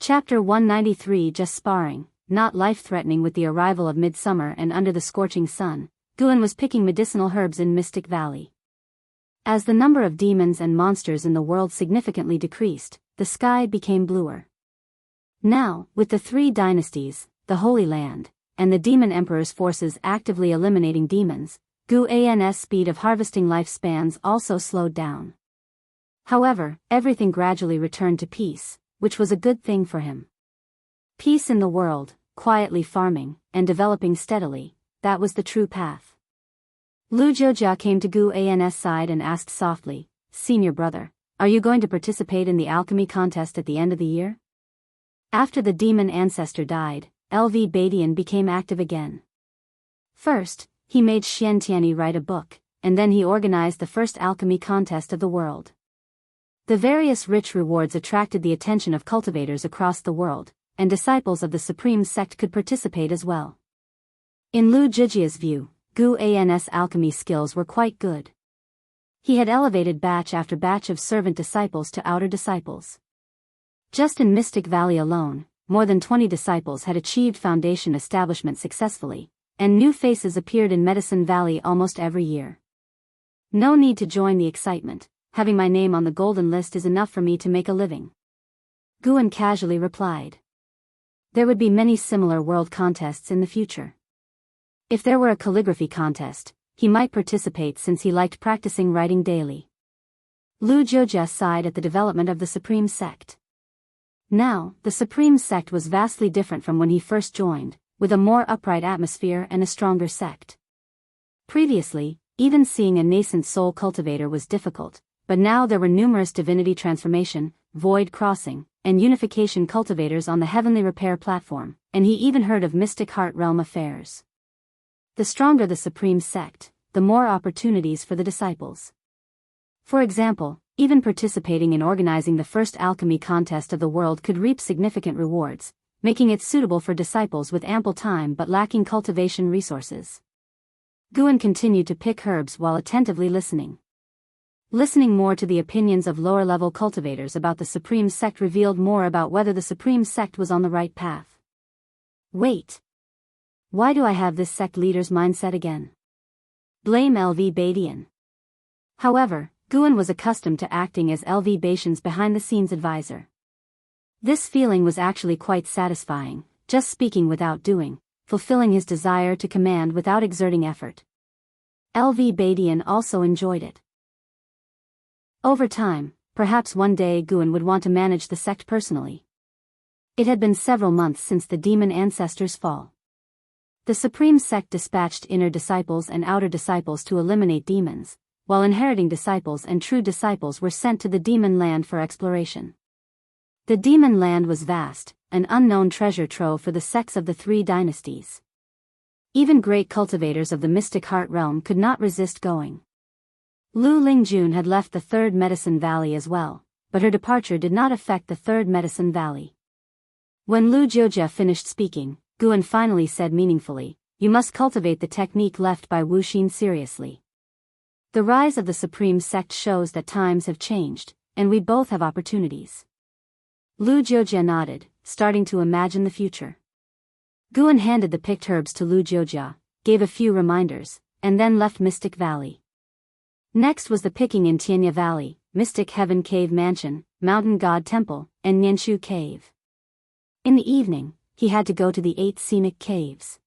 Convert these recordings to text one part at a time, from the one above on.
Chapter 193. Just sparring, not life-threatening. With the arrival of midsummer and under the scorching sun, Guan was picking medicinal herbs in Mystic Valley. As the number of demons and monsters in the world significantly decreased, the sky became bluer. Now, with the three dynasties, the Holy Land, and the Demon Emperor's forces actively eliminating demons, Guan's speed of harvesting lifespans also slowed down. However, everything gradually returned to peace, which was a good thing for him. Peace in the world, quietly farming, and developing steadily, that was the true path. Lu Jiujia came to Guan's side and asked softly, "Senior brother, are you going to participate in the alchemy contest at the end of the year?" After the demon ancestor died, LV Badian became active again. First, he made Xian Tianyi write a book, and then he organized the first alchemy contest of the world. The various rich rewards attracted the attention of cultivators across the world, and disciples of the Supreme Sect could participate as well. In Lu Jiujia's view, Guan's alchemy skills were quite good. He had elevated batch after batch of servant disciples to outer disciples. Just in Mystic Valley alone, more than 20 disciples had achieved foundation establishment successfully, and new faces appeared in Medicine Valley almost every year. No need to join the excitement, having my name on the golden list is enough for me to make a living. Guan casually replied. There would be many similar world contests in the future. If there were a calligraphy contest, he might participate since he liked practicing writing daily. Lu Jiujia sighed at the development of the Supreme Sect. Now, the Supreme Sect was vastly different from when he first joined, with a more upright atmosphere and a stronger sect. Previously, even seeing a nascent soul cultivator was difficult, but now there were numerous divinity transformation, void crossing, and unification cultivators on the heavenly repair platform, and he even heard of mystic heart realm affairs. The stronger the Supreme Sect, the more opportunities for the disciples. For example, even participating in organizing the first alchemy contest of the world could reap significant rewards, making it suitable for disciples with ample time but lacking cultivation resources. Guan continued to pick herbs while attentively listening. Listening more to the opinions of lower-level cultivators about the Supreme Sect revealed more about whether the Supreme Sect was on the right path. Wait. Why do I have this sect leader's mindset again? Blame LV Badian. However, Guan was accustomed to acting as LV Badian's behind-the-scenes advisor. This feeling was actually quite satisfying, just speaking without doing, fulfilling his desire to command without exerting effort. LV Badian also enjoyed it. Over time, perhaps one day Guan would want to manage the sect personally. It had been several months since the demon ancestor's fall. The Supreme Sect dispatched inner disciples and outer disciples to eliminate demons, while inheriting disciples and true disciples were sent to the demon land for exploration. The demon land was vast, an unknown treasure trove for the sects of the three dynasties. Even great cultivators of the mystic heart realm could not resist going. Lu Lingjun had left the Third Medicine Valley as well, but her departure did not affect the Third Medicine Valley. When Lu Jiujia finished speaking, Guan finally said meaningfully, "You must cultivate the technique left by Wu Xin seriously. The rise of the Supreme Sect shows that times have changed, and we both have opportunities." Lu Jiujia nodded, starting to imagine the future. Guan handed the picked herbs to Lu Jiujia, gave a few reminders, and then left Mystic Valley. Next was the picking in Tianya Valley, Mystic Heaven Cave Mansion, Mountain God Temple, and Nianshu Cave. In the evening, he had to go to the 8 scenic caves.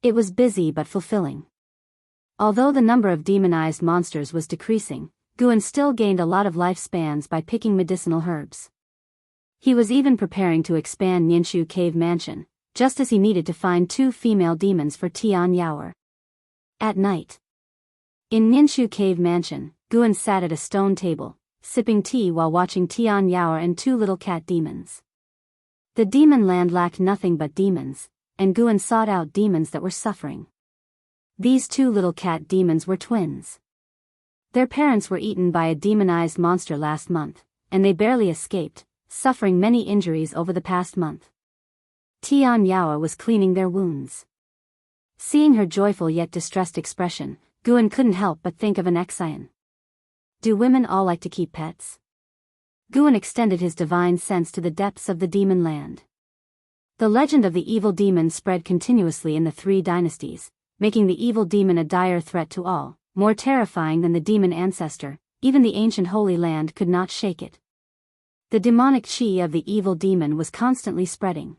It was busy but fulfilling. Although the number of demonized monsters was decreasing, Guan still gained a lot of lifespans by picking medicinal herbs. He was even preparing to expand Nianshu Cave Mansion, just as he needed to find 2 female demons for Tian Yaoer. At night. In Nianshu Cave Mansion, Guan sat at a stone table, sipping tea while watching Tian Yaoer and 2 little cat demons. The demon land lacked nothing but demons, and Guan sought out demons that were suffering. These 2 little cat demons were twins. Their parents were eaten by a demonized monster last month, and they barely escaped, suffering many injuries over the past month. Tian Yaoer was cleaning their wounds. Seeing her joyful yet distressed expression, Guan couldn't help but think of an Exian. Do women all like to keep pets? Guan extended his divine sense to the depths of the demon land. The legend of the evil demon spread continuously in the 3 dynasties, making the evil demon a dire threat to all, more terrifying than the demon ancestor. Even the ancient Holy Land could not shake it. The demonic chi of the evil demon was constantly spreading.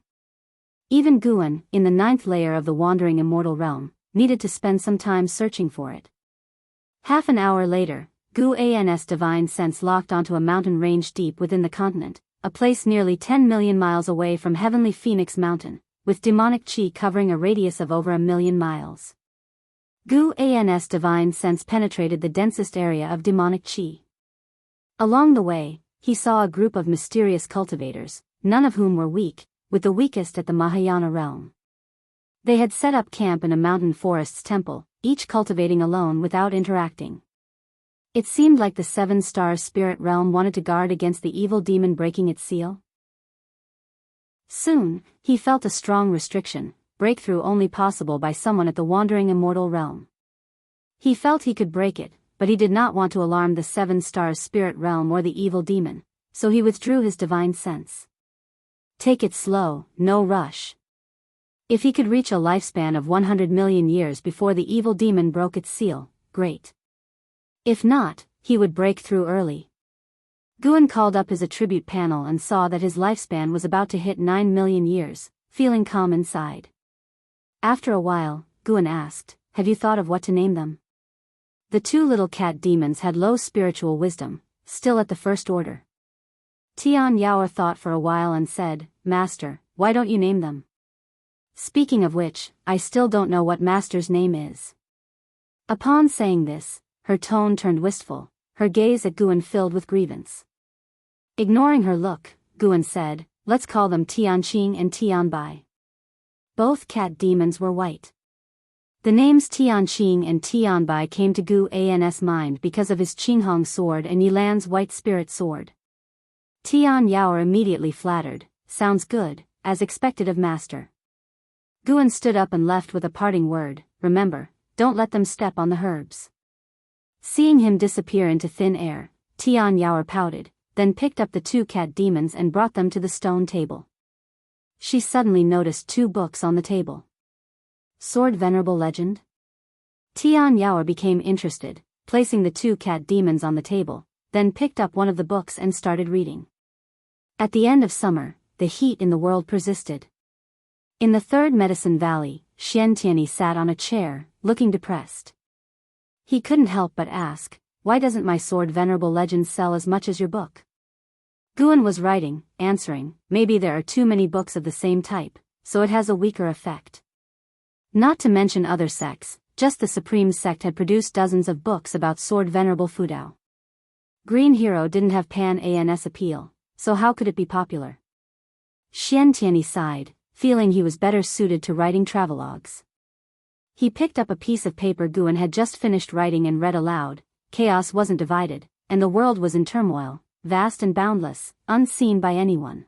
Even Guan, in the 9th layer of the wandering immortal realm, needed to spend some time searching for it. Half an hour later, Guan's divine sense locked onto a mountain range deep within the continent, a place nearly 10 million miles away from heavenly Phoenix Mountain, with demonic chi covering a radius of over 1 million miles. Guan's divine sense penetrated the densest area of demonic chi. Along the way, he saw a group of mysterious cultivators, none of whom were weak, with the weakest at the Mahayana realm. They had set up camp in a mountain forest's temple, each cultivating alone without interacting. It seemed like the 7-star spirit realm wanted to guard against the evil demon breaking its seal. Soon, he felt a strong restriction, breakthrough only possible by someone at the wandering immortal realm. He felt he could break it, but he did not want to alarm the 7-star spirit realm or the evil demon, so he withdrew his divine sense. Take it slow, no rush. If he could reach a lifespan of 100 million years before the evil demon broke its seal, great. If not, he would break through early. Guan called up his attribute panel and saw that his lifespan was about to hit 9 million years, feeling calm inside. After a while, Guan asked, "Have you thought of what to name them?" The 2 little cat demons had low spiritual wisdom, still at the first order. Tian Yao thought for a while and said, "Master, why don't you name them?" Speaking of which, I still don't know what Master's name is. Upon saying this, her tone turned wistful, her gaze at Guan filled with grievance. Ignoring her look, Guan said, "Let's call them Tianqing and Tianbai." Both cat demons were white. The names Tianqing and Tianbai came to Guan's mind because of his Qinghong sword and Yilan's white spirit sword. Tian Yao immediately flattered, "Sounds good, as expected of Master." Guan stood up and left with a parting word, "Remember, don't let them step on the herbs." Seeing him disappear into thin air, Tian Yao pouted, then picked up the 2 cat demons and brought them to the stone table. She suddenly noticed 2 books on the table. Sword Venerable Legend? Tian Yao became interested, placing the 2 cat demons on the table, then picked up one of the books and started reading. At the end of summer, the heat in the world persisted. In the 3rd Medicine Valley, Xiantianyi sat on a chair, looking depressed. He couldn't help but ask, "Why doesn't my Sword Venerable Legend sell as much as your book?" Guan was writing, answering, "Maybe there are too many books of the same type, so it has a weaker effect." Not to mention other sects, just the Supreme Sect had produced dozens of books about Sword Venerable Fudao. Green Hero didn't have pan-ANS appeal, so how could it be popular? Xiantianyi sighed, feeling he was better suited to writing travelogues. He picked up a piece of paper Guan had just finished writing and read aloud. Chaos wasn't divided, and the world was in turmoil, vast and boundless, unseen by anyone.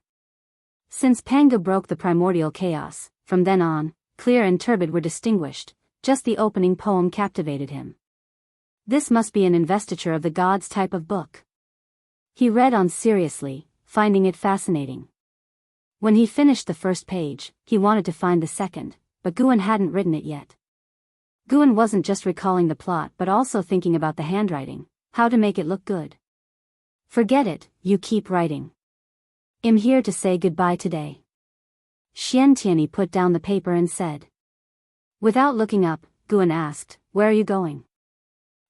Since Panga broke the primordial chaos, from then on, clear and turbid were distinguished, just the opening poem captivated him. This must be an investiture of the gods type of book. He read on seriously, finding it fascinating. When he finished the first page, he wanted to find the second, but Guan hadn't written it yet. Guan wasn't just recalling the plot but also thinking about the handwriting, how to make it look good. "Forget it, you keep writing. I'm here to say goodbye today." Xiantianyi put down the paper and said. Without looking up, Guan asked, "Where are you going?"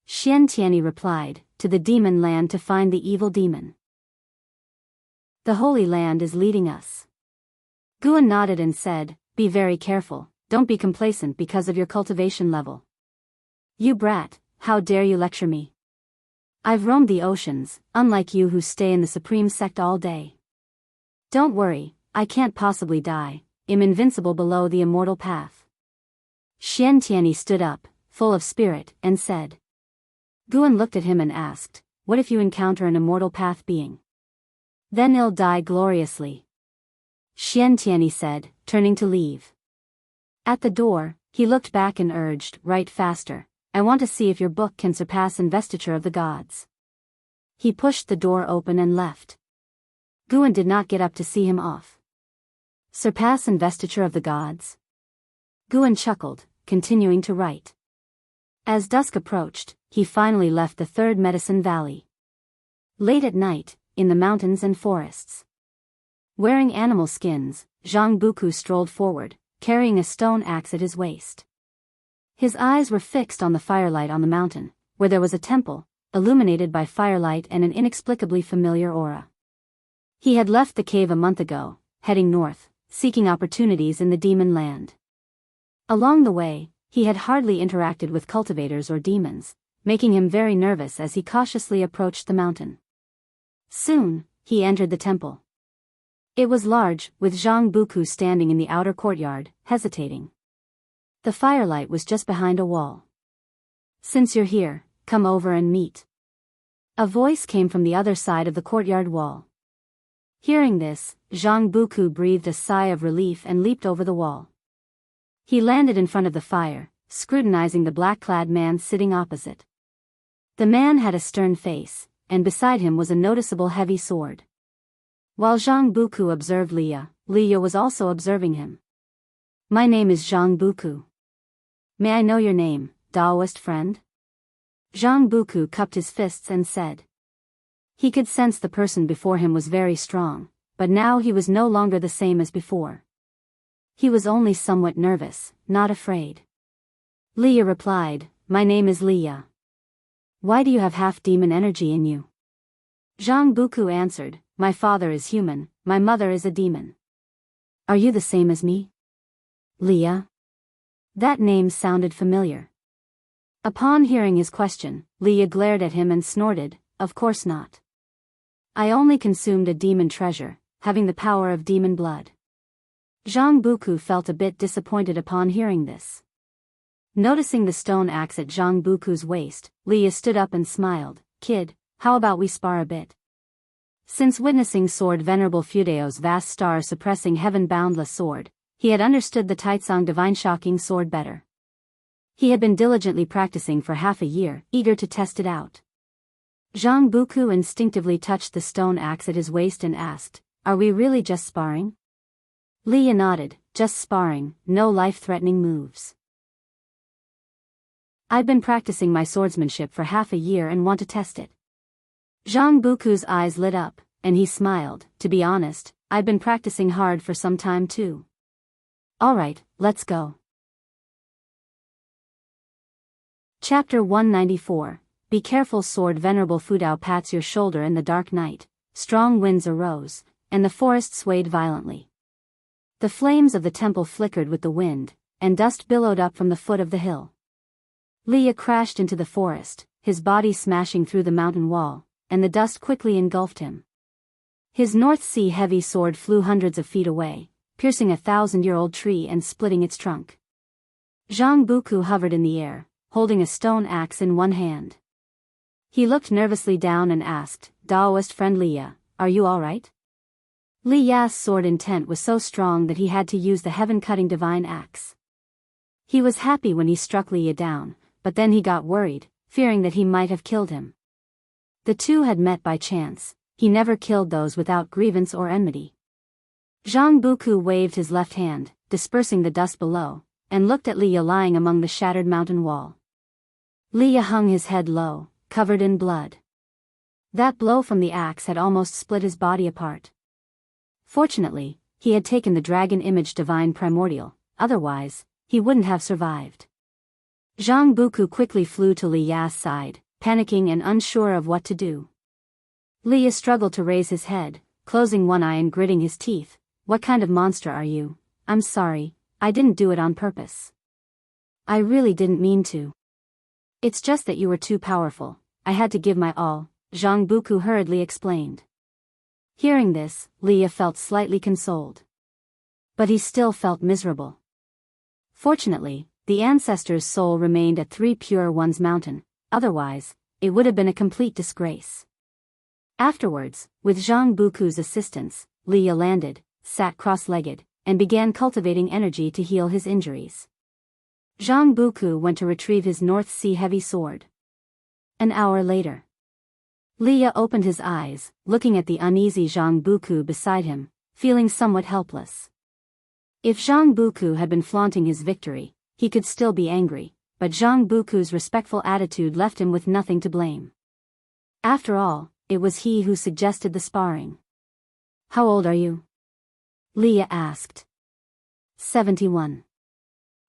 Xiantianyi replied, "To the demon land to find the evil demon. The Holy Land is leading us." Guan nodded and said, "Be very careful, don't be complacent because of your cultivation level." "You brat, how dare you lecture me? I've roamed the oceans, unlike you who stay in the Supreme Sect all day. Don't worry, I can't possibly die, I'm invincible below the immortal path." Xiantianyi stood up, full of spirit, and said. Guan looked at him and asked, "What if you encounter an immortal path being? Then you'll die gloriously." Xiantianyi said, turning to leave. At the door, he looked back and urged, "Write faster, I want to see if your book can surpass Investiture of the Gods." He pushed the door open and left. Guan did not get up to see him off. Surpass investiture of the gods? Guan chuckled, continuing to write. As dusk approached, he finally left the third medicine valley. Late at night, in the mountains and forests. Wearing animal skins, Zhang Buku strolled forward, carrying a stone axe at his waist. His eyes were fixed on the firelight on the mountain, where there was a temple, illuminated by firelight and an inexplicably familiar aura. He had left the cave a month ago, heading north, seeking opportunities in the demon land. Along the way, he had hardly interacted with cultivators or demons, making him very nervous as he cautiously approached the mountain. Soon, he entered the temple. It was large, with Zhang Buku standing in the outer courtyard, hesitating. The firelight was just behind a wall. Since you're here, come over and meet. A voice came from the other side of the courtyard wall. Hearing this, Zhang Buku breathed a sigh of relief and leaped over the wall. He landed in front of the fire, scrutinizing the black-clad man sitting opposite. The man had a stern face, and beside him was a noticeable heavy sword. While Zhang Buku observed Liya was also observing him. My name is Zhang Buku. May I know your name, Taoist friend? Zhang Buku cupped his fists and said. He could sense the person before him was very strong, but now he was no longer the same as before. He was only somewhat nervous, not afraid. Liya replied, My name is Liya. Why do you have half-demon energy in you? Zhang Buku answered, My father is human, my mother is a demon. Are you the same as me? Liya? That name sounded familiar. Upon hearing his question, Liya glared at him and snorted, Of course not. I only consumed a demon treasure, having the power of demon blood. Zhang Buku felt a bit disappointed upon hearing this. Noticing the stone axe at Zhang Buku's waist, Liya stood up and smiled, Kid, how about we spar a bit? Since witnessing Sword Venerable Fudeo's vast star-suppressing heaven-boundless sword, he had understood the Taitsang divine shocking sword better. He had been diligently practicing for half a year, eager to test it out. Zhang Buku instinctively touched the stone axe at his waist and asked, Are we really just sparring? Liya nodded, Just sparring, no life-threatening moves. I've been practicing my swordsmanship for half a year and want to test it. Zhang Buku's eyes lit up, and he smiled, To be honest, I've been practicing hard for some time too. Alright, let's go. Chapter 194. Be careful. Sword Venerable Fudao pats your shoulder in the dark night. Strong winds arose, and the forest swayed violently. The flames of the temple flickered with the wind, and dust billowed up from the foot of the hill. Liya crashed into the forest, his body smashing through the mountain wall, and the dust quickly engulfed him. His North Sea heavy sword flew hundreds of feet away, piercing a 1,000-year-old tree and splitting its trunk. Zhang Buku hovered in the air, holding a stone axe in one hand. He looked nervously down and asked, Taoist friend Liya, are you alright? Liya's sword intent was so strong that he had to use the heaven-cutting divine axe. He was happy when he struck Liya down, but then he got worried, fearing that he might have killed him. The two had met by chance, he never killed those without grievance or enmity. Zhang Buku waved his left hand, dispersing the dust below, and looked at Liya lying among the shattered mountain wall. Liya hung his head low, covered in blood. That blow from the axe had almost split his body apart. Fortunately, he had taken the dragon image divine primordial, otherwise, he wouldn't have survived. Zhang Buku quickly flew to Liya's side, panicking and unsure of what to do. Liya struggled to raise his head, closing one eye and gritting his teeth. What kind of monster are you? I'm sorry, I didn't do it on purpose. I really didn't mean to. It's just that you were too powerful, I had to give my all, Zhang Buku hurriedly explained. Hearing this, Liya felt slightly consoled. But he still felt miserable. Fortunately, the ancestor's soul remained at 3 Pure Ones Mountain, otherwise, it would have been a complete disgrace. Afterwards, with Zhang Buku's assistance, Liya landed, sat cross-legged, and began cultivating energy to heal his injuries. Zhang Buku went to retrieve his North Sea heavy sword. An hour later. Leah opened his eyes, looking at the uneasy Zhang Buku beside him, feeling somewhat helpless. If Zhang Buku had been flaunting his victory, he could still be angry, but Zhang Buku's respectful attitude left him with nothing to blame. After all, it was he who suggested the sparring. "How old are you?" Leah asked. 71.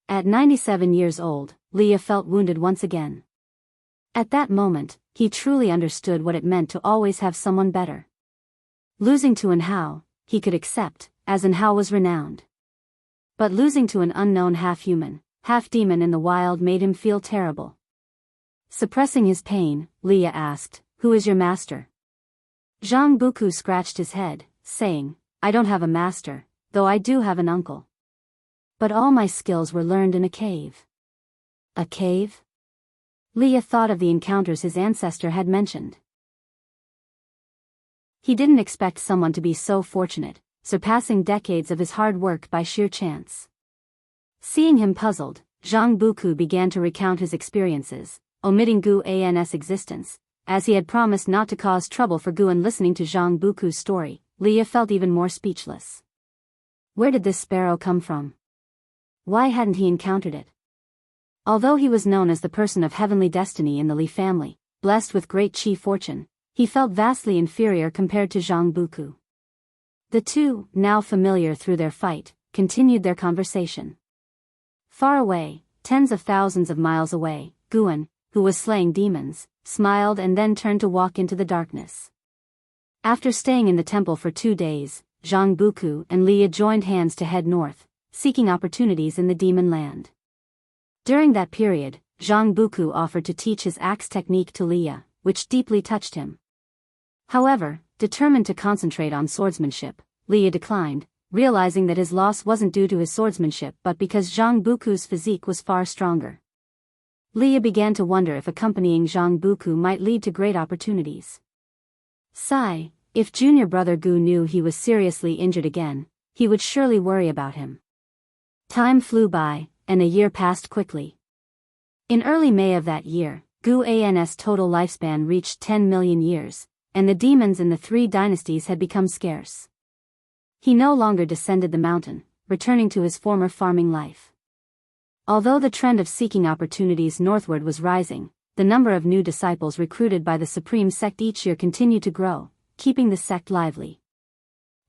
At 97 years old, Leah felt wounded once again. At that moment, he truly understood what it meant to always have someone better. Losing to Enhao, he could accept, as Enhao was renowned. But losing to an unknown half-human, half-demon in the wild made him feel terrible. Suppressing his pain, Leah asked, "Who is your master?" Zhang Buku scratched his head, saying, "I don't have a master, though I do have an uncle. But all my skills were learned in a cave." A cave? Leah thought of the encounters his ancestor had mentioned. He didn't expect someone to be so fortunate, surpassing decades of his hard work by sheer chance. Seeing him puzzled, Zhang Buku began to recount his experiences, omitting Gu An's existence. As he had promised not to cause trouble for Guan. Listening to Zhang Buku's story, Leah felt even more speechless. Where did this sparrow come from? Why hadn't he encountered it? Although he was known as the person of heavenly destiny in the Li family, blessed with great chi fortune, he felt vastly inferior compared to Zhang Buku. The two, now familiar through their fight, continued their conversation. Far away, tens of thousands of miles away, Guan, who was slaying demons, smiled and then turned to walk into the darkness. After staying in the temple for 2 days, Zhang Buku and Leah joined hands to head north, seeking opportunities in the demon land. During that period, Zhang Buku offered to teach his axe technique to Leah, which deeply touched him. However, determined to concentrate on swordsmanship, Leah declined, realizing that his loss wasn't due to his swordsmanship but because Zhang Buku's physique was far stronger. Leah began to wonder if accompanying Zhang Buku might lead to great opportunities. Sigh, if junior brother Gu knew he was seriously injured again, he would surely worry about him. Time flew by, and a year passed quickly. In early May of that year, Gu An's total lifespan reached 10 million years, and the demons in the 3 dynasties had become scarce. He no longer descended the mountain, returning to his former farming life. Although the trend of seeking opportunities northward was rising, the number of new disciples recruited by the Supreme Sect each year continued to grow, keeping the sect lively.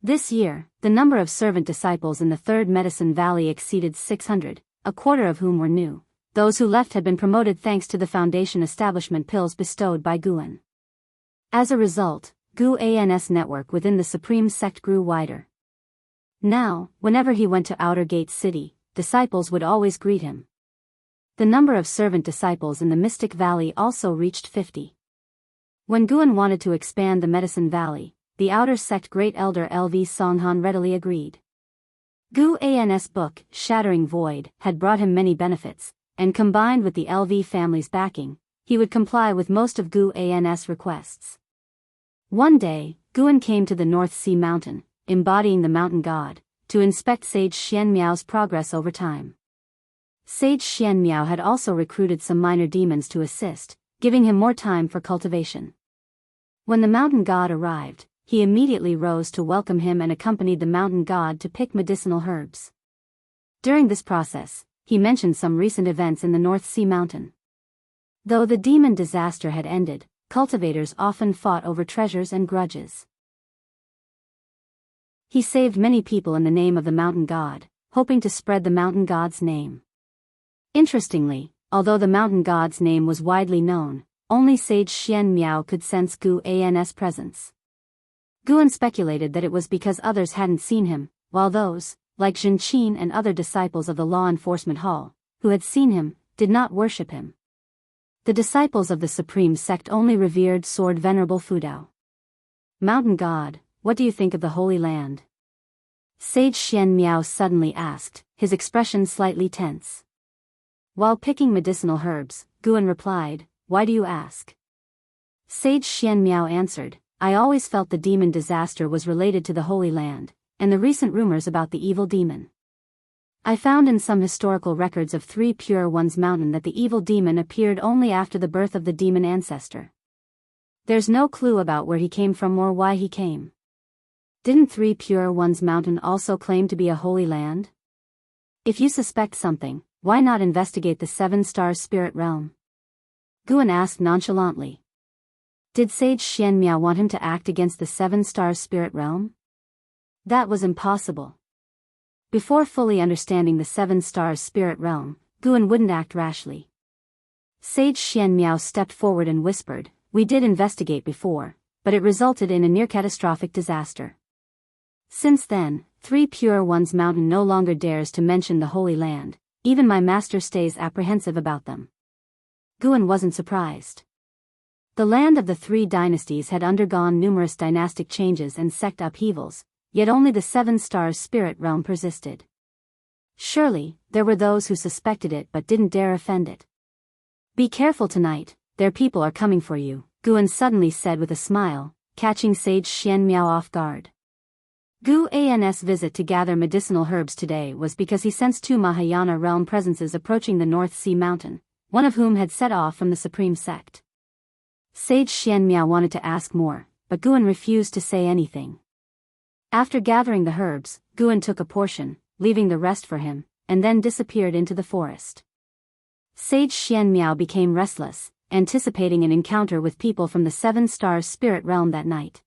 This year, the number of servant disciples in the Third Medicine Valley exceeded 600, a quarter of whom were new. Those who left had been promoted thanks to the foundation establishment pills bestowed by Guan. As a result, Gu An's network within the Supreme Sect grew wider. Now, whenever he went to Outer Gate City, disciples would always greet him. The number of servant disciples in the Mystic Valley also reached 50. When Guan wanted to expand the Medicine Valley, the Outer Sect Great Elder LV Songhan readily agreed. Gu An's book, Shattering Void, had brought him many benefits, and combined with the LV family's backing, he would comply with most of Gu An's requests. One day, Guan came to the North Sea Mountain, embodying the mountain god, to inspect Sage Xian Miao's progress over time. Sage Xian Miao had also recruited some minor demons to assist, giving him more time for cultivation. When the mountain god arrived, he immediately rose to welcome him and accompanied the mountain god to pick medicinal herbs. During this process, he mentioned some recent events in the North Sea Mountain. Though the demon disaster had ended, cultivators often fought over treasures and grudges. He saved many people in the name of the mountain god, hoping to spread the mountain god's name. Interestingly, although the mountain god's name was widely known, only Sage Xian Miao could sense Gu An's presence. Guan speculated that it was because others hadn't seen him, while those, like Zhen Qin and other disciples of the law enforcement hall, who had seen him, did not worship him. The disciples of the Supreme Sect only revered Sword Venerable Fudao. Mountain God, what do you think of the Holy Land? Sage Xian Miao suddenly asked, his expression slightly tense. While picking medicinal herbs, Guan replied, why do you ask? Sage Xian Miao answered, I always felt the demon disaster was related to the Holy Land, and the recent rumors about the evil demon. I found in some historical records of 3 Pure Ones Mountain that the evil demon appeared only after the birth of the demon ancestor. There's no clue about where he came from or why he came. Didn't Three Pure Ones Mountain also claim to be a holy land? If you suspect something, why not investigate the 7-star spirit realm? Guan asked nonchalantly. Did Sage Xianmiao want him to act against the 7-star spirit realm? That was impossible. Before fully understanding the 7-star spirit realm, Guan wouldn't act rashly. Sage Xianmiao stepped forward and whispered, "We did investigate before, but it resulted in a near-catastrophic disaster. Since then, Three Pure Ones Mountain no longer dares to mention the Holy Land, even my master stays apprehensive about them." Guan wasn't surprised. The land of the 3 dynasties had undergone numerous dynastic changes and sect upheavals, yet only the 7-star spirit realm persisted. Surely, there were those who suspected it but didn't dare offend it. "Be careful tonight, their people are coming for you," Guan suddenly said with a smile, catching Sage Xianmiao off guard. Gu An's visit to gather medicinal herbs today was because he sensed 2 Mahayana realm presences approaching the North Sea Mountain, one of whom had set off from the Supreme Sect. Sage Xianmiao wanted to ask more, but Guan refused to say anything. After gathering the herbs, Guan took a portion, leaving the rest for him, and then disappeared into the forest. Sage Xianmiao became restless, anticipating an encounter with people from the 7-star spirit realm that night.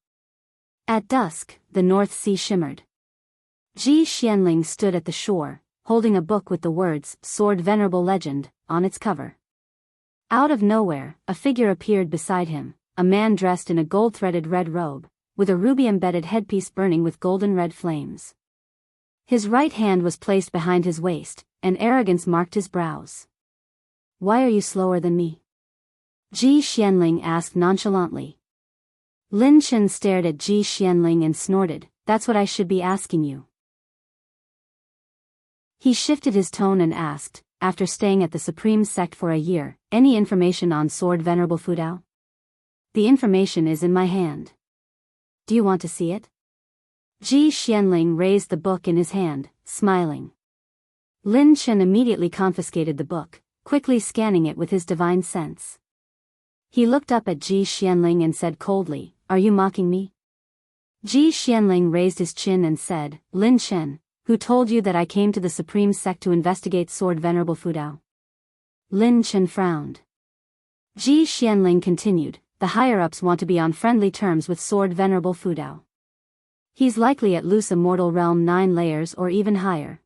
At dusk, the North Sea shimmered. Ji Xianling stood at the shore, holding a book with the words, "Sword Venerable Legend," on its cover. Out of nowhere, a figure appeared beside him, a man dressed in a gold-threaded red robe, with a ruby-embedded headpiece burning with golden red flames. His right hand was placed behind his waist, and arrogance marked his brows. "Why are you slower than me?" Ji Xianling asked nonchalantly. Lin Chen stared at Ji Xianling and snorted, "That's what I should be asking you." He shifted his tone and asked, after staying at the Supreme Sect for a year, "Any information on Sword Venerable Fudao?" "The information is in my hand. Do you want to see it?" Ji Xianling raised the book in his hand, smiling. Lin Chen immediately confiscated the book, quickly scanning it with his divine sense. He looked up at Ji Xianling and said coldly, "Are you mocking me?" Ji Xianling raised his chin and said, "Lin Chen, who told you that I came to the Supreme Sect to investigate Sword Venerable Fudao?" Lin Chen frowned. Ji Xianling continued, "The higher-ups want to be on friendly terms with Sword Venerable Fudao. He's likely at loose immortal realm 9 layers or even higher.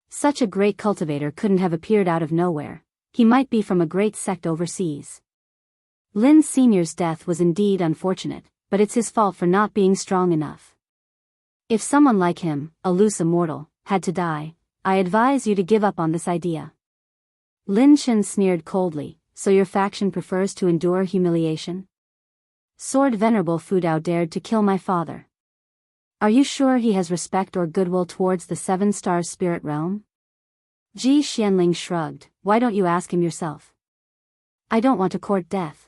Such a great cultivator couldn't have appeared out of nowhere. He might be from a great sect overseas. Lin Senior's death was indeed unfortunate, but it's his fault for not being strong enough. If someone like him, a loose immortal, had to die, I advise you to give up on this idea." Lin Chen sneered coldly, "So your faction prefers to endure humiliation? Sword Venerable Fudao dared to kill my father. Are you sure he has respect or goodwill towards the 7-star spirit realm?" Ji Xianling shrugged, "Why don't you ask him yourself?" "I don't want to court death.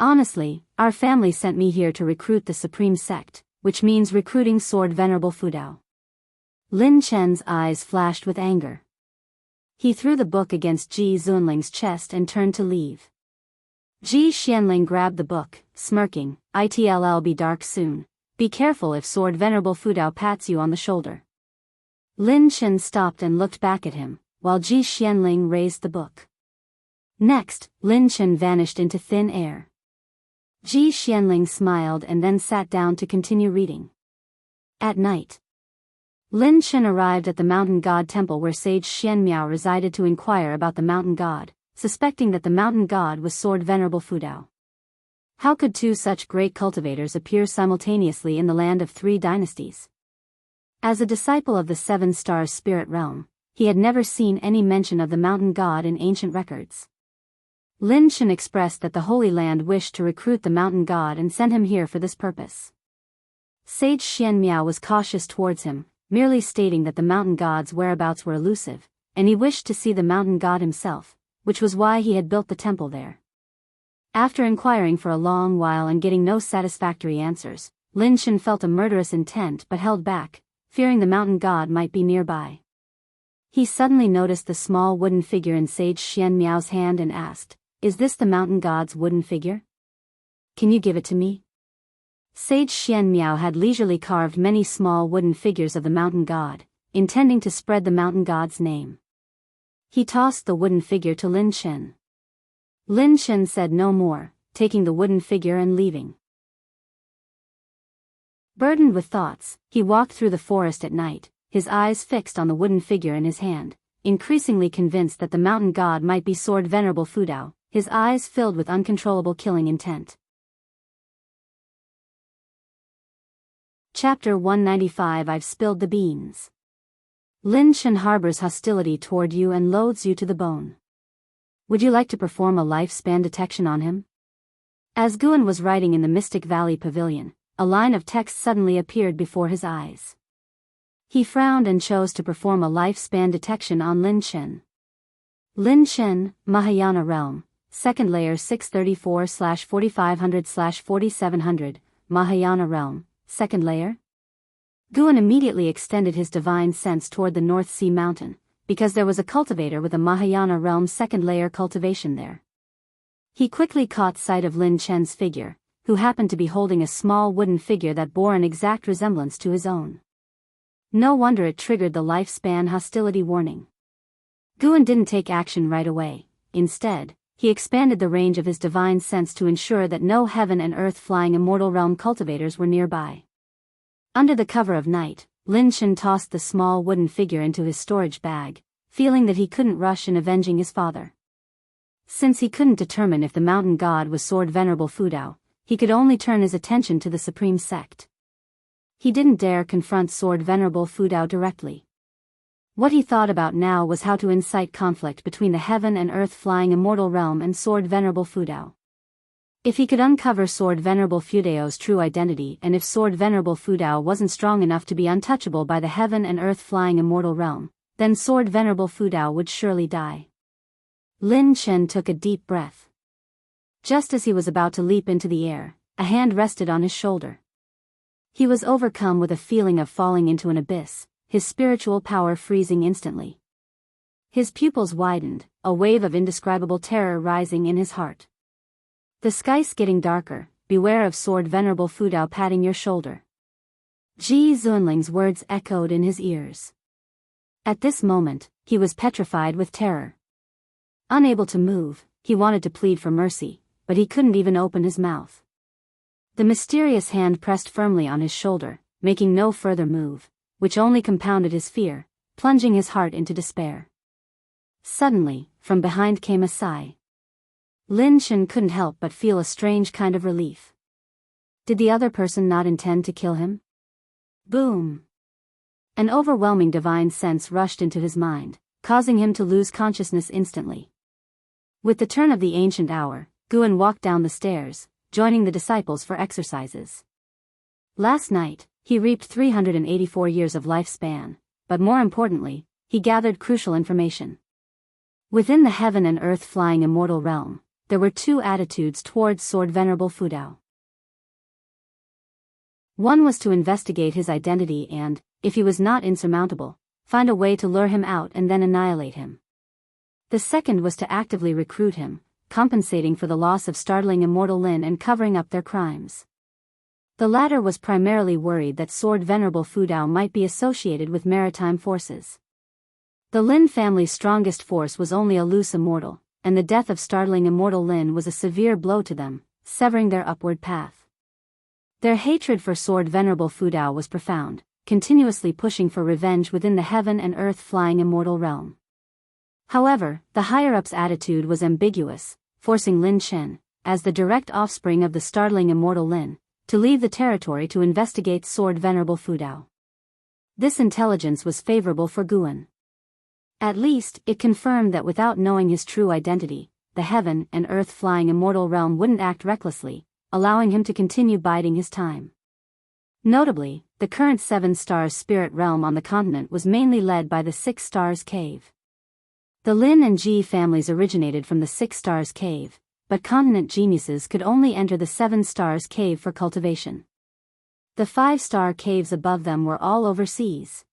Honestly, our family sent me here to recruit the Supreme Sect, which means recruiting Sword Venerable Fudao." Lin Chen's eyes flashed with anger. He threw the book against Ji Zunling's chest and turned to leave. Ji Xianling grabbed the book, smirking, "It'll be dark soon. Be careful if Sword Venerable Fudao pats you on the shoulder." Lin Chen stopped and looked back at him, while Ji Xianling raised the book. Next, Lin Chen vanished into thin air. Ji Xianling smiled and then sat down to continue reading. At night, Lin Chen arrived at the mountain god temple where Sage Xianmiao resided to inquire about the mountain god, suspecting that the mountain god was Sword Venerable Fudao. How could 2 such great cultivators appear simultaneously in the land of 3 dynasties? As a disciple of the 7-star spirit realm, he had never seen any mention of the mountain god in ancient records. Lin Chen expressed that the Holy Land wished to recruit the mountain god and sent him here for this purpose. Sage Xianmiao was cautious towards him, merely stating that the mountain god's whereabouts were elusive, and he wished to see the mountain god himself, which was why he had built the temple there. After inquiring for a long while and getting no satisfactory answers, Lin Chen felt a murderous intent but held back, fearing the mountain god might be nearby. He suddenly noticed the small wooden figure in Sage Xianmiao's hand and asked, "Is this the mountain god's wooden figure?" can you give it to me? Sage Xian Miao had leisurely carved many small wooden figures of the mountain god, intending to spread the mountain god's name. He tossed the wooden figure to Lin Chen. Lin Chen said no more, taking the wooden figure and leaving. Burdened with thoughts, he walked through the forest at night, his eyes fixed on the wooden figure in his hand, increasingly convinced that the mountain god might be Sword Venerable Fudao, his eyes filled with uncontrollable killing intent. Chapter 195 I've spilled the beans. Lin Chen harbors hostility toward you and loathes you to the bone. Would you like to perform a lifespan detection on him? As Guan was writing in the Mystic Valley Pavilion, a line of text suddenly appeared before his eyes. He frowned and chose to perform a lifespan detection on Lin Chen. Lin Chen, Mahayana Realm, second layer 634/4500/4700, Mahayana Realm, second layer? Guan immediately extended his divine sense toward the North Sea Mountain, because there was a cultivator with a Mahayana Realm second layer cultivation there. He quickly caught sight of Lin Chen's figure, who happened to be holding a small wooden figure that bore an exact resemblance to his own. No wonder it triggered the lifespan hostility warning. Guan didn't take action right away. Instead, he expanded the range of his divine sense to ensure that no heaven and earth flying immortal realm cultivators were nearby. Under the cover of night, Lin Chen tossed the small wooden figure into his storage bag, feeling that he couldn't rush in avenging his father. Since he couldn't determine if the mountain god was Sword Venerable Fudao, he could only turn his attention to the supreme sect. He didn't dare confront Sword Venerable Fudao directly. What he thought about now was how to incite conflict between the heaven and earth flying immortal realm and Sword Venerable Fudao. If he could uncover Sword Venerable Fudao's true identity, and if Sword Venerable Fudao wasn't strong enough to be untouchable by the heaven and earth flying immortal realm, then Sword Venerable Fudao would surely die. Lin Chen took a deep breath. Just as he was about to leap into the air, a hand rested on his shoulder. He was overcome with a feeling of falling into an abyss, his spiritual power freezing instantly. His pupils widened, a wave of indescribable terror rising in his heart. The sky's getting darker, beware of Sword Venerable Fudao patting your shoulder. Ji Zunling's words echoed in his ears. At this moment, he was petrified with terror. Unable to move, he wanted to plead for mercy, but he couldn't even open his mouth. The mysterious hand pressed firmly on his shoulder, making no further move, which only compounded his fear, plunging his heart into despair. Suddenly, from behind came a sigh. Lin Chen couldn't help but feel a strange kind of relief. Did the other person not intend to kill him? Boom! An overwhelming divine sense rushed into his mind, causing him to lose consciousness instantly. With the turn of the ancient hour, Guan walked down the stairs, joining the disciples for exercises. Last night, he reaped 384 years of lifespan, but more importantly, he gathered crucial information. Within the heaven and earth flying immortal realm, there were two attitudes towards Sword Venerable Fudao. One was to investigate his identity and, if he was not insurmountable, find a way to lure him out and then annihilate him. The second was to actively recruit him, compensating for the loss of startling immortal Lin and covering up their crimes. The latter was primarily worried that Sword Venerable Fudao might be associated with maritime forces. The Lin family's strongest force was only a loose immortal, and the death of startling immortal Lin was a severe blow to them, severing their upward path. Their hatred for Sword Venerable Fudao was profound, continuously pushing for revenge within the heaven and earth flying immortal realm. However, the higher-ups' attitude was ambiguous, forcing Lin Chen, as the direct offspring of the startling immortal Lin, to leave the territory to investigate Sword Venerable Fudao. This intelligence was favorable for Guan. At least, it confirmed that without knowing his true identity, the heaven and earth flying immortal realm wouldn't act recklessly, allowing him to continue biding his time. Notably, the current 7 Stars spirit realm on the continent was mainly led by the 6 Stars Cave. The Lin and Ji families originated from the 6 Stars Cave, but continent geniuses could only enter the 7 Stars Cave for cultivation. The 5-star caves above them were all overseas.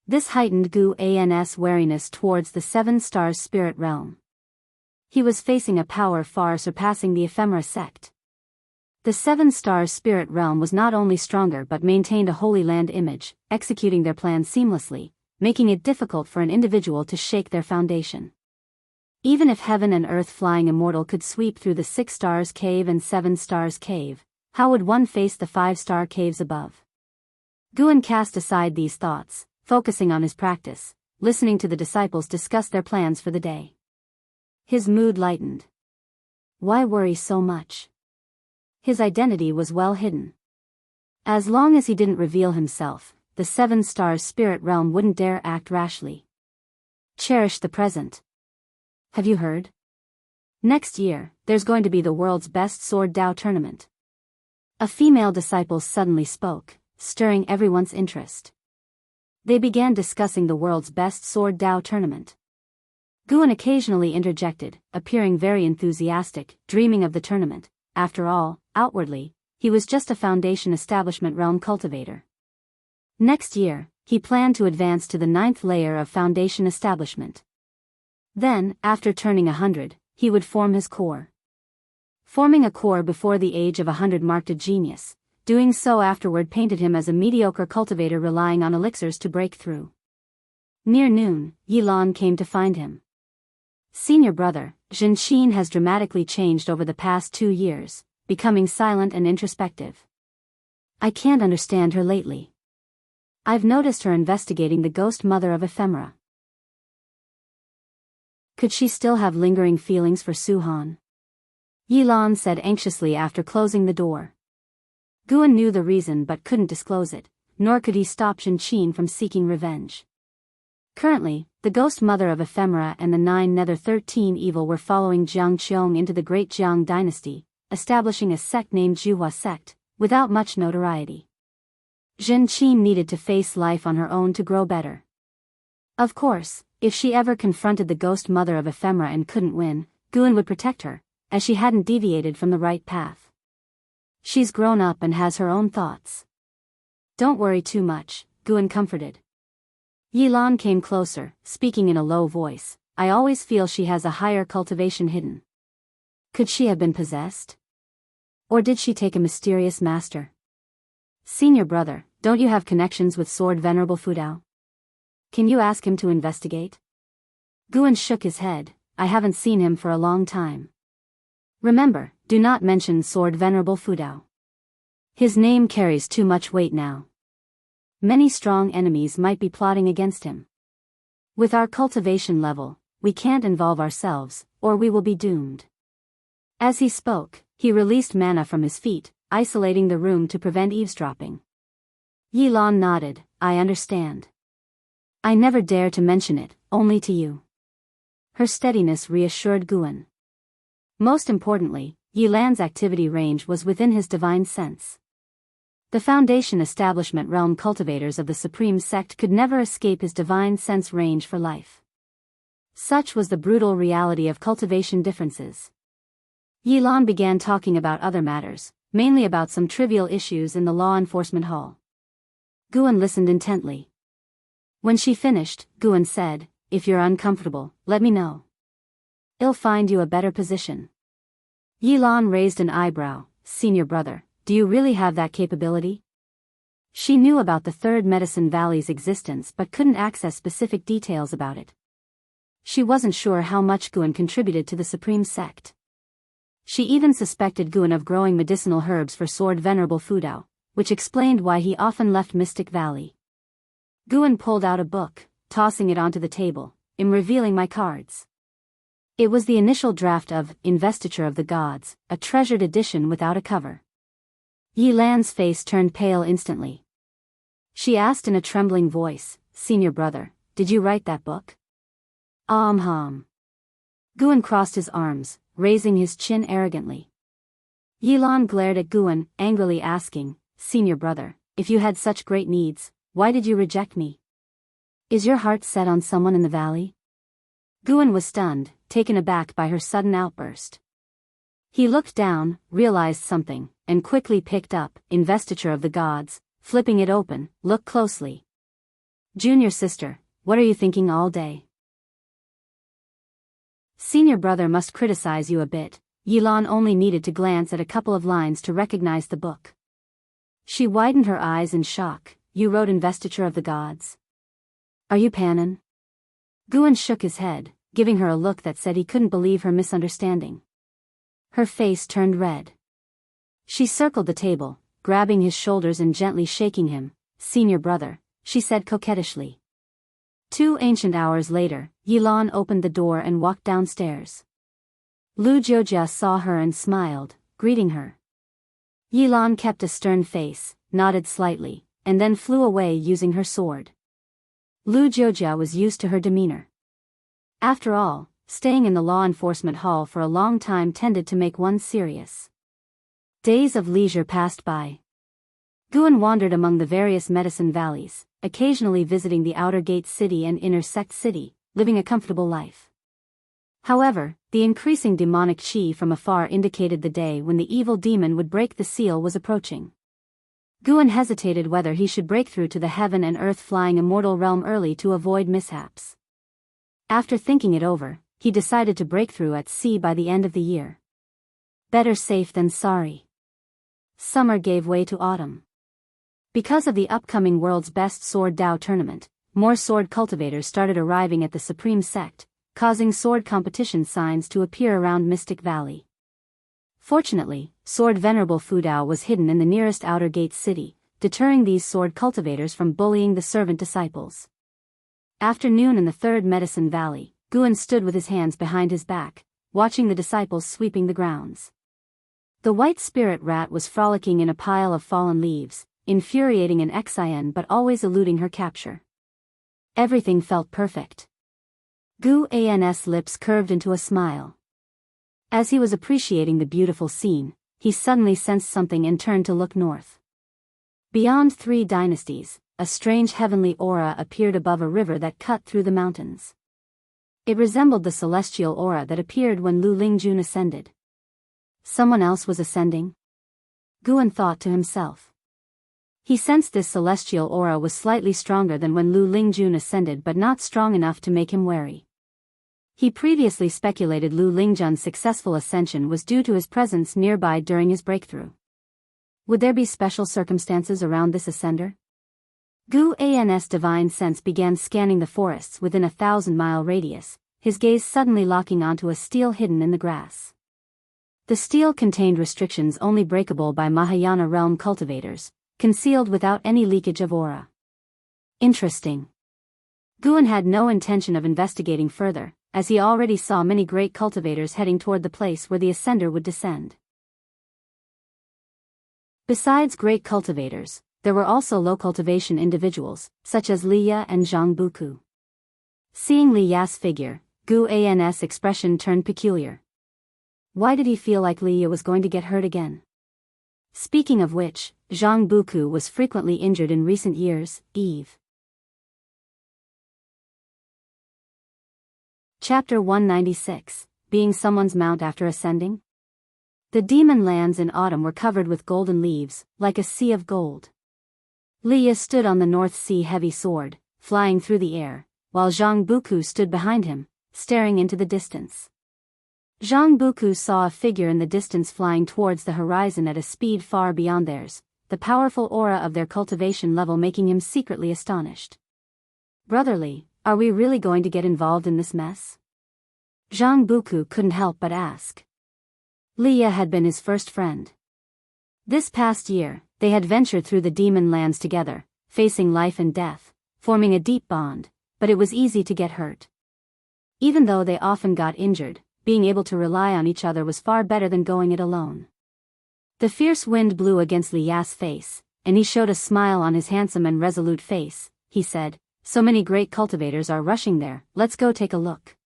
This heightened Guan's wariness towards the 7 Stars spirit realm. He was facing a power far surpassing the ephemera sect. The Seven Stars spirit realm was not only stronger but maintained a Holy Land image, executing their plan seamlessly, making it difficult for an individual to shake their foundation. Even if heaven and earth flying immortal could sweep through the 6 stars cave and 7 stars cave, how would one face the 5-star caves above? Guan cast aside these thoughts, focusing on his practice, listening to the disciples discuss their plans for the day. His mood lightened. Why worry so much? His identity was well hidden. As long as he didn't reveal himself, the 7 stars spirit realm wouldn't dare act rashly. Cherish the present. Have you heard? Next year, there's going to be the world's best sword Dao tournament. A female disciple suddenly spoke, stirring everyone's interest. They began discussing the world's best sword Dao tournament. Guan occasionally interjected, appearing very enthusiastic, dreaming of the tournament. After all, outwardly, he was just a Foundation Establishment realm cultivator. Next year, he planned to advance to the 9th layer of Foundation Establishment. Then, after turning 100, he would form his core. Forming a core before the age of 100 marked a genius. Doing so afterward painted him as a mediocre cultivator relying on elixirs to break through. Near noon, Yilan came to find him. Senior brother, Zhenqin has dramatically changed over the past 2 years, becoming silent and introspective. I can't understand her lately. I've noticed her investigating the ghost mother of ephemera. Could she still have lingering feelings for Suhan? Yilan said anxiously after closing the door. Guan knew the reason but couldn't disclose it, nor could he stop Zhenqin from seeking revenge. Currently, the ghost mother of ephemera and the 9 Nether 13 evil were following Jiang Qiong into the Great Jiang dynasty, establishing a sect named Juhua sect, without much notoriety. Zhenqin needed to face life on her own to grow better. Of course, if she ever confronted the ghost mother of ephemera and couldn't win, Guan would protect her, as she hadn't deviated from the right path. She's grown up and has her own thoughts. Don't worry too much, Guan comforted. Yilan came closer, speaking in a low voice. I always feel she has a higher cultivation hidden. Could she have been possessed? Or did she take a mysterious master? Senior brother, don't you have connections with Sword Venerable Fudao? Can you ask him to investigate? Guan shook his head. I haven't seen him for a long time. Remember, do not mention Sword Venerable Fudao. His name carries too much weight now. Many strong enemies might be plotting against him. With our cultivation level, we can't involve ourselves, or we will be doomed. As he spoke, he released mana from his feet, isolating the room to prevent eavesdropping. Yilan nodded, I understand. I never dare to mention it, only to you. Her steadiness reassured Guan. Most importantly, Yilan's activity range was within his divine sense. The Foundation Establishment realm cultivators of the Supreme Sect could never escape his divine sense range for life. Such was the brutal reality of cultivation differences. Yilan began talking about other matters, mainly about some trivial issues in the law enforcement hall. Guan listened intently. When she finished, Guan said, if you're uncomfortable, let me know. I'll find you a better position. Yilan raised an eyebrow. Senior brother, do you really have that capability? She knew about the Third Medicine Valley's existence but couldn't access specific details about it. She wasn't sure how much Guan contributed to the Supreme Sect. She even suspected Guan of growing medicinal herbs for Sword Venerable Fudao, which explained why he often left Mystic Valley. Guan pulled out a book, tossing it onto the table. I'm revealing my cards. It was the initial draft of Investiture of the Gods, a treasured edition without a cover. Yilan's face turned pale instantly. She asked in a trembling voice, Senior brother, did you write that book? Hum. Guan crossed his arms, raising his chin arrogantly. Yilan glared at Guan, angrily asking, Senior brother, if you had such great needs, why did you reject me? Is your heart set on someone in the valley? Guan was stunned, taken aback by her sudden outburst. He looked down, realized something, and quickly picked up Investiture of the Gods, flipping it open. Look closely. Junior sister, what are you thinking all day? Senior brother must criticize you a bit. Yilan only needed to glance at a couple of lines to recognize the book. She widened her eyes in shock. "You wrote Investiture of the Gods? Are you Panon?" Guan shook his head, giving her a look that said he couldn't believe her misunderstanding. Her face turned red. She circled the table, grabbing his shoulders and gently shaking him. "Senior brother," she said coquettishly. 2 ancient hours later, Yilan opened the door and walked downstairs. Lu Jiujia saw her and smiled, greeting her. Yilan kept a stern face, nodded slightly, and then flew away using her sword. Lu Jiujia was used to her demeanor. After all, staying in the law enforcement hall for a long time tended to make one serious. Days of leisure passed by. Guan wandered among the various medicine valleys, occasionally visiting the outer gate city and inner sect city, living a comfortable life. However, the increasing demonic qi from afar indicated the day when the evil demon would break the seal was approaching. Guan hesitated whether he should break through to the heaven and earth flying immortal realm early to avoid mishaps. After thinking it over, he decided to break through at sea by the end of the year. Better safe than sorry. Summer gave way to autumn. Because of the upcoming World's Best Sword Dao tournament, more sword cultivators started arriving at the Supreme Sect, causing sword competition signs to appear around Mystic Valley. Fortunately, Sword Venerable Fudao was hidden in the nearest outer gate city, deterring these sword cultivators from bullying the servant disciples. After noon in the third Medicine Valley, Guan stood with his hands behind his back, watching the disciples sweeping the grounds. The white spirit rat was frolicking in a pile of fallen leaves, infuriating an Xian but always eluding her capture. Everything felt perfect. Gu An's lips curved into a smile. As he was appreciating the beautiful scene, he suddenly sensed something and turned to look north. Beyond 3 dynasties, a strange heavenly aura appeared above a river that cut through the mountains. It resembled the celestial aura that appeared when Lu Lingjun ascended. Someone else was ascending? Guan thought to himself. He sensed this celestial aura was slightly stronger than when Lu Lingjun ascended but not strong enough to make him wary. He previously speculated Lu Lingjun's successful ascension was due to his presence nearby during his breakthrough. Would there be special circumstances around this ascender? Gu An's divine sense began scanning the forests within a 1,000-mile radius, his gaze suddenly locking onto a stele hidden in the grass. The stele contained restrictions only breakable by Mahayana realm cultivators, concealed without any leakage of aura. Interesting. Guan had no intention of investigating further, as he already saw many great cultivators heading toward the place where the ascender would descend. Besides great cultivators, there were also low cultivation individuals, such as Li Ya and Zhang Buku. Seeing Li Ya's figure, Gu An's expression turned peculiar. Why did he feel like Li Ya was going to get hurt again? Speaking of which, Zhang Buku was frequently injured in recent years. Eve. Chapter 196, Being Someone's Mount After Ascending? The demon lands in autumn were covered with golden leaves, like a sea of gold. Li Ya stood on the North Sea heavy sword, flying through the air, while Zhang Buku stood behind him, staring into the distance. Zhang Buku saw a figure in the distance flying towards the horizon at a speed far beyond theirs, the powerful aura of their cultivation level making him secretly astonished. Brotherly, are we really going to get involved in this mess? Zhang Buku couldn't help but ask. Li Ya had been his first friend. This past year, they had ventured through the demon lands together, facing life and death, forming a deep bond, but it was easy to get hurt. Even though they often got injured, being able to rely on each other was far better than going it alone. The fierce wind blew against Li Ya's face, and he showed a smile on his handsome and resolute face. He said, "So many great cultivators are rushing there, let's go take a look.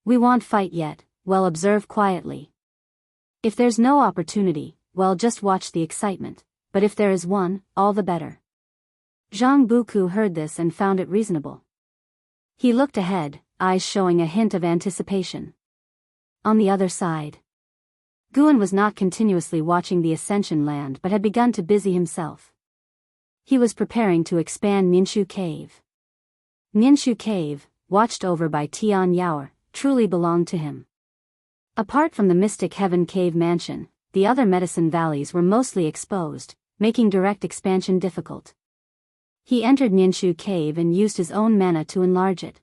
We won't fight yet, well, observe quietly. If there's no opportunity, well, just watch the excitement, but if there is one, all the better." Zhang Buku heard this and found it reasonable. He looked ahead, eyes showing a hint of anticipation. On the other side, Guan was not continuously watching the Ascension land but had begun to busy himself. He was preparing to expand Ninshu Cave. Ninshu Cave, watched over by Tian Yaoer, truly belonged to him. Apart from the Mystic Heaven Cave Mansion, the other medicine valleys were mostly exposed, making direct expansion difficult. He entered Ninshu Cave and used his own mana to enlarge it.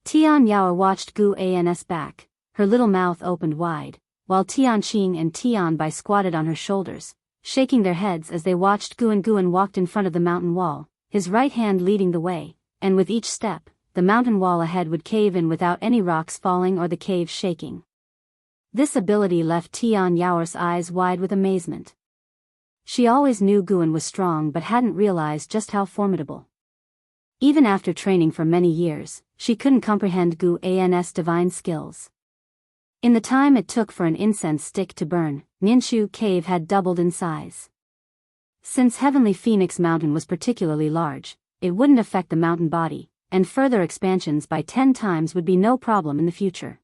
Tian Yao watched Gu An's back, her little mouth opened wide, while Tian Qing and Tian Bai squatted on her shoulders, shaking their heads as they watched Guan walked in front of the mountain wall, his right hand leading the way, and with each step, the mountain wall ahead would cave in without any rocks falling or the cave shaking. This ability left Tian Yao's eyes wide with amazement. She always knew Guan was strong but hadn't realized just how formidable. Even after training for many years, she couldn't comprehend Gu An's divine skills. In the time it took for an incense stick to burn, Ninshu Cave had doubled in size. Since Heavenly Phoenix Mountain was particularly large, it wouldn't affect the mountain body, and further expansions by 10 times would be no problem in the future.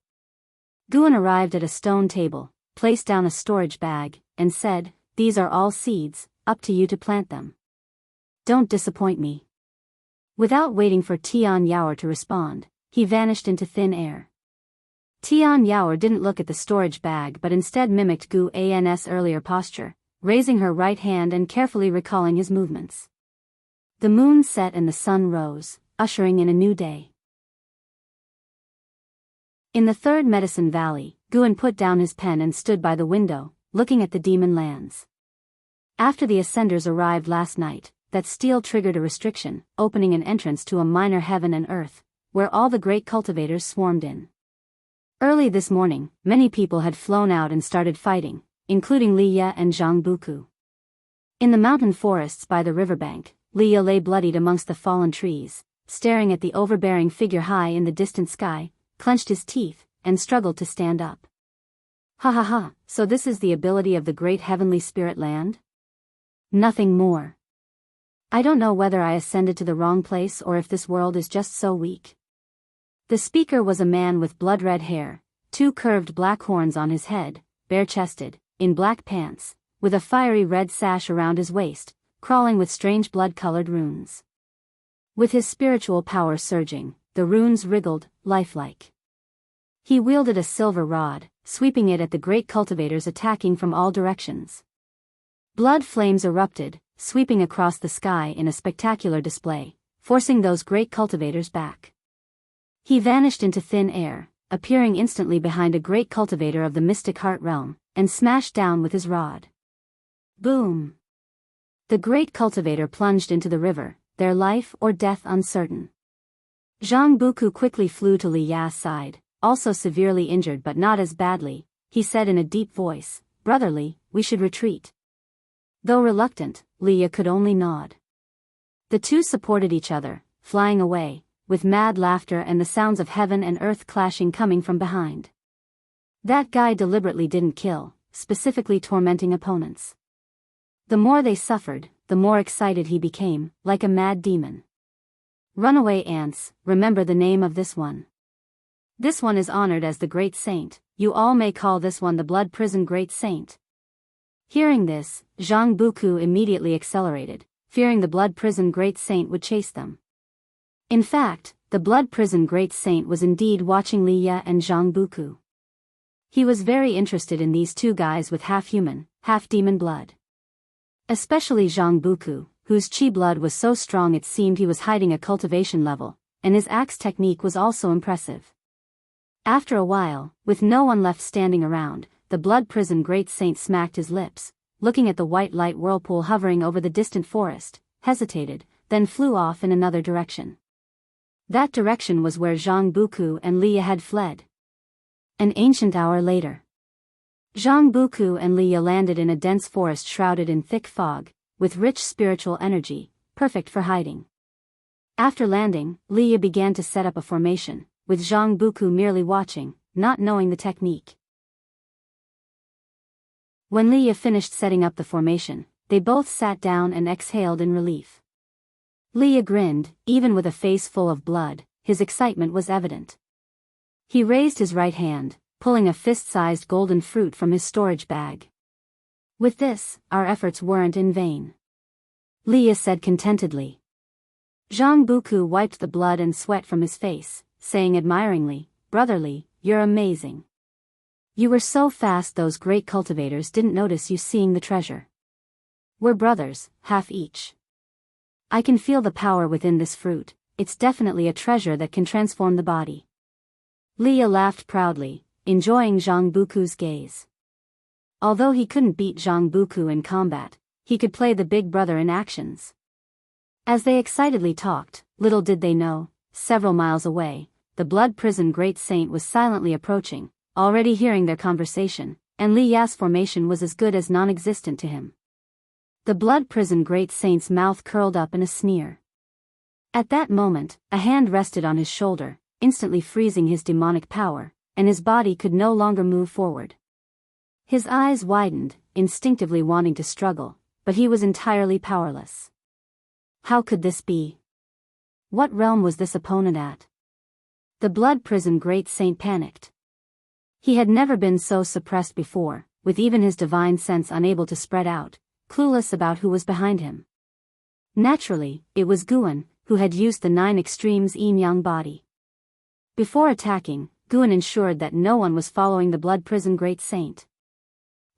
Guan arrived at a stone table, placed down a storage bag, and said, "These are all seeds, up to you to plant them. Don't disappoint me." Without waiting for Tian Yao to respond, he vanished into thin air. Tian Yao didn't look at the storage bag but instead mimicked Gu An's earlier posture, raising her right hand and carefully recalling his movements. The moon set and the sun rose, ushering in a new day. In the third medicine valley, Guan put down his pen and stood by the window, looking at the demon lands. After the Ascenders arrived last night, that steel triggered a restriction, opening an entrance to a minor heaven and earth, where all the great cultivators swarmed in. Early this morning, many people had flown out and started fighting, including Li Ye and Zhang Buku. In the mountain forests by the riverbank, Li Ye lay bloodied amongst the fallen trees, staring at the overbearing figure high in the distant sky, clenched his teeth, and struggled to stand up. "Ha ha ha, so this is the ability of the great heavenly spirit land? Nothing more. I don't know whether I ascended to the wrong place or if this world is just so weak." The speaker was a man with blood-red hair, 2 curved black horns on his head, bare-chested, in black pants, with a fiery red sash around his waist, crawling with strange blood-colored runes. With his spiritual power surging, the runes wriggled, lifelike. He wielded a silver rod, sweeping it at the great cultivators attacking from all directions. Blood flames erupted, sweeping across the sky in a spectacular display, forcing those great cultivators back. He vanished into thin air, appearing instantly behind a great cultivator of the mystic heart realm, and smashed down with his rod. Boom! The great cultivator plunged into the river, their life or death uncertain. Zhang Buku quickly flew to Li Ya's side, also severely injured but not as badly. He said in a deep voice, "Brotherly, we should retreat." Though reluctant, Li Ya could only nod. The two supported each other, flying away, with mad laughter and the sounds of heaven and earth clashing coming from behind. That guy deliberately didn't kill, specifically tormenting opponents. The more they suffered, the more excited he became, like a mad demon. "Runaway ants, remember the name of this one. This one is honored as the Great Saint, you all may call this one the Blood Prison Great Saint." Hearing this, Zhang Buku immediately accelerated, fearing the Blood Prison Great Saint would chase them. In fact, the Blood Prison Great Saint was indeed watching Li Ye and Zhang Buku. He was very interested in these two guys with half-human, half-demon blood. Especially Zhang Buku, whose chi blood was so strong it seemed he was hiding a cultivation level, and his axe technique was also impressive. After a while, with no one left standing around, the Blood Prison Great Saint smacked his lips, looking at the white light whirlpool hovering over the distant forest, hesitated, then flew off in another direction. That direction was where Zhang Buku and Li Ye had fled. An ancient hour later, Zhang Buku and Li Ye landed in a dense forest shrouded in thick fog, with rich spiritual energy, perfect for hiding. After landing, Li Ye began to set up a formation, with Zhang Buku merely watching, not knowing the technique. When Li Ye finished setting up the formation, they both sat down and exhaled in relief. Li Ye grinned, even with a face full of blood, his excitement was evident. He raised his right hand, pulling a fist-sized golden fruit from his storage bag. "With this, our efforts weren't in vain," Li Ye said contentedly. Zhang Buku wiped the blood and sweat from his face, saying admiringly, "Brotherly, you're amazing. You were so fast those great cultivators didn't notice you seeing the treasure. We're brothers, half each. I can feel the power within this fruit, it's definitely a treasure that can transform the body. Leah laughed proudly, enjoying Zhang Buku's gaze. Although he couldn't beat Zhang Buku in combat, he could play the big brother in actions. As they excitedly talked, little did they know, several miles away, the blood prison great saint was silently approaching, already hearing their conversation, and Li Ya's formation was as good as non-existent to him. The blood prison great saint's mouth curled up in a sneer. At that moment, a hand rested on his shoulder, instantly freezing his demonic power, and his body could no longer move forward. His eyes widened, instinctively wanting to struggle, but he was entirely powerless. How could this be? What realm was this opponent at? The blood prison great saint panicked. He had never been so suppressed before, with even his divine sense unable to spread out, clueless about who was behind him. Naturally, it was Guan, who had used the 9 extremes yin-yang body. Before attacking, Guan ensured that no one was following the blood prison great saint.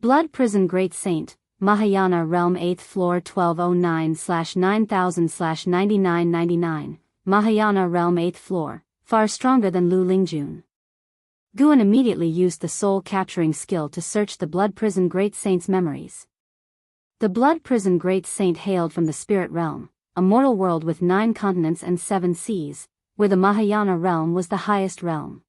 Blood prison great saint, Mahayana realm 8th floor 1209/9000/9999, Mahayana realm 8th floor, far stronger than Lu Lingjun. Guan immediately used the soul-capturing skill to search the blood prison great saint's memories. The blood prison great saint hailed from the spirit realm, a mortal world with 9 continents and 7 seas, where the Mahayana realm was the highest realm.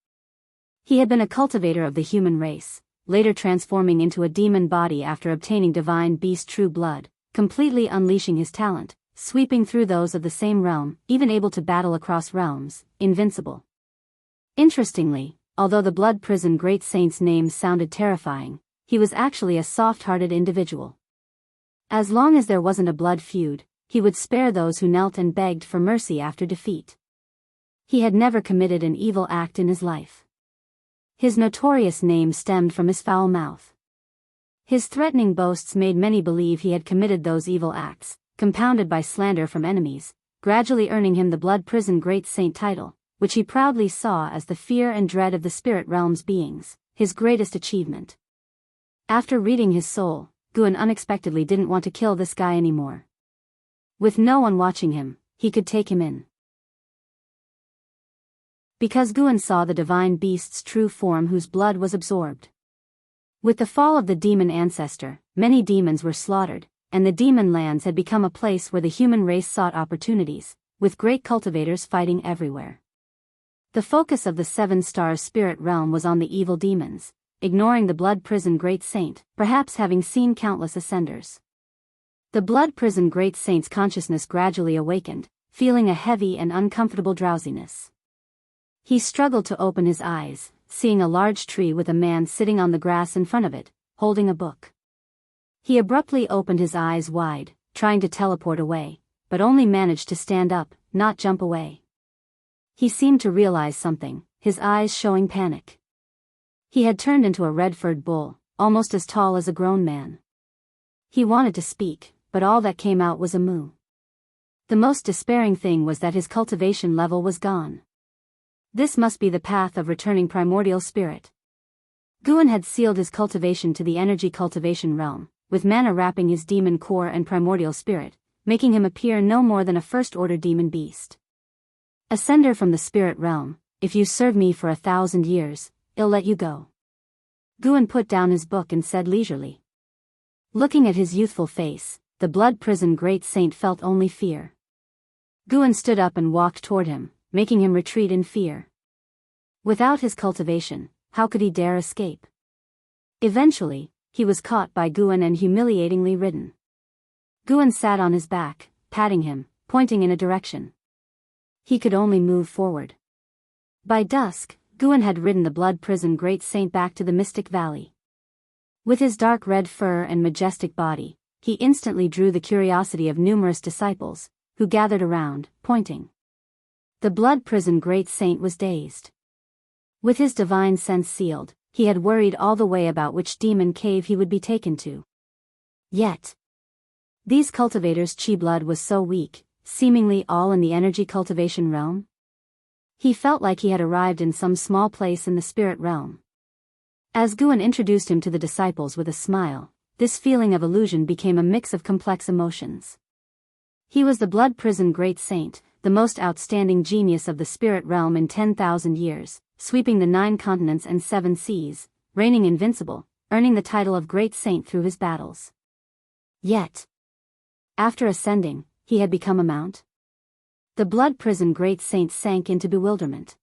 He had been a cultivator of the human race, later transforming into a demon body after obtaining divine beast true blood, completely unleashing his talent, sweeping through those of the same realm, even able to battle across realms, invincible. Interestingly, although the blood prison great saint's name sounded terrifying, he was actually a soft-hearted individual. As long as there wasn't a blood feud, he would spare those who knelt and begged for mercy after defeat. He had never committed an evil act in his life. His notorious name stemmed from his foul mouth. His threatening boasts made many believe he had committed those evil acts, compounded by slander from enemies, gradually earning him the blood prison great saint title, which he proudly saw as the fear and dread of the spirit realm's beings, his greatest achievement. After reading his soul, Guan unexpectedly didn't want to kill this guy anymore. With no one watching him, he could take him in. Because Guan saw the divine beast's true form whose blood was absorbed. With the fall of the demon ancestor, many demons were slaughtered, and the demon lands had become a place where the human race sought opportunities, with great cultivators fighting everywhere. The focus of the 7 stars spirit realm was on the evil demons, ignoring the blood prison great saint, perhaps having seen countless ascenders. The blood prison great saint's consciousness gradually awakened, feeling a heavy and uncomfortable drowsiness. He struggled to open his eyes, seeing a large tree with a man sitting on the grass in front of it, holding a book. He abruptly opened his eyes wide, trying to teleport away, but only managed to stand up, not jump away. He seemed to realize something, his eyes showing panic. He had turned into a red-furred bull, almost as tall as a grown man. He wanted to speak, but all that came out was a moo. The most despairing thing was that his cultivation level was gone. This must be the path of returning primordial spirit. Guan had sealed his cultivation to the energy cultivation realm, with mana wrapping his demon core and primordial spirit, making him appear no more than a first-order demon beast. Ascender from the spirit realm, if you serve me for 1,000 years, I'll let you go. Guan put down his book and said leisurely. Looking at his youthful face, the blood prison great saint felt only fear. Guan stood up and walked toward him, making him retreat in fear. Without his cultivation, how could he dare escape? Eventually, he was caught by Guan and humiliatingly ridden. Guan sat on his back, patting him, pointing in a direction. He could only move forward. By dusk, Guan had ridden the blood prison great saint back to the Mystic Valley. With his dark red fur and majestic body, he instantly drew the curiosity of numerous disciples, who gathered around, pointing. The blood prison great saint was dazed. With his divine sense sealed, he had worried all the way about which demon cave he would be taken to. Yet, these cultivators' chi blood was so weak, seemingly all in the energy cultivation realm. He felt like he had arrived in some small place in the spirit realm. As Guan introduced him to the disciples with a smile, this feeling of illusion became a mix of complex emotions. He was the blood prison great saint, the most outstanding genius of the spirit realm in 10,000 years, sweeping the 9 continents and 7 seas, reigning invincible, earning the title of great saint through his battles. Yet, after ascending, he had become a mount. The blood prison great saint sank into bewilderment.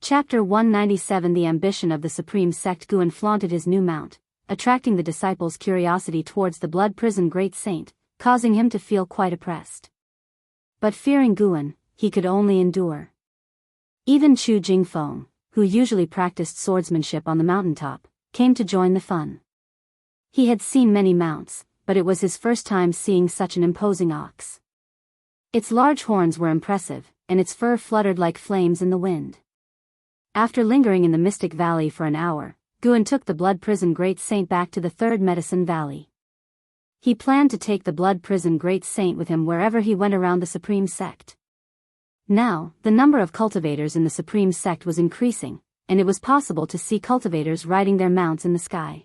Chapter 197. The ambition of the supreme sect. Guan flaunted his new mount, attracting the disciples' curiosity towards the blood prison great saint, causing him to feel quite oppressed. But fearing Guan, he could only endure. Even Chu Jingfeng, who usually practiced swordsmanship on the mountaintop, came to join the fun. He had seen many mounts, but it was his first time seeing such an imposing ox. Its large horns were impressive, and its fur fluttered like flames in the wind. After lingering in the Mystic Valley for an hour, Guan took the blood prison great saint back to the Third Medicine Valley. He planned to take the blood prison great saint with him wherever he went around the supreme sect. Now, the number of cultivators in the supreme sect was increasing, and it was possible to see cultivators riding their mounts in the sky.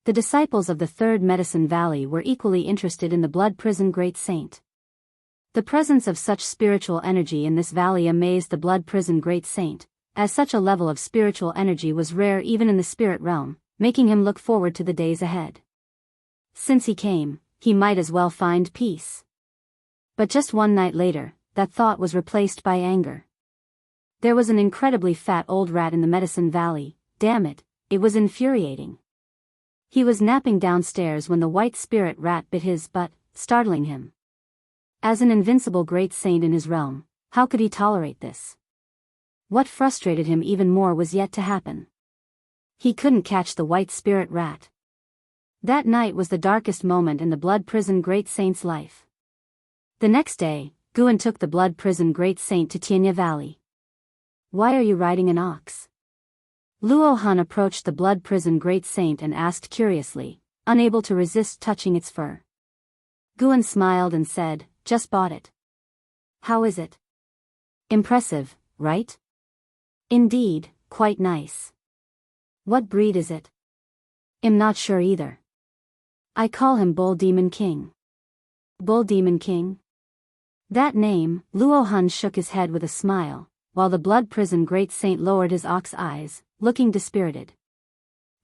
The disciples of the Third Medicine Valley were equally interested in the blood prison great saint. The presence of such spiritual energy in this valley amazed the blood prison great saint, as such a level of spiritual energy was rare even in the spirit realm, making him look forward to the days ahead. Since he came, he might as well find peace. But just one night later, that thought was replaced by anger. There was an incredibly fat old rat in the Medicine Valley. Damn it, it was infuriating. He was napping downstairs when the white spirit rat bit his butt, startling him. As an invincible great saint in his realm, how could he tolerate this? What frustrated him even more was yet to happen. He couldn't catch the white spirit rat. That night was the darkest moment in the blood prison great saint's life. The next day, Guan took the blood prison great saint to Tianya Valley. Why are you riding an ox? Luo Han approached the blood prison great saint and asked curiously, unable to resist touching its fur. Guan smiled and said, just bought it. How is it? Impressive, right? Indeed, quite nice. What breed is it? I'm not sure either. I call him Bull Demon King. Bull Demon King? That name. Luo Han shook his head with a smile, while the blood prison great saint lowered his ox eyes, looking dispirited.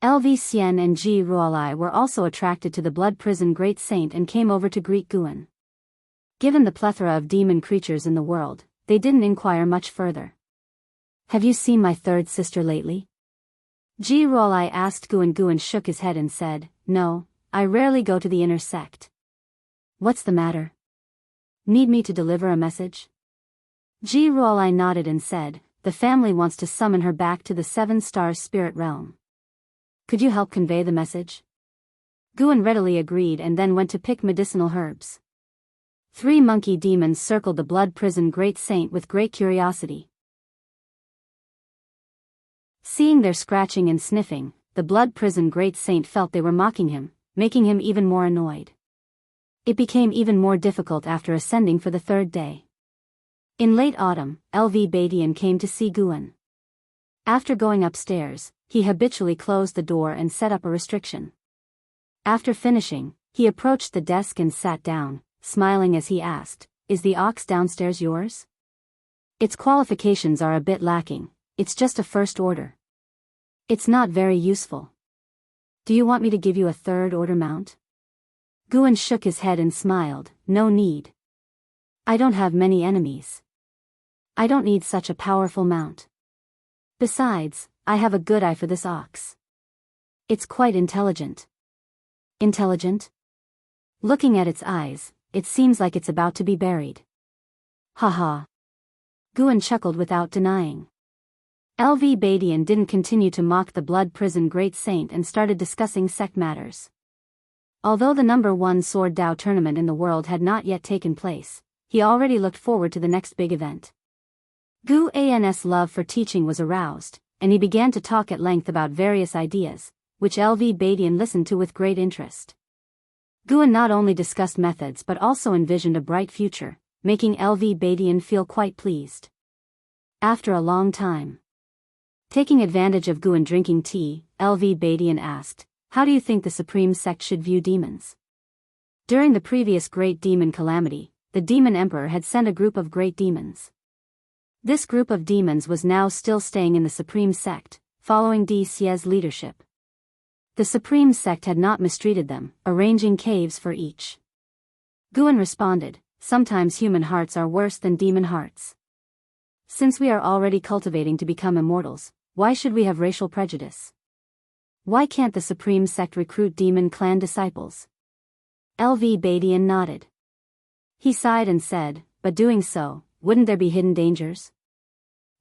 LV Xian and Ji Ruolai were also attracted to the blood prison great saint and came over to greet Guan. Given the plethora of demon creatures in the world, they didn't inquire much further. Have you seen my third sister lately? Ji Ruolai asked Guan. Guan shook his head and said, no, I rarely go to the inner sect. What's the matter? Need me to deliver a message? Ji Ruolai nodded and said, the family wants to summon her back to the 7 stars spirit realm. Could you help convey the message? Guan readily agreed and then went to pick medicinal herbs. 3 monkey demons circled the blood prison great saint with great curiosity. Seeing their scratching and sniffing, the blood prison great saint felt they were mocking him, making him even more annoyed. It became even more difficult after ascending for the 3rd day. In late autumn, LV Badian came to see Guan. After going upstairs, he habitually closed the door and set up a restriction. After finishing, he approached the desk and sat down, smiling as he asked, is the ox downstairs yours? Its qualifications are a bit lacking, it's just a first order. It's not very useful. Do you want me to give you a 3rd order mount? Guan shook his head and smiled, no need. I don't have many enemies. I don't need such a powerful mount. Besides, I have a good eye for this ox. It's quite intelligent. Intelligent? Looking at its eyes, it seems like it's about to be buried. Haha. Guan chuckled without denying. LV Badian didn't continue to mock the blood prison great saint and started discussing sect matters. Although the number 1 Sword Dao tournament in the world had not yet taken place, he already looked forward to the next big event. Gu An's love for teaching was aroused, and he began to talk at length about various ideas, which LV Badian listened to with great interest. Guan not only discussed methods but also envisioned a bright future, making LV Badian feel quite pleased. After a long time. Taking advantage of Guan drinking tea, LV Badian asked, "How do you think the Supreme Sect should view demons?" During the previous Great Demon Calamity, the Demon Emperor had sent a group of great demons. This group of demons was now still staying in the Supreme Sect, following Di Xie's leadership. The Supreme Sect had not mistreated them, arranging caves for each. Guan responded, "Sometimes human hearts are worse than demon hearts. Since we are already cultivating to become immortals, why should we have racial prejudice? Why can't the Supreme Sect recruit demon clan disciples?" LV Badian nodded. He sighed and said, "But doing so, wouldn't there be hidden dangers?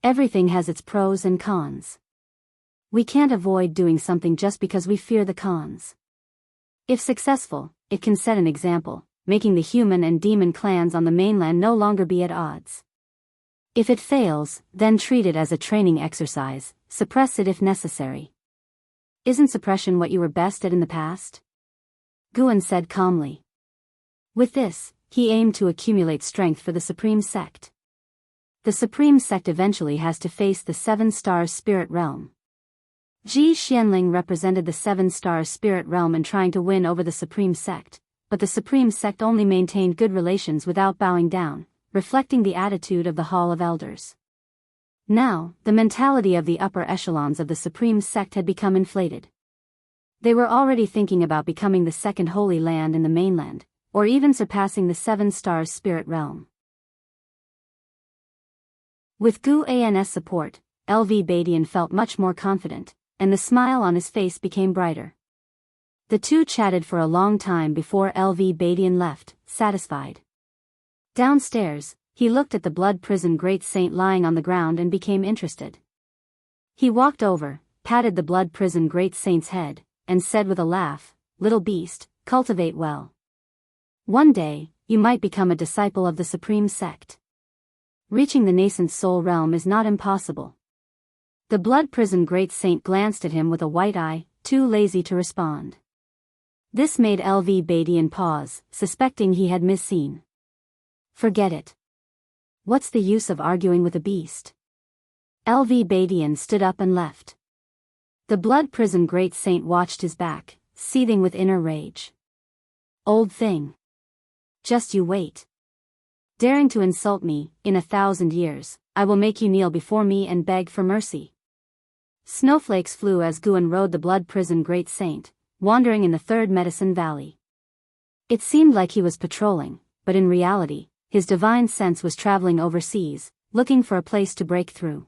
Everything has its pros and cons. We can't avoid doing something just because we fear the cons. If successful, it can set an example, making the human and demon clans on the mainland no longer be at odds. If it fails, then treat it as a training exercise, suppress it if necessary. Isn't suppression what you were best at in the past?" Guan said calmly. With this, he aimed to accumulate strength for the Supreme Sect. The Supreme Sect eventually has to face the 7-star spirit realm. Ji Xianling represented the 7-star spirit realm in trying to win over the Supreme Sect, but the Supreme Sect only maintained good relations without bowing down, reflecting the attitude of the Hall of Elders. Now, the mentality of the upper echelons of the Supreme Sect had become inflated. They were already thinking about becoming the second holy land in the mainland, or even surpassing the 7-star spirit realm. With Gu An's support, LV Badian felt much more confident, and the smile on his face became brighter. The two chatted for a long time before LV Badian left, satisfied. Downstairs, he looked at the blood prison great saint lying on the ground and became interested. He walked over, patted the blood prison great saint's head, and said with a laugh, "Little beast, cultivate well. One day, you might become a disciple of the Supreme Sect. Reaching the nascent soul realm is not impossible." The blood prison great saint glanced at him with a white eye, too lazy to respond. This made LV Badian pause, suspecting he had misseen. "Forget it. What's the use of arguing with a beast?" LV Badian stood up and left. The blood prison great saint watched his back, seething with inner rage. "Old thing. Just you wait. Daring to insult me, in 1,000 years, I will make you kneel before me and beg for mercy." Snowflakes flew as Guan rode the blood prison great saint, wandering in the 3rd Medicine Valley. It seemed like he was patrolling, but in reality, his divine sense was traveling overseas, looking for a place to break through.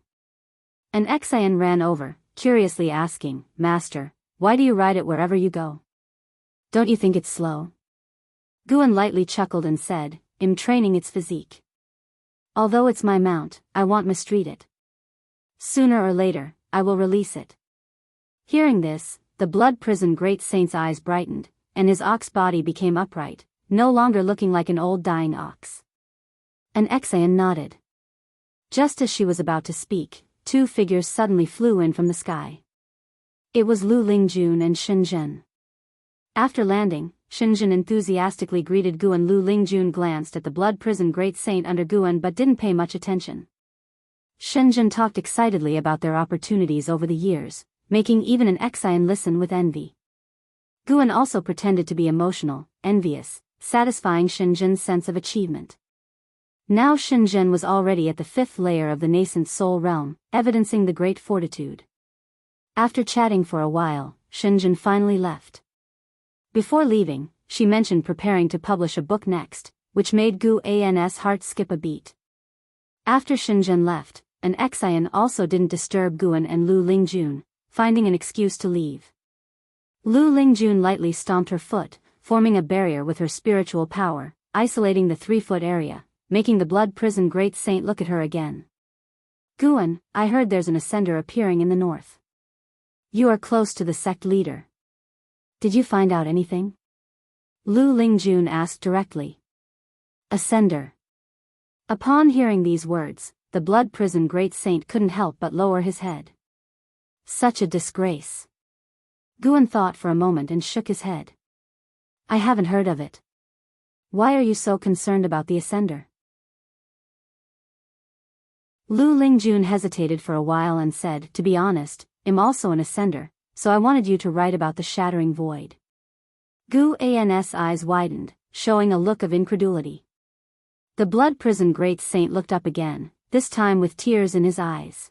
An Exian ran over, curiously asking, "Master, why do you ride it wherever you go? Don't you think it's slow?" Guan lightly chuckled and said, "I'm training its physique. Although it's my mount, I won't mistreat it. Sooner or later, I will release it." Hearing this, the blood prison great saint's eyes brightened, and his ox body became upright, no longer looking like an old dying ox. An Exian nodded. Just as she was about to speak, 2 figures suddenly flew in from the sky. It was Lu Lingjun and Shenzhen. After landing, Shenzhen enthusiastically greeted Guan. Lu Lingjun glanced at the blood prison great saint under Guan but didn't pay much attention. Shenzhen talked excitedly about their opportunities over the years, making even an Exian listen with envy. Guan also pretended to be emotional, envious, satisfying Shenzhen's sense of achievement. Now Shenzhen was already at the 5th layer of the nascent soul realm, evidencing the great fortitude. After chatting for a while, Shenzhen finally left. Before leaving, she mentioned preparing to publish a book next, which made Gu An's heart skip a beat. After Shenzhen left, an Exian also didn't disturb Guan and Lu Lingjun, finding an excuse to leave. Lu Lingjun lightly stomped her foot, forming a barrier with her spiritual power, isolating the 3-foot area, making the blood prison great saint look at her again. "Guan, I heard there's an ascender appearing in the north. You are close to the sect leader. Did you find out anything?" Lu Lingjun asked directly. "Ascender." Upon hearing these words, the blood prison great saint couldn't help but lower his head. Such a disgrace. Guan thought for a moment and shook his head. "I haven't heard of it. Why are you so concerned about the ascender?" Lu Lingjun hesitated for a while and said, to be honest, I'm also an ascender, so I wanted you to write about the shattering void. Gu An's eyes widened, showing a look of incredulity. The blood prison great saint looked up again, this time with tears in his eyes.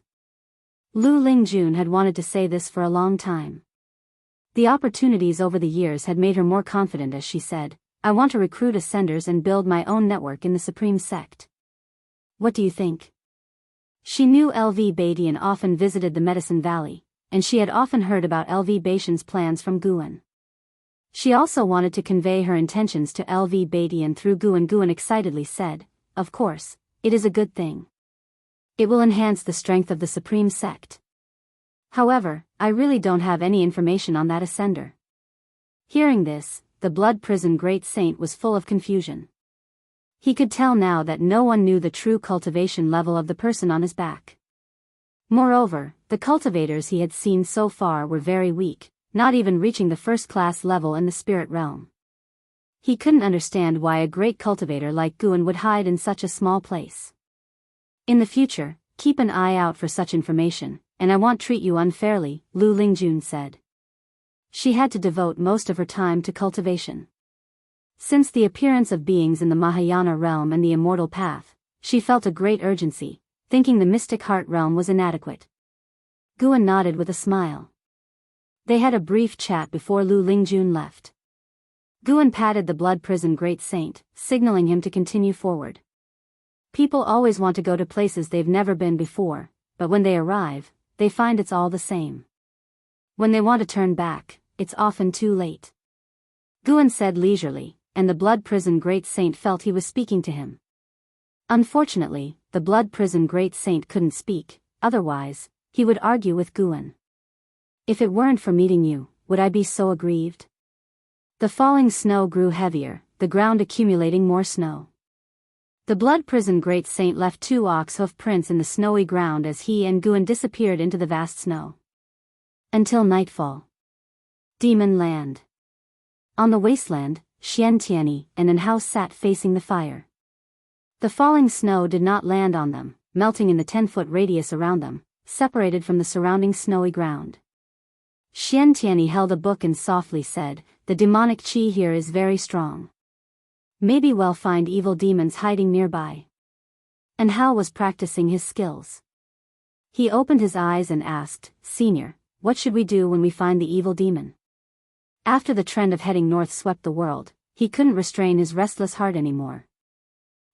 Lu Lingjun had wanted to say this for a long time. The opportunities over the years had made her more confident as she said, I want to recruit ascenders and build my own network in the Supreme Sect. What do you think? She knew LV Badian often visited the Medicine Valley, and she had often heard about LV Batian's plans from Guan. She also wanted to convey her intentions to LV Badian through Guan. Guan excitedly said, of course, it is a good thing. It will enhance the strength of the Supreme Sect. However, I really don't have any information on that ascender. Hearing this, the blood prison great saint was full of confusion. He could tell now that no one knew the true cultivation level of the person on his back. Moreover, the cultivators he had seen so far were very weak, not even reaching the first-class level in the spirit realm. He couldn't understand why a great cultivator like Guan would hide in such a small place. In the future, keep an eye out for such information, and I won't treat you unfairly, Lu Lingjun said. She had to devote most of her time to cultivation. Since the appearance of beings in the Mahayana realm and the immortal path, she felt a great urgency, thinking the mystic heart realm was inadequate. Guan nodded with a smile. They had a brief chat before Lu Lingjun left. Guan patted the blood prison great saint, signaling him to continue forward. People always want to go to places they've never been before, but when they arrive, they find it's all the same. When they want to turn back, it's often too late. Guan said leisurely, and the blood prison great saint felt he was speaking to him. Unfortunately, the blood prison great saint couldn't speak, otherwise, he would argue with Guan. If it weren't for meeting you, would I be so aggrieved? The falling snow grew heavier, the ground accumulating more snow. The blood prison great saint left 2 ox hoof prints in the snowy ground as he and Guan disappeared into the vast snow. Until nightfall. Demon Land. On the wasteland, Xiantiani and Enhao sat facing the fire. The falling snow did not land on them, melting in the 10-foot radius around them, separated from the surrounding snowy ground. Xiantiani held a book and softly said, the demonic qi here is very strong. Maybe we'll find evil demons hiding nearby. Enhao was practicing his skills. He opened his eyes and asked, Senior, what should we do when we find the evil demon? After the trend of heading north swept the world, he couldn't restrain his restless heart anymore.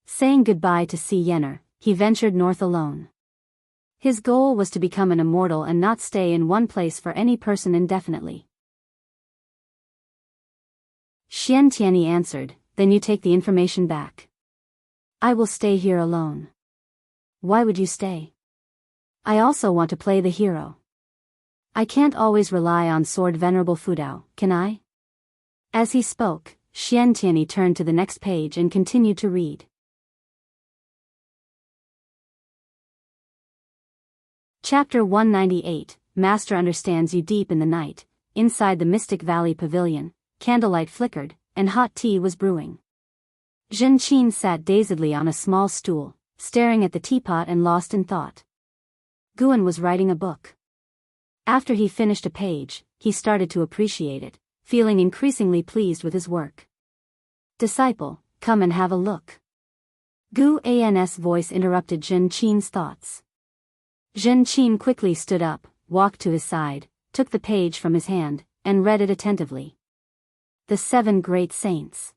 Saying goodbye to Si Yenner, he ventured north alone. His goal was to become an immortal and not stay in one place for any person indefinitely. Xiantiani answered, then you take the information back. I will stay here alone. Why would you stay? I also want to play the hero. I can't always rely on Sword Venerable Fudao, can I? As he spoke, Xiantiani turned to the next page and continued to read. Chapter 198, Master understands you. Deep in the night, inside the Mystic Valley Pavilion, candlelight flickered, and hot tea was brewing. Zhen Qin sat dazedly on a small stool, staring at the teapot and lost in thought. Guan was writing a book. After he finished a page, he started to appreciate it, feeling increasingly pleased with his work. Disciple, come and have a look. Gu An's voice interrupted Zhen Qin's thoughts. Zhen Qin quickly stood up, walked to his side, took the page from his hand, and read it attentively. The 7 Great Saints.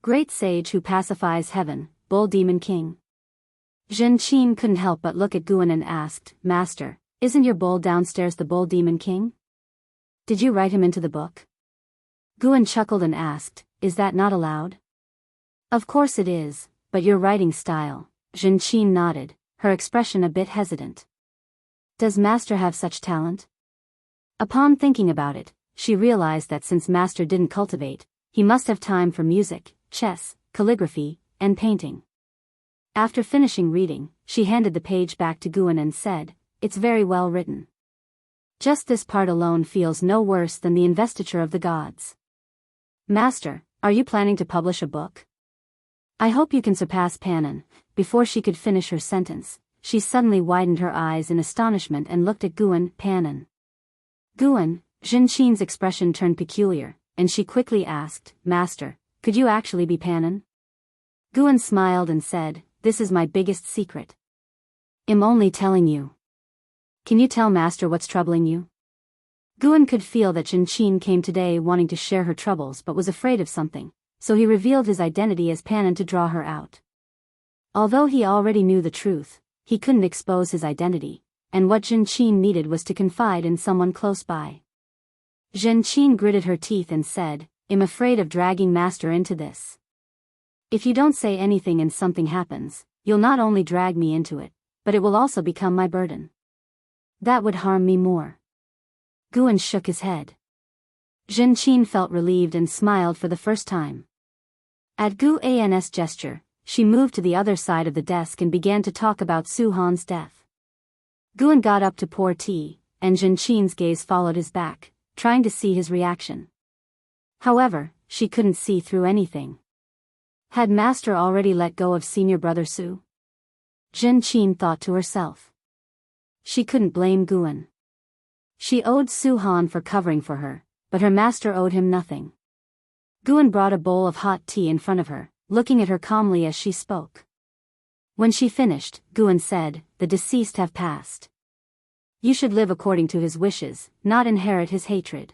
Great Sage who pacifies heaven, Bull Demon King. Zhen Qin couldn't help but look at Guan and asked, Master, isn't your bull downstairs the Bull Demon King? Did you write him into the book? Guan chuckled and asked, is that not allowed? Of course it is, but your writing style. Zhen Qin nodded, her expression a bit hesitant. Does Master have such talent? Upon thinking about it, she realized that since Master didn't cultivate, he must have time for music, chess, calligraphy, and painting. After finishing reading, she handed the page back to Guan and said, it's very well written. Just this part alone feels no worse than the investiture of the gods. Master, are you planning to publish a book? I hope you can surpass Pannon. Before she could finish her sentence, she suddenly widened her eyes in astonishment and looked at Guan Panan. Guan, Jinqin's expression turned peculiar, and she quickly asked, Master, could you actually be Panan? Guan smiled and said, this is my biggest secret. I'm only telling you. Can you tell Master what's troubling you? Guan could feel that Jinqin came today wanting to share her troubles but was afraid of something, so he revealed his identity as Panan to draw her out. Although he already knew the truth, he couldn't expose his identity, and what Jinqin needed was to confide in someone close by. Jinqin gritted her teeth and said, I'm afraid of dragging Master into this. If you don't say anything and something happens, you'll not only drag me into it, but it will also become my burden. That would harm me more. Guan shook his head. Jinqin felt relieved and smiled for the first time. At Guan's gesture, she moved to the other side of the desk and began to talk about Su Han's death. Guan got up to pour tea, and Jinqin's gaze followed his back, trying to see his reaction. However, she couldn't see through anything. Had Master already let go of senior brother Su? Jinqin thought to herself. She couldn't blame Guan. She owed Su Han for covering for her, but her master owed him nothing. Guan brought a bowl of hot tea in front of her, looking at her calmly as she spoke. When she finished, Guan said, the deceased have passed. You should live according to his wishes, not inherit his hatred.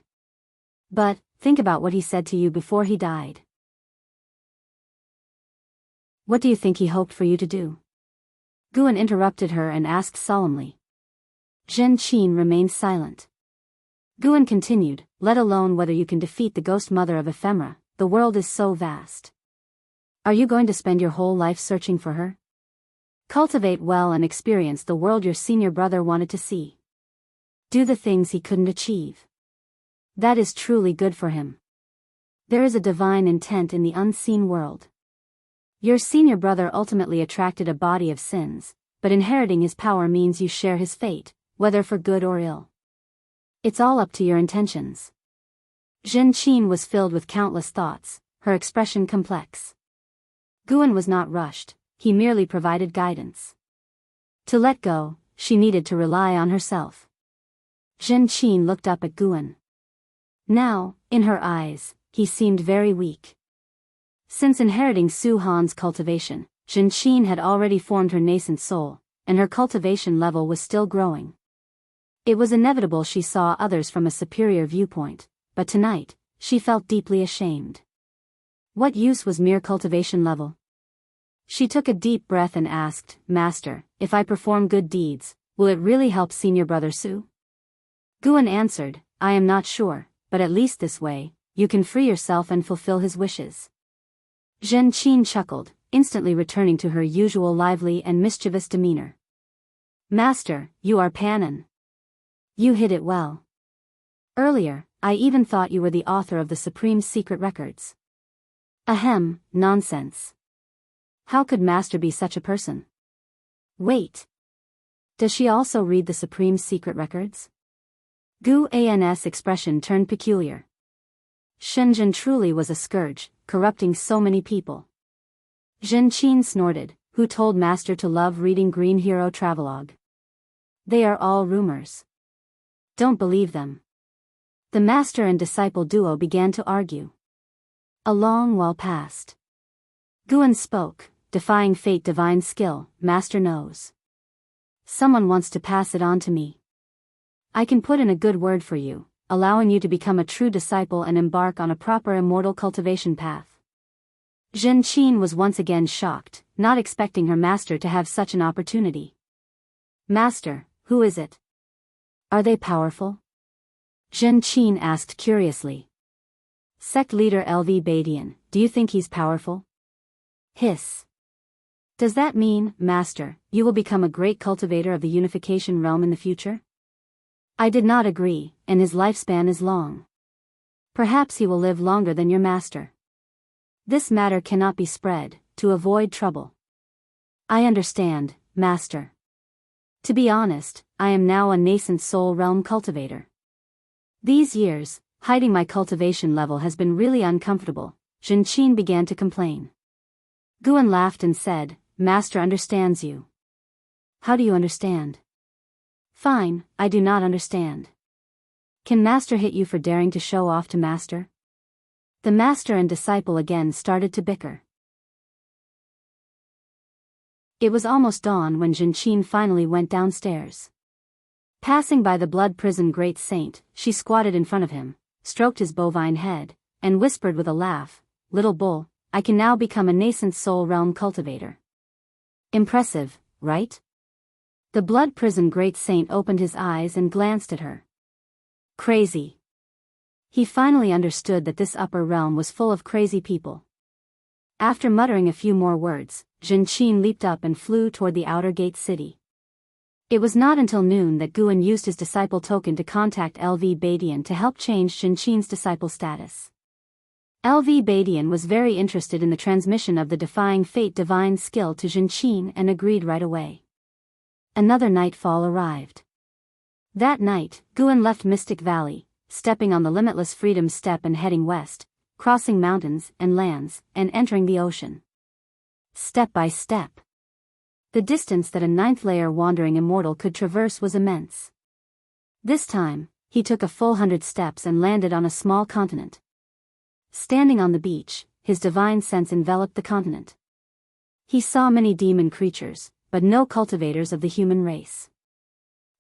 But, think about what he said to you before he died. What do you think he hoped for you to do? Guan interrupted her and asked solemnly. Jinqin remained silent. Guan continued, let alone whether you can defeat the ghost mother of ephemera, the world is so vast. Are you going to spend your whole life searching for her? Cultivate well and experience the world your senior brother wanted to see. Do the things he couldn't achieve. That is truly good for him. There is a divine intent in the unseen world. Your senior brother ultimately attracted a body of sins, but inheriting his power means you share his fate, whether for good or ill. It's all up to your intentions. Jinqin was filled with countless thoughts, her expression complex. Guan was not rushed, he merely provided guidance. To let go, she needed to rely on herself. Jinqin looked up at Guan. Now, in her eyes, he seemed very weak. Since inheriting Su Han's cultivation, Jinqin had already formed her nascent soul, and her cultivation level was still growing. It was inevitable she saw others from a superior viewpoint, but tonight, she felt deeply ashamed. What use was mere cultivation level? She took a deep breath and asked, Master, if I perform good deeds, will it really help senior brother Su? Guan answered, I am not sure, but at least this way, you can free yourself and fulfill his wishes. Jinqin chuckled, instantly returning to her usual lively and mischievous demeanor. Master, you are Panan. You hid it well. Earlier, I even thought you were the author of the Supreme Secret Records. Ahem, nonsense. How could Master be such a person? Wait. Does she also read the Supreme Secret Records? Guan's expression turned peculiar. Shenzhen truly was a scourge, corrupting so many people. Jinqin snorted, who told Master to love reading Green Hero Travelogue? They are all rumors. Don't believe them. The master and disciple duo began to argue. A long while passed. Guan spoke, defying fate divine skill, Master knows. Someone wants to pass it on to me. I can put in a good word for you, allowing you to become a true disciple and embark on a proper immortal cultivation path. Jinqin was once again shocked, not expecting her master to have such an opportunity. Master, who is it? Are they powerful? Jinqin asked curiously. Sect leader LV Badian, do you think he's powerful? Hiss. Does that mean, Master, you will become a great cultivator of the unification realm in the future? I did not agree, and his lifespan is long. Perhaps he will live longer than your master. This matter cannot be spread, to avoid trouble. I understand, Master. To be honest, I am now a nascent soul realm cultivator. These years, hiding my cultivation level has been really uncomfortable, Jinqin began to complain. Guan laughed and said, Master understands you. How do you understand? Fine, I do not understand. Can Master hit you for daring to show off to Master? The Master and disciple again started to bicker. It was almost dawn when Enchanting finally went downstairs. Passing by the blood prison great saint, she squatted in front of him, stroked his bovine head, and whispered with a laugh, "Little bull, I can now become a nascent soul realm cultivator." Impressive, right? The blood prison great saint opened his eyes and glanced at her. Crazy. He finally understood that this upper realm was full of crazy people. After muttering a few more words, Enchanting leaped up and flew toward the outer gate city. It was not until noon that Guan used his disciple token to contact LV Badian to help change Enchanting's disciple status. LV Badian was very interested in the transmission of the defying fate divine skill to Enchanting and agreed right away. Another nightfall arrived. That night, Guan left Mystic Valley, stepping on the limitless freedom step and heading west, crossing mountains and lands, and entering the ocean. Step by step. The distance that a ninth-layer wandering immortal could traverse was immense. This time, he took a full 100 steps and landed on a small continent. Standing on the beach, his divine sense enveloped the continent. He saw many demon creatures, but no cultivators of the human race.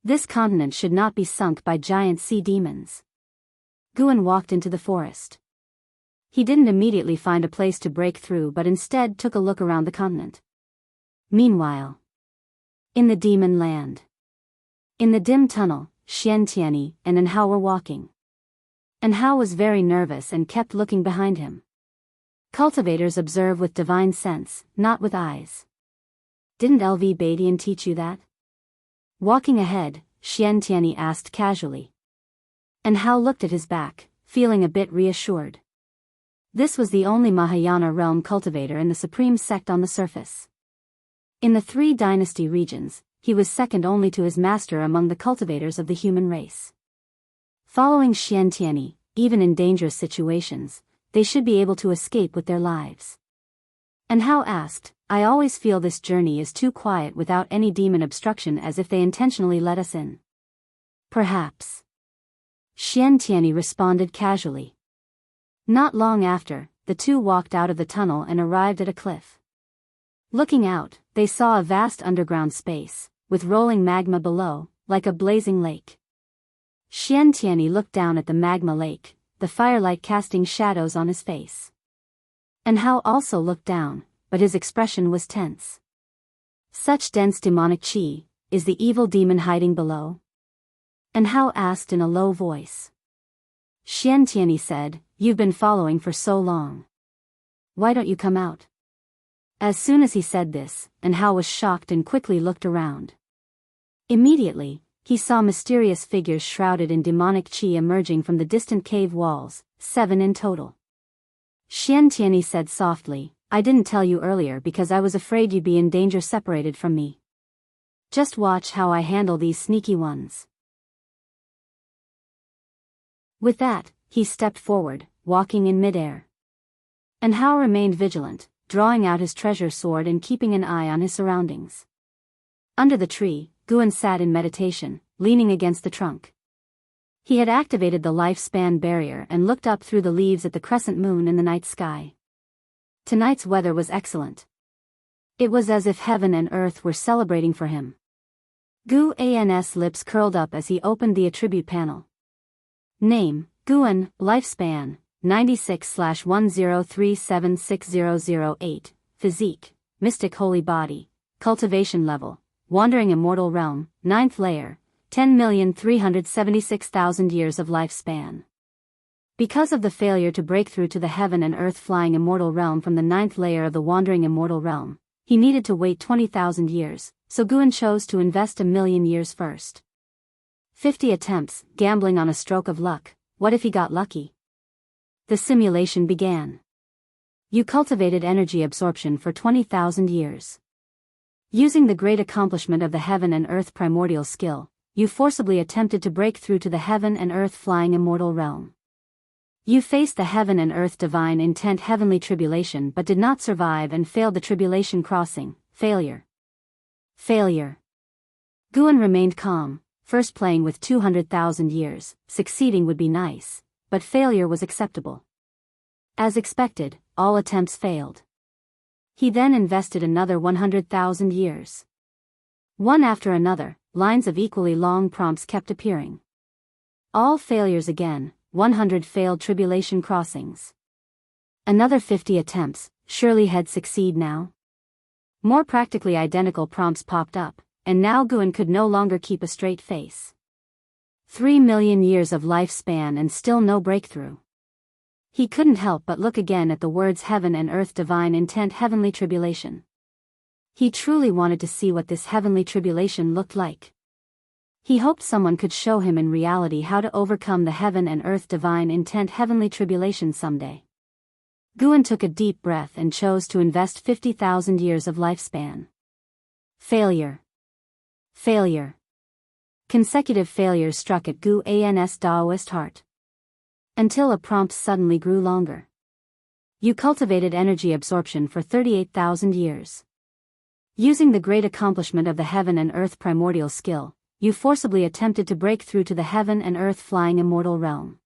This continent should not be sunk by giant sea demons. Guan walked into the forest. He didn't immediately find a place to break through but instead took a look around the continent. Meanwhile, in the demon land. In the dim tunnel, Xiantiani and Anhao were walking. Anhao was very nervous and kept looking behind him. Cultivators observe with divine sense, not with eyes. Didn't LV Badian teach you that? Walking ahead, Xiantiani asked casually. Anhao looked at his back, feeling a bit reassured. This was the only Mahayana realm cultivator in the supreme sect on the surface. In the 3 dynasty regions, he was second only to his master among the cultivators of the human race. Following Xiantiani, even in dangerous situations, they should be able to escape with their lives. Anhao asked, "I always feel this journey is too quiet without any demon obstruction, as if they intentionally let us in." Perhaps. Xiantiani responded casually. Not long after, the two walked out of the tunnel and arrived at a cliff. Looking out, they saw a vast underground space, with rolling magma below, like a blazing lake. Xiantiani looked down at the magma lake, the firelight casting shadows on his face. Anhao also looked down, but his expression was tense. Such dense demonic chi, is the evil demon hiding below? Anhao asked in a low voice. Xiantiani said, "You've been following for so long. Why don't you come out?" As soon as he said this, Anhao was shocked and quickly looked around. Immediately, he saw mysterious figures shrouded in demonic chi emerging from the distant cave walls, 7 in total. Xiantiani said softly, "I didn't tell you earlier because I was afraid you'd be in danger separated from me. Just watch how I handle these sneaky ones." With that, he stepped forward, walking in midair. Anhao remained vigilant, drawing out his treasure sword and keeping an eye on his surroundings. Under the tree, Guan sat in meditation, leaning against the trunk. He had activated the lifespan barrier and looked up through the leaves at the crescent moon in the night sky. Tonight's weather was excellent. It was as if heaven and earth were celebrating for him. Guan's lips curled up as he opened the attribute panel. Name, Guan, lifespan, 96/10376008, physique, mystic holy body, cultivation level, wandering immortal realm, 9th layer, 10,376,000 years of lifespan. Because of the failure to break through to the heaven and earth flying immortal realm from the 9th layer of the wandering immortal realm, he needed to wait 20,000 years, so Guan chose to invest 1,000,000 years first. 50 attempts, gambling on a stroke of luck. What if he got lucky? The simulation began. You cultivated energy absorption for 20,000 years. Using the great accomplishment of the heaven and earth primordial skill, you forcibly attempted to break through to the heaven and earth flying immortal realm. You faced the heaven and earth divine intent heavenly tribulation but did not survive and failed the tribulation crossing. Failure. Failure. Guan remained calm. First playing with 200,000 years, succeeding would be nice, but failure was acceptable. As expected, all attempts failed. He then invested another 100,000 years. One after another, lines of equally long prompts kept appearing. All failures again, 100 failed tribulation crossings. Another 50 attempts, surely he'd succeed now? More practically identical prompts popped up, and now Guan could no longer keep a straight face. 3 million years of lifespan and still no breakthrough. He couldn't help but look again at the words heaven and earth divine intent heavenly tribulation. He truly wanted to see what this heavenly tribulation looked like. He hoped someone could show him in reality how to overcome the heaven and earth divine intent heavenly tribulation someday. Guan took a deep breath and chose to invest 50,000 years of lifespan. Failure. Failure. Consecutive failures struck at Guan's Taoist heart. Until a prompt suddenly grew longer. You cultivated energy absorption for 38,000 years. Using the great accomplishment of the heaven and earth primordial skill, you forcibly attempted to break through to the heaven and earth flying immortal realm.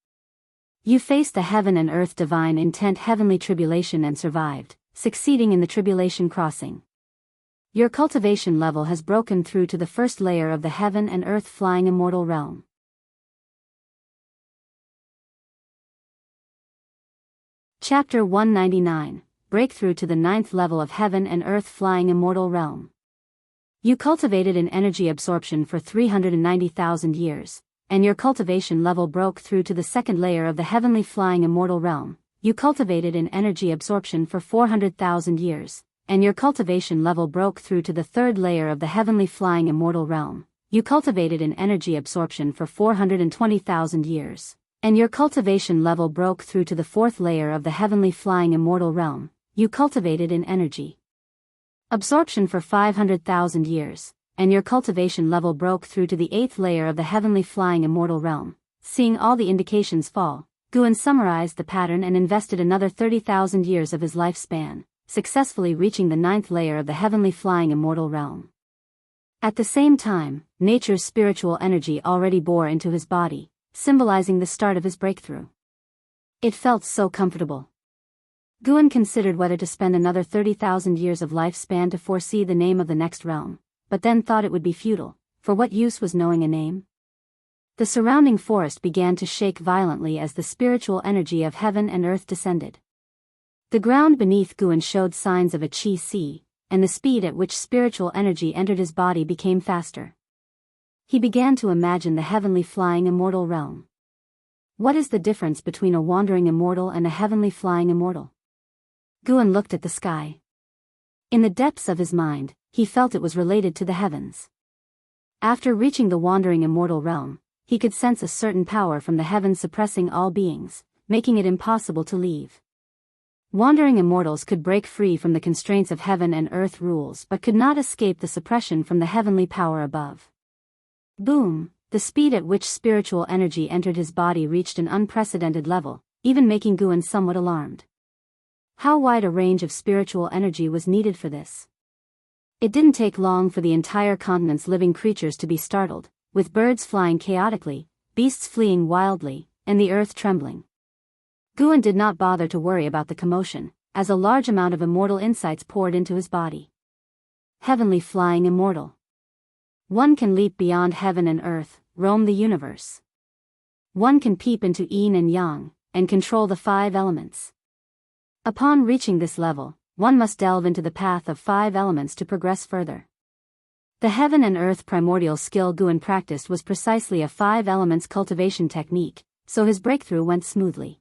You faced the heaven and earth divine intent heavenly tribulation and survived, succeeding in the tribulation crossing. Your cultivation level has broken through to the first layer of the heaven and earth flying immortal realm. Chapter 199, Breakthrough to the 9th level of heaven and earth flying immortal realm. You cultivated an energy absorption for 390,000 years, and your cultivation level broke through to the second layer of the heavenly flying immortal realm. You cultivated an energy absorption for 400,000 years, and your cultivation level broke through to the third layer of the heavenly flying immortal realm. You cultivated an energy absorption for 420,000 years, and your cultivation level broke through to the fourth layer of the heavenly flying immortal realm. You cultivated an energy absorption for 500,000 years, and your cultivation level broke through to the eighth layer of the heavenly flying immortal realm. Seeing all the indications fall, Guan summarized the pattern and invested another 30,000 years of his lifespan, successfully reaching the 9th layer of the heavenly flying immortal realm. At the same time, nature's spiritual energy already bore into his body, symbolizing the start of his breakthrough. It felt so comfortable. Guan considered whether to spend another 30,000 years of lifespan to foresee the name of the next realm, but then thought it would be futile, for what use was knowing a name? The surrounding forest began to shake violently as the spiritual energy of heaven and earth descended. The ground beneath Guan showed signs of a qi sea, and the speed at which spiritual energy entered his body became faster. He began to imagine the heavenly flying immortal realm. What is the difference between a wandering immortal and a heavenly flying immortal? Guan looked at the sky. In the depths of his mind, he felt it was related to the heavens. After reaching the wandering immortal realm, he could sense a certain power from the heavens suppressing all beings, making it impossible to leave. Wandering immortals could break free from the constraints of heaven and earth rules but could not escape the suppression from the heavenly power above. Boom! The speed at which spiritual energy entered his body reached an unprecedented level, even making Guan somewhat alarmed. How wide a range of spiritual energy was needed for this? It didn't take long for the entire continent's living creatures to be startled, with birds flying chaotically, beasts fleeing wildly, and the earth trembling. Guan did not bother to worry about the commotion, as a large amount of immortal insights poured into his body. Heavenly flying immortal. One can leap beyond heaven and earth, roam the universe. One can peep into yin and yang, and control the 5 elements. Upon reaching this level, one must delve into the path of 5 elements to progress further. The heaven and earth primordial skill Guan practiced was precisely a 5 elements cultivation technique, so his breakthrough went smoothly.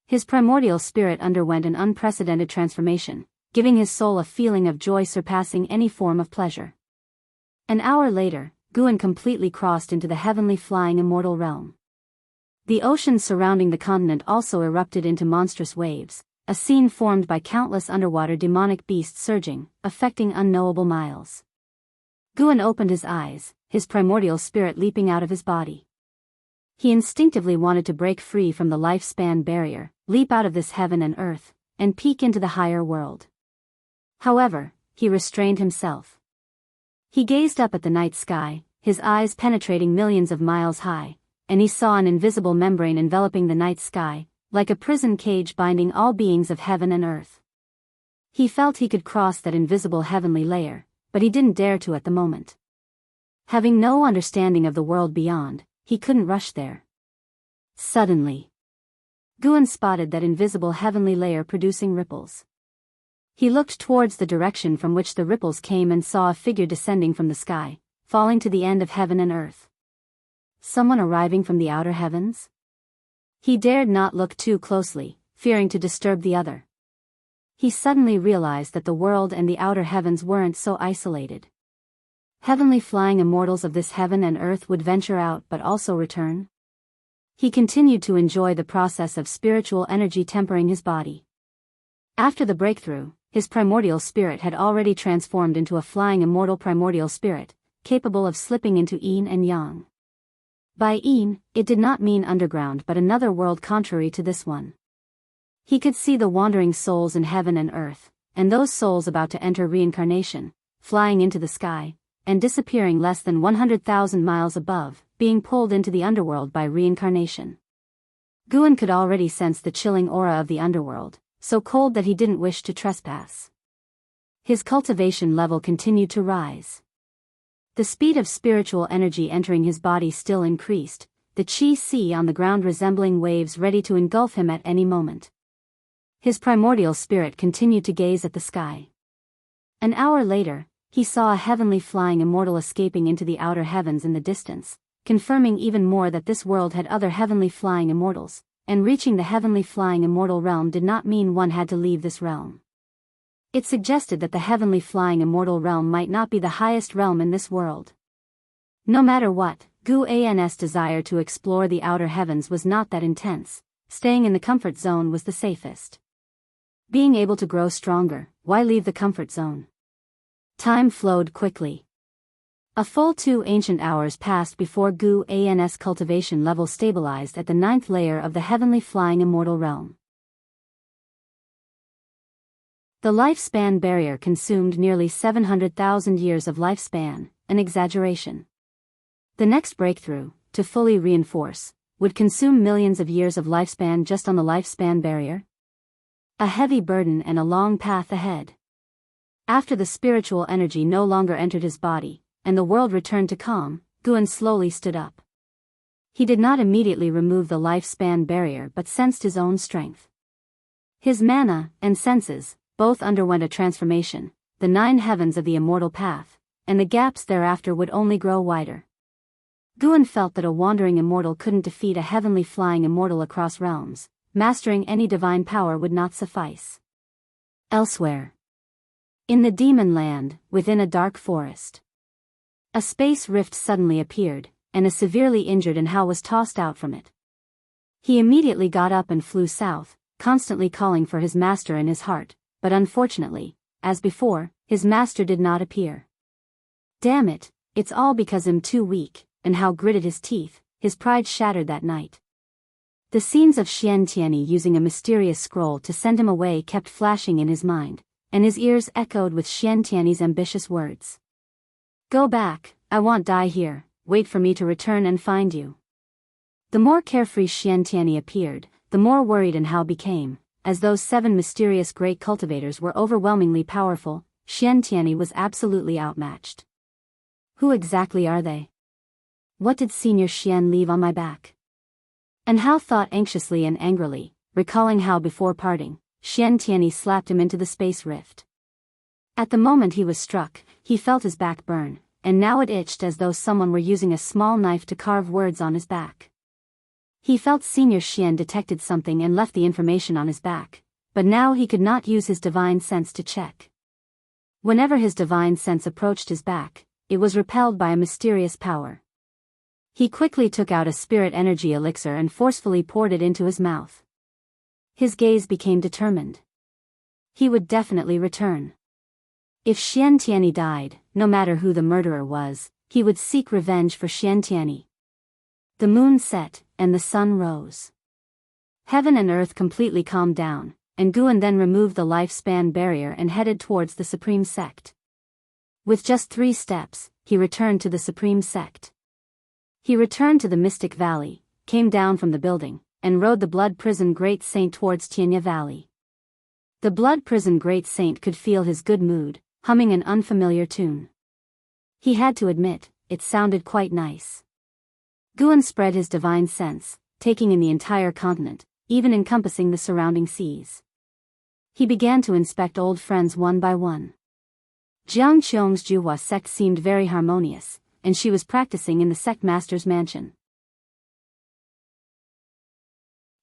His primordial spirit underwent an unprecedented transformation, giving his soul a feeling of joy surpassing any form of pleasure. An hour later, Guan completely crossed into the heavenly flying immortal realm. The oceans surrounding the continent also erupted into monstrous waves, a scene formed by countless underwater demonic beasts surging, affecting unknowable miles. Guan opened his eyes, his primordial spirit leaping out of his body. He instinctively wanted to break free from the lifespan barrier, leap out of this heaven and earth, and peek into the higher world. However, he restrained himself. He gazed up at the night sky, his eyes penetrating millions of miles high, and he saw an invisible membrane enveloping the night sky, like a prison cage binding all beings of heaven and earth. He felt he could cross that invisible heavenly layer, but he didn't dare to at the moment. Having no understanding of the world beyond, he couldn't rush there. Suddenly, Guan spotted that invisible heavenly layer producing ripples. He looked towards the direction from which the ripples came and saw a figure descending from the sky, falling to the end of heaven and earth. Someone arriving from the outer heavens? He dared not look too closely, fearing to disturb the other. He suddenly realized that the world and the outer heavens weren't so isolated. Heavenly flying immortals of this heaven and earth would venture out but also return. He continued to enjoy the process of spiritual energy tempering his body. After the breakthrough, his primordial spirit had already transformed into a flying immortal primordial spirit, capable of slipping into yin and yang. By yin, it did not mean underground but another world contrary to this one. He could see the wandering souls in heaven and earth, and those souls about to enter reincarnation, flying into the sky, and disappearing less than 100,000 miles above, being pulled into the underworld by reincarnation. Guan could already sense the chilling aura of the underworld, so cold that he didn't wish to trespass. His cultivation level continued to rise. The speed of spiritual energy entering his body still increased, the chi sea on the ground resembling waves ready to engulf him at any moment. His primordial spirit continued to gaze at the sky. An hour later, he saw a heavenly flying immortal escaping into the outer heavens in the distance, confirming even more that this world had other heavenly flying immortals, and reaching the heavenly flying immortal realm did not mean one had to leave this realm. It suggested that the heavenly flying immortal realm might not be the highest realm in this world. No matter what, Guan's desire to explore the outer heavens was not that intense. Staying in the comfort zone was the safest. Being able to grow stronger, why leave the comfort zone? Time flowed quickly. A full 2 ancient hours passed before Guan's cultivation level stabilized at the 9th layer of the heavenly flying immortal realm. The lifespan barrier consumed nearly 700,000 years of lifespan, an exaggeration. The next breakthrough, to fully reinforce, would consume millions of years of lifespan just on the lifespan barrier. A heavy burden and a long path ahead. After the spiritual energy no longer entered his body, and the world returned to calm, Guan slowly stood up. He did not immediately remove the lifespan barrier but sensed his own strength. His mana and senses both underwent a transformation, the 9 heavens of the immortal path, and the gaps thereafter would only grow wider. Guan felt that a wandering immortal couldn't defeat a heavenly flying immortal across realms. Mastering any divine power would not suffice. Elsewhere, in the demon land, within a dark forest, a space rift suddenly appeared, and a severely injured Enhao was tossed out from it. He immediately got up and flew south, constantly calling for his master in his heart, but unfortunately, as before, his master did not appear. Damn it, it's all because I'm too weak, Enhao gritted his teeth, his pride shattered that night. The scenes of Xiantianyi using a mysterious scroll to send him away kept flashing in his mind, and his ears echoed with Xiantianyi's ambitious words. Go back, I won't die here, wait for me to return and find you. The more carefree Xiantianyi appeared, the more worried Enhao became. As those 7 mysterious great cultivators were overwhelmingly powerful, Xiantianyi was absolutely outmatched. Who exactly are they? What did Senior Xian leave on my back? Enhao thought anxiously and angrily, recalling how before parting, Xiantianyi slapped him into the space rift. At the moment he was struck, he felt his back burn, and now it itched as though someone were using a small knife to carve words on his back. He felt Senior Xian detected something and left the information on his back, but now he could not use his divine sense to check. Whenever his divine sense approached his back, it was repelled by a mysterious power. He quickly took out a spirit energy elixir and forcefully poured it into his mouth. His gaze became determined. He would definitely return. If Xiantianyi died, no matter who the murderer was, he would seek revenge for Xiantianyi. The moon set, and the sun rose. Heaven and earth completely calmed down, and Guan then removed the lifespan barrier and headed towards the supreme sect. With just 3 steps, he returned to the Supreme Sect. He returned to the Mystic Valley, came down from the building, and rode the Blood Prison Great Saint towards Tianya Valley. The Blood Prison Great Saint could feel his good mood, humming an unfamiliar tune. He had to admit, it sounded quite nice. Guan spread his divine sense, taking in the entire continent, even encompassing the surrounding seas. He began to inspect old friends one by one. Jiang Qiong's Juhua sect seemed very harmonious, and she was practicing in the sect master's mansion.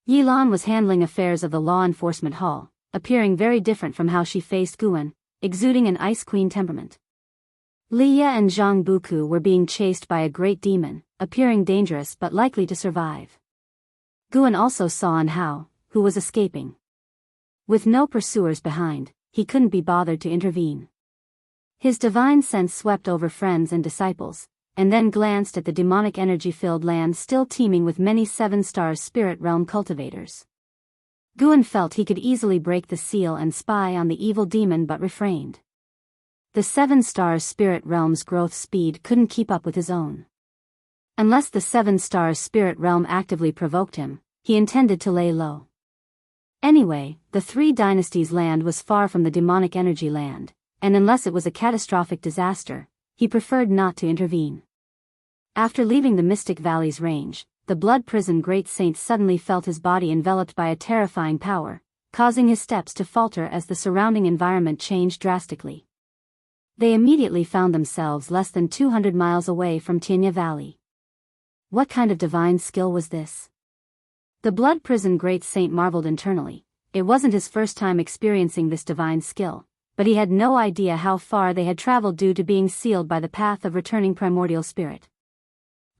Yilan was handling affairs of the law enforcement hall, appearing very different from how she faced Guan, exuding an ice queen temperament. Liya and Zhang Buku were being chased by a great demon, appearing dangerous but likely to survive. Guan also saw An Hao, who was escaping. With no pursuers behind, he couldn't be bothered to intervene. His divine sense swept over friends and disciples, and then glanced at the demonic energy-filled land still teeming with many 7-star spirit realm cultivators. Guan felt he could easily break the seal and spy on the evil demon but refrained. The 7-star spirit realm's growth speed couldn't keep up with his own. Unless the 7-star spirit realm actively provoked him, he intended to lay low. Anyway, the 3 dynasties land was far from the demonic energy land, and unless it was a catastrophic disaster, he preferred not to intervene. After leaving the Mystic Valley's range, the Blood Prison Great Saint suddenly felt his body enveloped by a terrifying power, causing his steps to falter as the surrounding environment changed drastically. They immediately found themselves less than 200 miles away from Tianya Valley. What kind of divine skill was this? The Blood Prison Great Saint marveled internally. It wasn't his first time experiencing this divine skill, but he had no idea how far they had traveled due to being sealed by the path of returning primordial spirit.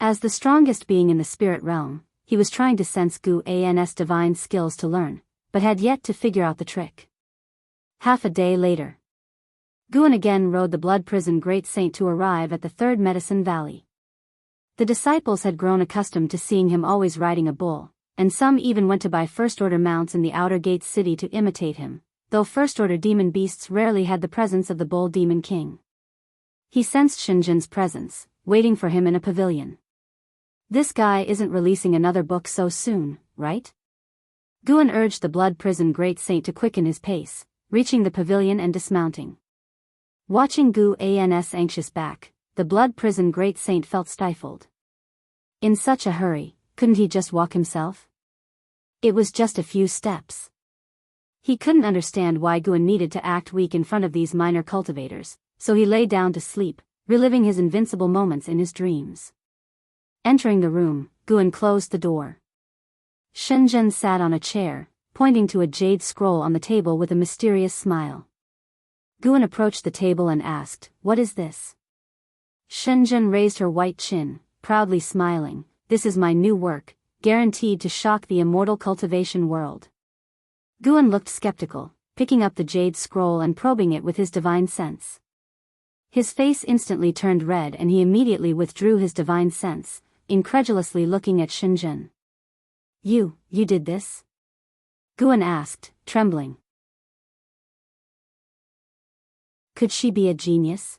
As the strongest being in the spirit realm, he was trying to sense Guan's divine skills to learn, but had yet to figure out the trick. Half a day later, Guan again rode the Blood Prison Great Saint to arrive at the 3rd Medicine Valley. The disciples had grown accustomed to seeing him always riding a bull, and some even went to buy first-order mounts in the outer gate city to imitate him, though first-order demon beasts rarely had the presence of the bull demon king. He sensed Shenzhen's presence, waiting for him in a pavilion. This guy isn't releasing another book so soon, right? Guan urged the Blood Prison Great Saint to quicken his pace, reaching the pavilion and dismounting. Watching Guan's anxious back, the Blood Prison Great Saint felt stifled. In such a hurry, couldn't he just walk himself? It was just a few steps. He couldn't understand why Guan needed to act weak in front of these minor cultivators, so he lay down to sleep, reliving his invincible moments in his dreams. Entering the room, Guan closed the door. Shenzhen sat on a chair, pointing to a jade scroll on the table with a mysterious smile. Guan approached the table and asked, "What is this?" Shenzhen raised her white chin, proudly smiling, "This is my new work, guaranteed to shock the immortal cultivation world." Guan looked skeptical, picking up the jade scroll and probing it with his divine sense. His face instantly turned red and he immediately withdrew his divine sense, incredulously looking at Shenzhen. You did this?" Guan asked, trembling. Could she be a genius?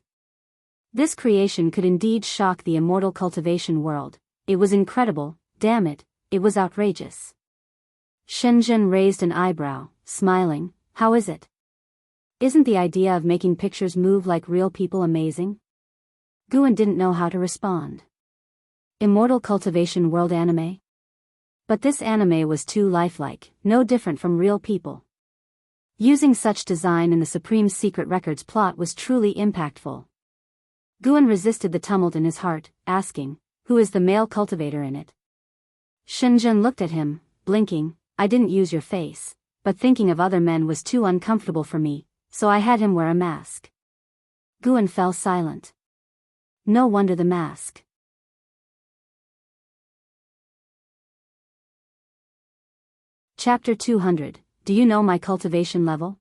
This creation could indeed shock the immortal cultivation world. It was incredible, damn it, it was outrageous. Shenzhen raised an eyebrow, smiling, "How is it? Isn't the idea of making pictures move like real people amazing?" Guan didn't know how to respond. Immortal cultivation world anime? But this anime was too lifelike, no different from real people. Using such design in the Supreme Secret Records plot was truly impactful. Guan resisted the tumult in his heart, asking, "Who is the male cultivator in it?" Shenzhen looked at him, blinking, "I didn't use your face, but thinking of other men was too uncomfortable for me, so I had him wear a mask." Guan fell silent. No wonder the mask. Chapter 200, Do you know my cultivation level?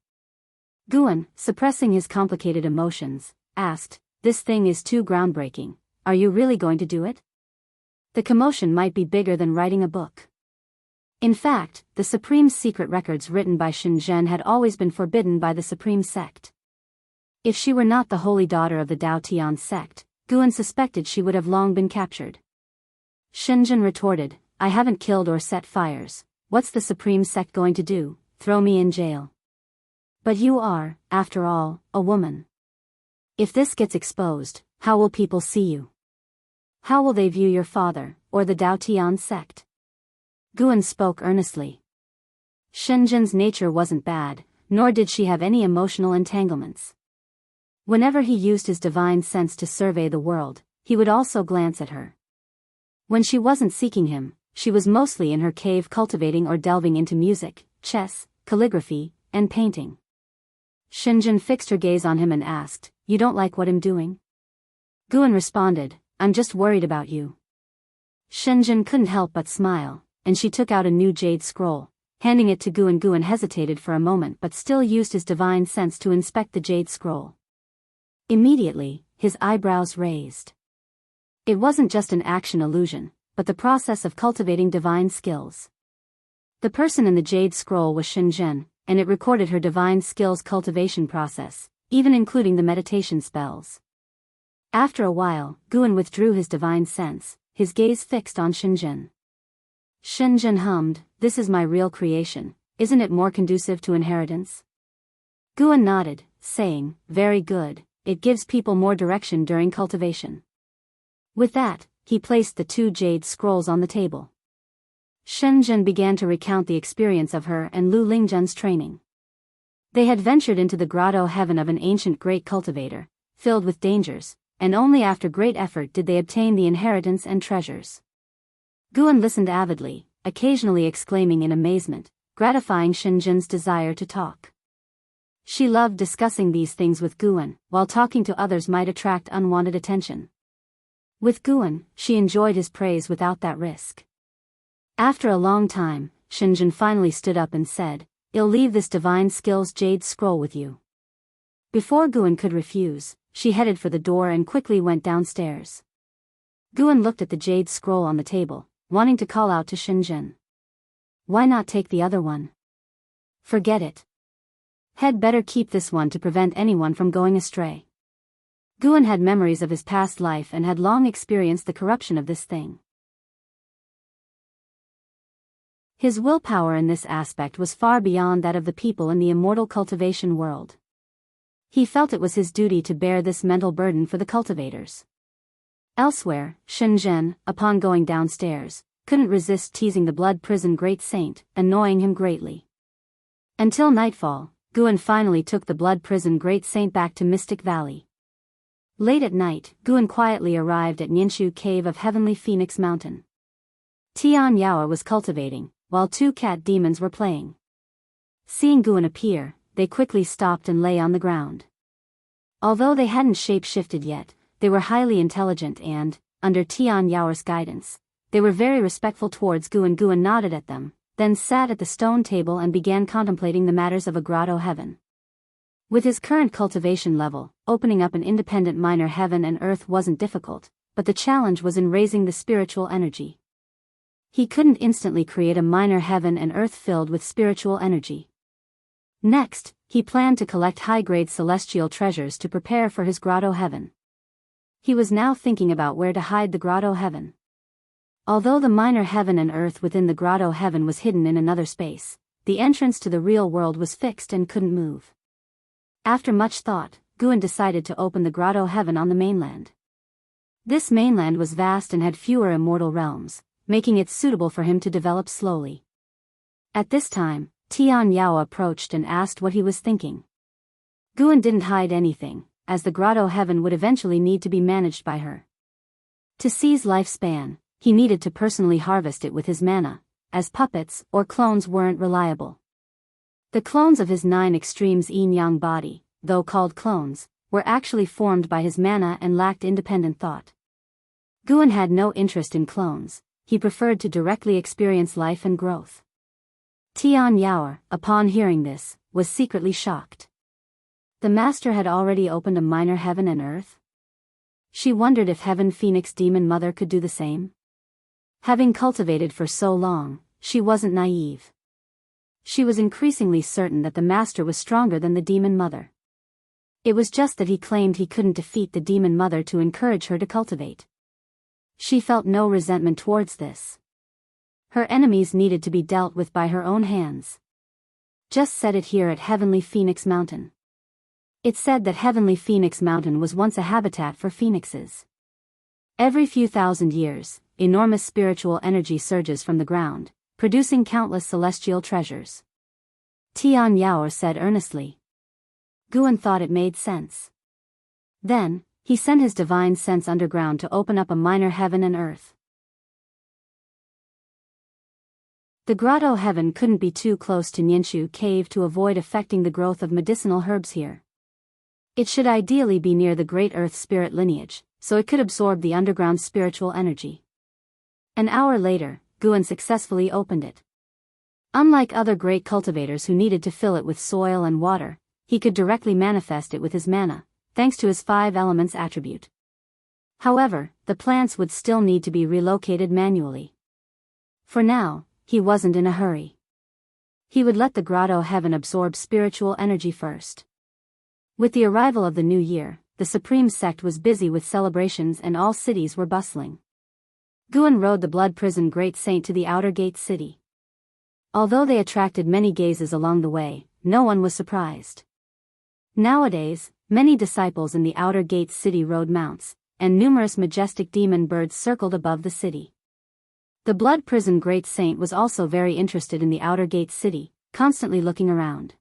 Guan, suppressing his complicated emotions, asked, "This thing is too groundbreaking, are you really going to do it? The commotion might be bigger than writing a book." In fact, the Supreme Secret Records written by Shenzhen had always been forbidden by the Supreme Sect. If she were not the holy daughter of the Dao Tian sect, Guan suspected she would have long been captured. Shenzhen retorted, I haven't killed or set fires. What's the supreme sect going to do? Throw me in jail? But you are, after all, a woman. If this gets exposed, how will people see you? How will they view your father, or the Dao Tian sect? Guan spoke earnestly. Shenzhen's nature wasn't bad, nor did she have any emotional entanglements. Whenever he used his divine sense to survey the world, he would also glance at her. When she wasn't seeking him, she was mostly in her cave cultivating or delving into music, chess, calligraphy, and painting. Shenzhen fixed her gaze on him and asked, You don't like what I'm doing? Guan responded, I'm just worried about you. Shenzhen couldn't help but smile, and she took out a new jade scroll, handing it to Guan. Guan hesitated for a moment but still used his divine sense to inspect the jade scroll. Immediately, his eyebrows raised. It wasn't just an action illusion, but the process of cultivating divine skills. The person in the jade scroll was Shenzhen, and it recorded her divine skills cultivation process, even including the meditation spells. After a while, Guan withdrew his divine sense, his gaze fixed on Shenzhen. Shenzhen hummed, This is my real creation, isn't it more conducive to inheritance? Guan nodded, saying, Very good, it gives people more direction during cultivation. With that, he placed the 2 jade scrolls on the table. Shenzhen began to recount the experience of her and Lu Lingzhen's training. They had ventured into the grotto heaven of an ancient great cultivator, filled with dangers, and only after great effort did they obtain the inheritance and treasures. Guan listened avidly, occasionally exclaiming in amazement, gratifying Shenzhen's desire to talk. She loved discussing these things with Guan, while talking to others might attract unwanted attention. With Guan, she enjoyed his praise without that risk. After a long time, Shenzhen finally stood up and said, I'll leave this divine skills jade scroll with you. Before Guan could refuse, she headed for the door and quickly went downstairs. Guan looked at the jade scroll on the table, wanting to call out to Shenzhen. Why not take the other one? Forget it. Had better keep this one to prevent anyone from going astray. Guan had memories of his past life and had long experienced the corruption of this thing. His willpower in this aspect was far beyond that of the people in the immortal cultivation world. He felt it was his duty to bear this mental burden for the cultivators. Elsewhere, Shenzhen, upon going downstairs, couldn't resist teasing the blood prison great saint, annoying him greatly. Until nightfall, Guan finally took the blood prison great saint back to Mystic Valley. Late at night, Guan quietly arrived at Ninshu Cave of Heavenly Phoenix Mountain. Tian Yaoer was cultivating, while 2 cat demons were playing. Seeing Guan appear, they quickly stopped and lay on the ground. Although they hadn't shape-shifted yet, they were highly intelligent and, under Tian Yaoer's guidance, they were very respectful towards Guan. Guan nodded at them, then sat at the stone table and began contemplating the matters of a grotto heaven. With his current cultivation level, opening up an independent minor heaven and earth wasn't difficult, but the challenge was in raising the spiritual energy. He couldn't instantly create a minor heaven and earth filled with spiritual energy. Next, he planned to collect high-grade celestial treasures to prepare for his grotto heaven. He was now thinking about where to hide the grotto heaven. Although the minor heaven and earth within the grotto heaven was hidden in another space, the entrance to the real world was fixed and couldn't move. After much thought, Guan decided to open the grotto heaven on the mainland. This mainland was vast and had fewer immortal realms, making it suitable for him to develop slowly. At this time, Tian Yaoer approached and asked what he was thinking. Guan didn't hide anything, as the grotto heaven would eventually need to be managed by her. To seize lifespan, he needed to personally harvest it with his mana, as puppets or clones weren't reliable. The clones of his 9 extremes yin-yang body, though called clones, were actually formed by his mana and lacked independent thought. Guan had no interest in clones, he preferred to directly experience life and growth. Tian Yaoer, upon hearing this, was secretly shocked. The master had already opened a minor heaven and earth? She wondered if Heaven Phoenix Demon Mother could do the same. Having cultivated for so long, she wasn't naive. She was increasingly certain that the master was stronger than the Demon Mother. It was just that he claimed he couldn't defeat the demon mother to encourage her to cultivate. She felt no resentment towards this. Her enemies needed to be dealt with by her own hands. Just said it here at Heavenly Phoenix Mountain. It said that Heavenly Phoenix Mountain was once a habitat for phoenixes. Every few thousand years, enormous spiritual energy surges from the ground, producing countless celestial treasures. Tian Yao said earnestly. Guan thought it made sense. Then, he sent his divine sense underground to open up a minor heaven and earth. The grotto heaven couldn't be too close to Nianshu Cave to avoid affecting the growth of medicinal herbs here. It should ideally be near the Great Earth Spirit lineage, so it could absorb the underground spiritual energy. An hour later, Guan successfully opened it. Unlike other great cultivators who needed to fill it with soil and water, he could directly manifest it with his mana, thanks to his 5 elements attribute. However, the plants would still need to be relocated manually. For now, he wasn't in a hurry. He would let the grotto heaven absorb spiritual energy first. With the arrival of the new year, the Supreme Sect was busy with celebrations and all cities were bustling. Guan rode the Blood Prison Great Saint to the outer gate city. Although they attracted many gazes along the way, no one was surprised. Nowadays, many disciples in the outer gate city rode mounts, and numerous majestic demon birds circled above the city. The Blood Prison Great Saint was also very interested in the outer gate city, constantly looking around.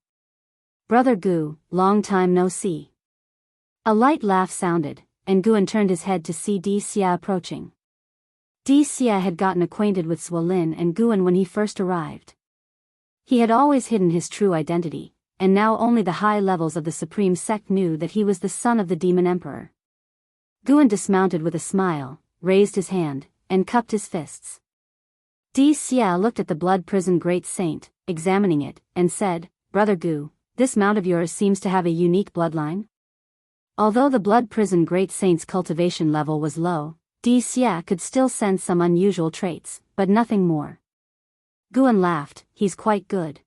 Brother Gu, long time no see. A light laugh sounded, and Guan turned his head to see Di Xia approaching. Di Xia had gotten acquainted with Suolin and Guan when he first arrived. He had always hidden his true identity, and now only the high levels of the Supreme Sect knew that he was the son of the Demon Emperor. Guan dismounted with a smile, raised his hand, and cupped his fists. Di Xia looked at the Blood Prison Great Saint, examining it, and said, Brother Gu, this mount of yours seems to have a unique bloodline? Although the Blood Prison Great Saint's cultivation level was low, Di Xia could still sense some unusual traits, but nothing more. Guan laughed, he's quite good.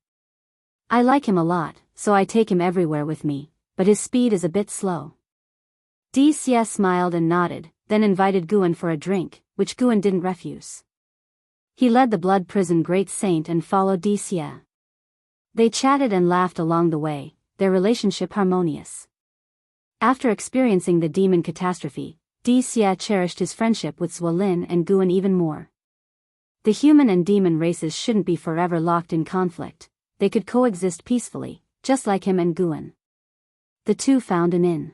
I like him a lot, so I take him everywhere with me, but his speed is a bit slow. Di Xia smiled and nodded, then invited Guan for a drink, which Guan didn't refuse. He led the Blood Prison Great Saint and followed Di Xia. They chatted and laughed along the way, their relationship harmonious. After experiencing the demon catastrophe, Di Xia cherished his friendship with Suolin and Guan even more. The human and demon races shouldn't be forever locked in conflict, they could coexist peacefully, just like him and Guan. The two found an inn.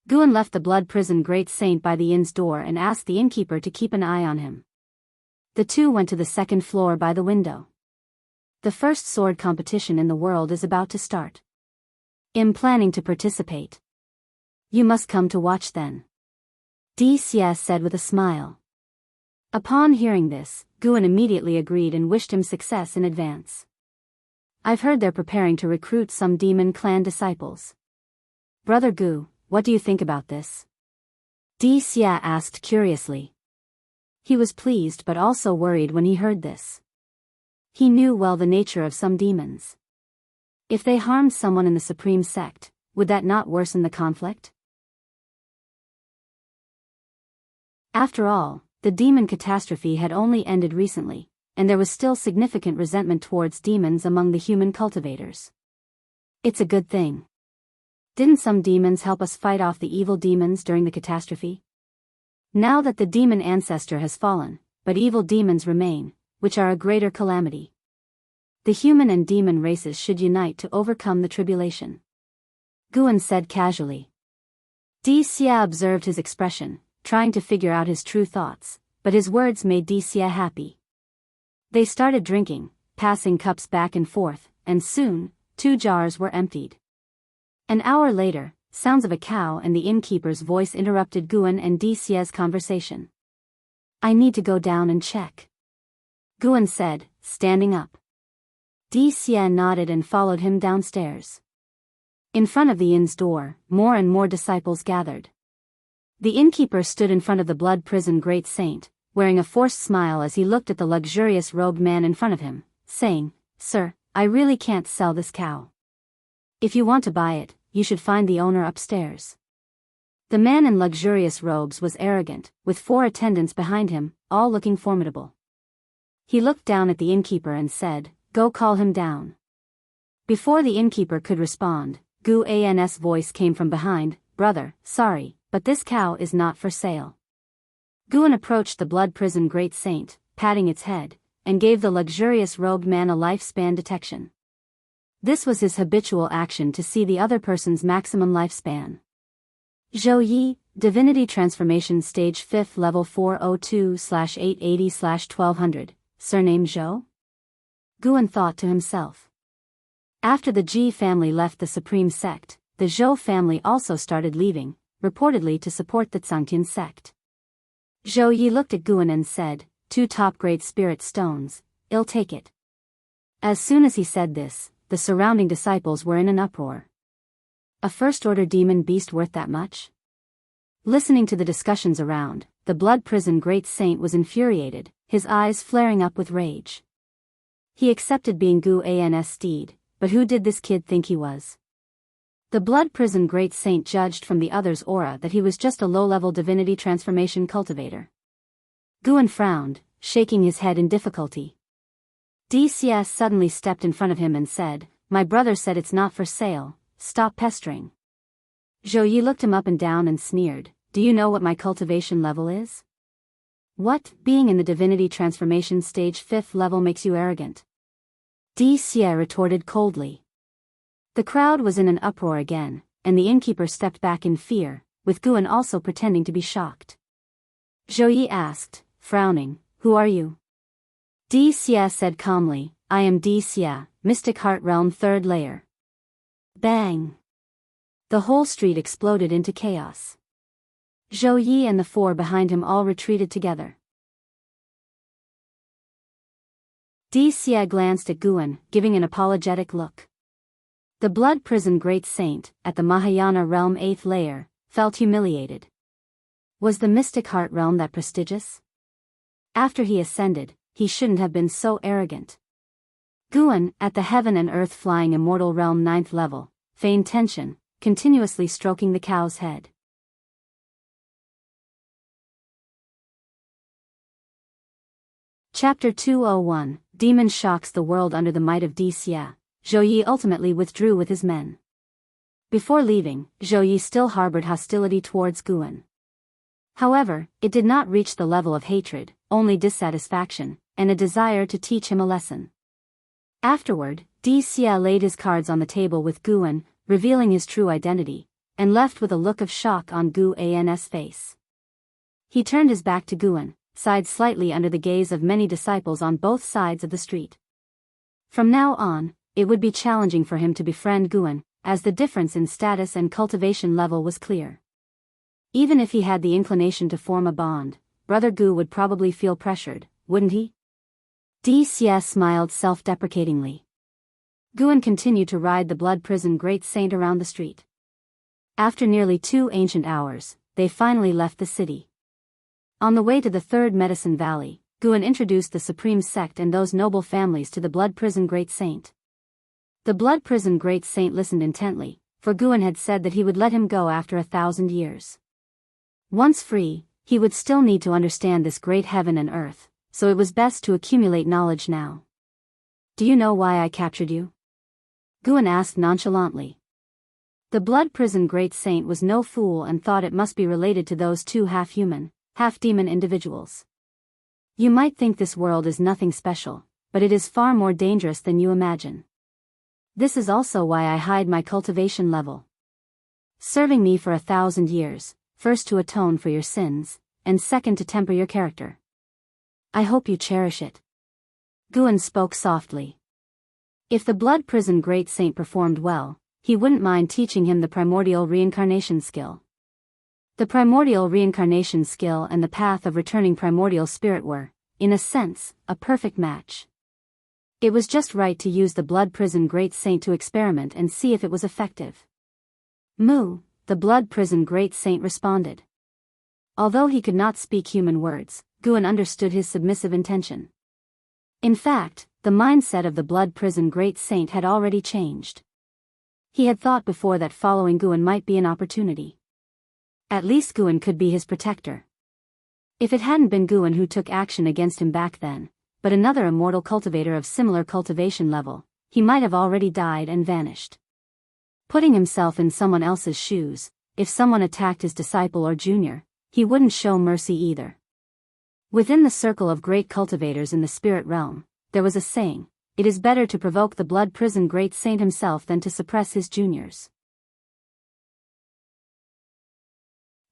Guan left the Blood Prison Great Saint by the inn's door and asked the innkeeper to keep an eye on him. The two went to the second floor by the window. The first sword competition in the world is about to start. I'm planning to participate. You must come to watch then. Di Xia said with a smile. Upon hearing this, Guan immediately agreed and wished him success in advance. I've heard they're preparing to recruit some demon clan disciples. Brother Gu, what do you think about this? Di Xia asked curiously. He was pleased but also worried when he heard this. He knew well the nature of some demons. If they harmed someone in the Supreme Sect, would that not worsen the conflict? After all, the demon catastrophe had only ended recently, and there was still significant resentment towards demons among the human cultivators. It's a good thing. Didn't some demons help us fight off the evil demons during the catastrophe? Now that the demon ancestor has fallen, but evil demons remain, which are a greater calamity. The human and demon races should unite to overcome the tribulation. Guan said casually. Di Xia observed his expression, trying to figure out his true thoughts, but his words made Di Xia happy. They started drinking, passing cups back and forth, and soon, 2 jars were emptied. An hour later, sounds of a cow and the innkeeper's voice interrupted Guan and Di Xia's conversation. I need to go down and check. Guan said, standing up. Di Xia nodded and followed him downstairs. In front of the inn's door, more and more disciples gathered. The innkeeper stood in front of the Blood Prison Great Saint, wearing a forced smile as he looked at the luxurious robed man in front of him, saying, Sir, I really can't sell this cow. If you want to buy it, you should find the owner upstairs. The man in luxurious robes was arrogant, with 4 attendants behind him, all looking formidable. He looked down at the innkeeper and said, "Go call him down." Before the innkeeper could respond, Guan's voice came from behind, "Brother, sorry, but this cow is not for sale." Guan approached the blood prison great saint, patting its head, and gave the luxurious robed man a lifespan detection. This was his habitual action to see the other person's maximum lifespan. Zhou Yi, Divinity Transformation Stage 5th Level 402/880/1200, surname Zhou? Guan thought to himself. After the Ji family left the Supreme Sect, the Zhou family also started leaving, reportedly to support the Zhangtian sect. Zhou Yi looked at Guan and said, "2 top-grade spirit stones, I'll take it." As soon as he said this, the surrounding disciples were in an uproar. A first-order demon beast worth that much? Listening to the discussions around, the blood prison great saint was infuriated, his eyes flaring up with rage. He accepted being Guan's steed, but who did this kid think he was? The blood prison great saint judged from the other's aura that he was just a low-level divinity transformation cultivator. Guan frowned, shaking his head in difficulty. DCS suddenly stepped in front of him and said, "My brother said it's not for sale, stop pestering." Zhou Yi looked him up and down and sneered, "Do you know what my cultivation level is?" "What, being in the divinity transformation stage 5th level makes you arrogant?" DCS retorted coldly. The crowd was in an uproar again, and the innkeeper stepped back in fear, with Guan also pretending to be shocked. Zhou Yi asked, frowning, "Who are you?" DCS said calmly, "I am DCS, Mystic Heart Realm 3rd Layer." Bang! The whole street exploded into chaos. Zhou Yi and the 4 behind him all retreated together. DCS glanced at Guan, giving an apologetic look. The blood prison great saint, at the Mahayana realm 8th layer, felt humiliated. Was the Mystic Heart realm that prestigious? After he ascended, he shouldn't have been so arrogant. Guan, at the heaven and earth flying immortal realm 9th level, feigned tension, continuously stroking the cow's head. Chapter 201, Demon shocks the world under the might of DCS. Zhou Yi ultimately withdrew with his men. Before leaving, Zhou Yi still harbored hostility towards Guan. However, it did not reach the level of hatred, only dissatisfaction, and a desire to teach him a lesson. Afterward, DCS laid his cards on the table with Guan, revealing his true identity, and left with a look of shock on Guan's face. He turned his back to Guan, sighed slightly under the gaze of many disciples on both sides of the street. From now on, it would be challenging for him to befriend Guan, as the difference in status and cultivation level was clear. Even if he had the inclination to form a bond, Brother Gu would probably feel pressured, wouldn't he? DCS smiled self-deprecatingly. Guan continued to ride the blood prison great saint around the street. After nearly 2 ancient hours, they finally left the city. On the way to the 3rd Medicine Valley, Guan introduced the Supreme Sect and those noble families to the blood prison great saint. The blood prison great saint listened intently, for Guan had said that he would let him go after 1,000 years. Once free, he would still need to understand this great heaven and earth, so it was best to accumulate knowledge now. "Do you know why I captured you?" Guan asked nonchalantly. The blood prison great saint was no fool and thought it must be related to those 2 half-human, half-demon individuals. "You might think this world is nothing special, but it is far more dangerous than you imagine. This is also why I hide my cultivation level. Serving me for 1,000 years, first to atone for your sins, and second to temper your character. I hope you cherish it." Guan spoke softly. If the blood prison great saint performed well, he wouldn't mind teaching him the primordial reincarnation skill. The primordial reincarnation skill and the path of returning primordial spirit were, in a sense, a perfect match. It was just right to use the blood prison great saint to experiment and see if it was effective. "Moo," the blood prison great saint responded. Although he could not speak human words, Guan understood his submissive intention. In fact, the mindset of the blood prison great saint had already changed. He had thought before that following Guan might be an opportunity. At least Guan could be his protector. If it hadn't been Guan who took action against him back then, but another immortal cultivator of similar cultivation level, he might have already died and vanished. Putting himself in someone else's shoes, if someone attacked his disciple or junior, he wouldn't show mercy either. Within the circle of great cultivators in the spirit realm, there was a saying, "It is better to provoke the blood prison great saint himself than to suppress his juniors."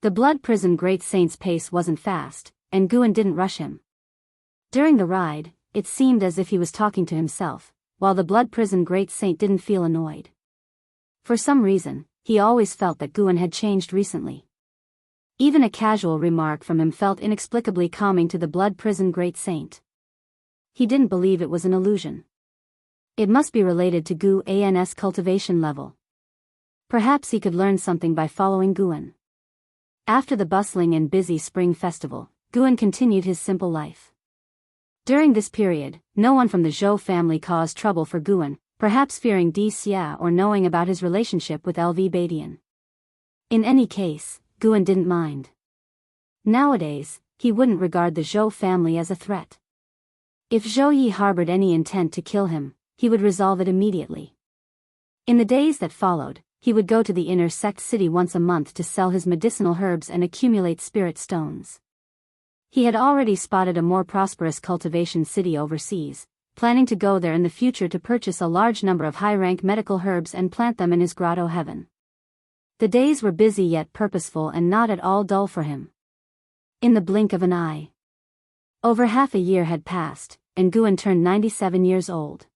The blood prison great saint's pace wasn't fast, and Guan didn't rush him. During the ride, it seemed as if he was talking to himself, while the blood prison great saint didn't feel annoyed. For some reason, he always felt that Guan had changed recently. Even a casual remark from him felt inexplicably calming to the blood prison great saint. He didn't believe it was an illusion. It must be related to Guan's cultivation level. Perhaps he could learn something by following Guan. After the bustling and busy spring festival, Guan continued his simple life. During this period, no one from the Zhou family caused trouble for Guan, perhaps fearing Di Xia or knowing about his relationship with LV Badian. In any case, Guan didn't mind. Nowadays, he wouldn't regard the Zhou family as a threat. If Zhou Yi harbored any intent to kill him, he would resolve it immediately. In the days that followed, he would go to the inner sect city once a month to sell his medicinal herbs and accumulate spirit stones. He had already spotted a more prosperous cultivation city overseas, planning to go there in the future to purchase a large number of high-rank medical herbs and plant them in his grotto heaven. The days were busy yet purposeful and not at all dull for him. In the blink of an eye, over half a year had passed, and Guan turned 97 years old.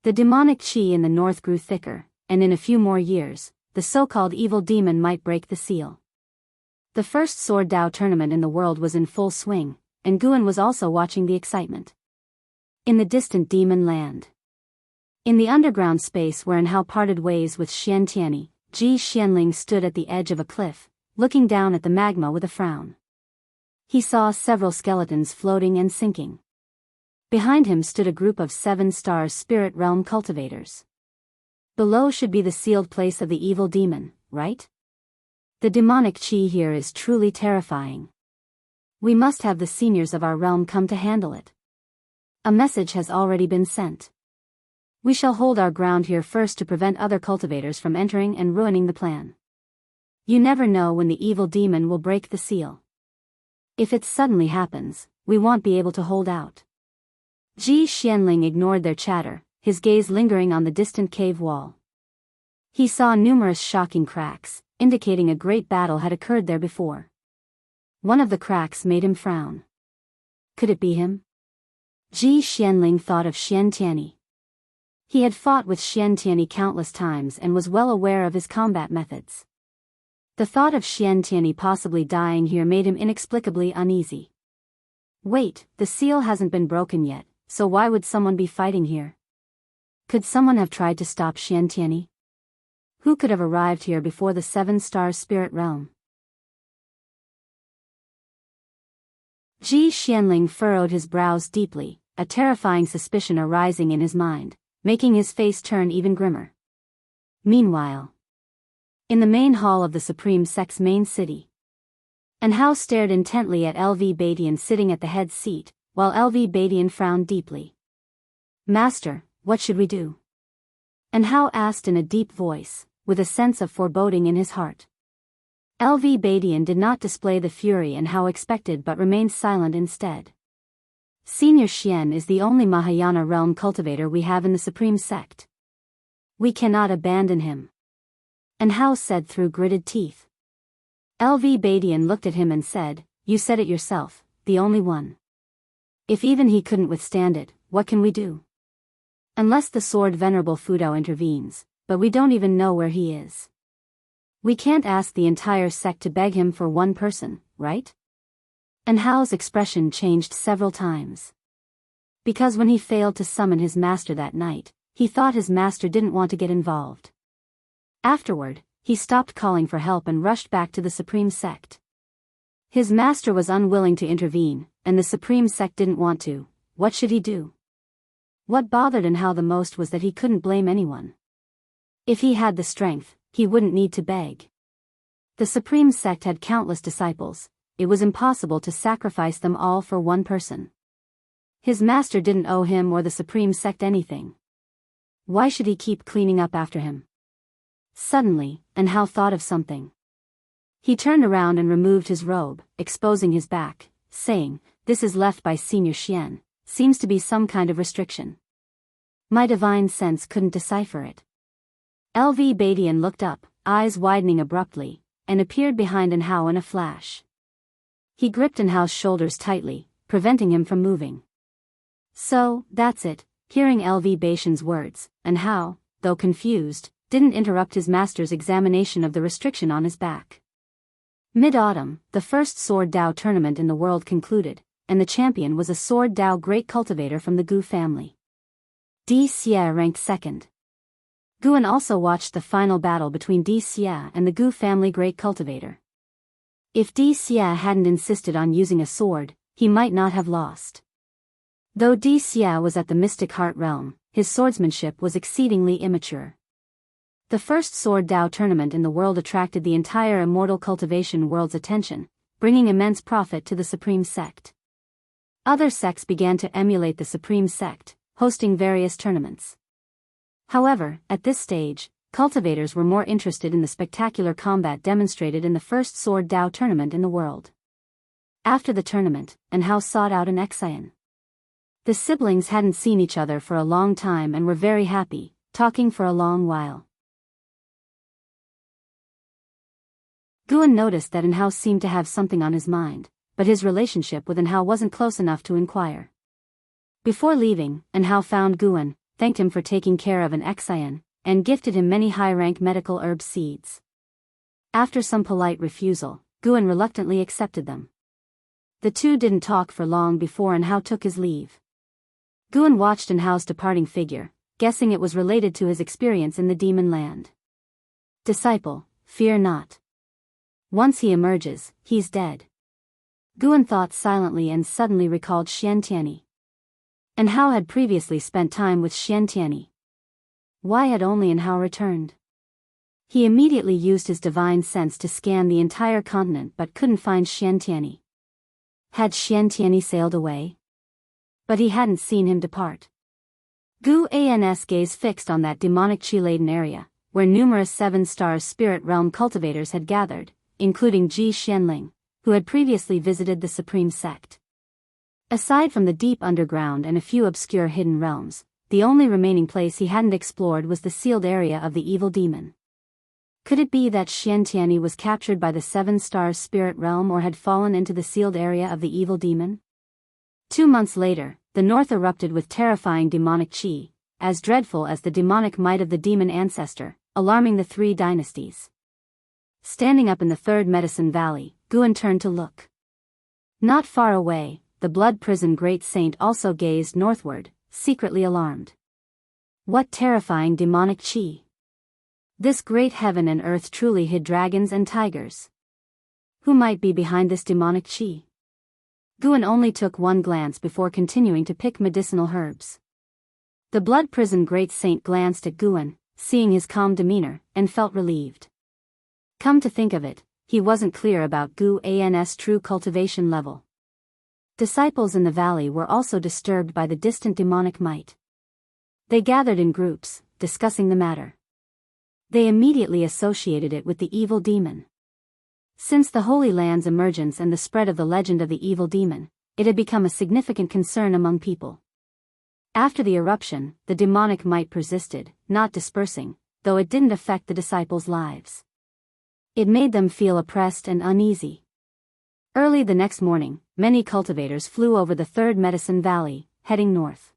The demonic qi in the north grew thicker, and in a few more years, the so-called evil demon might break the seal. The first Sword Dao tournament in the world was in full swing, and Guan was also watching the excitement. In the distant demon land. In the underground space wherein Hao parted ways with Xian Tianyi, Ji Xianling stood at the edge of a cliff, looking down at the magma with a frown. He saw several skeletons floating and sinking. Behind him stood a group of 7 stars spirit realm cultivators. Below should be the sealed place of the evil demon, right? The demonic qi here is truly terrifying. We must have the seniors of our realm come to handle it. A message has already been sent. We shall hold our ground here first to prevent other cultivators from entering and ruining the plan. You never know when the evil demon will break the seal. If it suddenly happens, we won't be able to hold out. Ji Xianling ignored their chatter, his gaze lingering on the distant cave wall. He saw numerous shocking cracks, indicating a great battle had occurred there before. One of the cracks made him frown. Could it be him? Ji Xianling thought of Xian Tianyi. He had fought with Xian Tianyi countless times and was well aware of his combat methods. The thought of Xian Tianyi possibly dying here made him inexplicably uneasy. Wait, the seal hasn't been broken yet, so why would someone be fighting here? Could someone have tried to stop Xian Tianyi? Who could have arrived here before the 7 stars spirit realm? Ji Xianling furrowed his brows deeply, a terrifying suspicion arising in his mind, making his face turn even grimmer. Meanwhile, in the main hall of the Supreme Sect's main city, and Hao stared intently at LV Badian sitting at the head seat, while LV Badian frowned deeply. Master, what should we do? And Hao asked in a deep voice, with a sense of foreboding in his heart. LV Badian did not display the fury and Hao expected but remained silent instead. Senior Xian is the only Mahayana realm cultivator we have in the Supreme Sect. We cannot abandon him. And Hao said through gritted teeth. LV Badian looked at him and said, "You said it yourself, the only one. If even he couldn't withstand it, what can we do? Unless the sword Venerable Fudao intervenes, but we don't even know where he is. We can't ask the entire sect to beg him for one person, right?" And Hao's expression changed several times. Because when he failed to summon his master that night, he thought his master didn't want to get involved. Afterward, he stopped calling for help and rushed back to the Supreme Sect. His master was unwilling to intervene, and the Supreme Sect didn't want to. What should he do? What bothered Hao the most was that he couldn't blame anyone. If he had the strength, he wouldn't need to beg. The Supreme Sect had countless disciples. It was impossible to sacrifice them all for one person. His master didn't owe him or the Supreme Sect anything. Why should he keep cleaning up after him? Suddenly, Enhao thought of something. He turned around and removed his robe, exposing his back, saying, "This is left by Senior Xian, seems to be some kind of restriction." My divine sense couldn't decipher it. LV Badian looked up, eyes widening abruptly, and appeared behind Enhao in a flash. He gripped Enhao's shoulders tightly, preventing him from moving. "So, that's it." Hearing LV Badian's words, Enhao, though confused, didn't interrupt his master's examination of the restriction on his back. Mid-autumn, the first Sword Dao tournament in the world concluded, and the champion was a Sword Dao great cultivator from the Gu family. Di Xie ranked second. Guan also watched the final battle between Di Xie and the Gu family great cultivator. If Di Xie hadn't insisted on using a sword, he might not have lost. Though Di Xie was at the Mystic Heart realm, his swordsmanship was exceedingly immature. The first Sword Dao tournament in the world attracted the entire immortal cultivation world's attention, bringing immense profit to the Supreme Sect. Other sects began to emulate the Supreme Sect, hosting various tournaments. However, at this stage, cultivators were more interested in the spectacular combat demonstrated in the first Sword Dao tournament in the world. After the tournament, Enhao sought out an Exian. The siblings hadn't seen each other for a long time and were very happy, talking for a long while. Guan noticed that Enhao seemed to have something on his mind, but his relationship with Enhao wasn't close enough to inquire. Before leaving, Enhao found Guan, thanked him for taking care of an Exian, and gifted him many high-rank medical herb seeds. After some polite refusal, Guan reluctantly accepted them. The two didn't talk for long before Enhao took his leave. Guan watched Enhao's departing figure, guessing it was related to his experience in the demon land. "Disciple, fear not. Once he emerges, he's dead." Guan thought silently and suddenly recalled Xiantiani. Enhao had previously spent time with Xiantiani. Why had only Enhao returned? He immediately used his divine sense to scan the entire continent but couldn't find Xiantiani. Had Xiantiani sailed away? But he hadn't seen him depart. Gu An's gaze fixed on that demonic chi-laden area, where numerous seven-star spirit realm cultivators had gathered, including Ji Xianling, who had previously visited the Supreme Sect. Aside from the deep underground and a few obscure hidden realms, the only remaining place he hadn't explored was the sealed area of the evil demon. Could it be that Xiantiani was captured by the seven-star spirit realm or had fallen into the sealed area of the evil demon? 2 months later, the north erupted with terrifying demonic chi, as dreadful as the demonic might of the demon ancestor, alarming the 3 dynasties. Standing up in the third Medicine Valley, Guan turned to look. Not far away, the Blood Prison Great Saint also gazed northward, secretly alarmed. What terrifying demonic chi! This great heaven and earth truly hid dragons and tigers. Who might be behind this demonic chi? Guan only took one glance before continuing to pick medicinal herbs. The Blood Prison Great Saint glanced at Guan, seeing his calm demeanor, and felt relieved. Come to think of it, he wasn't clear about Gu An's true cultivation level. Disciples in the valley were also disturbed by the distant demonic might. They gathered in groups, discussing the matter. They immediately associated it with the evil demon. Since the Holy Land's emergence and the spread of the legend of the evil demon, it had become a significant concern among people. After the eruption, the demonic might persisted, not dispersing, though it didn't affect the disciples' lives. It made them feel oppressed and uneasy. Early the next morning, many cultivators flew over the third Medicine Valley, heading north.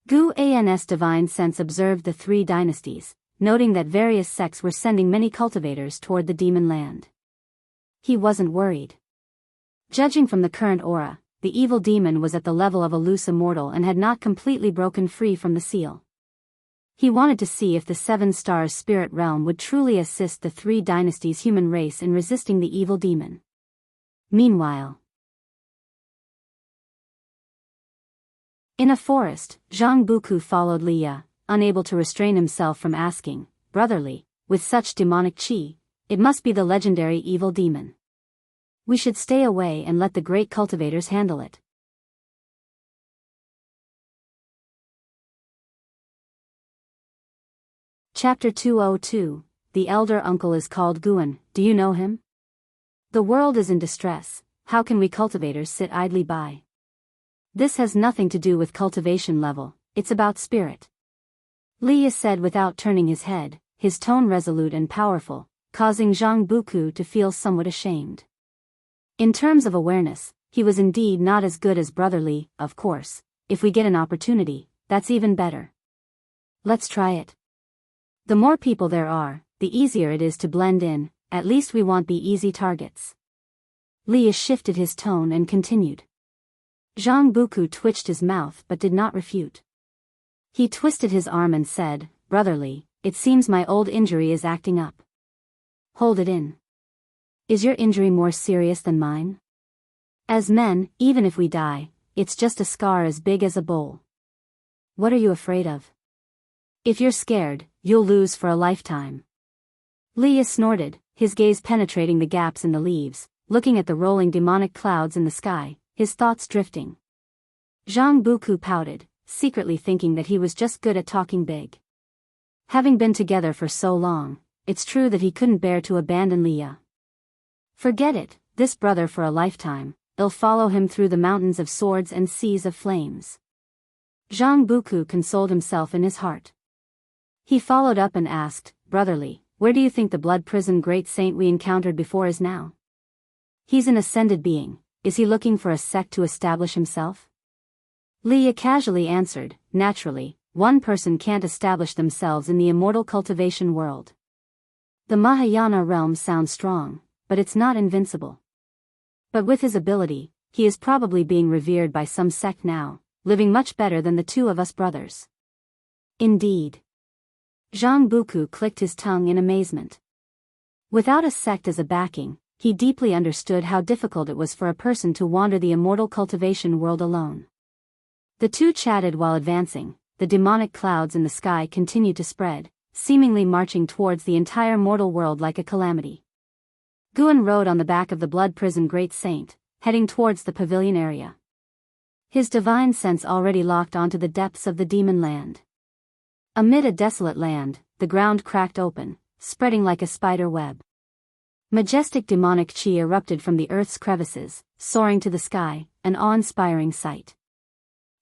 Gu An's divine sense observed the 3 dynasties, noting that various sects were sending many cultivators toward the demon land. He wasn't worried. Judging from the current aura, the evil demon was at the level of a loose immortal and had not completely broken free from the seal. He wanted to see if the 7-star spirit realm would truly assist the 3 dynasties' human race in resisting the evil demon. Meanwhile, in a forest, Zhang Buku followed Liya, unable to restrain himself from asking, brotherly, with such demonic chi, it must be the legendary evil demon. We should stay away and let the great cultivators handle it. Chapter 202, The Elder Uncle is called Guan. Do you know him? The world is in distress. How can we cultivators sit idly by? This has nothing to do with cultivation level, it's about spirit. Li said without turning his head, his tone resolute and powerful, causing Zhang Buku to feel somewhat ashamed. In terms of awareness, he was indeed not as good as Brother Li. Of course, if we get an opportunity, that's even better. Let's try it. The more people there are, the easier it is to blend in, at least we want be easy targets. Li shifted his tone and continued. Zhang Buku twitched his mouth but did not refute. He twisted his arm and said, Brother Li, it seems my old injury is acting up. Hold it in. Is your injury more serious than mine? As men, even if we die, it's just a scar as big as a bowl. What are you afraid of? If you're scared, you'll lose for a lifetime. Li snorted, his gaze penetrating the gaps in the leaves, looking at the rolling demonic clouds in the sky, his thoughts drifting. Zhang Buku pouted, secretly thinking that he was just good at talking big. Having been together for so long, it's true that he couldn't bear to abandon Leah. Forget it, this brother for a lifetime, they'll follow him through the mountains of swords and seas of flames. Zhang Buku consoled himself in his heart. He followed up and asked, Brotherly, where do you think the blood prison great saint we encountered before is now? He's an ascended being, is he looking for a sect to establish himself? Leah casually answered, naturally, one person can't establish themselves in the immortal cultivation world. The Mahayana realm sounds strong, but it's not invincible. But with his ability, he is probably being revered by some sect now, living much better than the two of us brothers. Indeed. Zhang Buku clicked his tongue in amazement. Without a sect as a backing, he deeply understood how difficult it was for a person to wander the immortal cultivation world alone. The two chatted while advancing. The demonic clouds in the sky continued to spread, seemingly marching towards the entire mortal world like a calamity. Guan rode on the back of the blood prison great saint, heading towards the pavilion area. His divine sense already locked onto the depths of the demon land. Amid a desolate land, the ground cracked open, spreading like a spider web. Majestic demonic chi erupted from the earth's crevices, soaring to the sky, an awe-inspiring sight.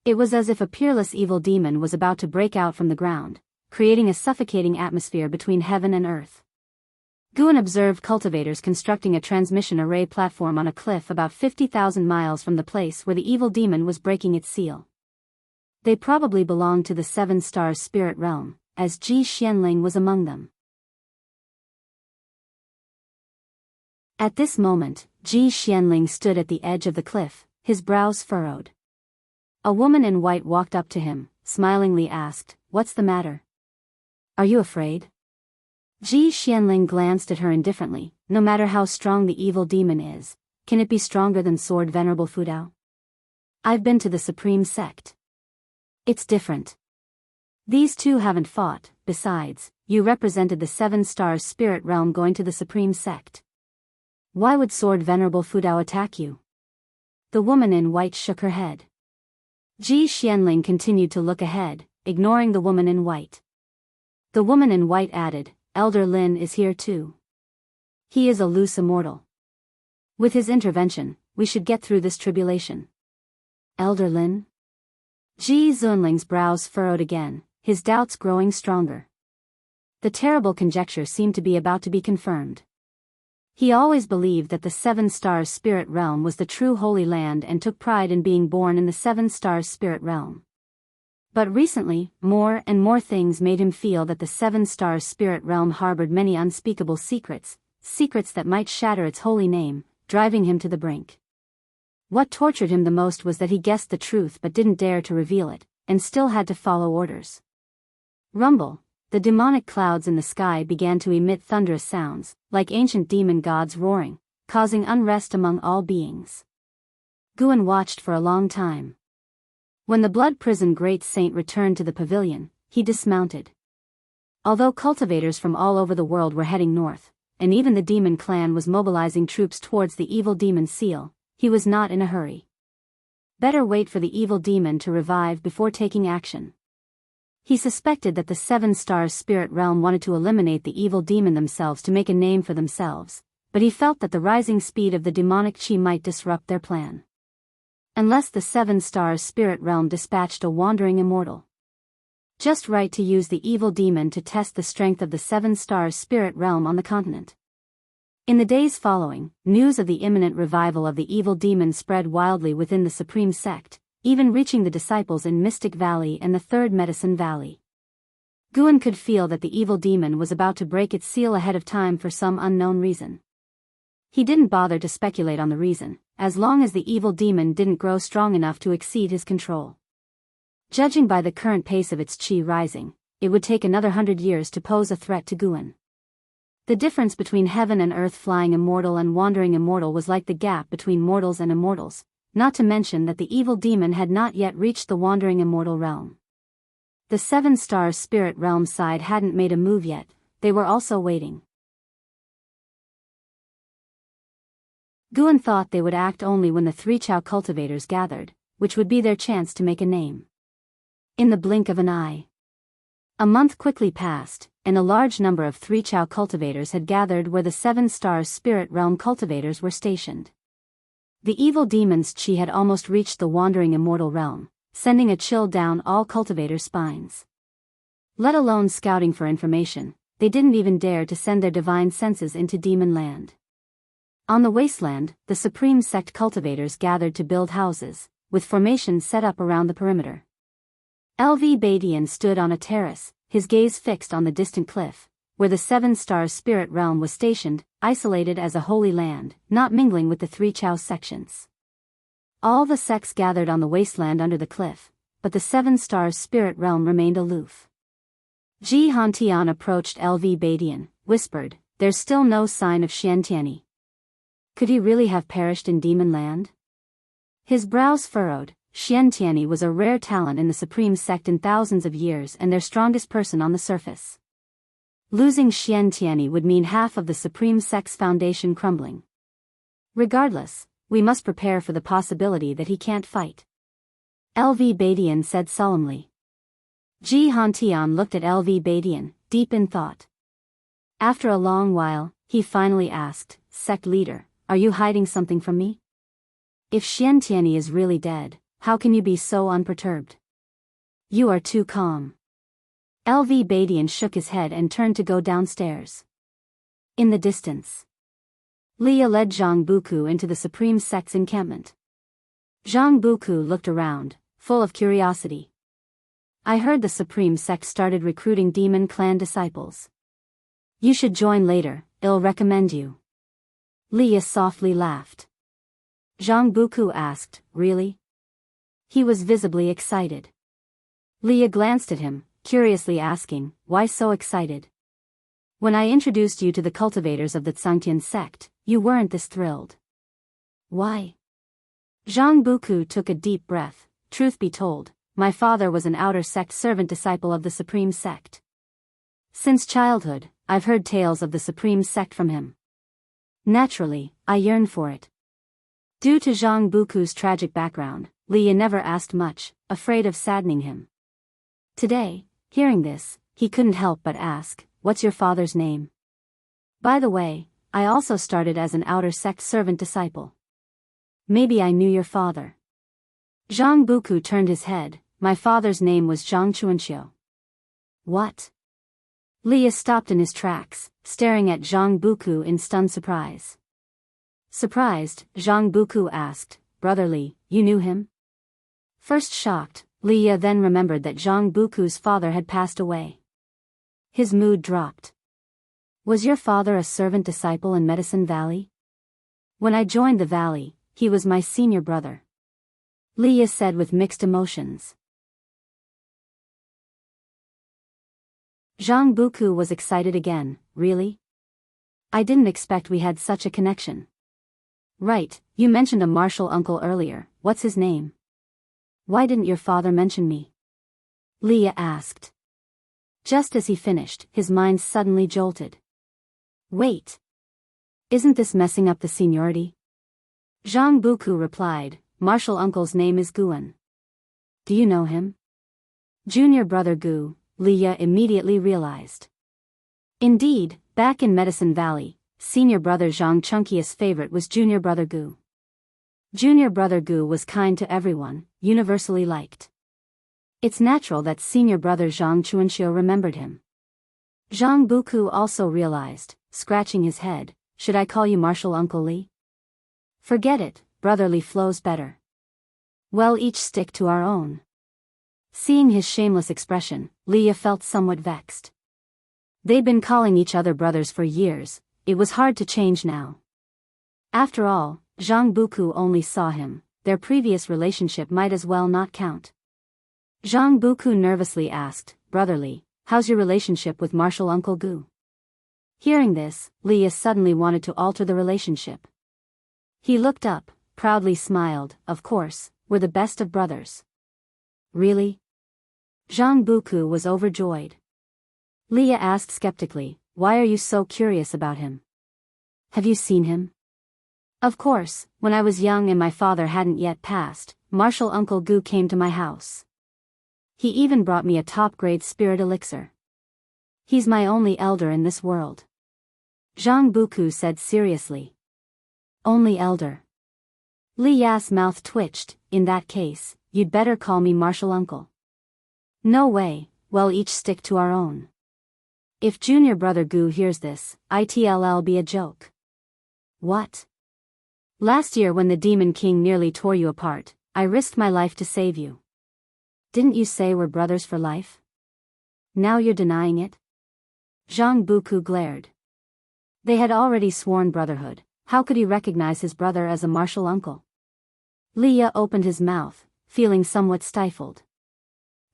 It was as if a peerless evil demon was about to break out from the ground, creating a suffocating atmosphere between heaven and earth. Guan observed cultivators constructing a transmission array platform on a cliff about 50,000 miles from the place where the evil demon was breaking its seal. They probably belonged to the Seven Stars spirit realm, as Ji Xianling was among them. At this moment, Ji Xianling stood at the edge of the cliff, his brows furrowed. A woman in white walked up to him, smilingly asked, "What's the matter? Are you afraid?" Ji Xianling glanced at her indifferently. No matter how strong the evil demon is, can it be stronger than Sword Venerable Fudao? I've been to the Supreme Sect. It's different. These two haven't fought. Besides, you represented the Seven Stars spirit realm going to the Supreme Sect. Why would Sword Venerable Fudao attack you? The woman in white shook her head. Ji Xianling continued to look ahead, ignoring the woman in white. The woman in white added, "Elder Lin is here too. He is a loose immortal. With his intervention, we should get through this tribulation." Elder Lin? Ji Zunling's brows furrowed again, his doubts growing stronger. The terrible conjecture seemed to be about to be confirmed. He always believed that the Seven Stars spirit realm was the true Holy Land and took pride in being born in the Seven Stars spirit realm. But recently, more and more things made him feel that the Seven Stars spirit realm harbored many unspeakable secrets, secrets that might shatter its holy name, driving him to the brink. What tortured him the most was that he guessed the truth but didn't dare to reveal it, and still had to follow orders. Rumble. The demonic clouds in the sky began to emit thunderous sounds, like ancient demon gods roaring, causing unrest among all beings. Guan watched for a long time. When the blood prison great saint returned to the pavilion, he dismounted. Although cultivators from all over the world were heading north, and even the demon clan was mobilizing troops towards the evil demon seal, he was not in a hurry. Better wait for the evil demon to revive before taking action. He suspected that the Seven Stars spirit realm wanted to eliminate the evil demon themselves to make a name for themselves, but he felt that the rising speed of the demonic chi might disrupt their plan. Unless the Seven Stars spirit realm dispatched a wandering immortal. Just right to use the evil demon to test the strength of the Seven Stars spirit realm on the continent. In the days following, news of the imminent revival of the evil demon spread wildly within the Supreme Sect, even reaching the disciples in Mystic Valley and the Third Medicine Valley. Guan could feel that the evil demon was about to break its seal ahead of time for some unknown reason. He didn't bother to speculate on the reason, as long as the evil demon didn't grow strong enough to exceed his control. Judging by the current pace of its chi rising, it would take another 100 years to pose a threat to Guan. The difference between heaven and earth flying immortal and wandering immortal was like the gap between mortals and immortals, not to mention that the evil demon had not yet reached the wandering immortal realm. The Seven Stars spirit realm side hadn't made a move yet, they were also waiting. Guan thought they would act only when the three Chao cultivators gathered, which would be their chance to make a name. In the blink of an eye. A month quickly passed, and a large number of three Chao cultivators had gathered where the Seven Stars spirit realm cultivators were stationed. The evil demon's chi had almost reached the wandering immortal realm, sending a chill down all cultivators' spines. Let alone scouting for information, they didn't even dare to send their divine senses into demon land. On the wasteland, the Supreme Sect cultivators gathered to build houses, with formations set up around the perimeter. LV Badian stood on a terrace, his gaze fixed on the distant cliff, where the Seven Stars spirit realm was stationed, isolated as a holy land, not mingling with the three Chao sections. All the sects gathered on the wasteland under the cliff, but the Seven Stars spirit realm remained aloof. Ji Hantian approached LV Badian, whispered, "There's still no sign of Xiantiani. Could he really have perished in demon land?" His brows furrowed. Xiantiani was a rare talent in the Supreme Sect in thousands of years and their strongest person on the surface. Losing Xiantiani would mean half of the Supreme Sect's foundation crumbling. Regardless, we must prepare for the possibility that he can't fight. LV Badian said solemnly. Ji Hantian looked at LV Badian, deep in thought. After a long while, he finally asked, "Sect leader, are you hiding something from me? If Xiantiani is really dead, how can you be so unperturbed? You are too calm." LV Badian shook his head and turned to go downstairs. In the distance, Leah led Zhang Buku into the Supreme Sect's encampment. Zhang Buku looked around, full of curiosity. "I heard the Supreme Sect started recruiting demon clan disciples. You should join later, I'll recommend you." Leah softly laughed. Zhang Buku asked, "Really?" He was visibly excited. Leah glanced at him, curiously asking, "Why so excited? When I introduced you to the cultivators of the Tsangtian sect, you weren't this thrilled." "Why?" Zhang Buku took a deep breath. "Truth be told, my father was an outer sect servant disciple of the Supreme Sect. Since childhood, I've heard tales of the Supreme Sect from him. Naturally, I yearned for it." Due to Zhang Buku's tragic background, Leah never asked much, afraid of saddening him. Today, hearing this, he couldn't help but ask, "What's your father's name? By the way, I also started as an outer sect servant disciple. Maybe I knew your father." Zhang Buku turned his head. "My father's name was Zhang Chuanxiu." "What?" Leah stopped in his tracks, staring at Zhang Buku in stunned surprise. Surprised, Zhang Buku asked, "Brother Li, you knew him?" First shocked, Leah then remembered that Zhang Buku's father had passed away. His mood dropped. "Was your father a servant disciple in Medicine Valley?" "When I joined the valley, he was my senior brother," Leah said with mixed emotions. Zhang Buku was excited again. "Really? I didn't expect we had such a connection." "Right, you mentioned a martial uncle earlier, what's his name?" "Why didn't your father mention me?" Leah asked. Just as he finished, his mind suddenly jolted. Wait! Isn't this messing up the seniority? Zhang Buku replied, Martial Uncle's name is Guan. Do you know him? Junior brother Gu, Liya immediately realized. Indeed, back in Medicine Valley, senior brother Zhang Chunkia's favorite was junior brother Gu. Junior brother Gu was kind to everyone, universally liked. It's natural that senior brother Zhang Chuanxiu remembered him. Zhang Buku also realized, scratching his head, should I call you Martial Uncle Li? Forget it, brotherly flows better. Well, each stick to our own. Seeing his shameless expression, Liya felt somewhat vexed. They'd been calling each other brothers for years, it was hard to change now. After all, Zhang Buku only saw him, their previous relationship might as well not count. Zhang Buku nervously asked, Brotherly, how's your relationship with Martial Uncle Gu? Hearing this, Liya suddenly wanted to alter the relationship. He looked up, proudly smiled, of course, we're the best of brothers. Really? Zhang Buku was overjoyed. Liya asked skeptically, why are you so curious about him? Have you seen him? Of course, when I was young and my father hadn't yet passed, Martial Uncle Gu came to my house. He even brought me a top-grade spirit elixir. He's my only elder in this world. Zhang Buku said seriously. Only elder. Li Ya's mouth twitched, in that case, you'd better call me Martial Uncle. No way, well each stick to our own. If junior brother Gu hears this, it'll be a joke. What? Last year when the Demon King nearly tore you apart, I risked my life to save you. Didn't you say we're brothers for life? Now you're denying it? Zhang Buku glared. They had already sworn brotherhood, how could he recognize his brother as a martial uncle? Liya opened his mouth, feeling somewhat stifled.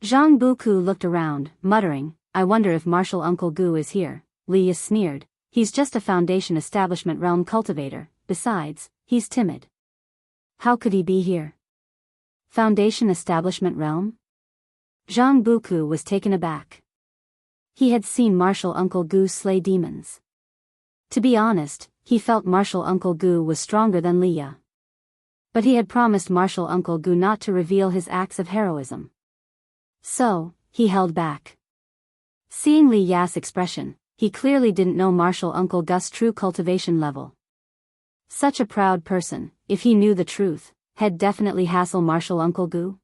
Zhang Buku looked around, muttering, I wonder if Martial Uncle Gu is here. Liya sneered, he's just a Foundation Establishment Realm cultivator, besides, he's timid. How could he be here? Foundation Establishment Realm? Zhang Buku was taken aback. He had seen Martial Uncle Gu slay demons. To be honest, he felt Martial Uncle Gu was stronger than Liya. But he had promised Martial Uncle Gu not to reveal his acts of heroism. So, he held back. Seeing Li Ya's expression, he clearly didn't know Martial Uncle Gu's true cultivation level. Such a proud person, if he knew the truth, had definitely hassled Martial Uncle Gu.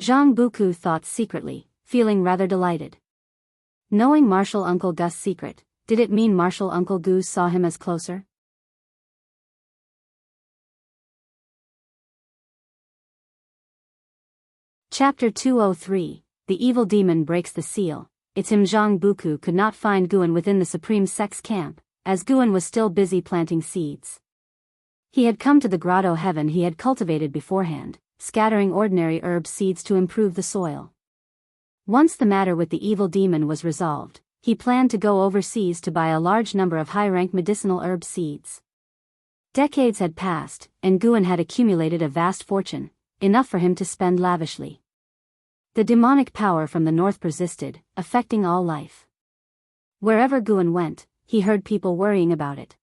Zhang Buku thought secretly, feeling rather delighted. Knowing Martial Uncle Gu's secret, did it mean Martial Uncle Gu saw him as closer? Chapter 203, The Evil Demon Breaks the Seal. It's him. Zhang Buku could not find Guan within the Supreme Sect's camp, as Guan was still busy planting seeds. He had come to the grotto heaven he had cultivated beforehand, scattering ordinary herb seeds to improve the soil. Once the matter with the evil demon was resolved, he planned to go overseas to buy a large number of high-rank medicinal herb seeds. Decades had passed, and Guan had accumulated a vast fortune, enough for him to spend lavishly. The demonic power from the north persisted, affecting all life. Wherever Guan went, he heard people worrying about it.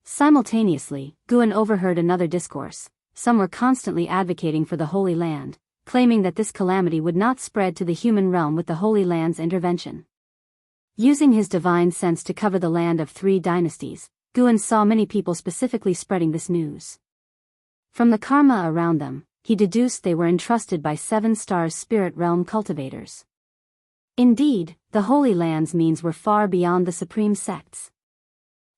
Simultaneously, Guan overheard another discourse. Some were constantly advocating for the Holy Land, claiming that this calamity would not spread to the human realm with the Holy Land's intervention. Using his divine sense to cover the land of 3 dynasties, Guan saw many people specifically spreading this news. From the karma around them, he deduced they were entrusted by 7 stars spirit realm cultivators. Indeed, the Holy Land's means were far beyond the supreme sects.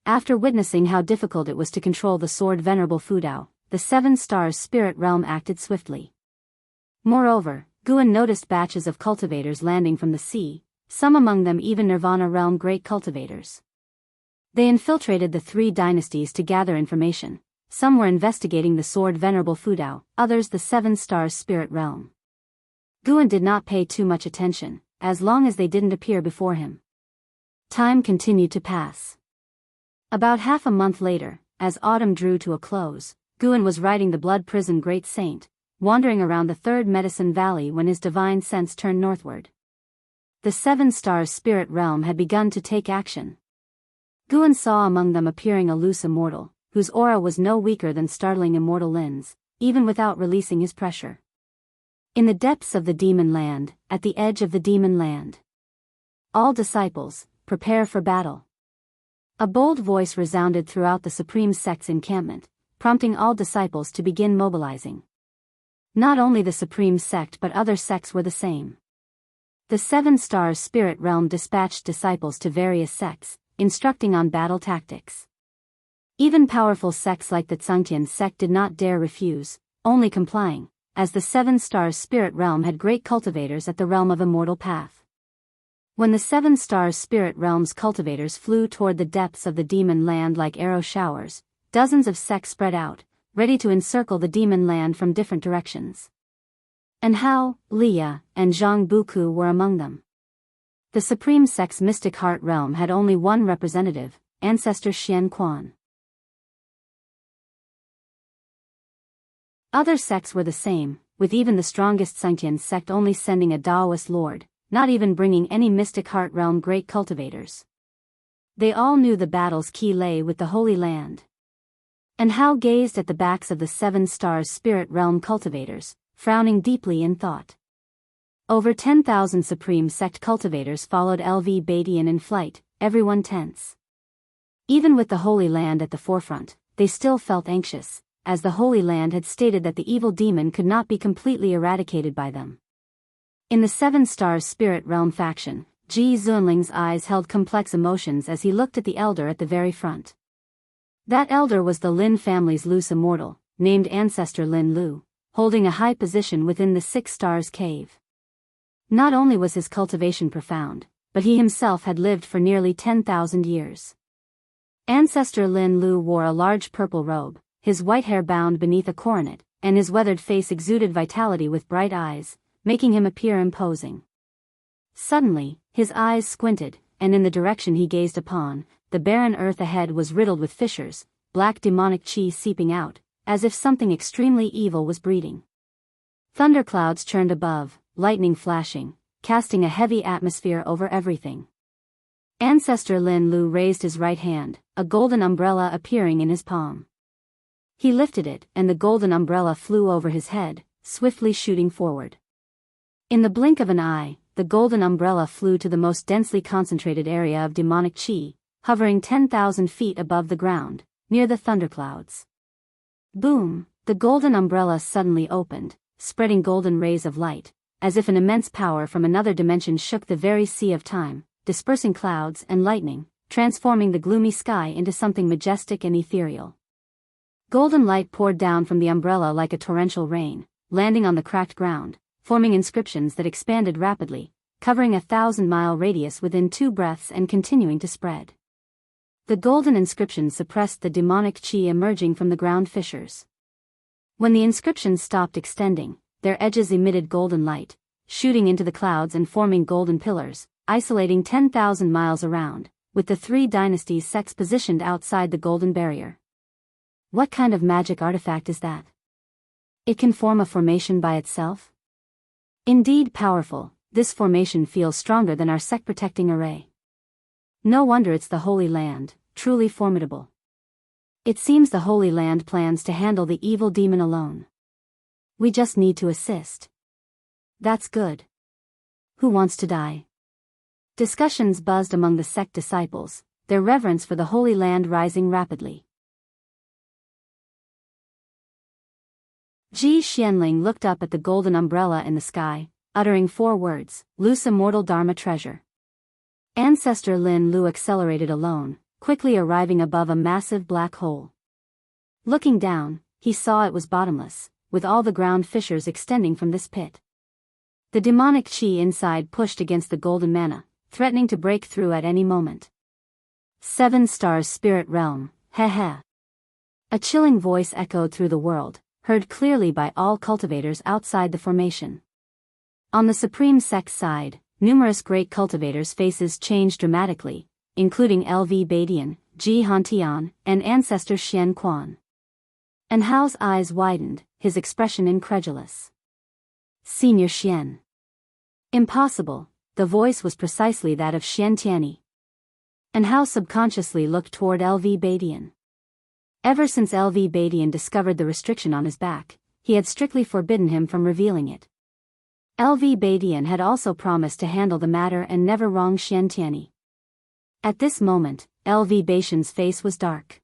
After witnessing how difficult it was to control the sword Venerable Fudao, the 7 stars spirit realm acted swiftly. Moreover, Guan noticed batches of cultivators landing from the sea, some among them even Nirvana realm great cultivators. They infiltrated the 3 dynasties to gather information. Some were investigating the sword Venerable Fudao, others the 7 stars spirit realm. Guan did not pay too much attention, as long as they didn't appear before him. Time continued to pass. About half a month later, as autumn drew to a close, Guan was riding the Blood Prison Great Saint, wandering around the 3rd Medicine Valley when his divine sense turned northward. the Seven Stars spirit realm had begun to take action. Guan saw among them appearing a loose immortal, whose aura was no weaker than startling immortal Lin's, even without releasing his pressure. In the depths of the demon land, at the edge of the demon land. All disciples, prepare for battle. A bold voice resounded throughout the Supreme Sect's encampment, prompting all disciples to begin mobilizing. Not only the Supreme Sect but other sects were the same. The Seven Stars spirit realm dispatched disciples to various sects, instructing on battle tactics. Even powerful sects like the Enchanting sect did not dare refuse, only complying, as the Seven Stars spirit realm had great cultivators at the realm of immortal path. When the Seven Stars spirit realm's cultivators flew toward the depths of the demon land like arrow showers, dozens of sects spread out, ready to encircle the demon land from different directions. And Hao, Leah, and Zhang Buku were among them. The Supreme Sect's mystic heart realm had only one representative, Ancestor Xian Quan. Other sects were the same, with even the strongest Enchanting sect only sending a Taoist lord, not even bringing any mystic heart realm great cultivators. They all knew the battle's key lay with the Holy Land. And Hao gazed at the backs of the Seven Stars spirit realm cultivators, frowning deeply in thought. Over 10,000 Supreme Sect cultivators followed LV Badian in flight, everyone tense. Even with the Holy Land at the forefront, they still felt anxious, as the Holy Land had stated that the evil demon could not be completely eradicated by them. In the Seven Stars spirit realm faction, Ji Zunling's eyes held complex emotions as he looked at the elder at the very front. That elder was the Lin family's loose immortal, named Ancestor Lin Lu, holding a high position within the Six Stars cave. Not only was his cultivation profound, but he himself had lived for nearly 10,000 years. Ancestor Lin Lu wore a large purple robe, his white hair bound beneath a coronet, and his weathered face exuded vitality with bright eyes, making him appear imposing. Suddenly, his eyes squinted, and in the direction he gazed upon, the barren earth ahead was riddled with fissures, black demonic chi seeping out, as if something extremely evil was breeding. Thunderclouds churned above, lightning flashing, casting a heavy atmosphere over everything. Ancestor Lin Lu raised his right hand, a golden umbrella appearing in his palm. He lifted it, and the golden umbrella flew over his head, swiftly shooting forward. In the blink of an eye, the golden umbrella flew to the most densely concentrated area of demonic chi, hovering 10,000 feet above the ground, near the thunderclouds. Boom! The golden umbrella suddenly opened, spreading golden rays of light, as if an immense power from another dimension shook the very sea of time, dispersing clouds and lightning, transforming the gloomy sky into something majestic and ethereal. Golden light poured down from the umbrella like a torrential rain, landing on the cracked ground, forming inscriptions that expanded rapidly, covering a 1,000-mile radius within 2 breaths and continuing to spread. The golden inscriptions suppressed the demonic chi emerging from the ground fissures. When the inscriptions stopped extending, their edges emitted golden light, shooting into the clouds and forming golden pillars, isolating 10,000 miles around, with the 3 dynasties sects positioned outside the golden barrier. What kind of magic artifact is that? It can form a formation by itself? Indeed powerful, this formation feels stronger than our sect-protecting array. No wonder it's the Holy Land, truly formidable. It seems the Holy Land plans to handle the evil demon alone. We just need to assist. That's good. Who wants to die? Discussions buzzed among the sect disciples, their reverence for the Holy Land rising rapidly. Ji Xianling looked up at the golden umbrella in the sky, uttering 4 words, loose immortal Dharma treasure. Ancestor Lin Lu accelerated alone, quickly arriving above a massive black hole. Looking down, he saw it was bottomless, with all the ground fissures extending from this pit. The demonic chi inside pushed against the golden mana, threatening to break through at any moment. Seven Stars spirit realm, heh. A chilling voice echoed through the world, heard clearly by all cultivators outside the formation. On the Supreme Sect's side, numerous great cultivators' faces changed dramatically, including LV Badian, Ji Hantian, and Ancestor Xian Quan. And Hao's eyes widened, his expression incredulous. Senior Xian. Impossible, the voice was precisely that of Xiantiani. And Hao subconsciously looked toward LV Badian. Ever since LV Badian discovered the restriction on his back, he had strictly forbidden him from revealing it. LV Badian had also promised to handle the matter and never wrong Xiantiani. At this moment, LV Badian's face was dark.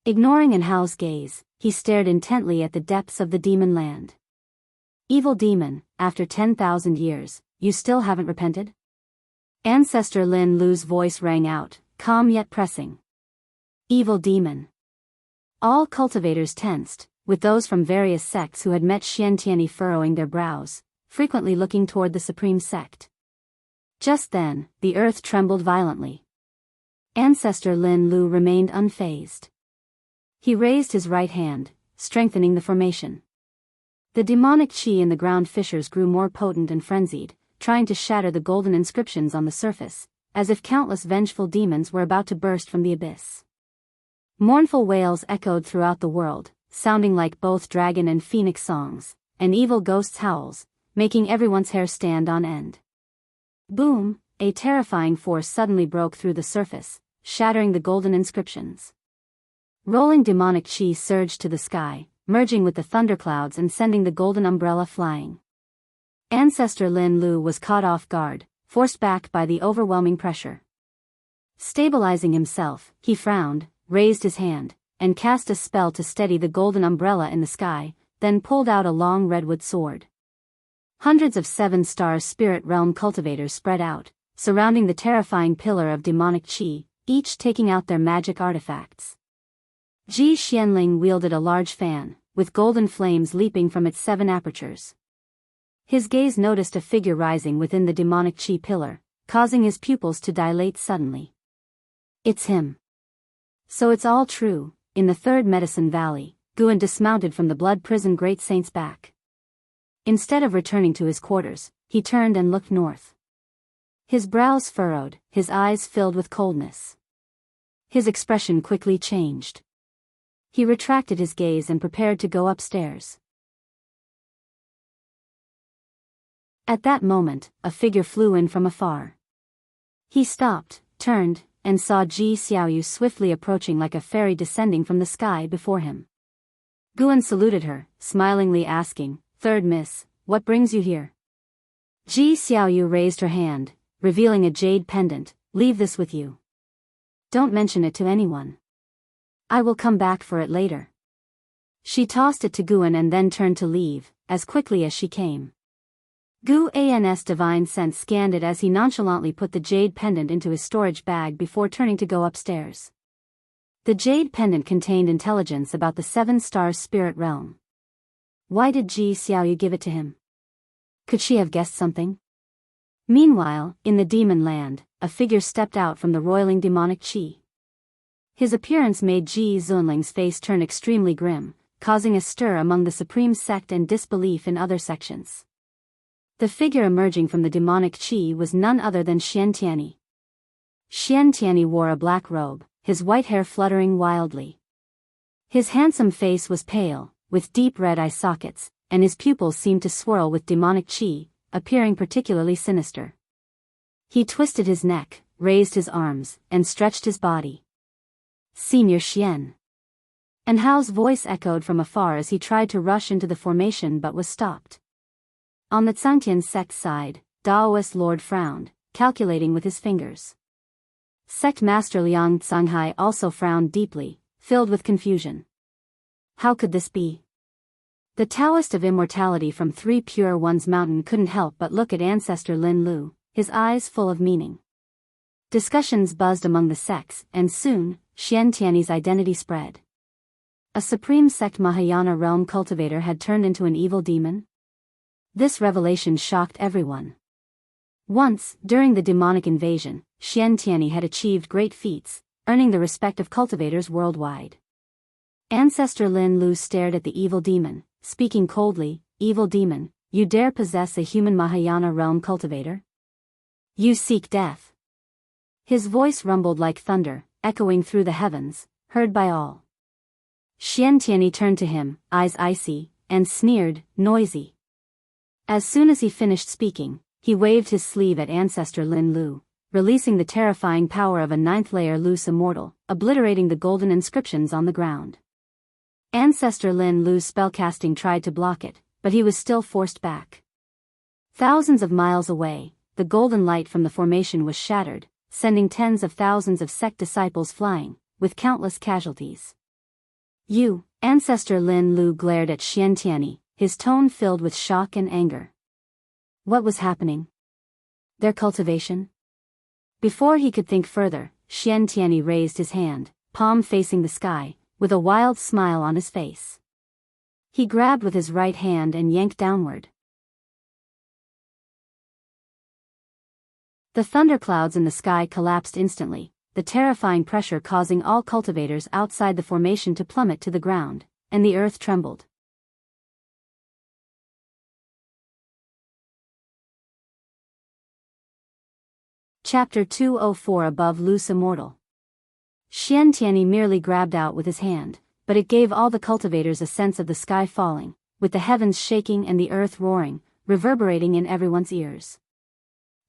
Ignoring Hao's gaze, he stared intently at the depths of the demon land. Evil demon, after 10,000 years, you still haven't repented? Ancestor Lin Lu's voice rang out, calm yet pressing. Evil demon. All cultivators tensed, with those from various sects who had met Xiantiani furrowing their brows, frequently looking toward the supreme sect. Just then, the earth trembled violently. Ancestor Lin Lu remained unfazed. He raised his right hand, strengthening the formation. The demonic qi in the ground fissures grew more potent and frenzied, trying to shatter the golden inscriptions on the surface, as if countless vengeful demons were about to burst from the abyss. Mournful wails echoed throughout the world, sounding like both dragon and phoenix songs, and evil ghosts' howls, making everyone's hair stand on end. Boom! A terrifying force suddenly broke through the surface, shattering the golden inscriptions. Rolling demonic qi surged to the sky, merging with the thunderclouds and sending the golden umbrella flying. Ancestor Lin Lu was caught off guard, forced back by the overwhelming pressure. Stabilizing himself, he frowned, raised his hand, and cast a spell to steady the golden umbrella in the sky, then pulled out a long redwood sword. Hundreds of seven-star spirit realm cultivators spread out, surrounding the terrifying pillar of demonic qi, each taking out their magic artifacts. Ji Xianling wielded a large fan, with golden flames leaping from its 7 apertures. His gaze noticed a figure rising within the demonic qi pillar, causing his pupils to dilate suddenly. It's him. So it's all true. In the third Medicine Valley, Guan dismounted from the blood prison Great Saint's back. Instead of returning to his quarters, he turned and looked north. His brows furrowed, his eyes filled with coldness. His expression quickly changed. He retracted his gaze and prepared to go upstairs. At that moment, a figure flew in from afar. He stopped, turned, and saw Ji Xiaoyu swiftly approaching like a fairy descending from the sky before him. Guan saluted her, smilingly asking, "Third Miss, what brings you here?" Ji Xiaoyu raised her hand, revealing a jade pendant. "Leave this with you. Don't mention it to anyone. I will come back for it later." She tossed it to Guan and then turned to leave, as quickly as she came. Guan's divine sense scanned it as he nonchalantly put the jade pendant into his storage bag before turning to go upstairs. The jade pendant contained intelligence about the 7-star spirit realm. Why did Ji Xiaoyu give it to him? Could she have guessed something? Meanwhile, in the demon land, a figure stepped out from the roiling demonic qi. His appearance made Ji Zunling's face turn extremely grim, causing a stir among the supreme sect and disbelief in other sections. The figure emerging from the demonic qi was none other than Xiantiani. Xiantiani wore a black robe, his white hair fluttering wildly. His handsome face was pale, with deep red eye sockets, and his pupils seemed to swirl with demonic qi, appearing particularly sinister. He twisted his neck, raised his arms, and stretched his body. "Senior Xian." And Hao's voice echoed from afar as he tried to rush into the formation but was stopped. On the Zhangtian sect side, Daoist Lord frowned, calculating with his fingers. Sect Master Liang Zhanghai also frowned deeply, filled with confusion. How could this be? The Taoist of Immortality from 3 Pure Ones Mountain couldn't help but look at Ancestor Lin Lu, his eyes full of meaning. Discussions buzzed among the sects, and soon, Xiantiani's identity spread. A supreme sect Mahayana realm cultivator had turned into an evil demon? This revelation shocked everyone. Once, during the demonic invasion, Xiantiani had achieved great feats, earning the respect of cultivators worldwide. Ancestor Lin Lu stared at the evil demon, speaking coldly, "Evil demon, you dare possess a human Mahayana realm cultivator? You seek death." His voice rumbled like thunder, echoing through the heavens, heard by all. Xiantiani turned to him, eyes icy, and sneered, "Noisy." As soon as he finished speaking, He waved his sleeve at Ancestor Lin Lu, releasing the terrifying power of a ninth-layer loose immortal, obliterating the golden inscriptions on the ground. Ancestor Lin Lu's spellcasting tried to block it, but he was still forced back. Thousands of miles away, the golden light from the formation was shattered, sending tens of thousands of sect disciples flying, with countless casualties. You, Ancestor Lin Lu glared at Xiantiani, his tone filled with shock and anger. What was happening? Their cultivation? Before he could think further, Xiantiani raised his hand, palm facing the sky, with a wild smile on his face. He grabbed with his right hand and yanked downward. The thunderclouds in the sky collapsed instantly, the terrifying pressure causing all cultivators outside the formation to plummet to the ground, and the earth trembled. Chapter 204 Above Loose Immortal. Xiantiani merely grabbed out with his hand, but it gave all the cultivators a sense of the sky falling, with the heavens shaking and the earth roaring, reverberating in everyone's ears.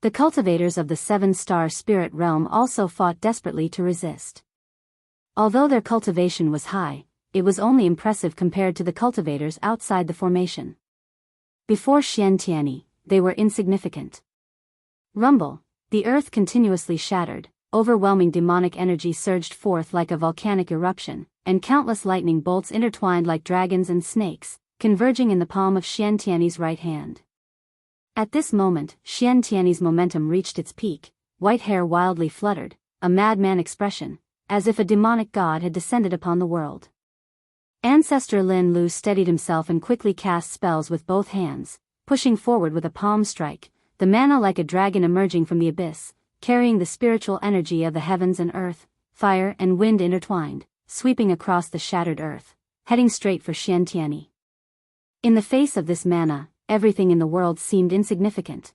The cultivators of the seven-star spirit realm also fought desperately to resist. Although their cultivation was high, it was only impressive compared to the cultivators outside the formation. Before Xiantiani, they were insignificant. Rumble. The earth continuously shattered, overwhelming demonic energy surged forth like a volcanic eruption, and countless lightning bolts intertwined like dragons and snakes, converging in the palm of Xiantiani's right hand. At this moment, Xiantiani's momentum reached its peak, white hair wildly fluttered, a madman expression, as if a demonic god had descended upon the world. Ancestor Lin Lu steadied himself and quickly cast spells with both hands, pushing forward with a palm strike, the mana like a dragon emerging from the abyss, carrying the spiritual energy of the heavens and earth, fire and wind intertwined, sweeping across the shattered earth, heading straight for Xiantiani. In the face of this mana, everything in the world seemed insignificant.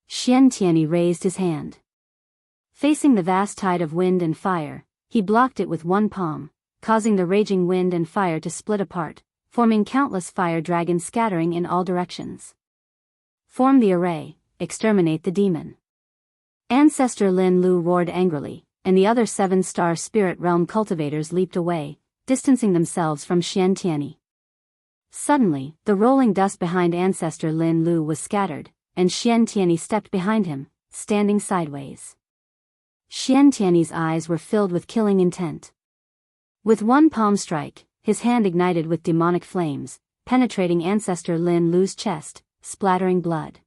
Xiantiani raised his hand. Facing the vast tide of wind and fire, he blocked it with one palm, causing the raging wind and fire to split apart, forming countless fire dragons scattering in all directions. Form the array, exterminate the demon. Ancestor Lin Lu roared angrily, and the other seven-star spirit realm cultivators leaped away, distancing themselves from Xiantiani. Suddenly, the rolling dust behind Ancestor Lin Lu was scattered, and Xiantiani stepped behind him, standing sideways. Xiantiani's eyes were filled with killing intent. With one palm strike, his hand ignited with demonic flames, penetrating Ancestor Lin Lu's chest, splattering blood.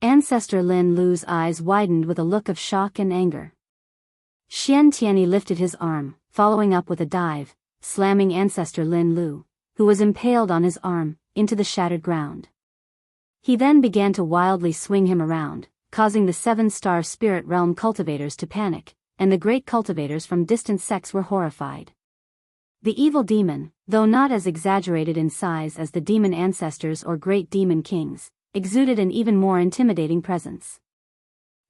Ancestor Lin Lu's eyes widened with a look of shock and anger. Xiantiani lifted his arm, following up with a dive, slamming Ancestor Lin Lu, who was impaled on his arm, into the shattered ground. He then began to wildly swing him around, causing the seven-star spirit realm cultivators to panic, and the great cultivators from distant sects were horrified. The evil demon, though not as exaggerated in size as the demon ancestors or great demon kings, exuded an even more intimidating presence.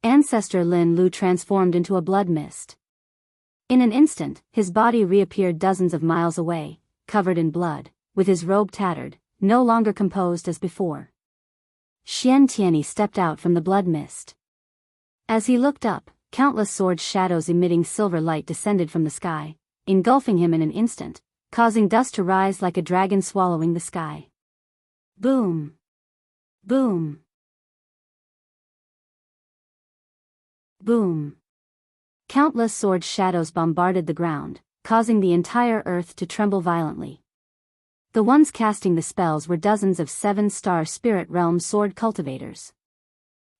Ancestor Lin Lu transformed into a blood mist. In an instant, his body reappeared dozens of miles away, covered in blood, with his robe tattered, no longer composed as before. Xiantiani stepped out from the blood mist. As he looked up, countless sword shadows emitting silver light descended from the sky, engulfing him in an instant, causing dust to rise like a dragon swallowing the sky. Boom! Boom! Boom! Countless sword shadows bombarded the ground, causing the entire earth to tremble violently. The ones casting the spells were dozens of seven-star spirit realm sword cultivators.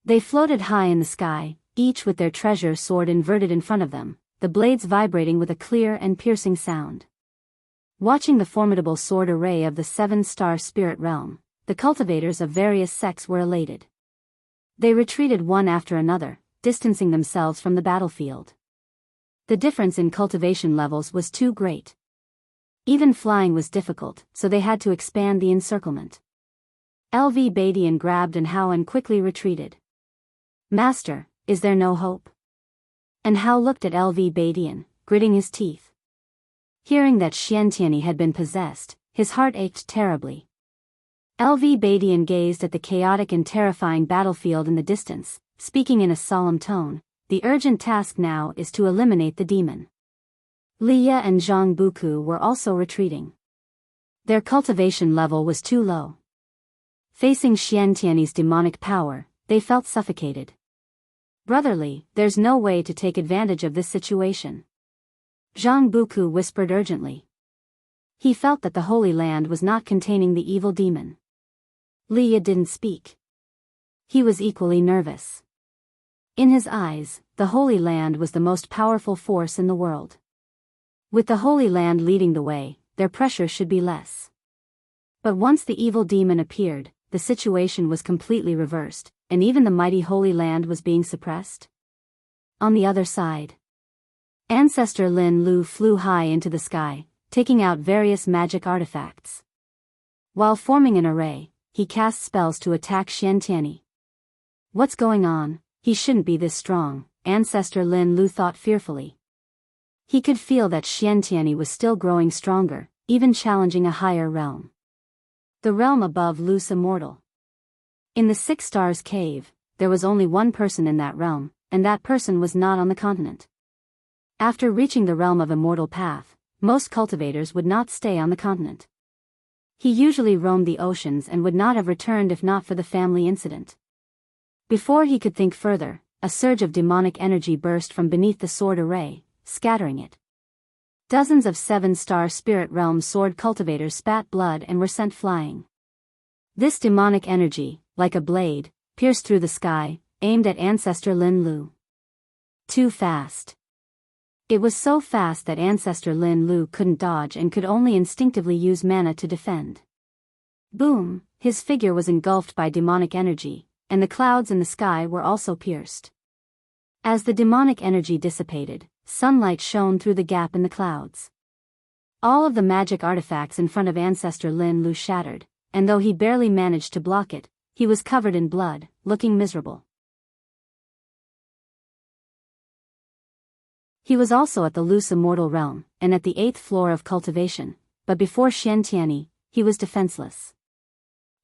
They floated high in the sky, each with their treasure sword inverted in front of them, the blades vibrating with a clear and piercing sound. Watching the formidable sword array of the seven-star spirit realm, the cultivators of various sects were elated. They retreated one after another, distancing themselves from the battlefield. The difference in cultivation levels was too great. Even flying was difficult, so they had to expand the encirclement. LV Badian grabbed and Howen quickly retreated. Master, is there no hope? And Hao looked at LV Badian, gritting his teeth. Hearing that Xiantiani had been possessed, his heart ached terribly. LV Badian gazed at the chaotic and terrifying battlefield in the distance, speaking in a solemn tone. The urgent task now is to eliminate the demon. Liya and Zhang Buku were also retreating. Their cultivation level was too low. Facing Xiantiani's demonic power, they felt suffocated. Brotherly, there's no way to take advantage of this situation. Zhang Buku whispered urgently. He felt that the Holy Land was not containing the evil demon. Liya didn't speak. He was equally nervous. In his eyes, the Holy Land was the most powerful force in the world. With the Holy Land leading the way, their pressure should be less. But once the evil demon appeared, the situation was completely reversed, and even the mighty Holy Land was being suppressed. On the other side, Ancestor Lin Lu flew high into the sky, taking out various magic artifacts. While forming an array, he cast spells to attack Xiantiani. What's going on? He shouldn't be this strong, Ancestor Lin Lu thought fearfully. He could feel that Xiantiani was still growing stronger, even challenging a higher realm. The realm above Lu's immortal. In the Six Stars Cave, there was only one person in that realm, and that person was not on the continent. After reaching the realm of Immortal Path, most cultivators would not stay on the continent. He usually roamed the oceans and would not have returned if not for the family incident. Before he could think further, a surge of demonic energy burst from beneath the sword array, scattering it. Dozens of seven-star spirit realm sword cultivators spat blood and were sent flying. This demonic energy, like a blade, pierced through the sky, aimed at Ancestor Lin Lu. Too fast. It was so fast that Ancestor Lin Lu couldn't dodge and could only instinctively use mana to defend. Boom! His figure was engulfed by demonic energy, and the clouds in the sky were also pierced. As the demonic energy dissipated, sunlight shone through the gap in the clouds. All of the magic artifacts in front of Ancestor Lin Lu shattered, and though he barely managed to block it, he was covered in blood, looking miserable. He was also at the loose immortal realm, and at the 8th floor of cultivation, but before Xiantiani, he was defenseless.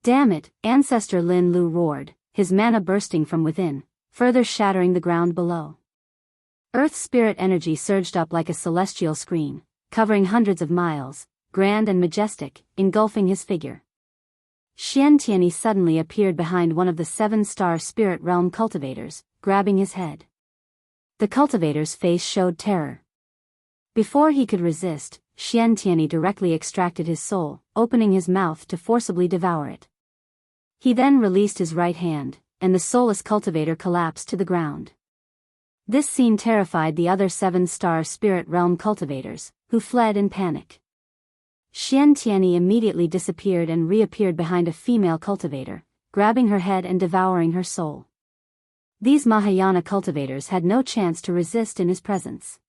Damn it, Ancestor Lin Lu roared, his mana bursting from within, further shattering the ground below. Earth spirit energy surged up like a celestial screen, covering hundreds of miles, grand and majestic, engulfing his figure. Xiantiani suddenly appeared behind one of the seven-star spirit realm cultivators, grabbing his head. The cultivator's face showed terror. Before he could resist, Xiantiani directly extracted his soul, opening his mouth to forcibly devour it. He then released his right hand, and the soulless cultivator collapsed to the ground. This scene terrified the other seven-star spirit realm cultivators, who fled in panic. Xiantiani immediately disappeared and reappeared behind a female cultivator, grabbing her head and devouring her soul. These Mahayana cultivators had no chance to resist in his presence.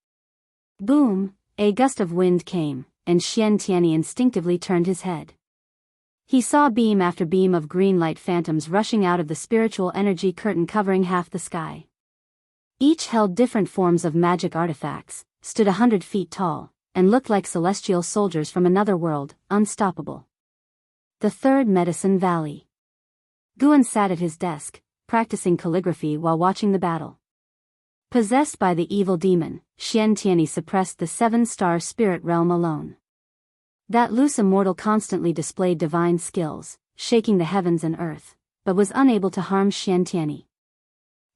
Boom! A gust of wind came, and Xiantiani instinctively turned his head. He saw beam after beam of green light phantoms rushing out of the spiritual energy curtain covering half the sky. Each held different forms of magic artifacts, stood 100 feet tall, and looked like celestial soldiers from another world, unstoppable. The Third Medicine Valley. Guan sat at his desk, practicing calligraphy while watching the battle. Possessed by the evil demon, Xiantiani suppressed the seven-star spirit realm alone. That loose immortal constantly displayed divine skills, shaking the heavens and earth, but was unable to harm Xiantiani.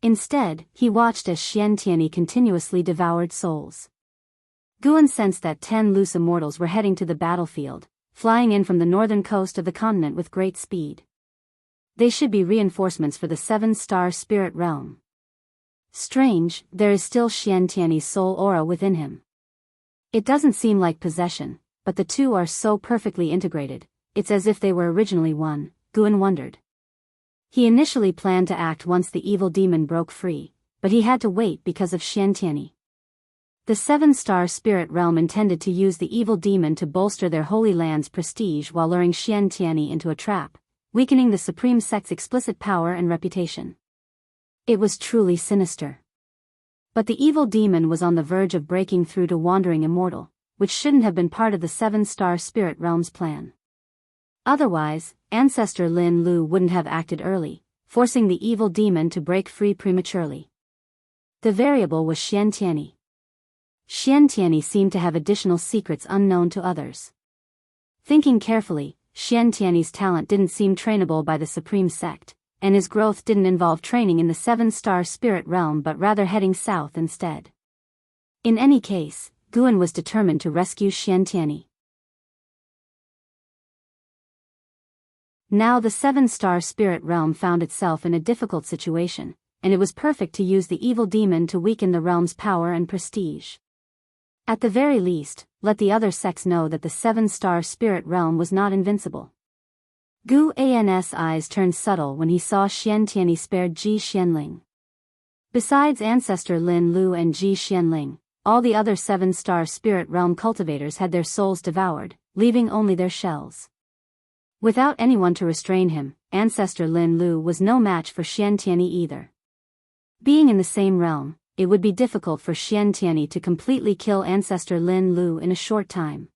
Instead, he watched as Xiantiani continuously devoured souls. Guan sensed that 10 loose immortals were heading to the battlefield, flying in from the northern coast of the continent with great speed. They should be reinforcements for the seven-star spirit realm. Strange, there is still Xiantiani's soul aura within him. It doesn't seem like possession, but the two are so perfectly integrated, it's as if they were originally one, Guan wondered. He initially planned to act once the evil demon broke free, but he had to wait because of Xiantiani. The seven-star spirit realm intended to use the evil demon to bolster their Holy Land's prestige while luring Xiantiani into a trap, weakening the Supreme Sect's explicit power and reputation. It was truly sinister. But the evil demon was on the verge of breaking through to Wandering Immortal, which shouldn't have been part of the seven-star spirit realm's plan. Otherwise, Ancestor Lin Lu wouldn't have acted early, forcing the evil demon to break free prematurely. The variable was Xiantianyi. Xiantianyi seemed to have additional secrets unknown to others. Thinking carefully, Xiantianyi's talent didn't seem trainable by the Supreme Sect, and his growth didn't involve training in the seven-star spirit realm but rather heading south instead. In any case, Guan was determined to rescue Xiantianyi. Now the seven-star spirit realm found itself in a difficult situation, and it was perfect to use the evil demon to weaken the realm's power and prestige. At the very least, let the other sects know that the seven-star spirit realm was not invincible. Gu An's eyes turned subtle when he saw Xiantianyi spared Ji Xianling. Besides Ancestor Lin Lu and Ji Xianling, all the other seven-star spirit realm cultivators had their souls devoured, leaving only their shells. Without anyone to restrain him, Ancestor Lin Lu was no match for Xiantianyi either. Being in the same realm, it would be difficult for Xiantianyi to completely kill Ancestor Lin Lu in a short time.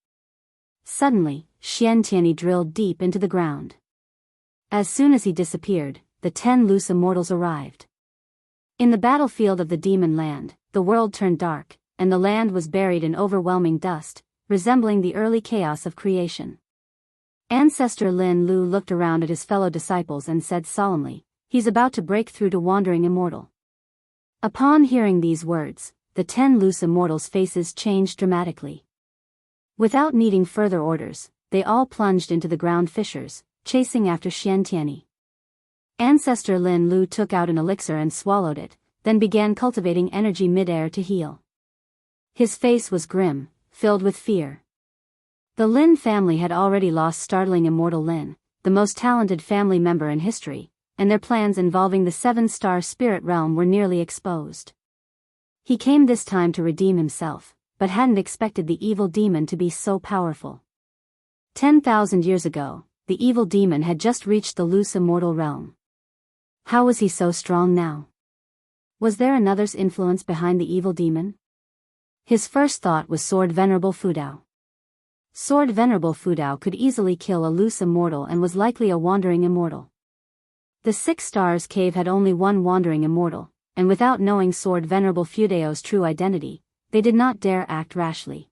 Suddenly, Xiantianyi drilled deep into the ground. As soon as he disappeared, the 10 loose immortals arrived. In the battlefield of the demon land, the world turned dark, and the land was buried in overwhelming dust, resembling the early chaos of creation. Ancestor Lin Lu looked around at his fellow disciples and said solemnly, "He's about to break through to Wandering Immortal." Upon hearing these words, the 10 loose immortals' faces changed dramatically. Without needing further orders, they all plunged into the ground fissures, chasing after Xiantianyi. Ancestor Lin Lu took out an elixir and swallowed it, then began cultivating energy mid-air to heal. His face was grim, filled with fear. The Lin family had already lost startling immortal Lin, the most talented family member in history, and their plans involving the seven-star spirit realm were nearly exposed. He came this time to redeem himself, but hadn't expected the evil demon to be so powerful. 10,000 years ago, the evil demon had just reached the loose immortal realm. How was he so strong now? Was there another's influence behind the evil demon? His first thought was Sword Venerable Fudao. Sword Venerable Fudao could easily kill a loose immortal and was likely a wandering immortal. The Six Stars Cave had only one wandering immortal, and without knowing Sword Venerable Fudao's true identity, they did not dare act rashly.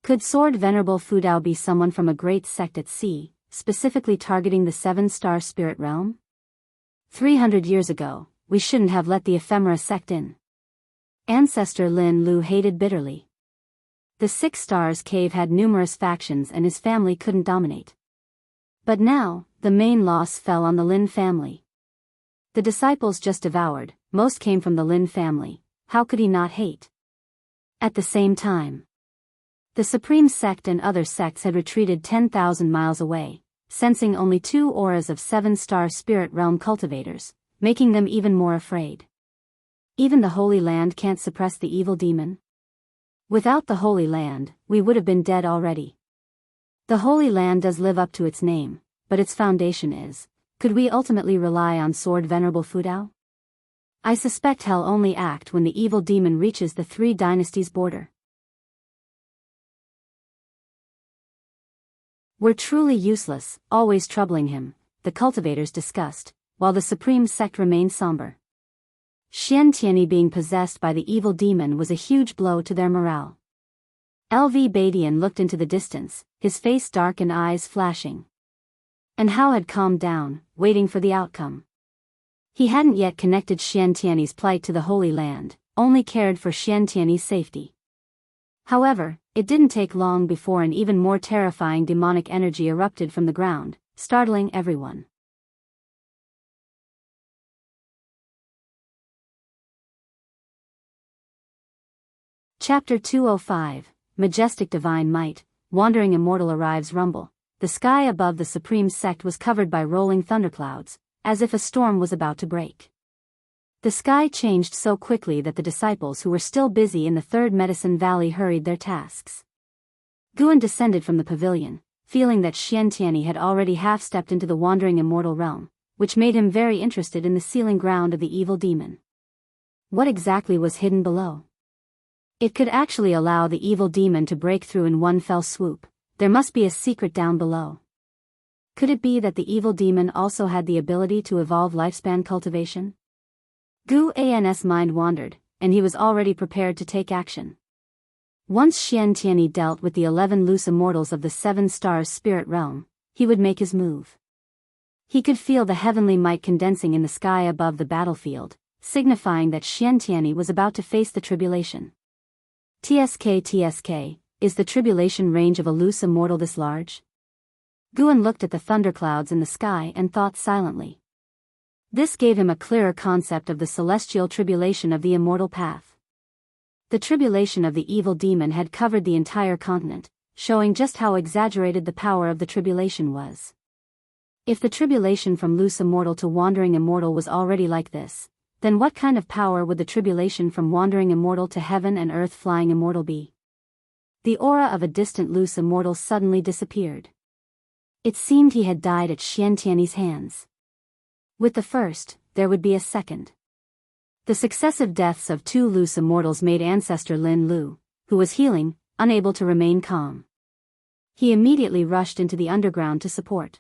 Could Sword Venerable Fudao be someone from a great sect at sea, specifically targeting the seven-star spirit realm? 300 years ago, we shouldn't have let the ephemera sect in. Ancestor Lin Lu hated bitterly. The Six Stars Cave had numerous factions and his family couldn't dominate. But now, the main loss fell on the Lin family. The disciples just devoured, most came from the Lin family, how could he not hate? At the same time, the Supreme Sect and other sects had retreated 10,000 miles away, sensing only 2 auras of seven-star spirit realm cultivators, making them even more afraid. Even the Holy Land can't suppress the evil demon? Without the Holy Land, we would have been dead already. The Holy Land does live up to its name, but its foundation is, could we ultimately rely on Sword Venerable Fudao? I suspect he'll only act when the evil demon reaches the 3 dynasties border. We're truly useless, always troubling him, the cultivators discussed, while the Supreme Sect remained somber. Xiantianyi being possessed by the evil demon was a huge blow to their morale. LV Badian looked into the distance, his face dark and eyes flashing. And Hao had calmed down, waiting for the outcome. He hadn't yet connected Xiantianyi's plight to the Holy Land, only cared for Xiantianyi's safety. However, it didn't take long before an even more terrifying demonic energy erupted from the ground, startling everyone. Chapter 205, Majestic Divine Might, Wandering Immortal arrives rumble. The sky above the Supreme Sect was covered by rolling thunderclouds, as if a storm was about to break. The sky changed so quickly that the disciples who were still busy in the Third Medicine Valley hurried their tasks. Guan descended from the pavilion, feeling that Xiantianyi had already half-stepped into the wandering immortal realm, which made him very interested in the sealing ground of the evil demon. What exactly was hidden below? It could actually allow the evil demon to break through in one fell swoop. There must be a secret down below. Could it be that the evil demon also had the ability to evolve lifespan cultivation? Guan's mind wandered, and he was already prepared to take action. Once Xiantiani dealt with the 11 loose immortals of the 7 stars spirit realm, he would make his move. He could feel the heavenly might condensing in the sky above the battlefield, signifying that Xiantiani was about to face the tribulation. TSK, is the tribulation range of a loose immortal this large? Guan looked at the thunderclouds in the sky and thought silently. This gave him a clearer concept of the celestial tribulation of the immortal path. The tribulation of the evil demon had covered the entire continent, showing just how exaggerated the power of the tribulation was. If the tribulation from loose immortal to wandering immortal was already like this, then what kind of power would the tribulation from wandering immortal to heaven and earth flying immortal be? The aura of a distant loose immortal suddenly disappeared. It seemed he had died at Xiantiani's hands. With the first, there would be a second. The successive deaths of 2 loose immortals made ancestor Lin Lu, who was healing, unable to remain calm. He immediately rushed into the underground to support.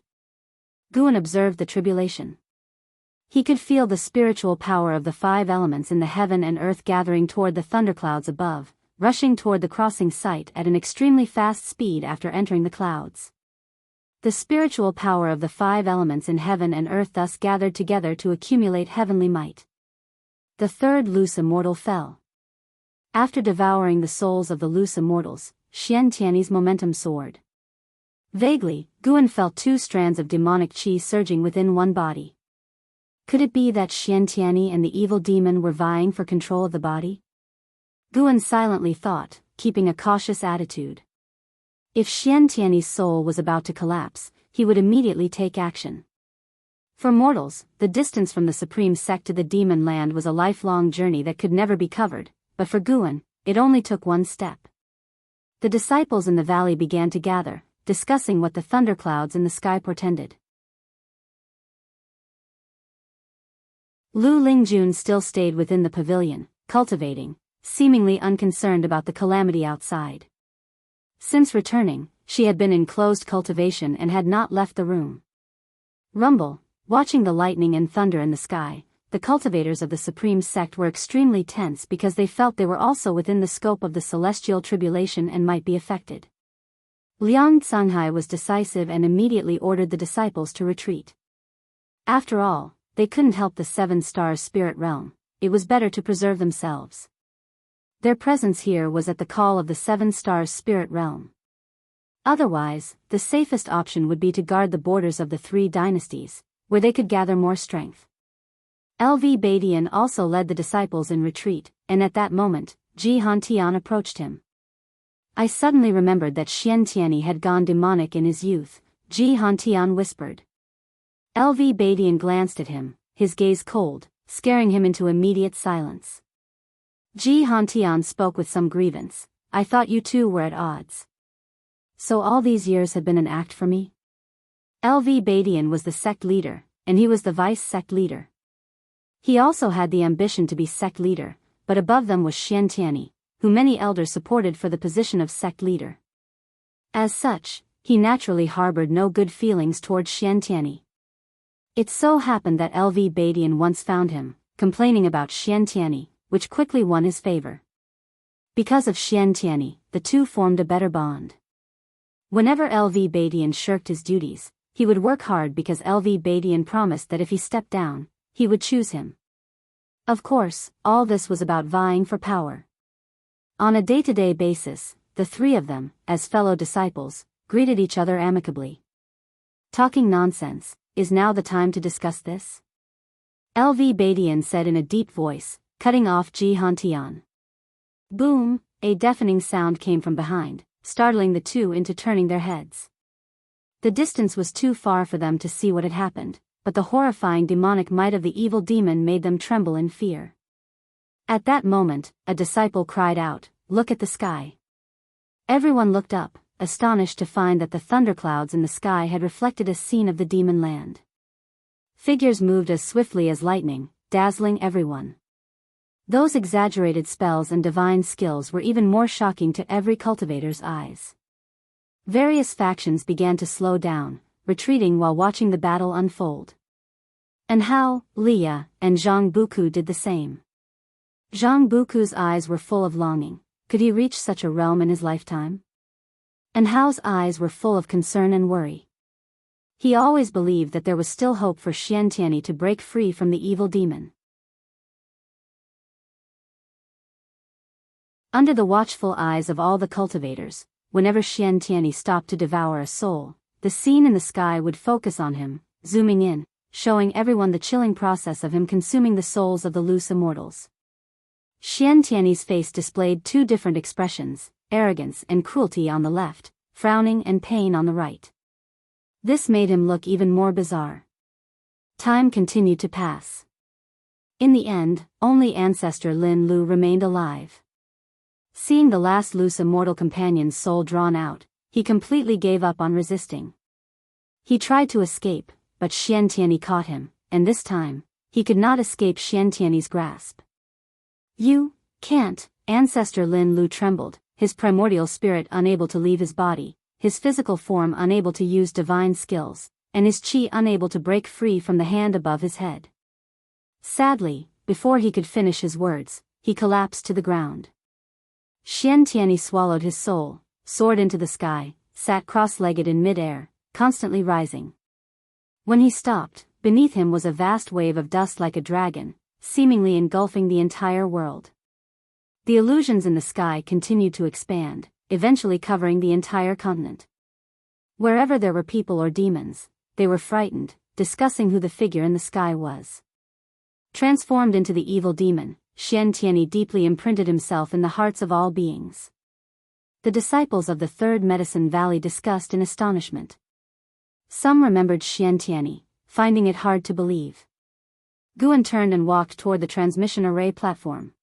Guan observed the tribulation. He could feel the spiritual power of the 5 elements in the heaven and earth gathering toward the thunderclouds above, rushing toward the crossing site at an extremely fast speed after entering the clouds. The spiritual power of the 5 elements in heaven and earth thus gathered together to accumulate heavenly might. The 3rd loose immortal fell. After devouring the souls of the loose immortals, Xiantiani's momentum soared. Vaguely, Guan felt 2 strands of demonic qi surging within one body. Could it be that Xiantiani and the evil demon were vying for control of the body? Guan silently thought, keeping a cautious attitude. If Xiantiani's soul was about to collapse, he would immediately take action. For mortals, the distance from the supreme sect to the demon land was a lifelong journey that could never be covered, but for Guan, it only took one step. The disciples in the valley began to gather, discussing what the thunderclouds in the sky portended. Lu Lingjun still stayed within the pavilion, cultivating, seemingly unconcerned about the calamity outside. Since returning, she had been in closed cultivation and had not left the room. Rumble. Watching the lightning and thunder in the sky, the cultivators of the supreme sect were extremely tense because they felt they were also within the scope of the celestial tribulation and might be affected. Liang Canghai was decisive and immediately ordered the disciples to retreat. After all, they couldn't help the 7 stars spirit realm, it was better to preserve themselves. Their presence here was at the call of the 7 stars spirit realm. Otherwise, the safest option would be to guard the borders of the 3 dynasties, where they could gather more strength. LV Badian also led the disciples in retreat, and at that moment, Ji Hantian approached him. I suddenly remembered that Xiantiani had gone demonic in his youth, Ji Hantian whispered. LV Badian glanced at him, his gaze cold, scaring him into immediate silence. Ji Hantian spoke with some grievance. I thought you 2 were at odds. So all these years had been an act for me? LV Badian was the sect leader, and he was the vice sect leader. He also had the ambition to be sect leader, but above them was Xiantiani, who many elders supported for the position of sect leader. As such, he naturally harbored no good feelings towards Xiantiani. It so happened that LV Badian once found him, complaining about Xiantiani, which quickly won his favor. Because of Xiantiani, the 2 formed a better bond. Whenever LV Badian shirked his duties, he would work hard because LV Badian promised that if he stepped down, he would choose him. Of course, all this was about vying for power. On a day-to-day basis, the 3 of them, as fellow disciples, greeted each other amicably. Talking nonsense, is now the time to discuss this? LV Badian said in a deep voice, cutting off Ji Hantian. Boom, a deafening sound came from behind, startling the 2 into turning their heads. The distance was too far for them to see what had happened, but the horrifying demonic might of the evil demon made them tremble in fear. At that moment, a disciple cried out, "Look at the sky." Everyone looked up, astonished to find that the thunderclouds in the sky had reflected a scene of the demon land. Figures moved as swiftly as lightning, dazzling everyone. Those exaggerated spells and divine skills were even more shocking to every cultivator's eyes. Various factions began to slow down, retreating while watching the battle unfold. And Hao, Leah, and Zhang Buku did the same. Zhang Buku's eyes were full of longing. Could he reach such a realm in his lifetime? And Hao's eyes were full of concern and worry. He always believed that there was still hope for Xiantiani to break free from the evil demon. Under the watchful eyes of all the cultivators, whenever Xiantiani stopped to devour a soul, the scene in the sky would focus on him, zooming in, showing everyone the chilling process of him consuming the souls of the loose immortals. Xiantiani's face displayed two different expressions, arrogance and cruelty on the left, frowning and pain on the right. This made him look even more bizarre. Time continued to pass. In the end, only ancestor Lin Lu remained alive. Seeing the last loose immortal companion's soul drawn out, he completely gave up on resisting. He tried to escape, but Xiantiani caught him, and this time, he could not escape Xiantiani's grasp. "You can't," ancestor Lin Lu trembled, his primordial spirit unable to leave his body, his physical form unable to use divine skills, and his qi unable to break free from the hand above his head. Sadly, before he could finish his words, he collapsed to the ground. Xiantiani swallowed his soul, soared into the sky, sat cross-legged in mid-air, constantly rising. When he stopped, beneath him was a vast wave of dust like a dragon, seemingly engulfing the entire world. The illusions in the sky continued to expand, eventually covering the entire continent. Wherever there were people or demons, they were frightened, discussing who the figure in the sky was. Transformed into the evil demon, Xiantiani deeply imprinted himself in the hearts of all beings. The disciples of the Third Medicine Valley discussed in astonishment. Some remembered Xiantiani, finding it hard to believe. Guan turned and walked toward the transmission array platform.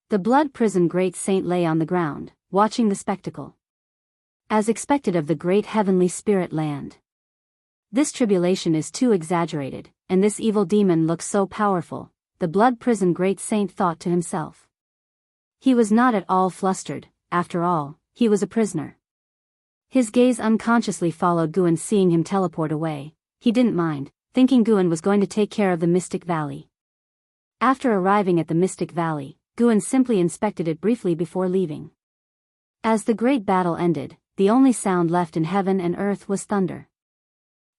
The blood prison great saint lay on the ground, watching the spectacle. As expected of the great heavenly spirit land. This tribulation is too exaggerated, and this evil demon looks so powerful, the blood prison great saint thought to himself. He was not at all flustered, after all, he was a prisoner. His gaze unconsciously followed Guan, seeing him teleport away. He didn't mind, thinking Guan was going to take care of the Mystic Valley. After arriving at the Mystic Valley, Guan simply inspected it briefly before leaving. As the great battle ended, the only sound left in heaven and earth was thunder.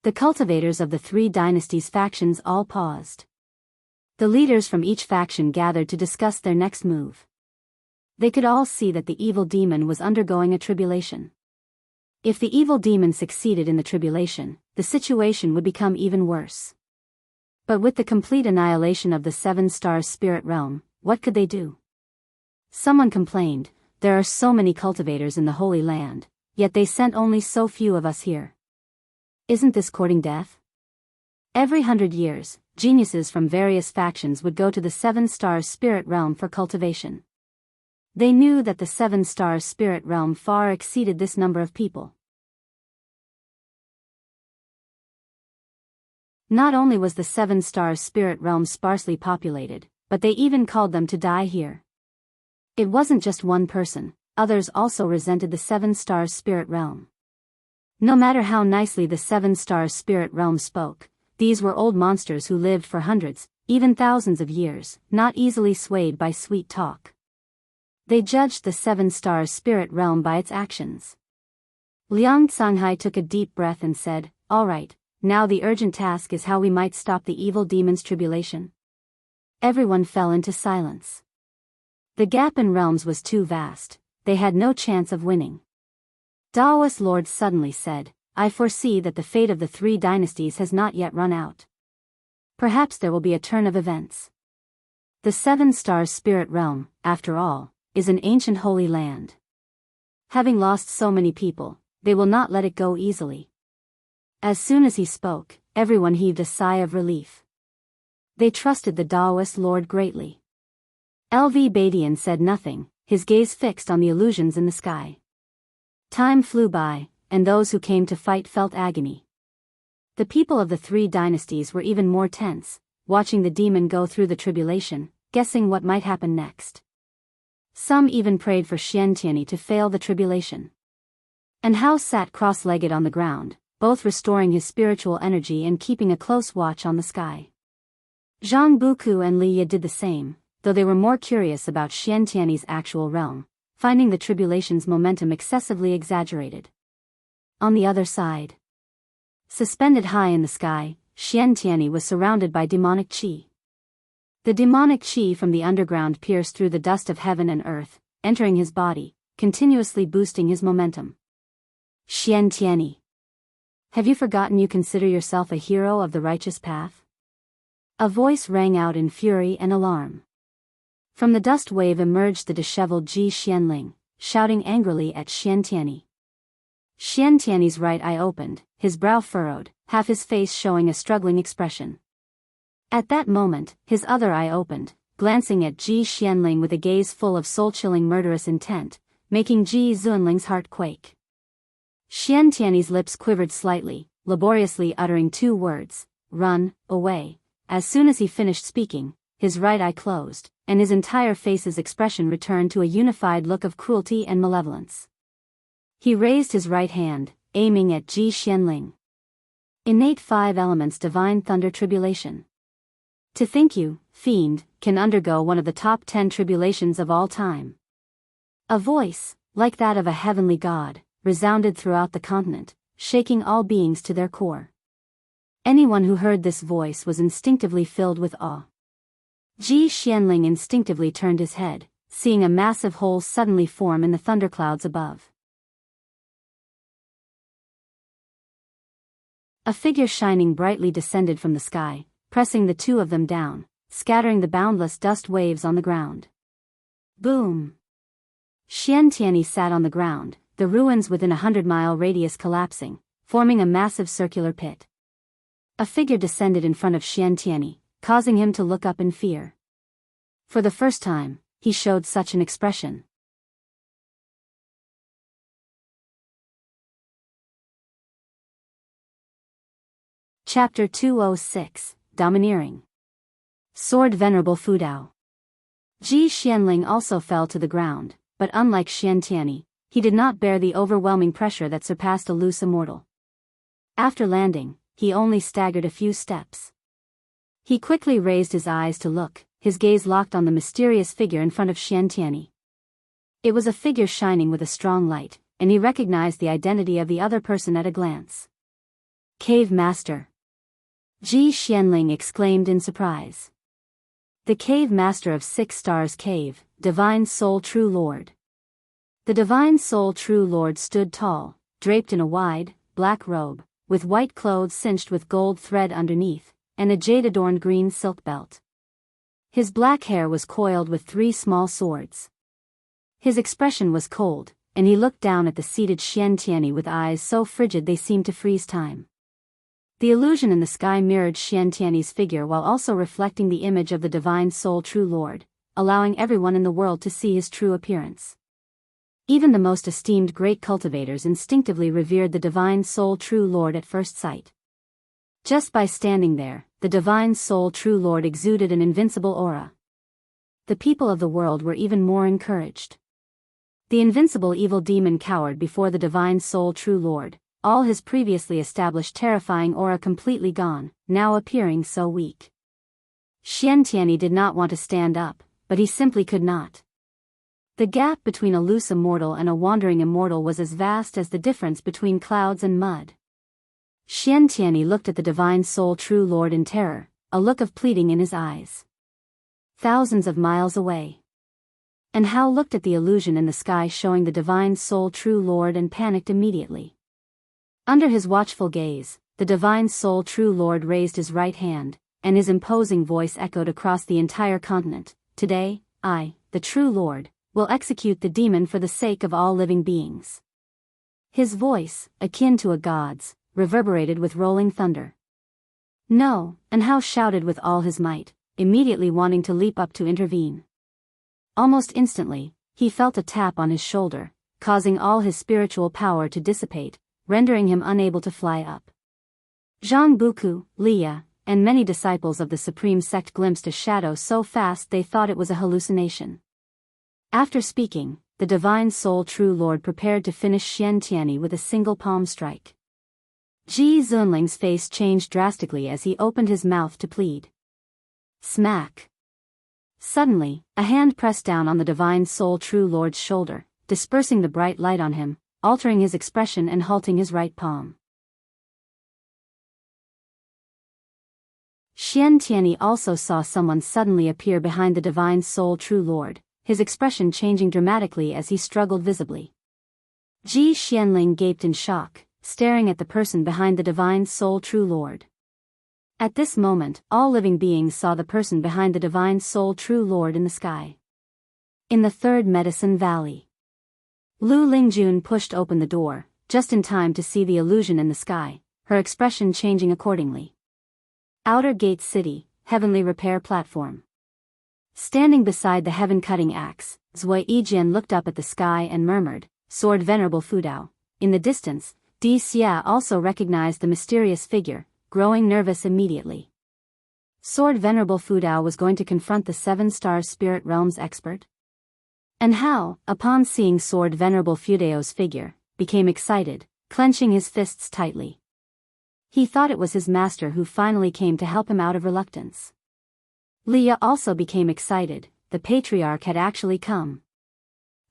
The cultivators of the three dynasties' factions all paused. The leaders from each faction gathered to discuss their next move. They could all see that the evil demon was undergoing a tribulation. If the evil demon succeeded in the tribulation, the situation would become even worse. But with the complete annihilation of the Seven Stars Spirit Realm, what could they do? Someone complained, "There are so many cultivators in the Holy Land, yet they sent only so few of us here. Isn't this courting death?" Every 100 years, geniuses from various factions would go to the Seven Stars Spirit Realm for cultivation. They knew that the Seven Stars Spirit Realm far exceeded this number of people. Not only was the Seven Stars Spirit Realm sparsely populated, but they even called them to die here. It wasn't just one person, others also resented the Seven Stars Spirit Realm. No matter how nicely the Seven Stars Spirit Realm spoke, these were old monsters who lived for hundreds, even thousands of years, not easily swayed by sweet talk. They judged the Seven Stars Spirit Realm by its actions. Liang Canghai took a deep breath and said, "All right, now the urgent task is how we might stop the evil demon's tribulation." Everyone fell into silence. The gap in realms was too vast, they had no chance of winning. Daoist Lord suddenly said, "I foresee that the fate of the three dynasties has not yet run out. Perhaps there will be a turn of events. The Seven Stars Spirit Realm, after all, is an ancient holy land. Having lost so many people, they will not let it go easily." As soon as he spoke, everyone heaved a sigh of relief. They trusted the Daoist Lord greatly. LV Badian said nothing, his gaze fixed on the illusions in the sky. Time flew by, and those who came to fight felt agony. The people of the three dynasties were even more tense, watching the demon go through the tribulation, guessing what might happen next. Some even prayed for Xiantiani to fail the tribulation. And Hao sat cross-legged on the ground, both restoring his spiritual energy and keeping a close watch on the sky. Zhang Buku and Li Ye did the same, though they were more curious about Xiantiany's actual realm, finding the tribulation's momentum excessively exaggerated. On the other side, suspended high in the sky, Xiantiany was surrounded by demonic qi. The demonic qi from the underground pierced through the dust of heaven and earth, entering his body, continuously boosting his momentum. Xiantiany, have you forgotten you consider yourself a hero of the righteous path? A voice rang out in fury and alarm. From the dust wave emerged the disheveled Ji Xianling, shouting angrily at Xiantiany. Xiantiany's right eye opened, his brow furrowed, half his face showing a struggling expression. At that moment, his other eye opened, glancing at Ji Xianling with a gaze full of soul-chilling murderous intent, making Ji Zunling's heart quake. Xiantiany's lips quivered slightly, laboriously uttering two words, "Run away." As soon as he finished speaking, his right eye closed, and his entire face's expression returned to a unified look of cruelty and malevolence. He raised his right hand, aiming at Ji Xianling. Innate 5 elements divine thunder tribulation. To think you, fiend, can undergo one of the top 10 tribulations of all time. A voice, like that of a heavenly god, resounded throughout the continent, shaking all beings to their core. Anyone who heard this voice was instinctively filled with awe. Ji Xianling instinctively turned his head, seeing a massive hole suddenly form in the thunderclouds above. A figure shining brightly descended from the sky, pressing the two of them down, scattering the boundless dust waves on the ground. Boom! Xiantiany sat on the ground, the ruins within a 100-mile radius collapsing, forming a massive circular pit. A figure descended in front of Xiantiany, causing him to look up in fear. For the first time, he showed such an expression. Chapter 206, Domineering. Sword Venerable Fudao. Ji Xianling also fell to the ground, but unlike Xiantiany, he did not bear the overwhelming pressure that surpassed a loose immortal. After landing, he only staggered a few steps. He quickly raised his eyes to look, his gaze locked on the mysterious figure in front of Xiantiany. It was a figure shining with a strong light, and he recognized the identity of the other person at a glance. Cave Master! Ji Xianling exclaimed in surprise. The Cave Master of 6 Stars Cave, Divine Soul True Lord. The Divine Soul True Lord stood tall, draped in a wide, black robe, with white clothes cinched with gold thread underneath, and a jade-adorned green silk belt. His black hair was coiled with 3 small swords. His expression was cold, and he looked down at the seated Xiantiany with eyes so frigid they seemed to freeze time. The illusion in the sky mirrored Xiantiany's figure while also reflecting the image of the Divine Soul True Lord, allowing everyone in the world to see his true appearance. Even the most esteemed great cultivators instinctively revered the Divine Soul True Lord at first sight. Just by standing there, the Divine Soul True Lord exuded an invincible aura. The people of the world were even more encouraged. The invincible evil demon cowered before the Divine Soul True Lord, all his previously established terrifying aura completely gone, now appearing so weak. Xiantiany did not want to stand up, but he simply could not. The gap between a loose immortal and a wandering immortal was as vast as the difference between clouds and mud. Xiantiany looked at the Divine Soul True Lord in terror, a look of pleading in his eyes. Thousands of miles away. And Hao looked at the illusion in the sky showing the Divine Soul True Lord and panicked immediately. Under his watchful gaze, the Divine Soul True Lord raised his right hand, and his imposing voice echoed across the entire continent. Today, I, the True Lord, will execute the demon for the sake of all living beings. His voice, akin to a god's, reverberated with rolling thunder. No, and Hao shouted with all his might, immediately wanting to leap up to intervene. Almost instantly, he felt a tap on his shoulder, causing all his spiritual power to dissipate, rendering him unable to fly up. Zhang Buku, Liya, and many disciples of the Supreme Sect glimpsed a shadow so fast they thought it was a hallucination. After speaking, the Divine Soul True Lord prepared to finish Xiantiany with a single palm strike. Ji Zunling's face changed drastically as he opened his mouth to plead. Smack. Suddenly, a hand pressed down on the Divine Soul True Lord's shoulder, dispersing the bright light on him, altering his expression and halting his right palm. Xiantianyi also saw someone suddenly appear behind the Divine Soul True Lord, his expression changing dramatically as he struggled visibly. Ji Xianling gaped in shock, staring at the person behind the Divine Soul True Lord. At this moment, all living beings saw the person behind the Divine Soul True Lord in the sky. In the third Medicine Valley. Lu Lingjun pushed open the door, just in time to see the illusion in the sky, her expression changing accordingly. Outer Gate City, Heavenly Repair Platform. Standing beside the heaven-cutting axe, Zui Yijian looked up at the sky and murmured, "Sword Venerable Fudao." In the distance, Di Xia also recognized the mysterious figure, growing nervous immediately. Sword Venerable Fudao was going to confront the 7-star Spirit Realms expert? And how, upon seeing Sword Venerable Fudao's figure, became excited, clenching his fists tightly. He thought it was his master who finally came to help him out of reluctance. Leah also became excited, the patriarch had actually come.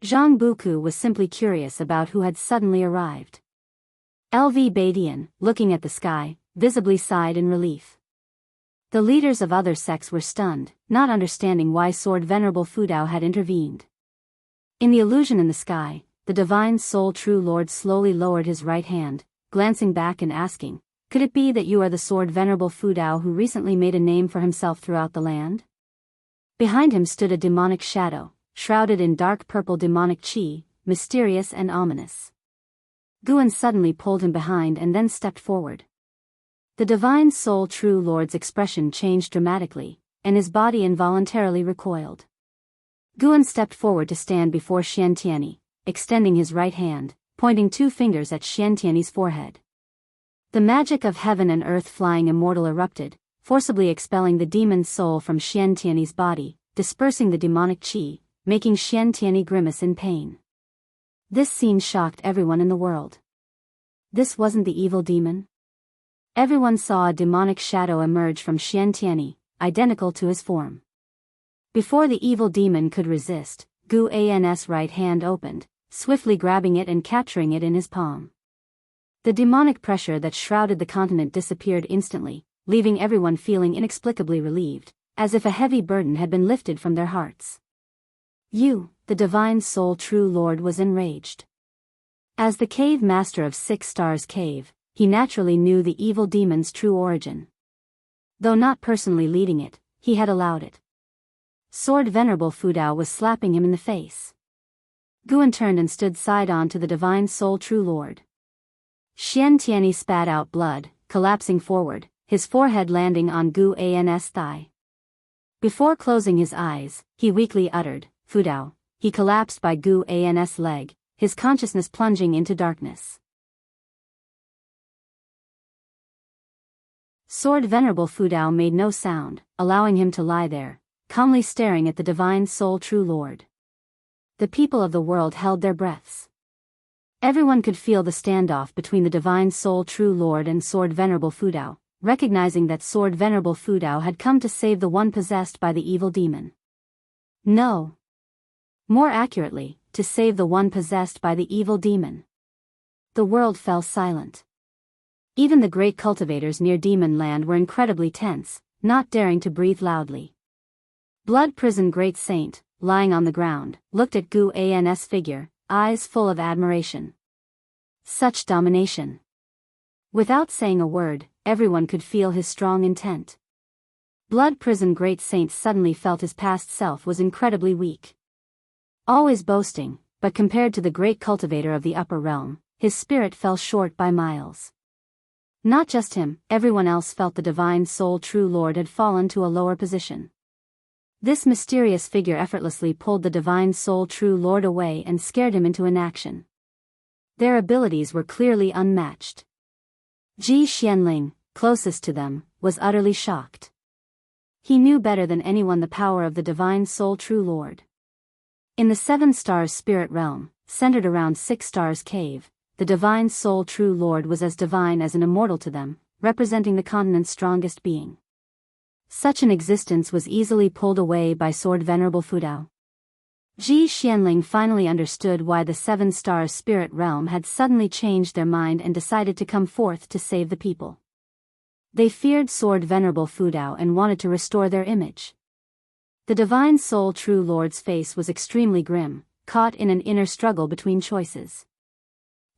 Zhang Buku was simply curious about who had suddenly arrived. LV Badian, looking at the sky, visibly sighed in relief. The leaders of other sects were stunned, not understanding why Sword Venerable Fudao had intervened. In the illusion in the sky, the Divine Soul True Lord slowly lowered his right hand, glancing back and asking, "Could it be that you are the Sword Venerable Fudao who recently made a name for himself throughout the land?" Behind him stood a demonic shadow, shrouded in dark purple demonic chi, mysterious and ominous. Guan suddenly pulled him behind and then stepped forward. The Divine Soul True Lord's expression changed dramatically, and his body involuntarily recoiled. Guan stepped forward to stand before Xiantianyi, extending his right hand, pointing 2 fingers at Xiantianyi's forehead. The magic of heaven and earth flying immortal erupted, forcibly expelling the demon soul from Xiantianyi's body, dispersing the demonic chi, making Xiantianyi grimace in pain. This scene shocked everyone in the world. This wasn't the evil demon? Everyone saw a demonic shadow emerge from Xiantianyi, identical to his form. Before the evil demon could resist, Gu An's right hand opened, swiftly grabbing it and capturing it in his palm. The demonic pressure that shrouded the continent disappeared instantly, leaving everyone feeling inexplicably relieved, as if a heavy burden had been lifted from their hearts. The Divine Soul True Lord was enraged. As the cave master of 6 Stars Cave, he naturally knew the evil demon's true origin. Though not personally leading it, he had allowed it. Sword Venerable Fudao was slapping him in the face. Guan turned and stood side-on to the Divine Soul True Lord. Xiantianyi spat out blood, collapsing forward, his forehead landing on Gu An's thigh. Before closing his eyes, he weakly uttered, "Fudao." He collapsed by Gu An's leg, his consciousness plunging into darkness. Sword Venerable Fudao made no sound, allowing him to lie there, calmly staring at the Divine Soul True Lord. The people of the world held their breaths. Everyone could feel the standoff between the Divine Soul True Lord and Sword Venerable Fudao, recognizing that Sword Venerable Fudao had come to save the one possessed by the evil demon. No. More accurately, to save the one possessed by the evil demon. The world fell silent. Even the great cultivators near Demon Land were incredibly tense, not daring to breathe loudly. Blood Prison Great Saint, lying on the ground, looked at Gu An's figure, eyes full of admiration. Such domination. Without saying a word, everyone could feel his strong intent. Blood Prison Great Saint suddenly felt his past self was incredibly weak. Always boasting, but compared to the great cultivator of the upper realm, his spirit fell short by miles. Not just him, everyone else felt the Divine Soul True Lord had fallen to a lower position. This mysterious figure effortlessly pulled the Divine Soul True Lord away and scared him into inaction. Their abilities were clearly unmatched. Ji Xianling, closest to them, was utterly shocked. He knew better than anyone the power of the Divine Soul True Lord. In the 7 Stars Spirit Realm, centered around 6 Stars Cave, the divine soul true lord was as divine as an immortal to them, representing the continent's strongest being. Such an existence was easily pulled away by sword venerable Fudao. Ji Xianling finally understood why the Seven Stars spirit realm had suddenly changed their mind and decided to come forth to save the people. They feared sword venerable Fudao and wanted to restore their image. The divine soul true lord's face was extremely grim, caught in an inner struggle between choices.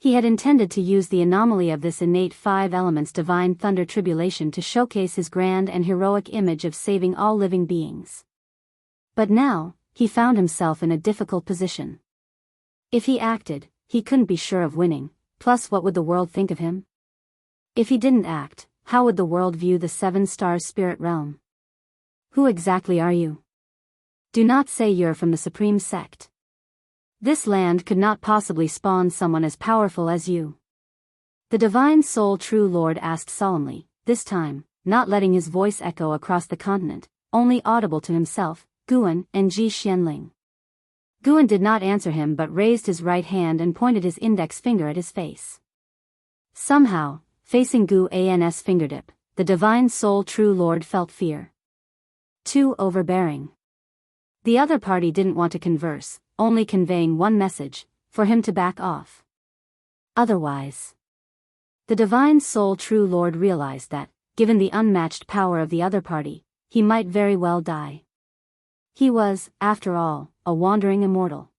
He had intended to use the anomaly of this innate five elements divine thunder tribulation to showcase his grand and heroic image of saving all living beings. But now, he found himself in a difficult position. If he acted, he couldn't be sure of winning, plus what would the world think of him? If he didn't act, how would the world view the Seven Stars spirit realm? Who exactly are you? Do not say you're from the Supreme Sect. This land could not possibly spawn someone as powerful as you. The divine soul true lord asked solemnly, this time, not letting his voice echo across the continent, only audible to himself, Guan and Ji Xianling. Guan did not answer him but raised his right hand and pointed his index finger at his face. Somehow, facing Guan's fingertip, the divine soul true lord felt fear. Too overbearing. The other party didn't want to converse, only conveying one message, for him to back off. Otherwise, the divine soul true lord realized that, given the unmatched power of the other party, he might very well die. He was, after all, a wandering immortal.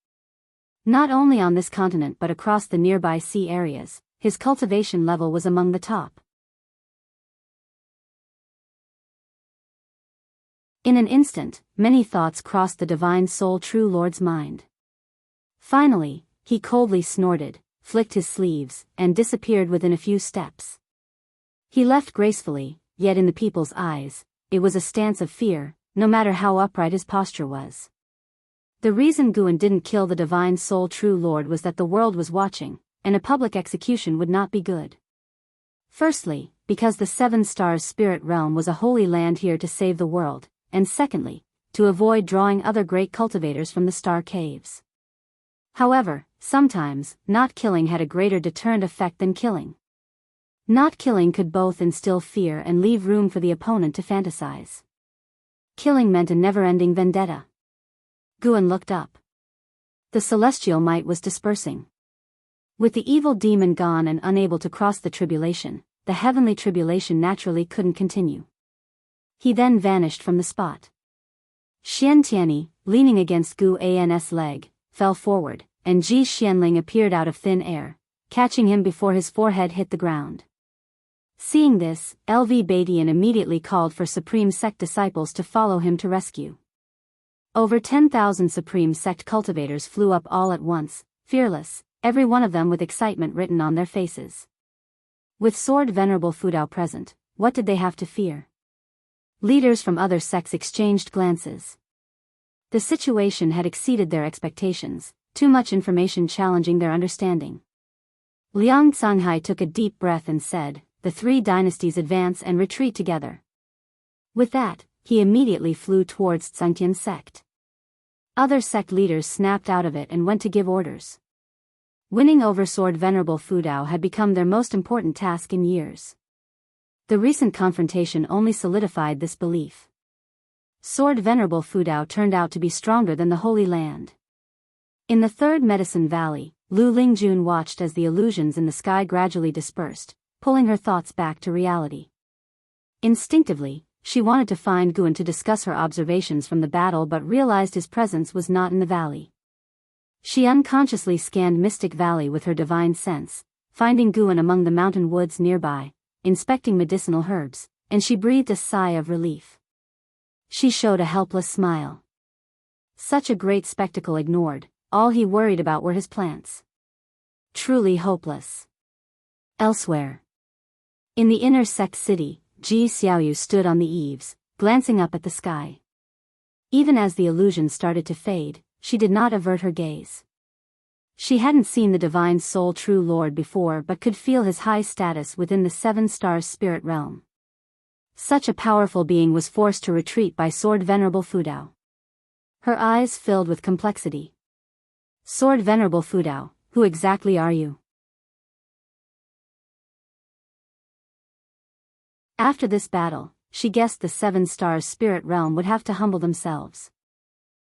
Not only on this continent but across the nearby sea areas, his cultivation level was among the top. In an instant, many thoughts crossed the divine soul true lord's mind. Finally, he coldly snorted, flicked his sleeves, and disappeared within a few steps. He left gracefully, yet in the people's eyes, it was a stance of fear, no matter how upright his posture was. The reason Guan didn't kill the divine soul true lord was that the world was watching, and a public execution would not be good. Firstly, because the Seven Stars spirit realm was a holy land here to save the world, and secondly, to avoid drawing other great cultivators from the star caves. However, sometimes, not killing had a greater deterrent effect than killing. Not killing could both instill fear and leave room for the opponent to fantasize. Killing meant a never-ending vendetta. Guan looked up. The celestial might was dispersing. With the evil demon gone and unable to cross the tribulation, the heavenly tribulation naturally couldn't continue. He then vanished from the spot. Xian Tianyi, leaning against Guan's leg, fell forward, and Ji Xianling appeared out of thin air, catching him before his forehead hit the ground. Seeing this, LV Badian immediately called for Supreme Sect disciples to follow him to rescue. Over 10,000 Supreme Sect cultivators flew up all at once, fearless, every one of them with excitement written on their faces. With Sword Venerable Fudao present, what did they have to fear? Leaders from other sects exchanged glances. The situation had exceeded their expectations, too much information challenging their understanding. Liang Canghai took a deep breath and said, "The three dynasties advance and retreat together." With that, he immediately flew towards Zhangtian's sect. Other sect leaders snapped out of it and went to give orders. Winning over Sword Venerable Fudao had become their most important task in years. The recent confrontation only solidified this belief. Sword Venerable Fudao turned out to be stronger than the Holy Land. In the Third Medicine Valley, Lu Lingjun watched as the illusions in the sky gradually dispersed, pulling her thoughts back to reality. Instinctively, she wanted to find Guan to discuss her observations from the battle but realized his presence was not in the valley. She unconsciously scanned Mystic Valley with her divine sense, finding Guan among the mountain woods nearby, inspecting medicinal herbs, and she breathed a sigh of relief. She showed a helpless smile. Such a great spectacle ignored, all he worried about were his plants. Truly hopeless. Elsewhere. In the inner sect city, Ji Xiaoyu stood on the eaves, glancing up at the sky. Even as the illusion started to fade, she did not avert her gaze. She hadn't seen the divine soul true lord before but could feel his high status within the Seven Stars spirit realm. Such a powerful being was forced to retreat by Sword Venerable Fudao. Her eyes filled with complexity. Sword Venerable Fudao, who exactly are you? After this battle, she guessed the 7 stars spirit realm would have to humble themselves.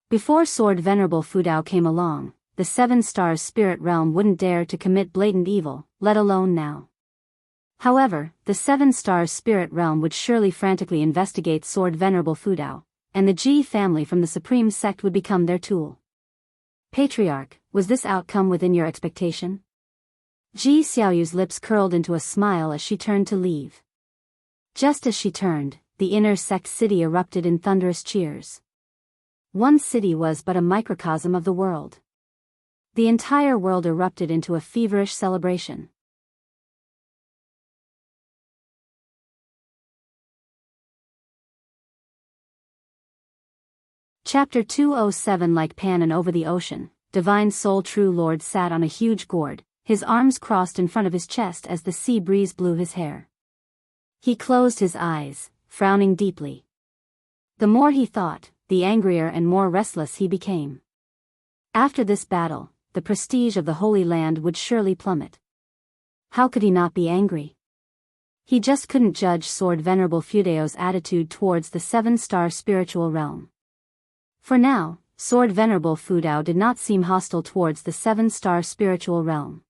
Before Sword Venerable Fudao came along, the 7 stars spirit realm wouldn't dare to commit blatant evil, let alone now. However, the 7 stars spirit realm would surely frantically investigate Sword Venerable Fudao, and the Ji family from the Supreme Sect would become their tool. Patriarch, was this outcome within your expectation? Ji Xiaoyu's lips curled into a smile as she turned to leave. Just as she turned, the inner sect city erupted in thunderous cheers. One city was but a microcosm of the world. The entire world erupted into a feverish celebration. Chapter 207. Like Panan over the ocean, Divine Soul True Lord sat on a huge gourd, his arms crossed in front of his chest as the sea breeze blew his hair. He closed his eyes, frowning deeply. The more he thought, the angrier and more restless he became. After this battle, the prestige of the Holy Land would surely plummet. How could he not be angry? He just couldn't judge Sword Venerable Fudao's attitude towards the 7-star spiritual realm. For now, Sword Venerable Fudao did not seem hostile towards the 7-star spiritual realm.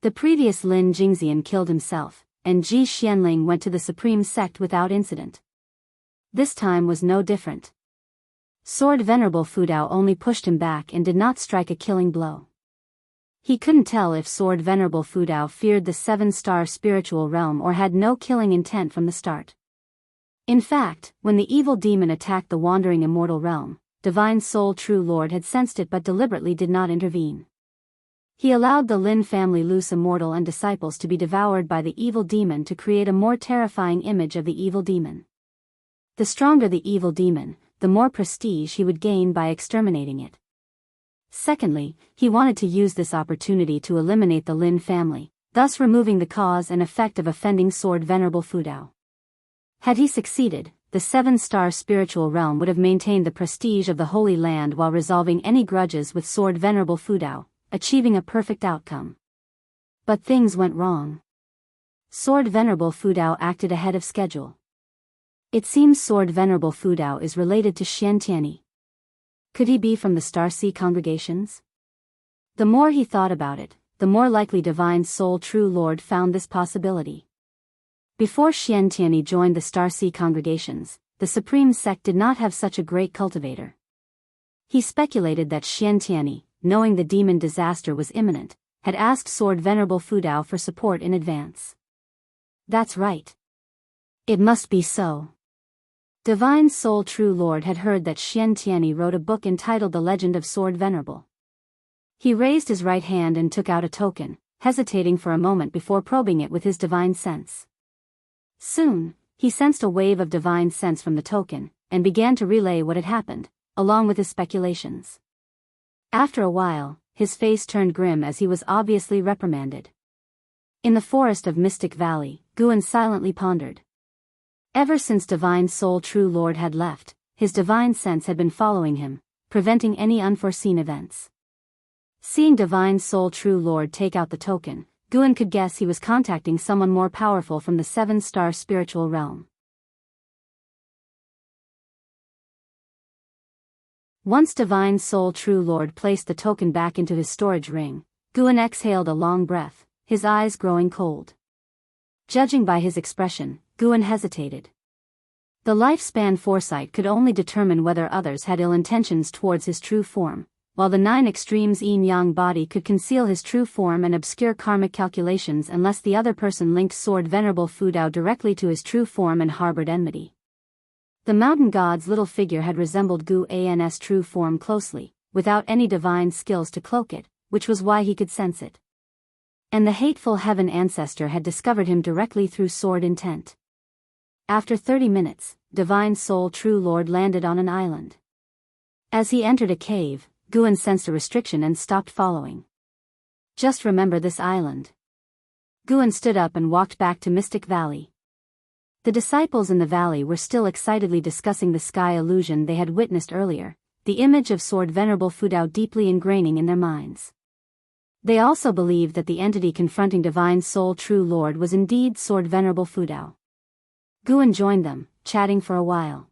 The previous Lin Jingxian killed himself, and Ji Xianling went to the Supreme Sect without incident. This time was no different. Sword Venerable Fudao only pushed him back and did not strike a killing blow. He couldn't tell if Sword Venerable Fudao feared the 7-star spiritual realm or had no killing intent from the start. In fact, when the evil demon attacked the wandering immortal realm, Divine Soul True Lord had sensed it but deliberately did not intervene. He allowed the Lin family loose immortal and disciples to be devoured by the evil demon to create a more terrifying image of the evil demon. The stronger the evil demon, the more prestige he would gain by exterminating it. Secondly, he wanted to use this opportunity to eliminate the Lin family, thus removing the cause and effect of offending Sword Venerable Fudao. Had he succeeded, the 7-star spiritual realm would have maintained the prestige of the Holy Land while resolving any grudges with Sword Venerable Fudao, achieving a perfect outcome. But things went wrong. Sword Venerable Fudao acted ahead of schedule. It seems Sword Venerable Fudao is related to Xiantiani. Could he be from the Starseed congregations? The more he thought about it, the more likely Divine Soul True Lord found this possibility. Before Xiantiani joined the Starseed congregations, the Supreme Sect did not have such a great cultivator. He speculated that Xiantiani, knowing the demon disaster was imminent, had asked Sword Venerable Fudao for support in advance. That's right. It must be so. Divine Soul True Lord had heard that Xiantiani wrote a book entitled The Legend of Sword Venerable. He raised his right hand and took out a token, hesitating for a moment before probing it with his divine sense. Soon, he sensed a wave of divine sense from the token, and began to relay what had happened, along with his speculations. After a while, his face turned grim as he was obviously reprimanded. In the forest of Mystic Valley, Guan silently pondered. Ever since Divine Soul True Lord had left, his divine sense had been following him, preventing any unforeseen events. Seeing Divine Soul True Lord take out the token, Guan could guess he was contacting someone more powerful from the 7-star spiritual realm. Once Divine Soul True Lord placed the token back into his storage ring, Guan exhaled a long breath, his eyes growing cold. Judging by his expression, Guan hesitated. The lifespan foresight could only determine whether others had ill intentions towards his true form, while the 9 extremes yin-yang body could conceal his true form and obscure karmic calculations unless the other person linked Sword Venerable Fudao directly to his true form and harbored enmity. The mountain god's little figure had resembled Gu An's true form closely, without any divine skills to cloak it, which was why he could sense it. And the hateful heaven ancestor had discovered him directly through sword intent. After 30 minutes, Divine Soul True Lord landed on an island. As he entered a cave, Guan sensed a restriction and stopped following. Just remember this island. Guan stood up and walked back to Mystic Valley. The disciples in the valley were still excitedly discussing the sky illusion they had witnessed earlier, the image of Sword Venerable Fudao deeply ingraining in their minds. They also believed that the entity confronting Divine Soul True Lord was indeed Sword Venerable Fudao. Guan joined them, chatting for a while.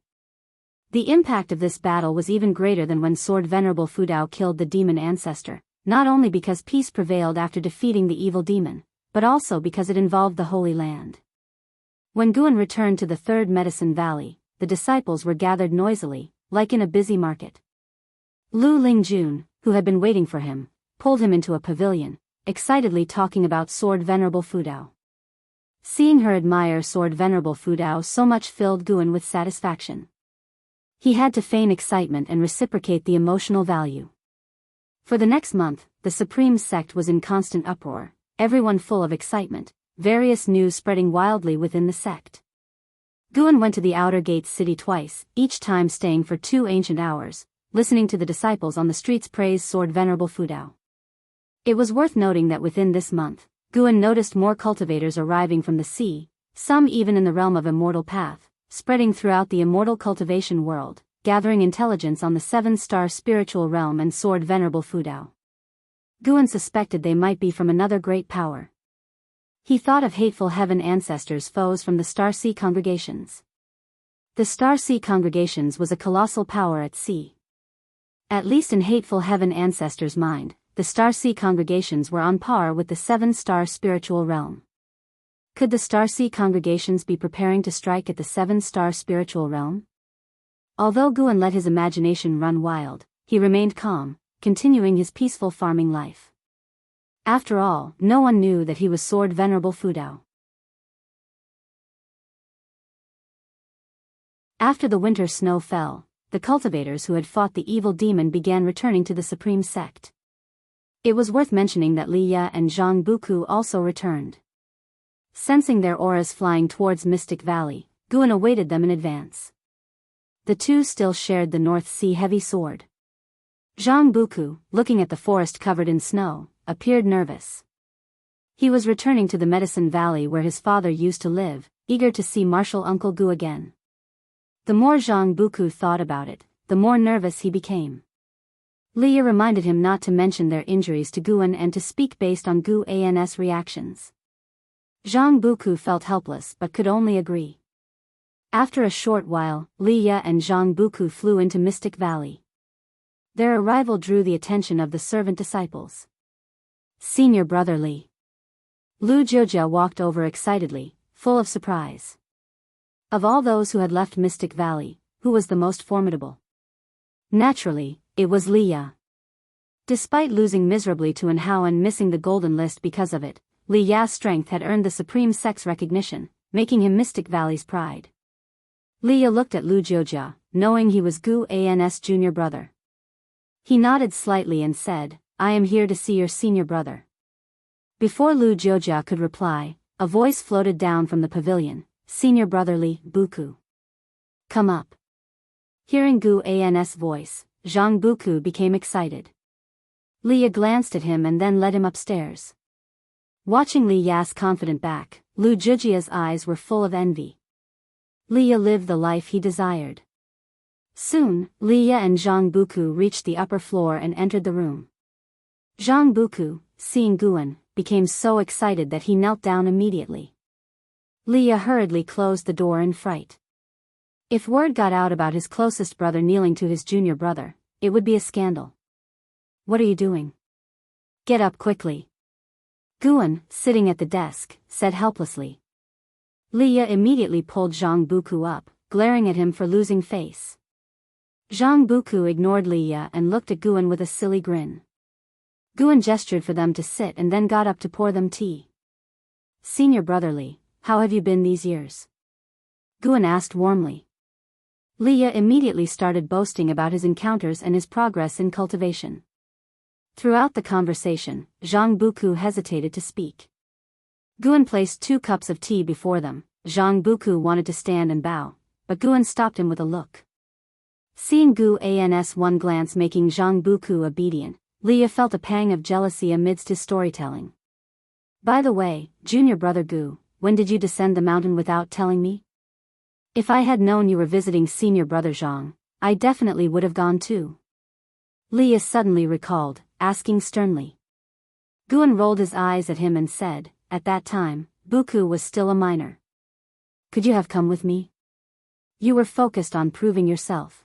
The impact of this battle was even greater than when Sword Venerable Fudao killed the demon ancestor, not only because peace prevailed after defeating the evil demon, but also because it involved the Holy Land. When Guan returned to the Third Medicine Valley, the disciples were gathered noisily, like in a busy market. Lu Lingjun, who had been waiting for him, pulled him into a pavilion, excitedly talking about Sword Venerable Fudao. Seeing her admire Sword Venerable Fudao so much filled Guan with satisfaction. He had to feign excitement and reciprocate the emotional value. For the next month, the Supreme Sect was in constant uproar, everyone full of excitement, various news spreading wildly within the sect. Guan went to the outer gates city twice, each time staying for 2 ancient hours, listening to the disciples on the streets praise Sword Venerable Fudao. It was worth noting that within this month, Guan noticed more cultivators arriving from the sea, some even in the realm of Immortal Path, spreading throughout the immortal cultivation world, gathering intelligence on the 7-star spiritual realm and Sword Venerable Fudao. Guan suspected they might be from another great power. He thought of Hateful Heaven Ancestors' foes from the Starseed congregations. The Starseed congregations was a colossal power at sea. At least in Hateful Heaven Ancestors' mind, the Starseed congregations were on par with the 7-star spiritual realm. Could the Starseed congregations be preparing to strike at the 7-star spiritual realm? Although Guan let his imagination run wild, he remained calm, continuing his peaceful farming life. After all, no one knew that he was Sword Venerable Fudao. After the winter snow fell, the cultivators who had fought the evil demon began returning to the Supreme Sect. It was worth mentioning that Li Ya and Zhang Buku also returned. Sensing their auras flying towards Mystic Valley, Guan awaited them in advance. The two still shared the North Sea heavy sword. Zhang Buku, looking at the forest covered in snow, appeared nervous. He was returning to the Medicine Valley where his father used to live, eager to see martial Uncle Gu again. The more Zhang Buku thought about it, the more nervous he became. Leah reminded him not to mention their injuries to Guan and to speak based on Guan's reactions. Zhang Buku felt helpless but could only agree. After a short while, Leah and Zhang Buku flew into Mystic Valley. Their arrival drew the attention of the servant disciples. Senior Brother Li. Lu Jiujia walked over excitedly, full of surprise. Of all those who had left Mystic Valley, who was the most formidable? Naturally, it was Li Ya. Despite losing miserably to Enhao and missing the Golden List because of it, Li Ya's strength had earned the Supreme Sect's recognition, making him Mystic Valley's pride. Li Ya looked at Lu Jiujia, knowing he was Guan's junior brother. He nodded slightly and said, "I am here to see your senior brother." Before Lu Jiujia could reply, a voice floated down from the pavilion, "Senior Brother Li Buku. Come up." Hearing Guan's voice, Zhang Buku became excited. Li Ya glanced at him and then led him upstairs. Watching Li Ya's confident back, Lu Jiujia's eyes were full of envy. Li Ya lived the life he desired. Soon, Li Ya and Zhang Buku reached the upper floor and entered the room. Zhang Buku, seeing Guan, became so excited that he knelt down immediately. Li Ya hurriedly closed the door in fright. If word got out about his closest brother kneeling to his junior brother, it would be a scandal. "What are you doing? Get up quickly." Guan, sitting at the desk, said helplessly. Li Ya immediately pulled Zhang Buku up, glaring at him for losing face. Zhang Buku ignored Li Ya and looked at Guan with a silly grin. Guan gestured for them to sit and then got up to pour them tea. "Senior Brother Li, how have you been these years?" Guan asked warmly. Li Ya immediately started boasting about his encounters and his progress in cultivation. Throughout the conversation, Zhang Buku hesitated to speak. Guan placed 2 cups of tea before them. Zhang Buku wanted to stand and bow, but Guan stopped him with a look. Seeing Guan's one glance making Zhang Buku obedient, Li Ya felt a pang of jealousy amidst his storytelling. "By the way, junior brother Gu, when did you descend the mountain without telling me? If I had known you were visiting senior brother Zhang, I definitely would have gone too." Li Ya suddenly recalled, asking sternly. Guan rolled his eyes at him and said, "At that time, Buku was still a minor." Could you have come with me? You were focused on proving yourself.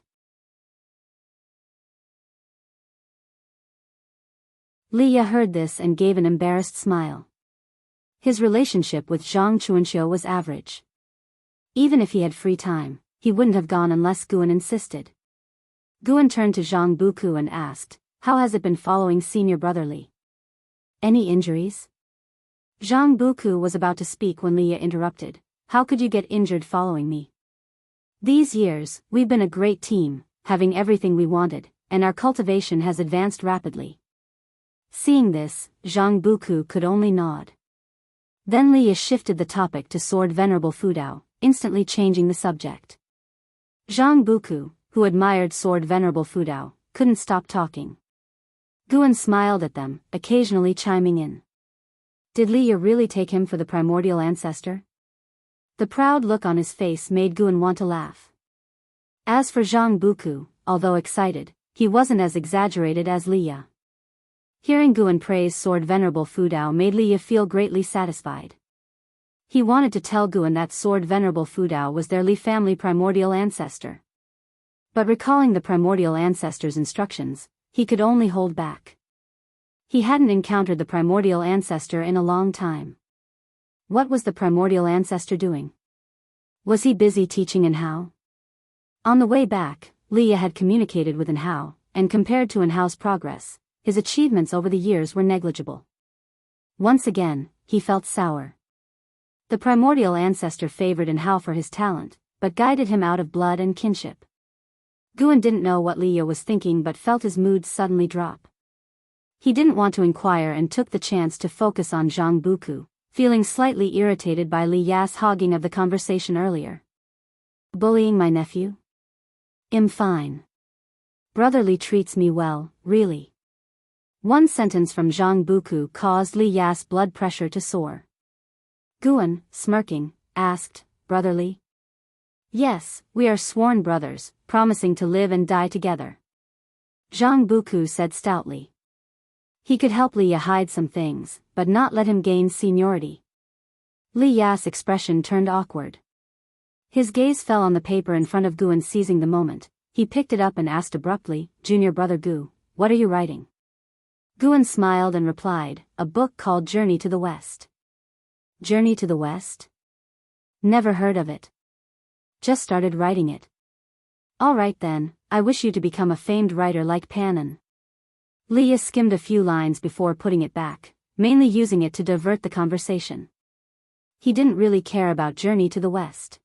Liya heard this and gave an embarrassed smile. His relationship with Zhang Chuanxiu was average. Even if he had free time, he wouldn't have gone unless Guan insisted. Guan turned to Zhang Buku and asked, "How has it been following senior brother Li? Any injuries?" Zhang Buku was about to speak when Liya interrupted. "How could you get injured following me? These years, we've been a great team, having everything we wanted, and our cultivation has advanced rapidly." Seeing this, Zhang Buku could only nod. Then Liya shifted the topic to Sword Venerable Fudao, instantly changing the subject. Zhang Buku, who admired Sword Venerable Fudao, couldn't stop talking. Guan smiled at them, occasionally chiming in. Did Liya really take him for the primordial ancestor? The proud look on his face made Guan want to laugh. As for Zhang Buku, although excited, he wasn't as exaggerated as Liya. Hearing Guan praise Sword Venerable Fudao made Liya feel greatly satisfied. He wanted to tell Guan that Sword Venerable Fudao was their Li family primordial ancestor. But recalling the primordial ancestor's instructions, he could only hold back. He hadn't encountered the primordial ancestor in a long time. What was the primordial ancestor doing? Was he busy teaching Enhao? On the way back, Liya had communicated with Enhao, and compared to Enhao's progress, his achievements over the years were negligible. Once again, he felt sour. The primordial ancestor favored Enhao for his talent, but guided him out of blood and kinship. Guan didn't know what Liya was thinking but felt his mood suddenly drop. He didn't want to inquire and took the chance to focus on Zhang Buku, feeling slightly irritated by Liya's hogging of the conversation earlier. Bullying my nephew? Fine. Brotherly treats me well, really. One sentence from Zhang Buku caused Liya's blood pressure to soar. Guan, smirking, asked, "Brotherly?" "Yes, we are sworn brothers, promising to live and die together," Zhang Buku said stoutly. He could help Liya hide some things, but not let him gain seniority. Liya's expression turned awkward. His gaze fell on the paper in front of Guan. Seizing the moment, he picked it up and asked abruptly, "Junior brother Gu, what are you writing?" Guan smiled and replied, "A book called Journey to the West." Journey to the West? Never heard of it. Just started writing it. All right then, I wish you to become a famed writer like Panon. Liya skimmed a few lines before putting it back, mainly using it to divert the conversation. He didn't really care about Journey to the West.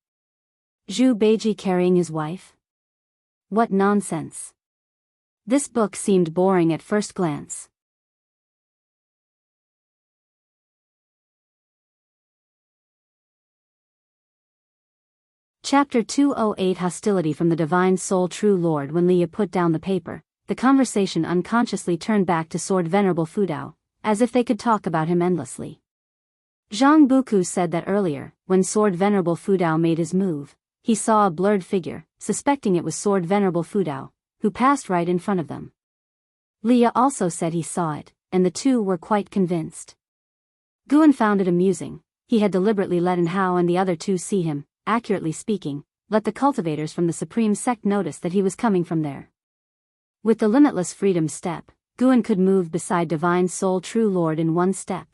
Zhu Beiji carrying his wife? What nonsense. This book seemed boring at first glance. Chapter 208 Hostility from the Divine Soul. True Lord. When Liya put down the paper, the conversation unconsciously turned back to Sword Venerable Fudao, as if they could talk about him endlessly. Zhang Buku said that earlier, when Sword Venerable Fudao made his move, he saw a blurred figure, suspecting it was Sword Venerable Fudao, who passed right in front of them. Liya also said he saw it, and the two were quite convinced. Guan found it amusing. He had deliberately let Enhao and the other two see him, accurately speaking, let the cultivators from the Supreme Sect notice that he was coming from there. With the limitless freedom step, Guan could move beside Divine Soul True Lord in one step.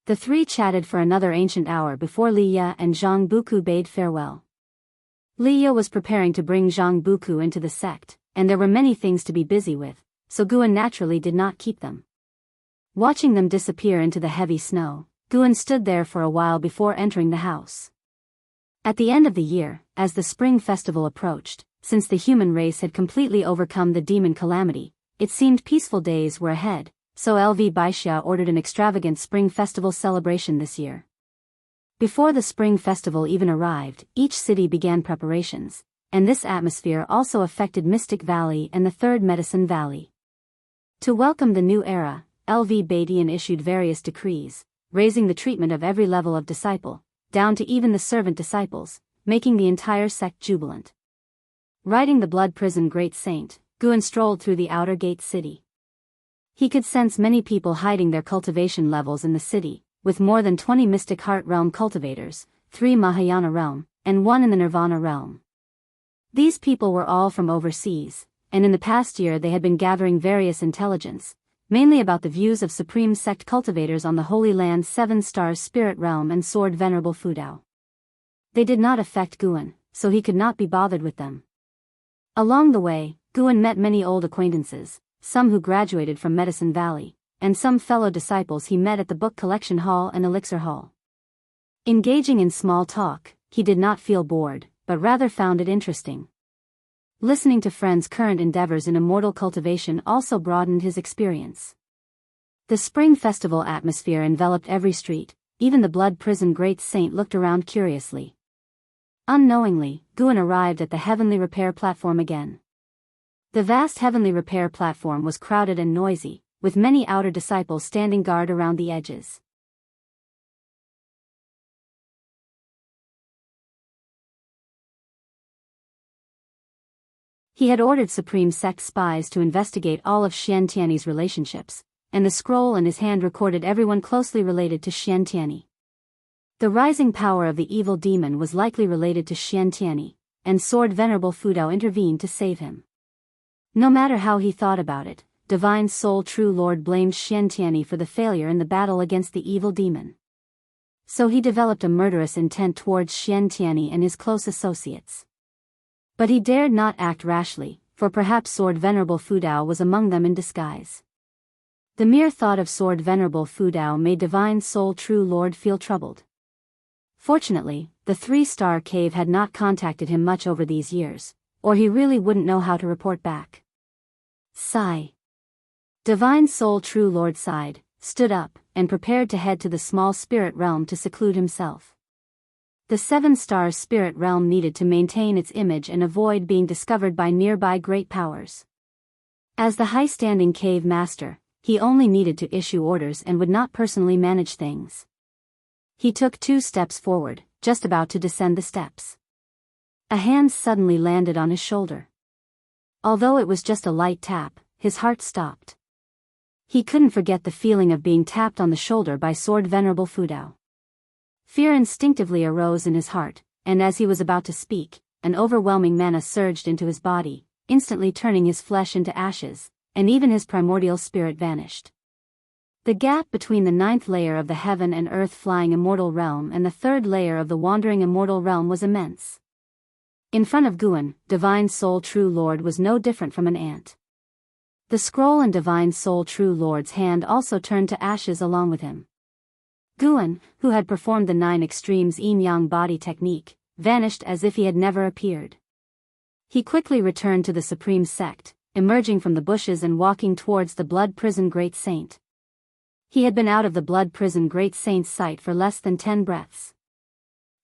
The three chatted for another ancient hour before Liya and Zhang Buku bade farewell. Liya was preparing to bring Zhang Buku into the sect, and there were many things to be busy with, so Guan naturally did not keep them. Watching them disappear into the heavy snow, Guan stood there for a while before entering the house. At the end of the year, as the spring festival approached, since the human race had completely overcome the demon calamity, it seemed peaceful days were ahead, so LV Baixia ordered an extravagant spring festival celebration this year. Before the spring festival even arrived, each city began preparations, and this atmosphere also affected Mystic Valley and the Third Medicine Valley. To welcome the new era, LV Badian issued various decrees, raising the treatment of every level of disciple, down to even the servant disciples, making the entire sect jubilant. Riding the Blood Prison Great Saint, Guan strolled through the outer gate city. He could sense many people hiding their cultivation levels in the city, with more than 20 Mystic Heart Realm cultivators, 3 Mahayana realm, and 1 in the Nirvana realm. These people were all from overseas, and in the past year they had been gathering various intelligence, mainly about the views of Supreme Sect cultivators on the Holy Land 7 Stars Spirit Realm and Sword Venerable Fudao. They did not affect Guan, so he could not be bothered with them. Along the way, Guan met many old acquaintances, some who graduated from Medicine Valley, and some fellow disciples he met at the Book Collection Hall and Elixir Hall. Engaging in small talk, he did not feel bored, but rather found it interesting. Listening to friends' current endeavors in immortal cultivation also broadened his experience. The spring festival atmosphere enveloped every street, even the Blood Prison Great Saint looked around curiously. Unknowingly, Guan arrived at the Heavenly Repair Platform again. The vast Heavenly Repair Platform was crowded and noisy, with many outer disciples standing guard around the edges. He had ordered Supreme Sect spies to investigate all of Xian Tiany's relationships, and the scroll in his hand recorded everyone closely related to Xian Tiany. The rising power of the evil demon was likely related to Xian Tiany, and Sword Venerable Fudao intervened to save him. No matter how he thought about it, Divine Soul True Lord blamed Xian Tiany for the failure in the battle against the evil demon. So he developed a murderous intent towards Xian Tiany and his close associates. But he dared not act rashly, for perhaps Sword Venerable Fudao was among them in disguise. The mere thought of Sword Venerable Fudao made Divine Soul True Lord feel troubled. Fortunately, the 3-star cave had not contacted him much over these years, or he really wouldn't know how to report back. Sigh. Divine Soul True Lord sighed, stood up, and prepared to head to the small spirit realm to seclude himself. The 7 Stars Spirit Realm needed to maintain its image and avoid being discovered by nearby great powers. As the high-standing cave master, he only needed to issue orders and would not personally manage things. He took 2 steps forward, just about to descend the steps. A hand suddenly landed on his shoulder. Although it was just a light tap, his heart stopped. He couldn't forget the feeling of being tapped on the shoulder by Sword Venerable Fudao. Fear instinctively arose in his heart, and as he was about to speak, an overwhelming mana surged into his body, instantly turning his flesh into ashes, and even his primordial spirit vanished. The gap between the 9th layer of the heaven and earth flying immortal realm and the 3rd layer of the wandering immortal realm was immense. In front of Guan, Divine Soul True Lord was no different from an ant. The scroll in Divine Soul True Lord's hand also turned to ashes along with him. Guan, who had performed the 9 extremes yin-yang body technique, vanished as if he had never appeared. He quickly returned to the Supreme Sect, emerging from the bushes and walking towards the Blood Prison Great Saint. He had been out of the Blood Prison Great Saint's sight for less than 10 breaths.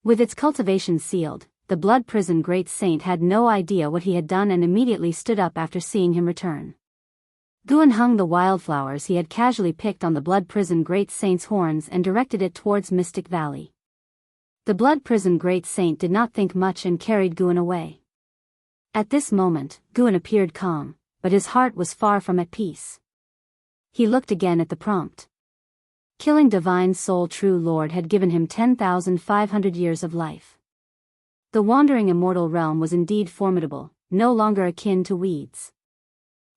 With its cultivation sealed, the Blood Prison Great Saint had no idea what he had done and immediately stood up after seeing him return. Guan hung the wildflowers he had casually picked on the Blood Prison Great Saint's horns and directed it towards Mystic Valley. The Blood Prison Great Saint did not think much and carried Guan away. At this moment, Guan appeared calm, but his heart was far from at peace. He looked again at the prompt. Killing Divine Soul True Lord had given him 10,500 years of life. The wandering immortal realm was indeed formidable, no longer akin to weeds.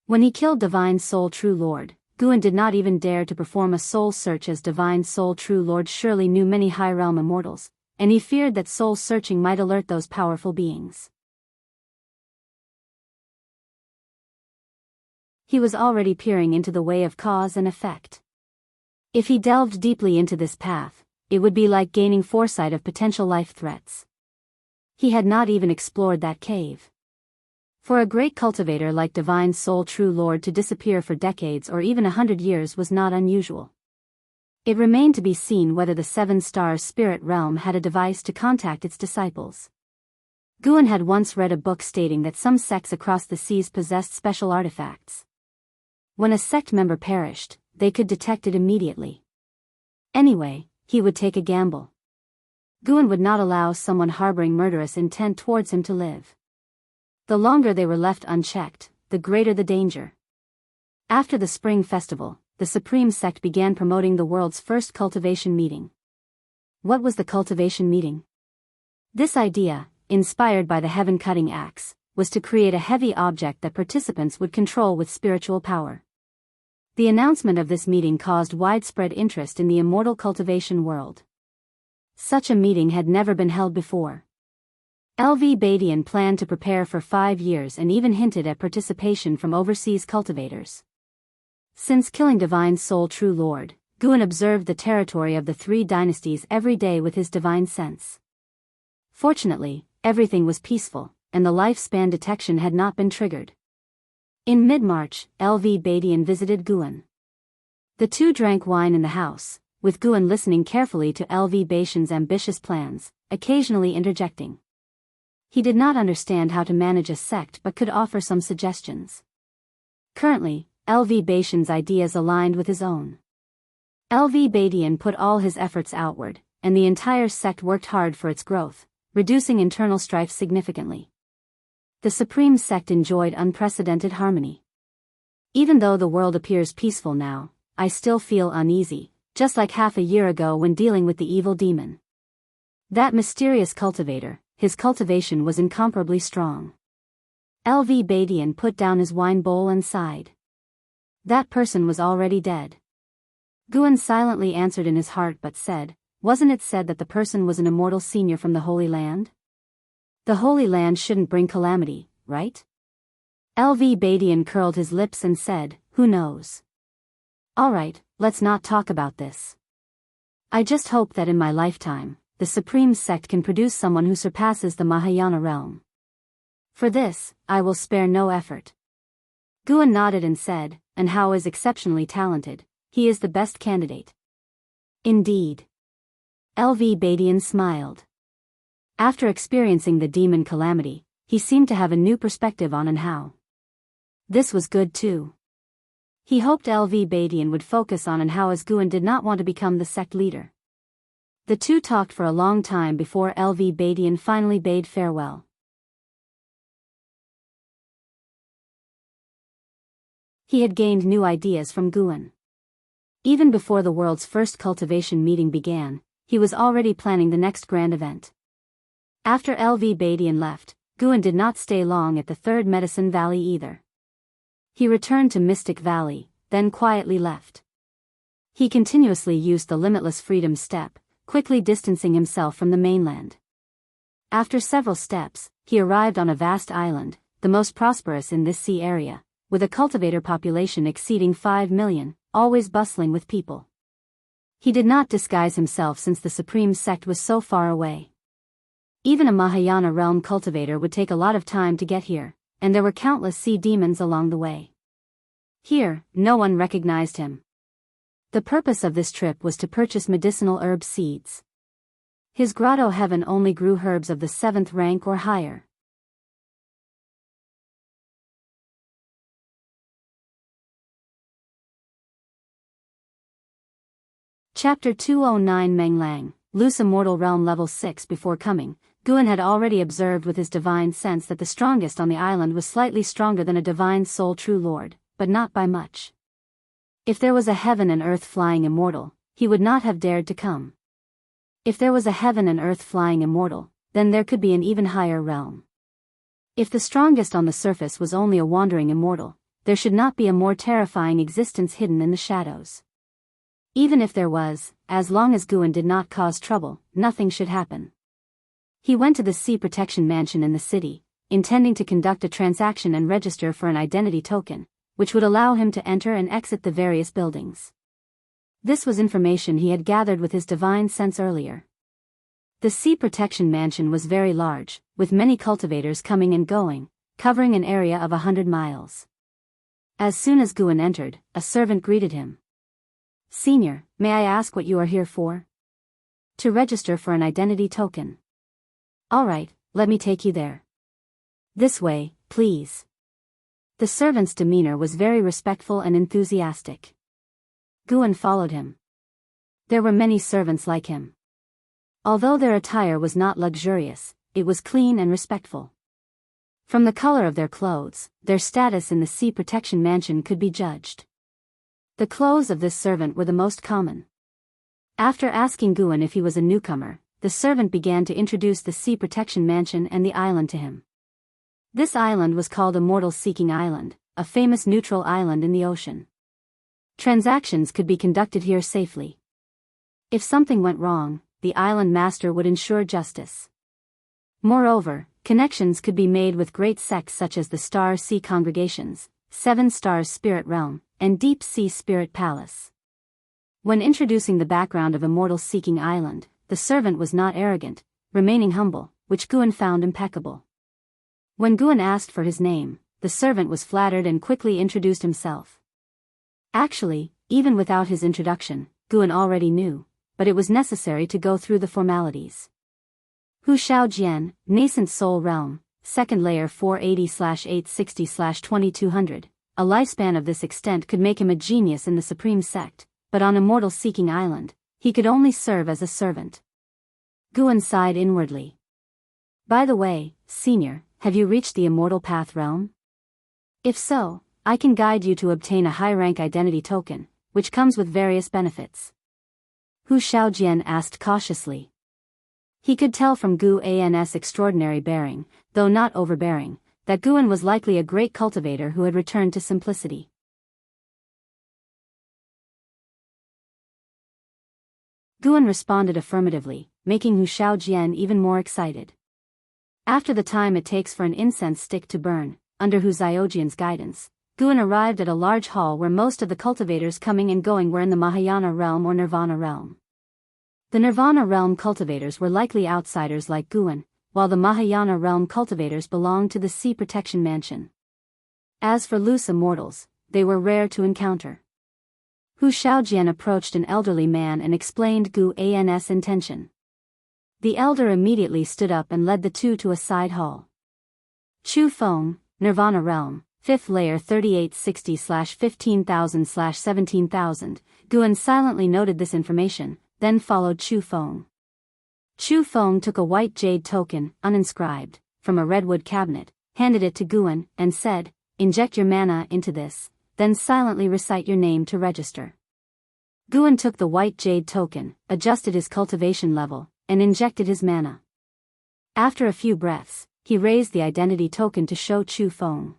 When he killed Divine Soul True Lord, Guan did not even dare to perform a soul search, as Divine Soul True Lord surely knew many high realm immortals, and he feared that soul searching might alert those powerful beings. He was already peering into the way of cause and effect. If he delved deeply into this path, it would be like gaining foresight of potential life threats. He had not even explored that cave. For a great cultivator like Divine Soul True Lord to disappear for decades or even 100 years was not unusual. It remained to be seen whether the 7 Stars Spirit Realm had a device to contact its disciples. Guan had once read a book stating that some sects across the seas possessed special artifacts. When a sect member perished, they could detect it immediately. Anyway, he would take a gamble. Guan would not allow someone harboring murderous intent towards him to live. The longer they were left unchecked, the greater the danger. After the Spring Festival, the Supreme Sect began promoting the world's first cultivation meeting. What was the cultivation meeting? This idea, inspired by the heaven-cutting axe, was to create a heavy object that participants would control with spiritual power. The announcement of this meeting caused widespread interest in the immortal cultivation world. Such a meeting had never been held before. LV Badian planned to prepare for 5 years and even hinted at participation from overseas cultivators. Since killing Divine Soul True Lord, Guan observed the territory of the 3 dynasties every day with his divine sense. Fortunately, everything was peaceful, and the lifespan detection had not been triggered. In mid-March, LV Badian visited Guan. The two drank wine in the house, with Guan listening carefully to LV Badian's ambitious plans, occasionally interjecting. He did not understand how to manage a sect but could offer some suggestions. Currently, LV Badian's ideas aligned with his own. LV Badian put all his efforts outward, and the entire sect worked hard for its growth, reducing internal strife significantly. The Supreme Sect enjoyed unprecedented harmony. Even though the world appears peaceful now, I still feel uneasy, just like half a year ago when dealing with the evil demon. That mysterious cultivator, his cultivation was incomparably strong. LV Badian put down his wine bowl and sighed. That person was already dead. Guan silently answered in his heart but said, "Wasn't it said that the person was an immortal senior from the Holy Land? The Holy Land shouldn't bring calamity, right?" LV Badian curled his lips and said, "Who knows? Alright, let's not talk about this. I just hope that in my lifetime, the Supreme Sect can produce someone who surpasses the Mahayana realm. For this, I will spare no effort." Guan nodded and said, "And Hao is exceptionally talented. He is the best candidate." "Indeed." LV Badian smiled. After experiencing the demon calamity, he seemed to have a new perspective on Hao. This was good too. He hoped LV Badian would focus on Hao as Guan did not want to become the sect leader. The two talked for a long time before LV Badian finally bade farewell. He had gained new ideas from Guan. Even before the world's first cultivation meeting began, he was already planning the next grand event. After LV Badian left, Guan did not stay long at the Third Medicine Valley either. He returned to Mystic Valley, then quietly left. He continuously used the Limitless Freedom step, quickly distancing himself from the mainland. After several steps, he arrived on a vast island, the most prosperous in this sea area, with a cultivator population exceeding 5 million, always bustling with people. He did not disguise himself since the Supreme Sect was so far away. Even a Mahayana realm cultivator would take a lot of time to get here, and there were countless sea demons along the way. Here, no one recognized him. The purpose of this trip was to purchase medicinal herb seeds. His grotto heaven only grew herbs of the 7th rank or higher. Chapter 209 Menglang, Loose Immortal Realm Level 6. Before coming, Guan had already observed with his divine sense that the strongest on the island was slightly stronger than a divine soul true lord, but not by much. If there was a heaven and earth flying immortal, he would not have dared to come. If there was a heaven and earth flying immortal, then there could be an even higher realm. If the strongest on the surface was only a wandering immortal, there should not be a more terrifying existence hidden in the shadows. Even if there was, as long as Guan did not cause trouble, nothing should happen. He went to the Sea Protection Mansion in the city, intending to conduct a transaction and register for an identity token, which would allow him to enter and exit the various buildings. This was information he had gathered with his divine sense earlier. The Sea Protection Mansion was very large, with many cultivators coming and going, covering an area of 100 miles. As soon as Guan entered, a servant greeted him. "Senior, may I ask what you are here for?" "To register for an identity token." "Alright, let me take you there." "This way, please." The servant's demeanor was very respectful and enthusiastic. Guan followed him. There were many servants like him. Although their attire was not luxurious, it was clean and respectful. From the color of their clothes, their status in the Sea Protection Mansion could be judged. The clothes of this servant were the most common. After asking Guan if he was a newcomer, the servant began to introduce the sea protection mansion and the island to him. This island was called Immortal Seeking Island, a famous neutral island in the ocean. Transactions could be conducted here safely. If something went wrong, the island master would ensure justice. Moreover, connections could be made with great sects such as the Star Sea Congregations, Seven Stars Spirit Realm, and Deep Sea Spirit Palace. When introducing the background of Immortal Seeking Island, the servant was not arrogant, remaining humble, which Guan found impeccable. When Guan asked for his name, the servant was flattered and quickly introduced himself. Actually, even without his introduction, Guan already knew, but it was necessary to go through the formalities. Hu Xiaojian, Nascent Soul Realm, Second Layer 480/860/2200. A lifespan of this extent could make him a genius in the Supreme Sect, but on Immortal Seeking Island, he could only serve as a servant. Guan sighed inwardly. By the way, Senior, have you reached the Immortal Path Realm? If so, I can guide you to obtain a high-rank identity token, which comes with various benefits. Hu Xiaojian asked cautiously. He could tell from Guan's extraordinary bearing, though not overbearing, that Guan was likely a great cultivator who had returned to simplicity. Guan responded affirmatively, making Hu Xiaojian even more excited. After the time it takes for an incense stick to burn, under Hu Xiaojian's guidance, Guan arrived at a large hall where most of the cultivators coming and going were in the Mahayana realm or Nirvana realm. The Nirvana realm cultivators were likely outsiders like Guan, while the Mahayana realm cultivators belonged to the Sea Protection Mansion. As for loose immortals, they were rare to encounter. Hu Xiaojian approached an elderly man and explained Guan's intention. The elder immediately stood up and led the two to a side hall. Chu Feng, Nirvana realm, 5th layer 3860/15000/17000. Guan silently noted this information, then followed Chu Feng. Chu Feng took a white jade token, uninscribed, from a redwood cabinet, handed it to Guan, and said, "Inject your mana into this, then silently recite your name to register." Guan took the white jade token, adjusted his cultivation level, and injected his mana. After a few breaths, he raised the identity token to show Chu Feng.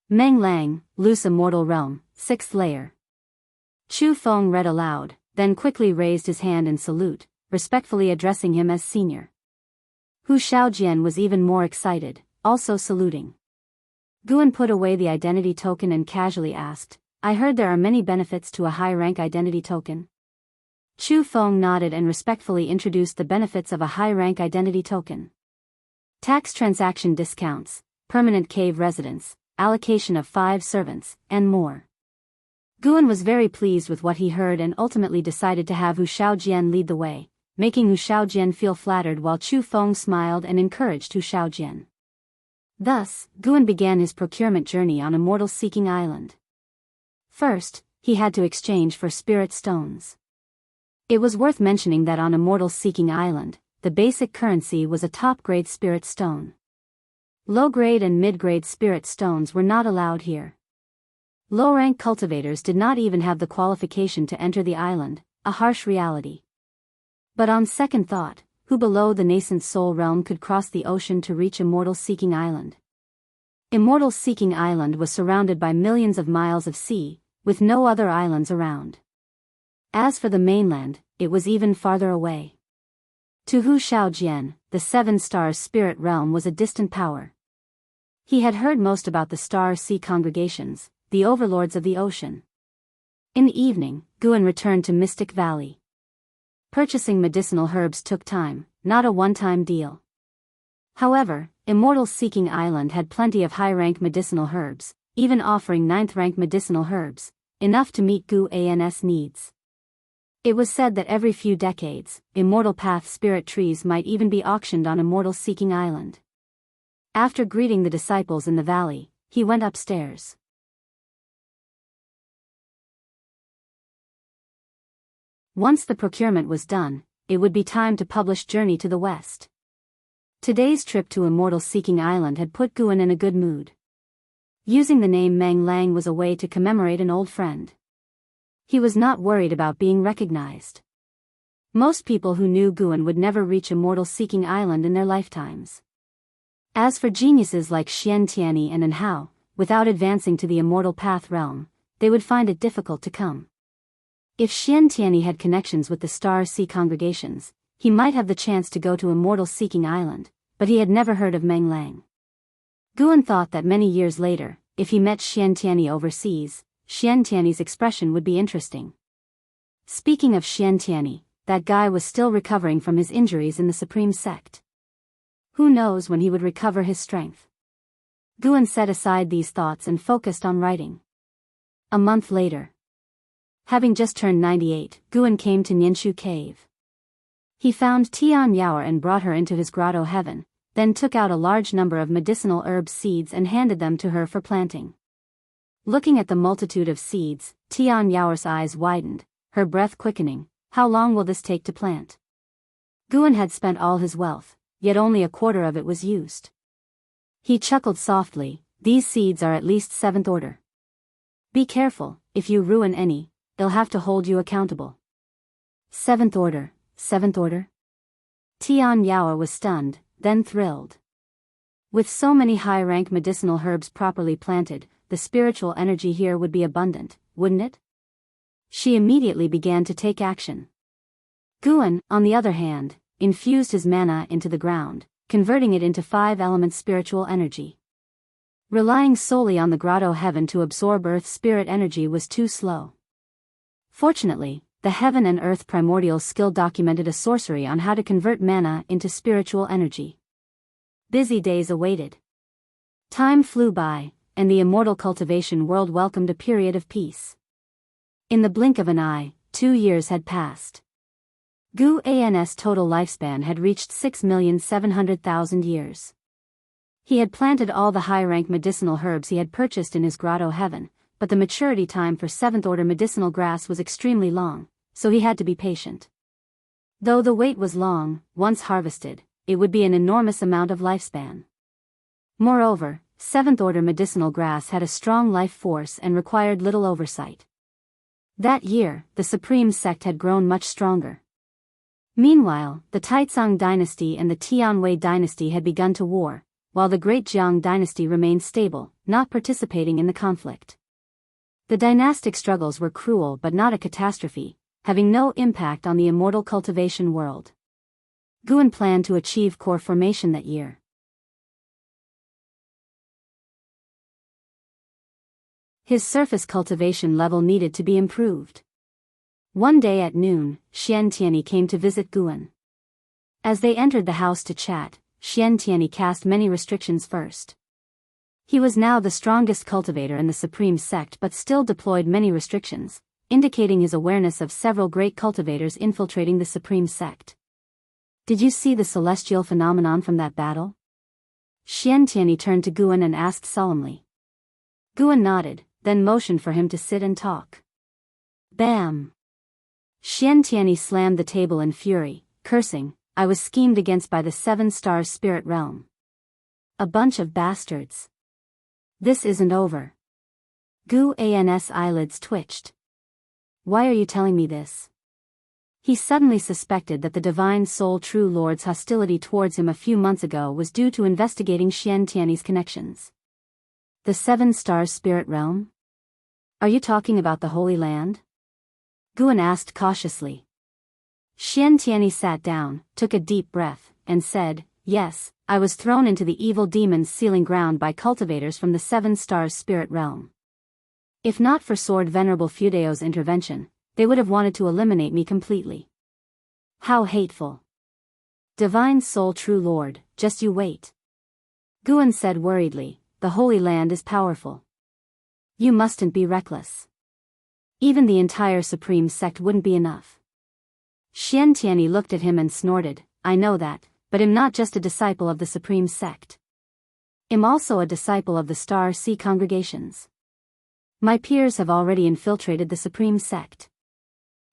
Meng Lang, Loose Immortal Realm, 6th layer. Chu Feng read aloud, then quickly raised his hand in salute, respectfully addressing him as senior. Hu Xiaojian was even more excited, also saluting. Guan put away the identity token and casually asked, "I heard there are many benefits to a high-rank identity token." Chu Feng nodded and respectfully introduced the benefits of a high-rank identity token. Tax transaction discounts, permanent cave residence, allocation of 5 servants, and more. Guan was very pleased with what he heard and ultimately decided to have Hu Xiaojian lead the way, making Hu Xiaojian feel flattered while Chu Feng smiled and encouraged Hu Xiaojian. Thus, Guan began his procurement journey on Immortal Seeking Island. First, he had to exchange for spirit stones. It was worth mentioning that on Immortal Seeking Island, the basic currency was a top-grade spirit stone. Low-grade and mid-grade spirit stones were not allowed here. Low-rank cultivators did not even have the qualification to enter the island, a harsh reality. But on second thought, who below the nascent soul realm could cross the ocean to reach Immortal Seeking Island? Immortal Seeking Island was surrounded by millions of miles of sea, with no other islands around. As for the mainland, it was even farther away. To Hu Xiaojian, the 7 Stars Spirit Realm was a distant power. He had heard most about the Star Sea Congregations, the overlords of the ocean. In the evening, Guan returned to Mystic Valley. Purchasing medicinal herbs took time, not a one-time deal. However, Immortal Seeking Island had plenty of high-rank medicinal herbs, even offering 9th-rank medicinal herbs, enough to meet Guan's needs. It was said that every few decades, Immortal Path spirit trees might even be auctioned on Immortal Seeking Island. After greeting the disciples in the valley, he went upstairs. Once the procurement was done, it would be time to publish Journey to the West. Today's trip to Immortal Seeking Island had put Guan in a good mood. Using the name Meng Lang was a way to commemorate an old friend. He was not worried about being recognized. Most people who knew Guan would never reach Immortal Seeking Island in their lifetimes. As for geniuses like Xian Tianyi and Hao, without advancing to the Immortal Path realm, they would find it difficult to come. If Xian Tianyi had connections with the Star Sea congregations, he might have the chance to go to Immortal Seeking Island, but he had never heard of Meng Lang. Guan thought that many years later, if he met Xian Tianyi overseas, Xian Tianyi's expression would be interesting. Speaking of Xian Tianyi, that guy was still recovering from his injuries in the Supreme Sect. Who knows when he would recover his strength? Guan set aside these thoughts and focused on writing. A month later. Having just turned 98, Guan came to Nianshu Cave. He found Tian Yaoer and brought her into his grotto heaven, then took out a large number of medicinal herb seeds and handed them to her for planting. Looking at the multitude of seeds, Tian Yaoer's eyes widened, her breath quickening. How long will this take to plant? Guan had spent all his wealth, yet only a quarter of it was used. He chuckled softly, these seeds are at least 7th order. Be careful, if you ruin any, they'll have to hold you accountable. 7th order, 7th order? Tian Yaoer was stunned, then thrilled. With so many high-rank medicinal herbs properly planted, the spiritual energy here would be abundant, wouldn't it? She immediately began to take action. Guan, on the other hand, infused his mana into the ground, converting it into 5-element spiritual energy. Relying solely on the grotto heaven to absorb earth spirit energy was too slow. Fortunately, the heaven and earth primordial skill documented a sorcery on how to convert mana into spiritual energy. Busy days awaited. Time flew by, and the immortal cultivation world welcomed a period of peace. In the blink of an eye, 2 years had passed. Gu An's total lifespan had reached 6,700,000 years. He had planted all the high-rank medicinal herbs he had purchased in his grotto heaven, but the maturity time for 7th-order medicinal grass was extremely long, so he had to be patient. Though the wait was long, once harvested, it would be an enormous amount of lifespan. Moreover, 7th-order medicinal grass had a strong life force and required little oversight. That year, the Supreme Sect had grown much stronger. Meanwhile, the Taizong dynasty and the Tianwei dynasty had begun to war, while the Great Jiang dynasty remained stable, not participating in the conflict. The dynastic struggles were cruel but not a catastrophe, having no impact on the immortal cultivation world. Guan planned to achieve core formation that year. His surface cultivation level needed to be improved. One day at noon, Xian Tianyi came to visit Guan. As they entered the house to chat, Xian Tianyi cast many restrictions first. He was now the strongest cultivator in the Supreme Sect but still deployed many restrictions, indicating his awareness of several great cultivators infiltrating the Supreme Sect. Did you see the celestial phenomenon from that battle? Xian Tianyi turned to Guan and asked solemnly. Guan nodded, then motioned for him to sit and talk. Bam! Xian Tianyi slammed the table in fury, cursing, I was schemed against by the 7 stars spirit realm. A bunch of bastards. This isn't over. Gu An's eyelids twitched. Why are you telling me this? He suddenly suspected that the Divine Soul True Lord's hostility towards him a few months ago was due to investigating Xian Tianyi's connections. The 7 stars spirit realm? Are you talking about the Holy Land? Guan asked cautiously. Xian Tianyi sat down, took a deep breath, and said, yes, I was thrown into the evil demon's sealing ground by cultivators from the 7 stars spirit realm. If not for Sword Venerable Fudeo's intervention, they would have wanted to eliminate me completely. How hateful. Divine Soul True Lord, just you wait. Guan said worriedly, the Holy Land is powerful. You mustn't be reckless. Even the entire Supreme Sect wouldn't be enough. Xian Tianyi looked at him and snorted, I know that, but I'm not just a disciple of the Supreme Sect. I'm also a disciple of the Star Sea congregations. My peers have already infiltrated the Supreme Sect.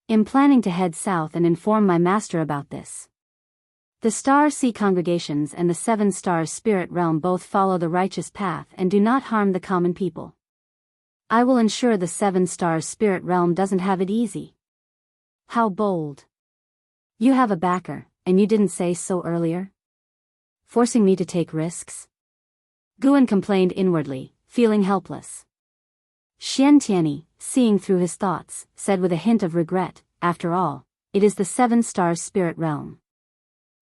I'm planning to head south and inform my master about this. The Star Sea congregations and the 7 stars spirit realm both follow the righteous path and do not harm the common people. I will ensure the 7 stars spirit realm doesn't have it easy. How bold. You have a backer, and you didn't say so earlier? Forcing me to take risks? Guan complained inwardly, feeling helpless. Xiantianyi, seeing through his thoughts, said with a hint of regret, after all, it is the 7 stars spirit realm.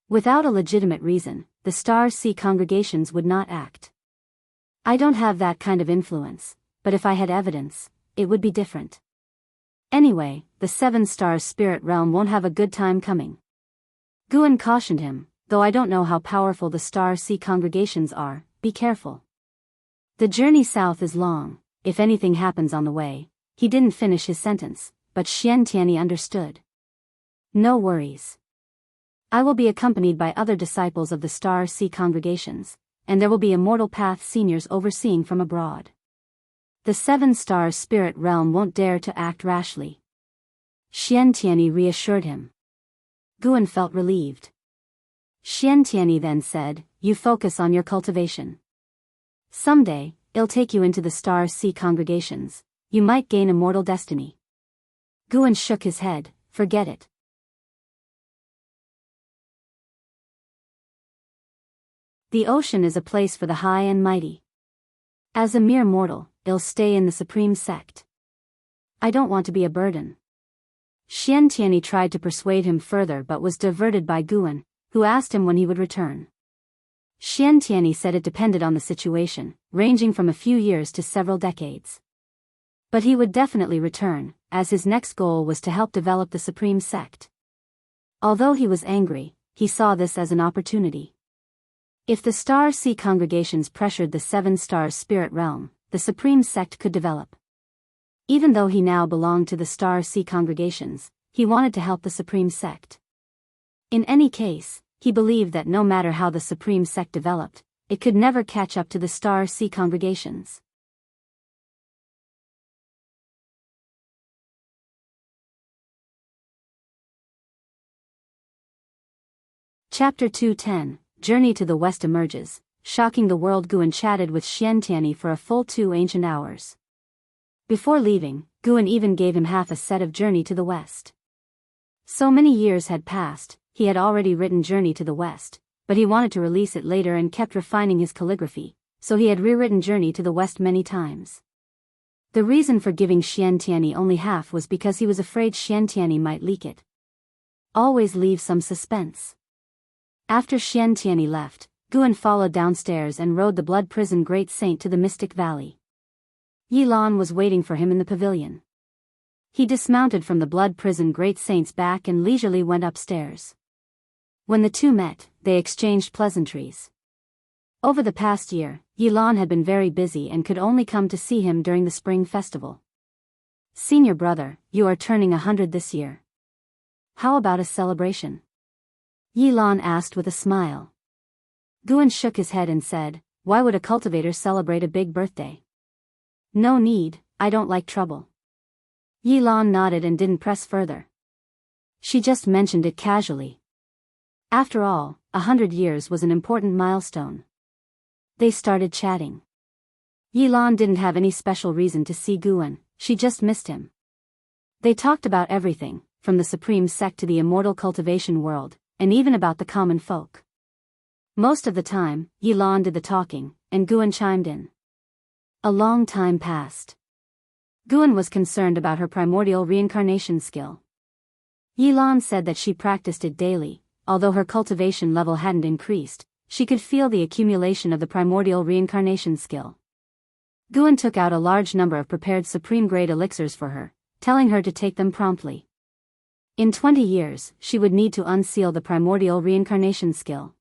Without a legitimate reason, the Star Sea congregations would not act. I don't have that kind of influence, but if I had evidence, it would be different. Anyway, the 7 stars spirit realm won't have a good time coming. Guan cautioned him, though I don't know how powerful the Star Sea congregations are, be careful. The journey south is long, if anything happens on the way. He didn't finish his sentence, but Xiantianyi understood. No worries. I will be accompanied by other disciples of the Star Sea congregations, and there will be Immortal Path seniors overseeing from abroad. The 7 stars spirit realm won't dare to act rashly. Xiantianyi reassured him. Guan felt relieved. Xiantianyi then said, you focus on your cultivation. Someday, it'll take you into the Star Sea congregations. You might gain immortal destiny. Guan shook his head, forget it. The ocean is a place for the high and mighty. As a mere mortal, I'll stay in the supreme sect. I don't want to be a burden. Xiantianyi tried to persuade him further but was diverted by Guan, who asked him when he would return. Xiantianyi said it depended on the situation, ranging from a few years to several decades. But he would definitely return, as his next goal was to help develop the supreme sect. Although he was angry, he saw this as an opportunity. If the Star Sea congregations pressured the 7 stars spirit realm, the supreme sect could develop. Even though he now belonged to the Star Sea congregations, he wanted to help the supreme sect. In any case, he believed that no matter how the supreme sect developed, it could never catch up to the Star Sea congregations. Chapter 210, Journey to the West emerges. Shocking the world. Guan chatted with Xiantianyi for a full 2 ancient hours. Before leaving, Guan even gave him half a set of Journey to the West. So many years had passed, he had already written Journey to the West, but he wanted to release it later and kept refining his calligraphy, so he had rewritten Journey to the West many times. The reason for giving Xiantianyi only half was because he was afraid Xiantianyi might leak it. Always leave some suspense. After Xiantianyi left, Guan followed downstairs and rode the Blood Prison Great Saint to the Mystic Valley. Yilan was waiting for him in the pavilion. He dismounted from the Blood Prison Great Saint's back and leisurely went upstairs. When the two met, they exchanged pleasantries. Over the past year, Yilan had been very busy and could only come to see him during the spring festival. Senior brother, you are turning 100 this year. How about a celebration? Yilan asked with a smile. Guan shook his head and said, why would a cultivator celebrate a big birthday? No need, I don't like trouble. Yilan nodded and didn't press further. She just mentioned it casually. After all, 100 years was an important milestone. They started chatting. Yilan didn't have any special reason to see Guan, she just missed him. They talked about everything, from the supreme sect to the immortal cultivation world, and even about the common folk. Most of the time, Yilan did the talking, and Guan chimed in. A long time passed. Guan was concerned about her primordial reincarnation skill. Yilan said that she practiced it daily, although her cultivation level hadn't increased, she could feel the accumulation of the primordial reincarnation skill. Guan took out a large number of prepared supreme-grade elixirs for her, telling her to take them promptly. In 20 years, she would need to unseal the primordial reincarnation skill.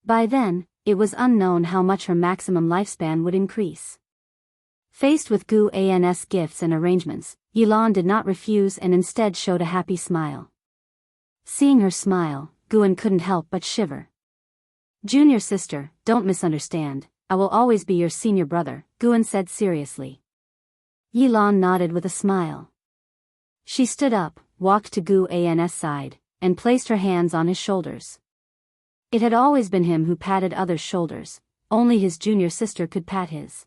By then, it was unknown how much her maximum lifespan would increase. Faced with Guan's gifts and arrangements, Yilan did not refuse and instead showed a happy smile. Seeing her smile, Guan couldn't help but shiver. Junior sister, don't misunderstand, I will always be your senior brother, Guan said seriously. Yilan nodded with a smile. She stood up, walked to Guan's side, and placed her hands on his shoulders. It had always been him who patted others' shoulders, only his junior sister could pat his.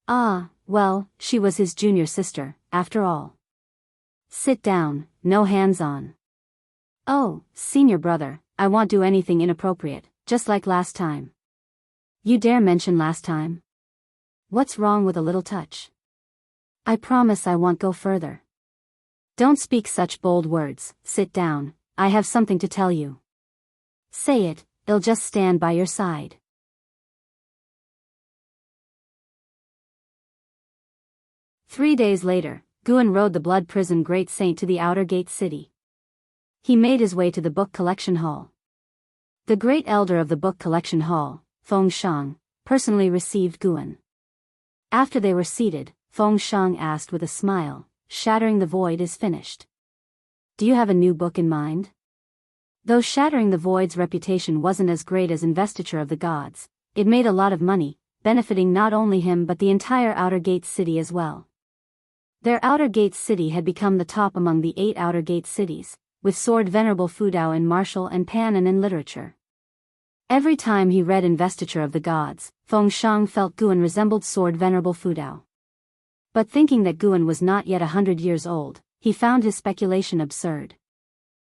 Ah, well, she was his junior sister, after all. Sit down, no hands on. Oh, senior brother, I won't do anything inappropriate, just like last time. You dare mention last time? What's wrong with a little touch? I promise I won't go further. Don't speak such bold words, sit down, I have something to tell you. Say it, I'll just stand by your side. Three days later, Guan rode the blood prison great saint to the outer gate city. He made his way to the book collection hall. The great elder of the book collection hall, Feng Shang, personally received Guan. After they were seated, Feng Shang asked with a smile, "Shattering the Void is finished. Do you have a new book in mind?" Though Shattering the Void's reputation wasn't as great as Investiture of the Gods, it made a lot of money, benefiting not only him but the entire Outer Gate city as well. Their Outer Gate city had become the top among the 8 Outer Gate cities, with Sword Venerable Fudao in martial and Panan in literature. Every time he read Investiture of the Gods, Feng Shang felt Guan resembled Sword Venerable Fudao. But thinking that Guan was not yet 100 years old, he found his speculation absurd.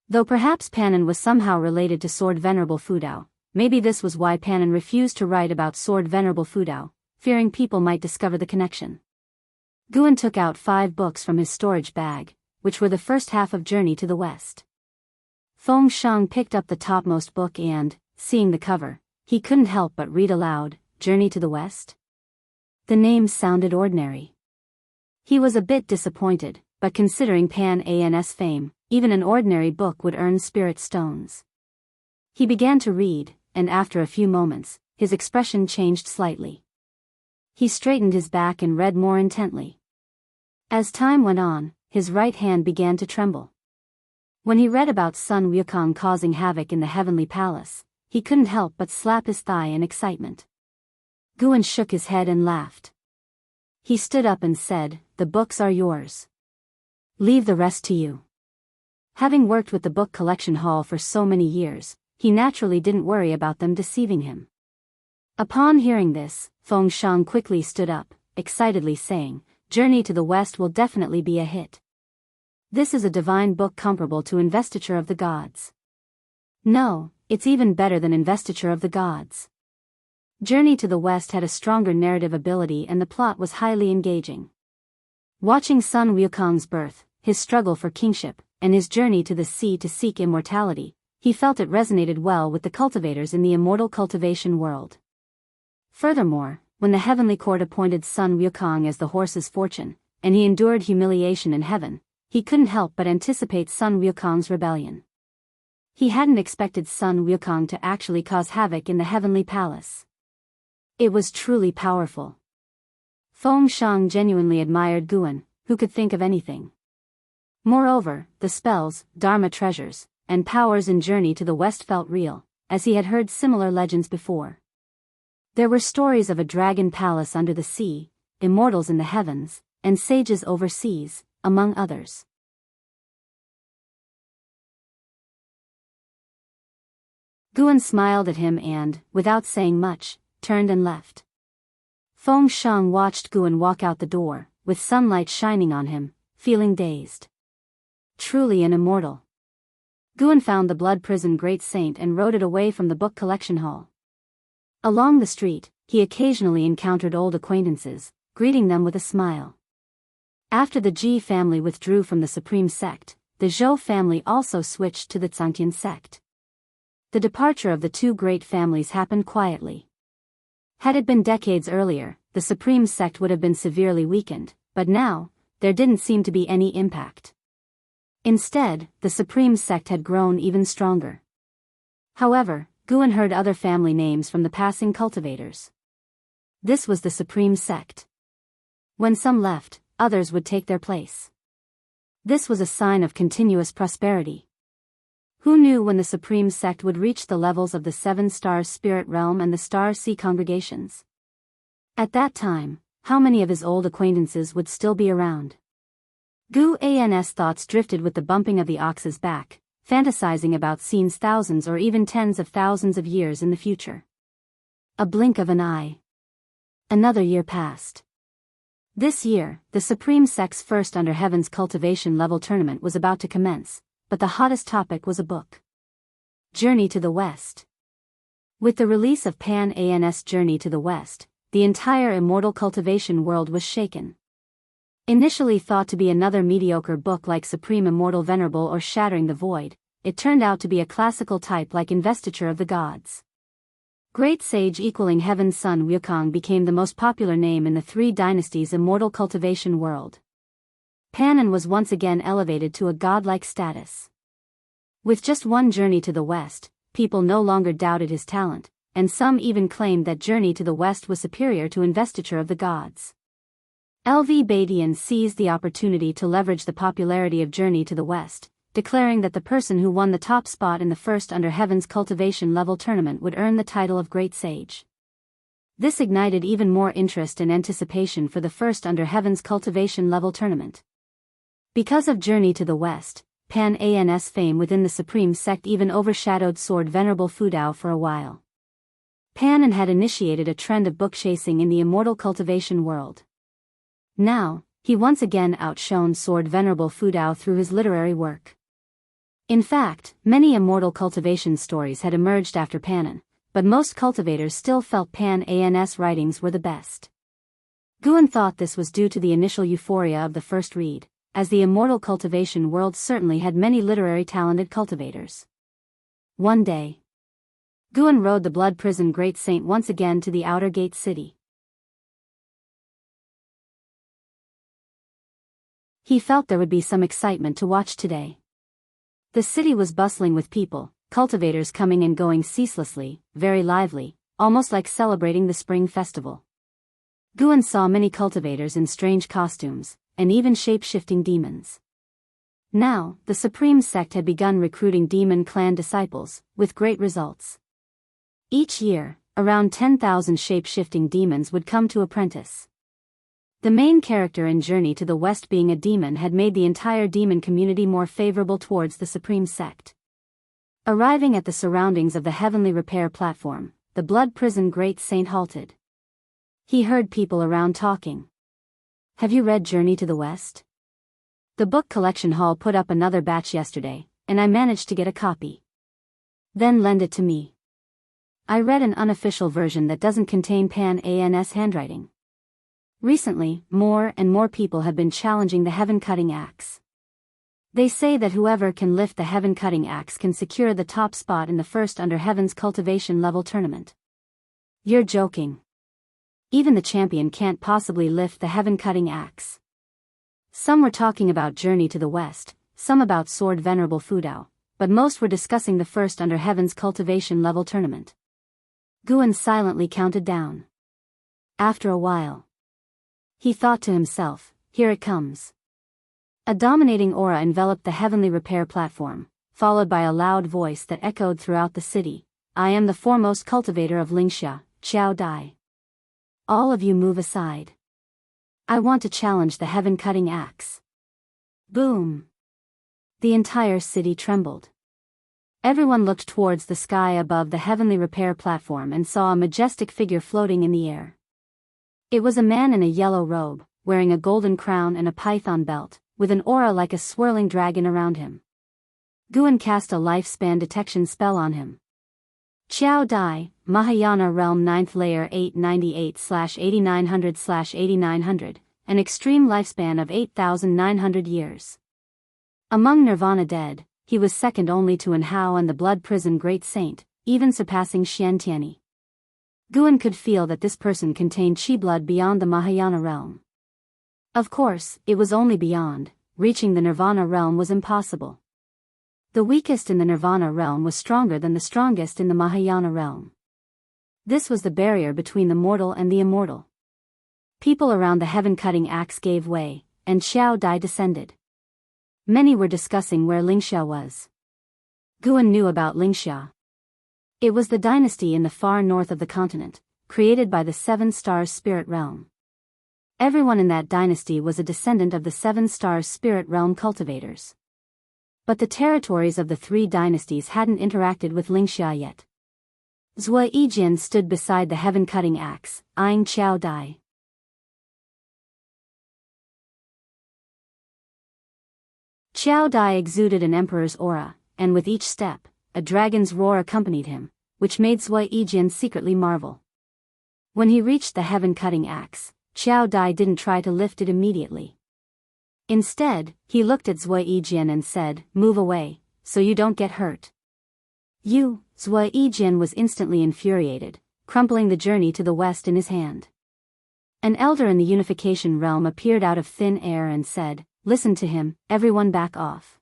Though perhaps Panan was somehow related to Sword Venerable Fudao, maybe this was why Panan refused to write about Sword Venerable Fudao, fearing people might discover the connection. Guan took out 5 books from his storage bag, which were the first half of Journey to the West. Feng Shang picked up the topmost book and, seeing the cover, he couldn't help but read aloud, "Journey to the West?" The name sounded ordinary. He was a bit disappointed, but considering Pan's fame, even an ordinary book would earn spirit stones. He began to read, and after a few moments, his expression changed slightly. He straightened his back and read more intently. As time went on, his right hand began to tremble. When he read about Sun Wukong causing havoc in the heavenly palace, he couldn't help but slap his thigh in excitement. Guan shook his head and laughed. He stood up and said, "The books are yours. Leave the rest to you." Having worked with the book collection hall for so many years, he naturally didn't worry about them deceiving him. Upon hearing this, Feng Shang quickly stood up, excitedly saying, "Journey to the West will definitely be a hit. This is a divine book comparable to Investiture of the Gods. No, it's even better than Investiture of the Gods." Journey to the West had a stronger narrative ability and the plot was highly engaging. Watching Sun Wukong's birth, his struggle for kingship, and his journey to the sea to seek immortality, he felt it resonated well with the cultivators in the immortal cultivation world. Furthermore, when the heavenly court appointed Sun Wukong as the horse's fortune, and he endured humiliation in heaven, he couldn't help but anticipate Sun Wukong's rebellion. He hadn't expected Sun Wukong to actually cause havoc in the heavenly palace. It was truly powerful. Feng Shang genuinely admired Guan, who could think of anything. Moreover, the spells, Dharma treasures, and powers in Journey to the West felt real, as he had heard similar legends before. There were stories of a dragon palace under the sea, immortals in the heavens, and sages overseas, among others. Guan smiled at him and, without saying much, turned and left. Feng Shang watched Guan walk out the door, with sunlight shining on him, feeling dazed. Truly an immortal. Guan found the blood prison great saint and rode it away from the book collection hall. Along the street, he occasionally encountered old acquaintances, greeting them with a smile. After the Ji family withdrew from the Supreme Sect, the Zhou family also switched to the Zhangtian sect. The departure of the two great families happened quietly. Had it been decades earlier, the Supreme Sect would have been severely weakened, but now, there didn't seem to be any impact. Instead, the Supreme Sect had grown even stronger. However, Guan heard other family names from the passing cultivators. This was the Supreme Sect. When some left, others would take their place. This was a sign of continuous prosperity. Who knew when the Supreme Sect would reach the levels of the 7 Stars Spirit Realm and the Star Sea congregations? At that time, how many of his old acquaintances would still be around? Guan's thoughts drifted with the bumping of the ox's back, fantasizing about scenes thousands or even tens of thousands of years in the future. A blink of an eye. Another year passed. This year, the Supreme Sect's first Under Heaven's cultivation level tournament was about to commence, but but the hottest topic was a book. Journey to the West. With the release of Pan's Journey to the West, the entire immortal cultivation world was shaken. Initially thought to be another mediocre book like Supreme Immortal Venerable or Shattering the Void, it turned out to be a classical type like Investiture of the Gods. Great Sage equaling Heaven's Son Wukong became the most popular name in the Three Dynasties immortal cultivation world. Pan was once again elevated to a godlike status. With just one Journey to the West, people no longer doubted his talent, and some even claimed that Journey to the West was superior to Investiture of the Gods. LV Badian seized the opportunity to leverage the popularity of Journey to the West, declaring that the person who won the top spot in the first Under Heaven's Cultivation level tournament would earn the title of Great Sage. This ignited even more interest and anticipation for the first Under Heaven's Cultivation level tournament. Because of Journey to the West, Pan's fame within the Supreme Sect even overshadowed Sword Venerable Fudao for a while. Pan had initiated a trend of book chasing in the immortal cultivation world. Now, he once again outshone Sword Venerable Fudao through his literary work. In fact, many immortal cultivation stories had emerged after Pan, but most cultivators still felt Pan's writings were the best. Guan thought this was due to the initial euphoria of the first read, as the immortal cultivation world certainly had many literary talented cultivators. One day, Guan rode the Blood Prison Great Saint once again to the Outer Gate City. He felt there would be some excitement to watch today. The city was bustling with people, cultivators coming and going ceaselessly, very lively, almost like celebrating the spring festival. Guan saw many cultivators in strange costumes, and even shape-shifting demons. Now, the Supreme Sect had begun recruiting demon clan disciples, with great results. Each year, around 10,000 shape-shifting demons would come to apprentice. The main character in Journey to the West being a demon had made the entire demon community more favorable towards the Supreme Sect. Arriving at the surroundings of the Heavenly Repair platform, the Blood Prison Great Saint halted. He heard people around talking. Have you read Journey to the West? The book collection hall put up another batch yesterday, and I managed to get a copy. Then lend it to me. I read an unofficial version that doesn't contain Pan's handwriting. Recently, more and more people have been challenging the heaven-cutting axe. They say that whoever can lift the heaven-cutting axe can secure the top spot in the first Under Heaven's Cultivation level tournament. You're joking. Even the champion can't possibly lift the heaven-cutting axe. Some were talking about Journey to the West, some about Sword Venerable Fudao, but most were discussing the first Under Heaven's Cultivation level tournament. Guan silently counted down. After a while, he thought to himself, here it comes. A dominating aura enveloped the Heavenly Repair platform, followed by a loud voice that echoed throughout the city. I am the foremost cultivator of Lingxia, Qiao Dai. All of you move aside. I want to challenge the heaven-cutting axe. Boom! The entire city trembled. Everyone looked towards the sky above the Heavenly Repair platform and saw a majestic figure floating in the air. It was a man in a yellow robe, wearing a golden crown and a python belt, with an aura like a swirling dragon around him. Guan cast a lifespan detection spell on him. Qiao Dai, Mahayana Realm 9th Layer 898/8900/8900, an extreme lifespan of 8,900 years. Among Nirvana dead, he was second only to Anhao and the Blood Prison Great Saint, even surpassing Xian Tianyi. Guan could feel that this person contained chi blood beyond the Mahayana realm. Of course, it was only beyond, reaching the Nirvana realm was impossible. The weakest in the Nirvana realm was stronger than the strongest in the Mahayana realm. This was the barrier between the mortal and the immortal. People around the heaven-cutting axe gave way, and Qiao Dai descended. Many were discussing where Lingxia was. Guan knew about Lingxia. It was the dynasty in the far north of the continent, created by the Seven Stars Spirit Realm. Everyone in that dynasty was a descendant of the Seven Stars Spirit Realm cultivators. But the territories of the three dynasties hadn't interacted with Lingxia yet. Zhua Yijian stood beside the heaven-cutting axe, eyeing Qiao Dai. Xiao Dai exuded an emperor's aura, and with each step, a dragon's roar accompanied him, which made Zui Yijian secretly marvel. When he reached the heaven-cutting axe, Xiao Dai didn't try to lift it immediately. Instead, he looked at Zui Yijian and said, "Move away, so you don't get hurt." Zui Yijian was instantly infuriated, crumpling the journey to the west in his hand. An elder in the unification realm appeared out of thin air and said, "Listen to him, everyone back off."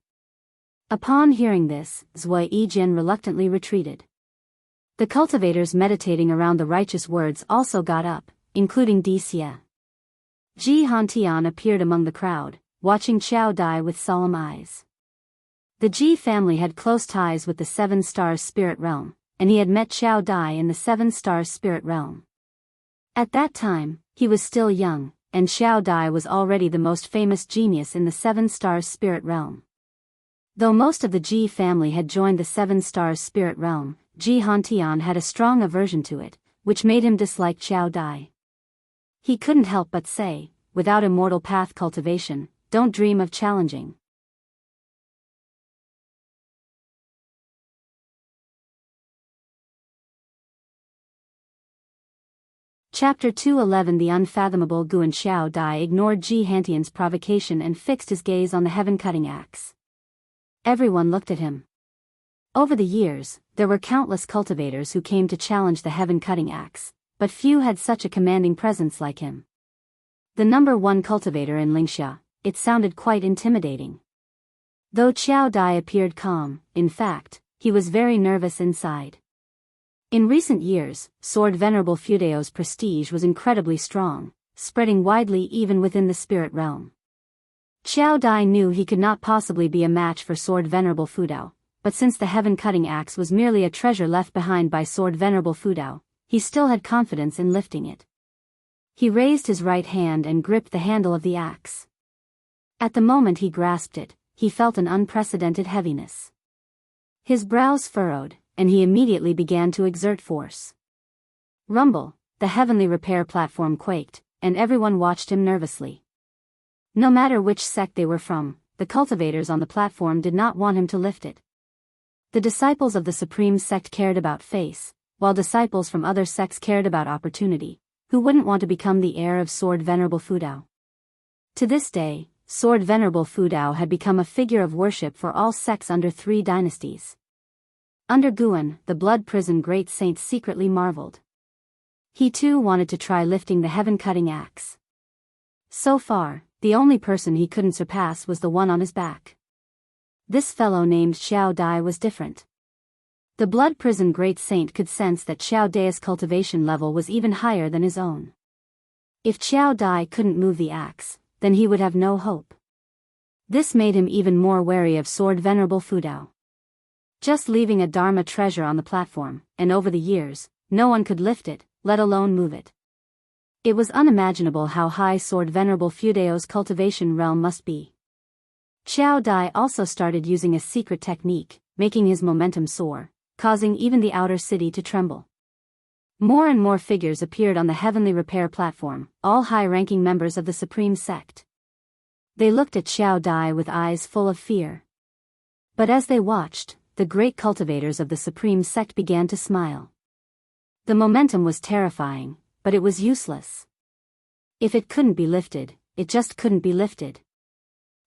Upon hearing this, Zui Yijian reluctantly retreated. The cultivators meditating around the righteous words also got up, including Di Xie. Ji Hantian appeared among the crowd, watching Xiao Dai with solemn eyes. The Ji family had close ties with the Seven Stars Spirit Realm, and he had met Xiao Dai in the Seven Stars Spirit Realm. At that time, he was still young, and Xiao Dai was already the most famous genius in the Seven Stars Spirit Realm. Though most of the Ji family had joined the Seven Stars Spirit Realm, Ji Hantian had a strong aversion to it, which made him dislike Xiao Dai. He couldn't help but say, "Without immortal path cultivation, don't dream of challenging." Chapter 211 The unfathomable Guan. Xiao Dai ignored Ji Hantian's provocation and fixed his gaze on the heaven-cutting axe. Everyone looked at him. Over the years, there were countless cultivators who came to challenge the heaven-cutting axe, but few had such a commanding presence like him. The number one cultivator in Lingxia, it sounded quite intimidating. Though Xiao Dai appeared calm, in fact, he was very nervous inside. In recent years, Sword Venerable Fudao's prestige was incredibly strong, spreading widely even within the spirit realm. Xiao Dai knew he could not possibly be a match for Sword Venerable Fudao, but since the heaven-cutting axe was merely a treasure left behind by Sword Venerable Fudao, he still had confidence in lifting it. He raised his right hand and gripped the handle of the axe. At the moment he grasped it, he felt an unprecedented heaviness. His brows furrowed, and he immediately began to exert force. Rumble, the heavenly repair platform quaked, and everyone watched him nervously. No matter which sect they were from, the cultivators on the platform did not want him to lift it. The disciples of the Supreme Sect cared about face, while disciples from other sects cared about opportunity. Who wouldn't want to become the heir of Sword Venerable Fudao? To this day, Sword Venerable Fudao had become a figure of worship for all sects under 3 dynasties. Under Guan, the blood prison great saint secretly marveled. He too wanted to try lifting the heaven-cutting axe. So far, the only person he couldn't surpass was the one on his back. This fellow named Xiao Dai was different. The blood prison great saint could sense that Xiao Dai's cultivation level was even higher than his own. If Xiao Dai couldn't move the axe, then he would have no hope. This made him even more wary of Sword Venerable Fudao. Just leaving a Dharma treasure on the platform, and over the years, no one could lift it, let alone move it. It was unimaginable how high Sword Venerable Fudao's cultivation realm must be. Xiao Dai also started using a secret technique, making his momentum soar, causing even the outer city to tremble. More and more figures appeared on the heavenly repair platform, all high-ranking members of the Supreme Sect. They looked at Xiao Dai with eyes full of fear. But as they watched, the great cultivators of the Supreme Sect began to smile. The momentum was terrifying, but it was useless. If it couldn't be lifted, it just couldn't be lifted.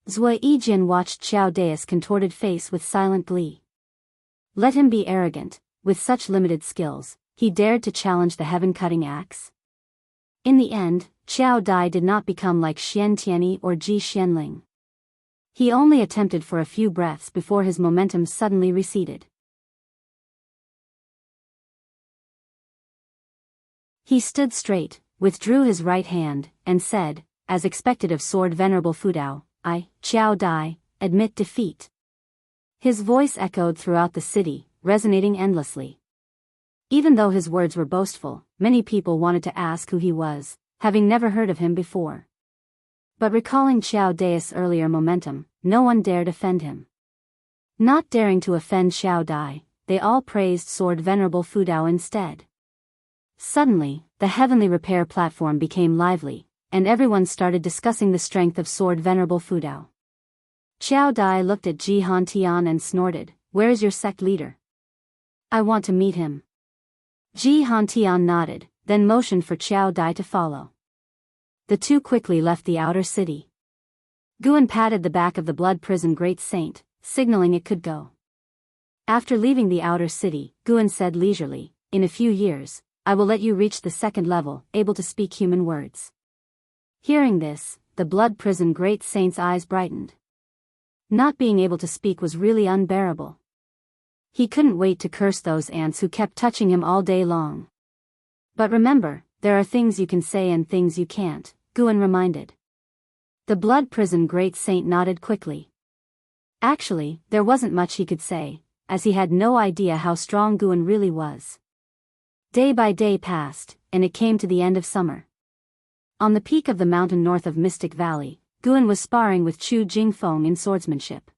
Zui Yijian watched Xiao Dai's contorted face with silent glee. Let him be arrogant, with such limited skills, he dared to challenge the heaven-cutting axe. In the end, Xiao Dai did not become like Xian Tianyi or Ji Xianling. He only attempted for a few breaths before his momentum suddenly receded. He stood straight, withdrew his right hand, and said, as expected of Sword Venerable Fudao, "I, Xiao Dai, admit defeat." His voice echoed throughout the city, resonating endlessly. Even though his words were boastful, many people wanted to ask who he was, having never heard of him before. But recalling Xiao Dai's earlier momentum, no one dared offend him. Not daring to offend Xiao Dai, they all praised Sword Venerable Fudao instead. Suddenly, the heavenly repair platform became lively, and everyone started discussing the strength of Sword Venerable Fudao. Xiao Dai looked at Ji Han Tian and snorted, "Where is your sect leader? I want to meet him." Ji Han Tian nodded, then motioned for Xiao Dai to follow. The two quickly left the outer city. Guan patted the back of the blood prison Great Saint, signaling it could go. After leaving the outer city, Guan said leisurely, "In a few years, I will let you reach the second level, able to speak human words." Hearing this, the blood prison Great Saint's eyes brightened. Not being able to speak was really unbearable. He couldn't wait to curse those ants who kept touching him all day long. "But remember, there are things you can say and things you can't," Guan reminded. The blood prison Great Saint nodded quickly. Actually, there wasn't much he could say, as he had no idea how strong Guan really was. Day by day passed, and it came to the end of summer. On the peak of the mountain north of Mystic Valley, Guan was sparring with Chu Jingfeng in swordsmanship.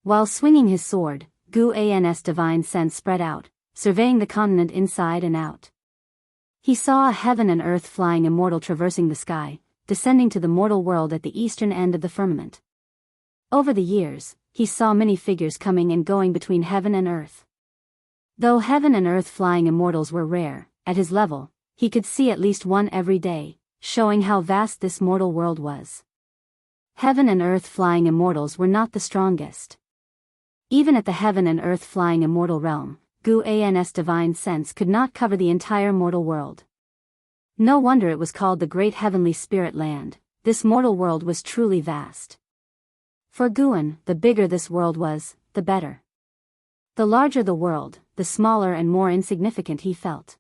While swinging his sword, Gu An's divine sense spread out, surveying the continent inside and out. He saw a heaven and earth flying immortal traversing the sky, descending to the mortal world at the eastern end of the firmament. Over the years, he saw many figures coming and going between heaven and earth. Though heaven and earth flying immortals were rare, at his level, he could see at least one every day, showing how vast this mortal world was. Heaven and earth flying immortals were not the strongest. Even at the heaven and earth flying immortal realm, Gu An's divine sense could not cover the entire mortal world. No wonder it was called the Great Heavenly Spirit Land. This mortal world was truly vast. For Guan, the bigger this world was, the better. The larger the world, the smaller and more insignificant he felt.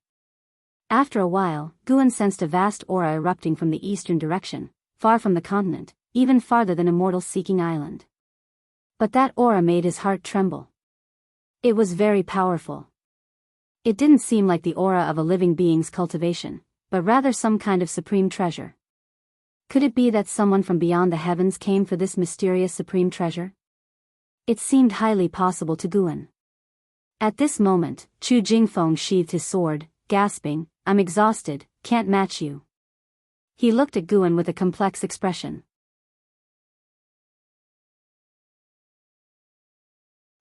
After a while, Guan sensed a vast aura erupting from the eastern direction, far from the continent, even farther than Immortal-Seeking Island. But that aura made his heart tremble. It was very powerful. It didn't seem like the aura of a living being's cultivation, but rather some kind of supreme treasure. Could it be that someone from beyond the heavens came for this mysterious supreme treasure? It seemed highly possible to Guan. At this moment, Chu Jingfeng sheathed his sword, gasping, "I'm exhausted, can't match you." He looked at Guan with a complex expression.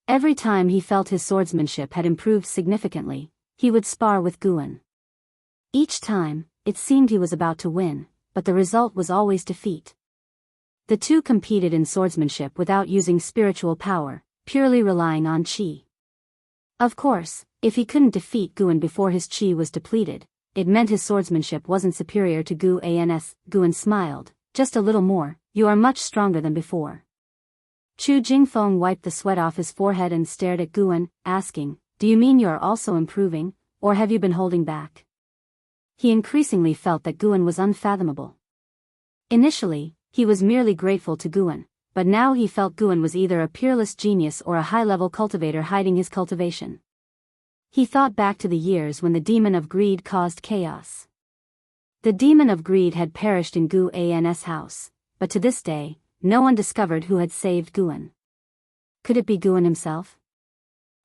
Every time he felt his swordsmanship had improved significantly, he would spar with Guan. Each time, it seemed he was about to win, but the result was always defeat. The two competed in swordsmanship without using spiritual power, purely relying on qi. Of course, if he couldn't defeat Guan before his qi was depleted, it meant his swordsmanship wasn't superior to Gu An's. Guan smiled, "Just a little more, you are much stronger than before." Chu Jingfeng wiped the sweat off his forehead and stared at Guan, asking, "Do you mean you are also improving, or have you been holding back?" He increasingly felt that Guan was unfathomable. Initially, he was merely grateful to Guan, but now he felt Guan was either a peerless genius or a high-level cultivator hiding his cultivation. He thought back to the years when the demon of greed caused chaos. The demon of greed had perished in Gu An's house, but to this day, no one discovered who had saved Guan. Could it be Guan himself?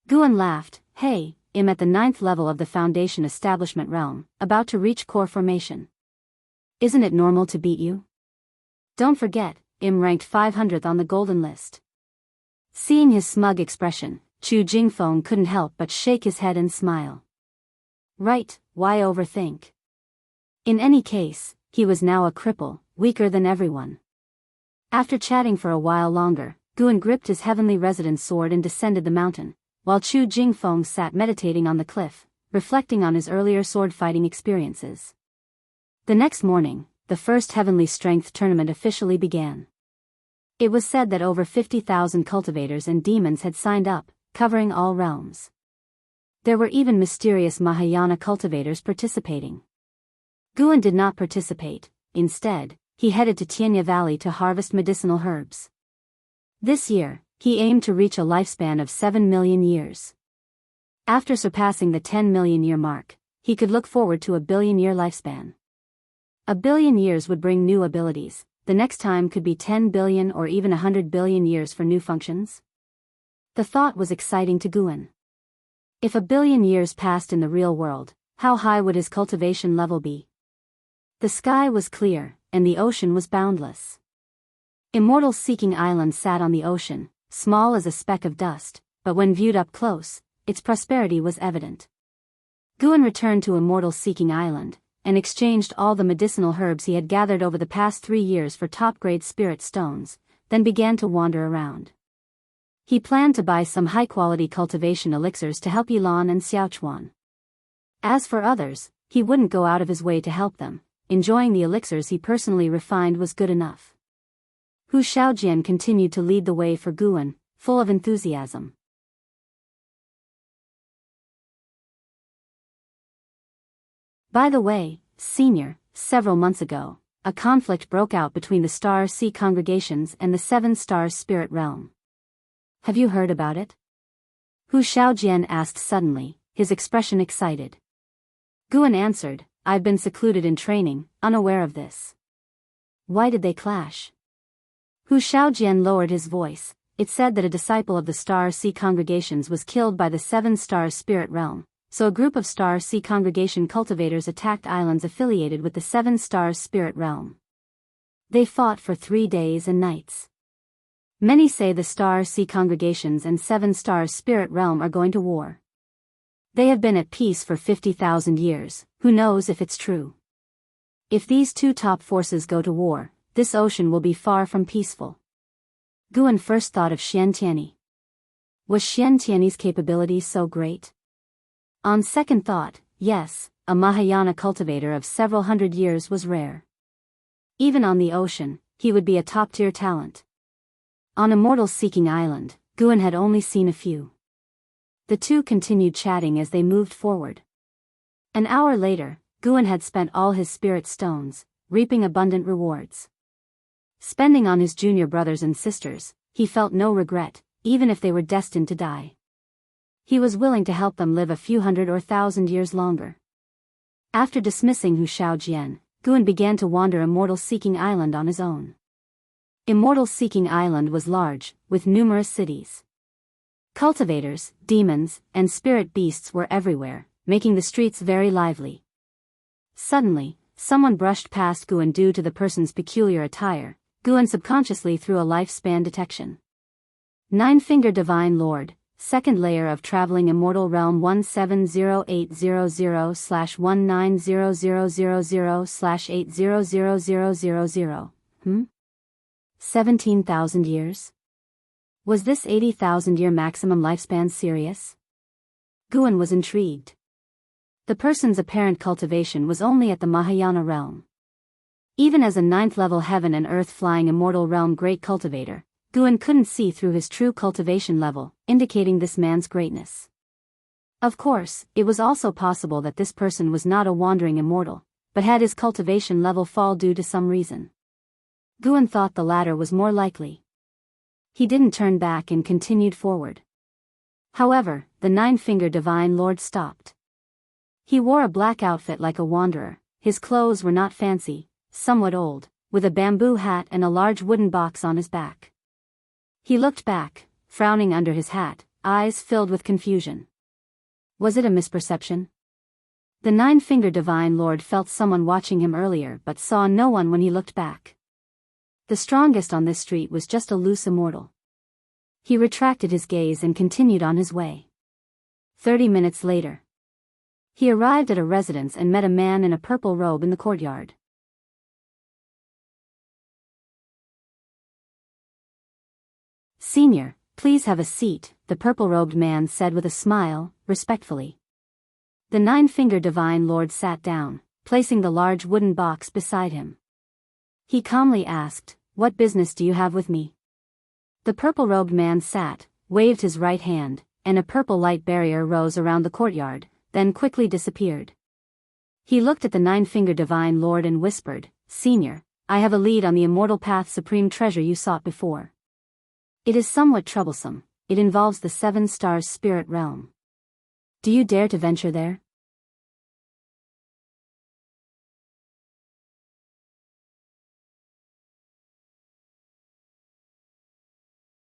Guan laughed, "Hey, I'm at the 9th level of the Foundation Establishment realm, about to reach core formation. Isn't it normal to beat you? Don't forget, I'm ranked 500th on the golden list." Seeing his smug expression, Chu Jingfeng couldn't help but shake his head and smile. Right, why overthink? In any case, he was now a cripple, weaker than everyone. After chatting for a while longer, Guan gripped his heavenly residence sword and descended the mountain, while Chu Jingfeng sat meditating on the cliff, reflecting on his earlier sword-fighting experiences. The next morning, the first Heavenly Strength tournament officially began. It was said that over 50,000 cultivators and demons had signed up, covering all realms. There were even mysterious Mahayana cultivators participating. Guan did not participate. Instead, he headed to Tianya Valley to harvest medicinal herbs. This year, he aimed to reach a lifespan of 7 million years. After surpassing the 10 million year mark, he could look forward to a billion-year lifespan. A billion years would bring new abilities. The next time could be 10 billion or even 100 billion years for new functions. The thought was exciting to Guan. If a billion years passed in the real world, how high would his cultivation level be? The sky was clear, and the ocean was boundless. Immortal-seeking island sat on the ocean, small as a speck of dust, but when viewed up close, its prosperity was evident. Guan returned to Immortal-seeking island, and exchanged all the medicinal herbs he had gathered over the past 3 years for top-grade spirit stones, then began to wander around. He planned to buy some high-quality cultivation elixirs to help Yilan and Xiaochuan. As for others, he wouldn't go out of his way to help them. Enjoying the elixirs he personally refined was good enough. Hu Shaojian continued to lead the way for Guan, full of enthusiasm. By the way, Senior, several months ago, a conflict broke out between the Star Sea congregations and the Seven Stars Spirit Realm. Have you heard about it? Hu Shaojian asked suddenly, his expression excited. Guan answered, I've been secluded in training, unaware of this. Why did they clash? Hu Shaojian lowered his voice. It said that a disciple of the Star Sea congregations was killed by the Seven Stars Spirit Realm, so a group of Star Sea congregation cultivators attacked islands affiliated with the Seven Stars Spirit Realm. They fought for 3 days and nights. Many say the Star Sea congregations and Seven Stars Spirit Realm are going to war. They have been at peace for 50,000 years, who knows if it's true. If these two top forces go to war, this ocean will be far from peaceful. Guan first thought of Xiantianyi. Was Xiantianyi's capability so great? On second thought, yes, a Mahayana cultivator of several hundred years was rare. Even on the ocean, he would be a top-tier talent. On Immortal-seeking island, Guan had only seen a few. The two continued chatting as they moved forward. An hour later, Guan had spent all his spirit stones, reaping abundant rewards. Spending on his junior brothers and sisters, he felt no regret, even if they were destined to die. He was willing to help them live a few hundred or 1,000 years longer. After dismissing Hu Shaojian, Guan began to wander Immortal-seeking island on his own. Immortal-seeking island was large, with numerous cities. Cultivators, demons, and spirit beasts were everywhere, making the streets very lively. Suddenly, someone brushed past Guan due to the person's peculiar attire. Guan subconsciously threw a lifespan detection. 9-Finger Divine Lord, second layer of Traveling Immortal Realm 170800/190000/800000. 17,000 years? Was this 80,000-year maximum lifespan serious? Guan was intrigued. The person's apparent cultivation was only at the Mahayana realm. Even as a 9th-level heaven and earth flying immortal realm great cultivator, Guan couldn't see through his true cultivation level, indicating this man's greatness. Of course, it was also possible that this person was not a wandering immortal, but had his cultivation level fall due to some reason. Guan thought the latter was more likely. He didn't turn back and continued forward. However, the 9-Finger Divine Lord stopped. He wore a black outfit like a wanderer. His clothes were not fancy, somewhat old, with a bamboo hat and a large wooden box on his back. He looked back, frowning under his hat, eyes filled with confusion. Was it a misperception? The 9-Finger Divine Lord felt someone watching him earlier but saw no one when he looked back. The strongest on this street was just a loose immortal. He retracted his gaze and continued on his way. 30 minutes later, he arrived at a residence and met a man in a purple robe in the courtyard. "Senior, please have a seat," the purple-robed man said with a smile, respectfully. The 9-Finger Divine Lord sat down, placing the large wooden box beside him. He calmly asked, "What business do you have with me?" The purple-robed man sat, waved his right hand, and a purple light barrier rose around the courtyard, then quickly disappeared. He looked at the 9-Finger Divine Lord and whispered, "Senior, I have a lead on the immortal path supreme treasure you sought before. It is somewhat troublesome. It involves the 7 Stars Spirit Realm. Do you dare to venture there?"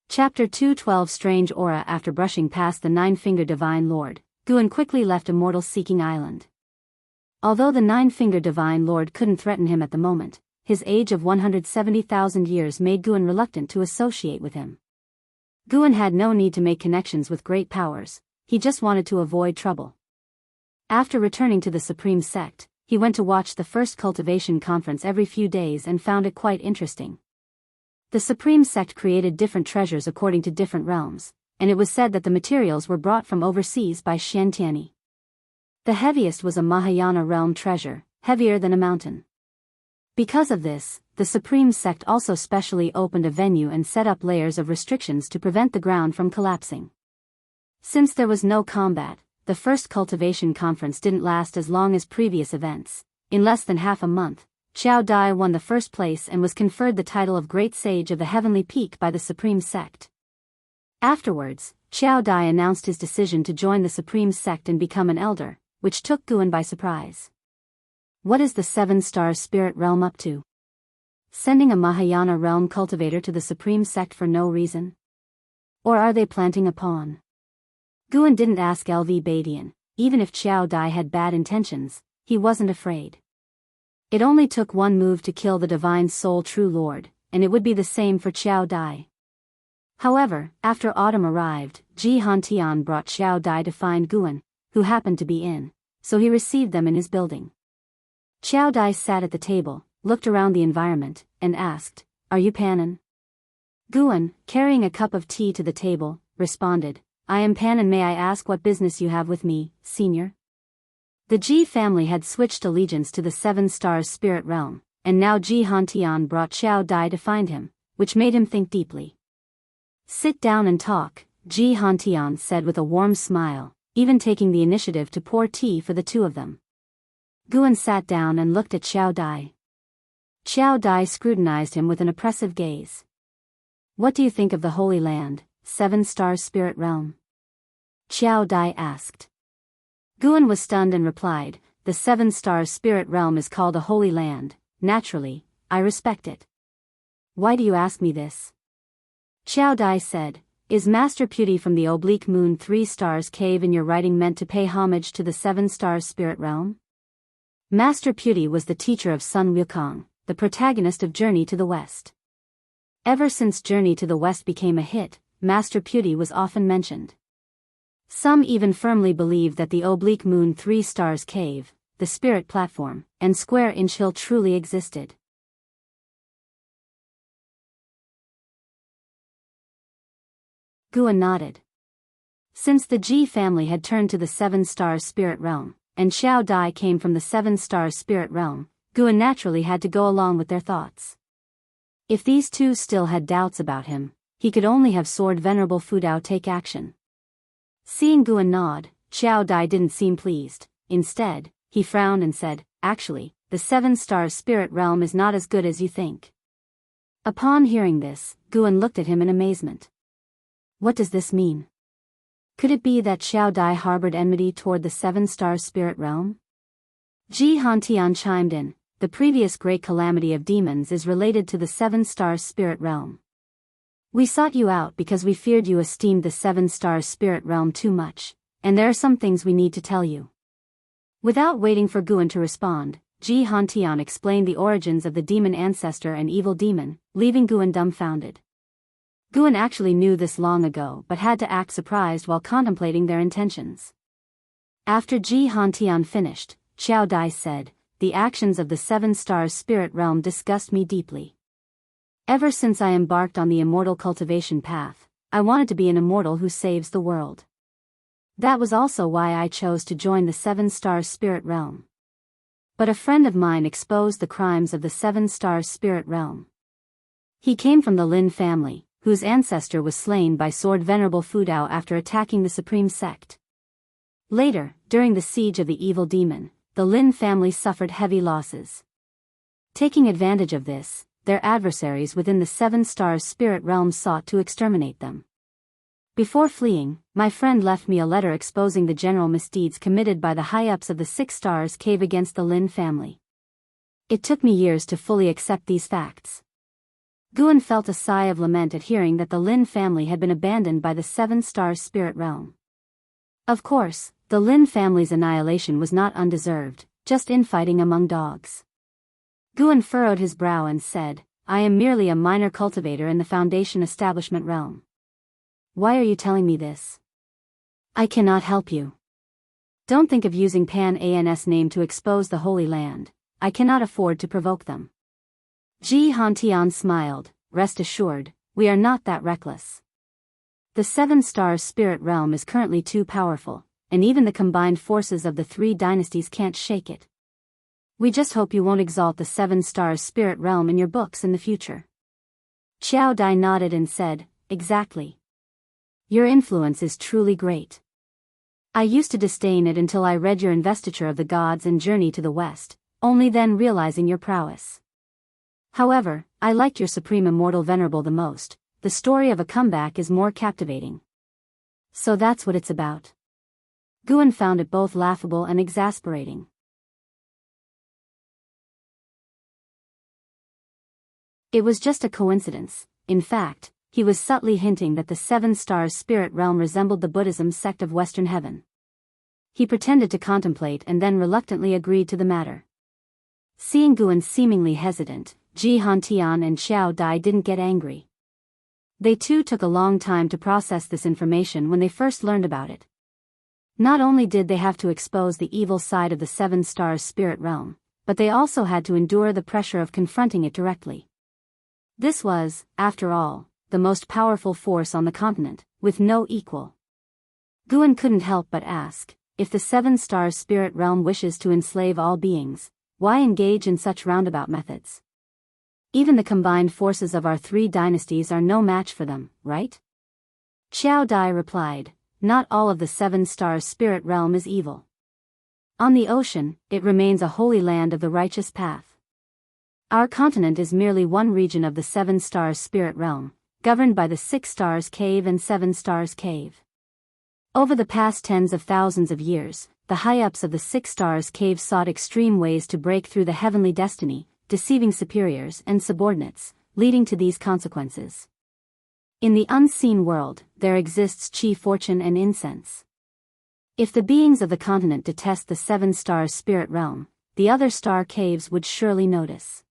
Chapter 212 Strange Aura. After brushing past the 9-Finger Divine Lord, Guan quickly left Immortal Seeking Island. Although the 9-Finger Divine Lord couldn't threaten him at the moment, his age of 170,000 years made Guan reluctant to associate with him. Guan had no need to make connections with great powers, he just wanted to avoid trouble. After returning to the Supreme Sect, he went to watch the first cultivation conference every few days and found it quite interesting. The Supreme Sect created different treasures according to different realms, and it was said that the materials were brought from overseas by Xiantiani. The heaviest was a Mahayana realm treasure, heavier than a mountain. Because of this, the Supreme Sect also specially opened a venue and set up layers of restrictions to prevent the ground from collapsing. Since there was no combat, the first cultivation conference didn't last as long as previous events. In less than half a month, Xiao Dai won the first place and was conferred the title of Great Sage of the Heavenly Peak by the Supreme Sect. Afterwards, Xiao Dai announced his decision to join the Supreme Sect and become an elder, which took Guan by surprise. What is the Seven-Star Spirit Realm up to? Sending a Mahayana realm cultivator to the Supreme Sect for no reason? Or are they planting a pawn? Guan didn't ask LV Badian, even if Xiao Dai had bad intentions, he wasn't afraid. It only took one move to kill the Divine Soul True Lord, and it would be the same for Xiao Dai. However, after autumn arrived, Ji Hantian brought Xiao Dai to find Guan, who happened to be in, so he received them in his building. Xiao Dai sat at the table, looked around the environment, and asked, "Are you Panan?" Guan, carrying a cup of tea to the table, responded, "I am Panan. May I ask what business you have with me, senior?" The Ji family had switched allegiance to the Seven Stars Spirit Realm, and now Ji Hantian brought Xiao Dai to find him, which made him think deeply. "Sit down and talk," Ji Hantian said with a warm smile, even taking the initiative to pour tea for the two of them. Guan sat down and looked at Xiao Dai. Xiao Dai scrutinized him with an oppressive gaze. "What do you think of the Holy Land, Seven Star Spirit Realm?" Xiao Dai asked. Guan was stunned and replied, "The Seven Stars Spirit Realm is called a Holy Land. Naturally, I respect it." "Why do you ask me this?" Xiao Dai said, "Is Master Beauty from the Oblique Moon 3 Stars Cave in your writing meant to pay homage to the Seven Stars Spirit Realm?" Master Beauty was the teacher of Sun Wukong, the protagonist of Journey to the West. Ever since Journey to the West became a hit, Master Beauty was often mentioned. Some even firmly believe that the Oblique Moon 3 Stars Cave, the Spirit Platform, and Square Inch Hill truly existed. Guan nodded. Since the Ji family had turned to the Seven Stars Spirit Realm, and Xiao Dai came from the Seven Stars Spirit Realm, Guan naturally had to go along with their thoughts. If these two still had doubts about him, he could only have Sword Venerable Fudao take action. Seeing Guan nod, Xiao Dai didn't seem pleased. Instead, he frowned and said, "Actually, the Seven Stars Spirit Realm is not as good as you think." Upon hearing this, Guan looked at him in amazement. What does this mean? Could it be that Xiao Dai harbored enmity toward the Seven Stars Spirit Realm? Ji Hantian chimed in, "The previous great calamity of demons is related to the Seven Stars Spirit Realm. We sought you out because we feared you esteemed the Seven Stars Spirit Realm too much, and there are some things we need to tell you." Without waiting for Guan to respond, Ji Hantian explained the origins of the demon ancestor and evil demon, leaving Guan dumbfounded. Guan actually knew this long ago but had to act surprised while contemplating their intentions. After Ji Hantian finished, Xiao Dai said, "The actions of the Seven Stars Spirit Realm disgust me deeply. Ever since I embarked on the immortal cultivation path, I wanted to be an immortal who saves the world. That was also why I chose to join the Seven Stars Spirit Realm. But a friend of mine exposed the crimes of the Seven Stars Spirit Realm. He came from the Lin family, whose ancestor was slain by Sword Venerable Fudao after attacking the Supreme Sect. Later, during the siege of the evil demon, the Lin family suffered heavy losses. Taking advantage of this, their adversaries within the Seven Stars Spirit Realm sought to exterminate them. Before fleeing, my friend left me a letter exposing the general misdeeds committed by the high-ups of the Six Stars Cave against the Lin family. It took me years to fully accept these facts." Guan felt a sigh of lament at hearing that the Lin family had been abandoned by the Seven Stars Spirit Realm. Of course, the Lin family's annihilation was not undeserved, just infighting among dogs. Guan furrowed his brow and said, I am merely a minor cultivator in the Foundation establishment realm. Why are you telling me this? I cannot help you. Don't think of using Pan An's name to expose the Holy Land. I cannot afford to provoke them. Ji Hantian smiled, rest assured, we are not that reckless. The 7 Stars Spirit Realm is currently too powerful, and even the combined forces of the 3 dynasties can't shake it. We just hope you won't exalt the 7 Stars Spirit Realm in your books in the future. Xiao Dai nodded and said, exactly. Your influence is truly great. I used to disdain it until I read your Investiture of the Gods and Journey to the West, only then realizing your prowess. However, I liked your Supreme Immortal Venerable the most. The story of a comeback is more captivating. So that's what it's about. Guan found it both laughable and exasperating. It was just a coincidence. In fact, he was subtly hinting that the 7 Stars Spirit Realm resembled the Buddhism sect of Western Heaven. He pretended to contemplate and then reluctantly agreed to the matter. Seeing Guan seemingly hesitant, Ji Hantian and Xiao Dai didn't get angry. They too took a long time to process this information when they first learned about it. Not only did they have to expose the evil side of the 7 Stars Spirit Realm, but they also had to endure the pressure of confronting it directly. This was, after all, the most powerful force on the continent, with no equal. Guan couldn't help but ask, if the 7 Stars Spirit Realm wishes to enslave all beings, why engage in such roundabout methods? Even the combined forces of our 3 dynasties are no match for them, right? Xiao Dai replied, not all of the 7 Stars Spirit Realm is evil. On the ocean, it remains a holy land of the righteous path. Our continent is merely one region of the 7 Stars Spirit Realm, governed by the 6 Stars Cave and 7 Stars Cave. Over the past tens of thousands of years, the high-ups of the 6 Stars Cave sought extreme ways to break through the heavenly destiny, deceiving superiors and subordinates, leading to these consequences. In the unseen world, there exists chi fortune and incense. If the beings of the continent detest the 7 Stars Spirit Realm, the other star caves would surely notice.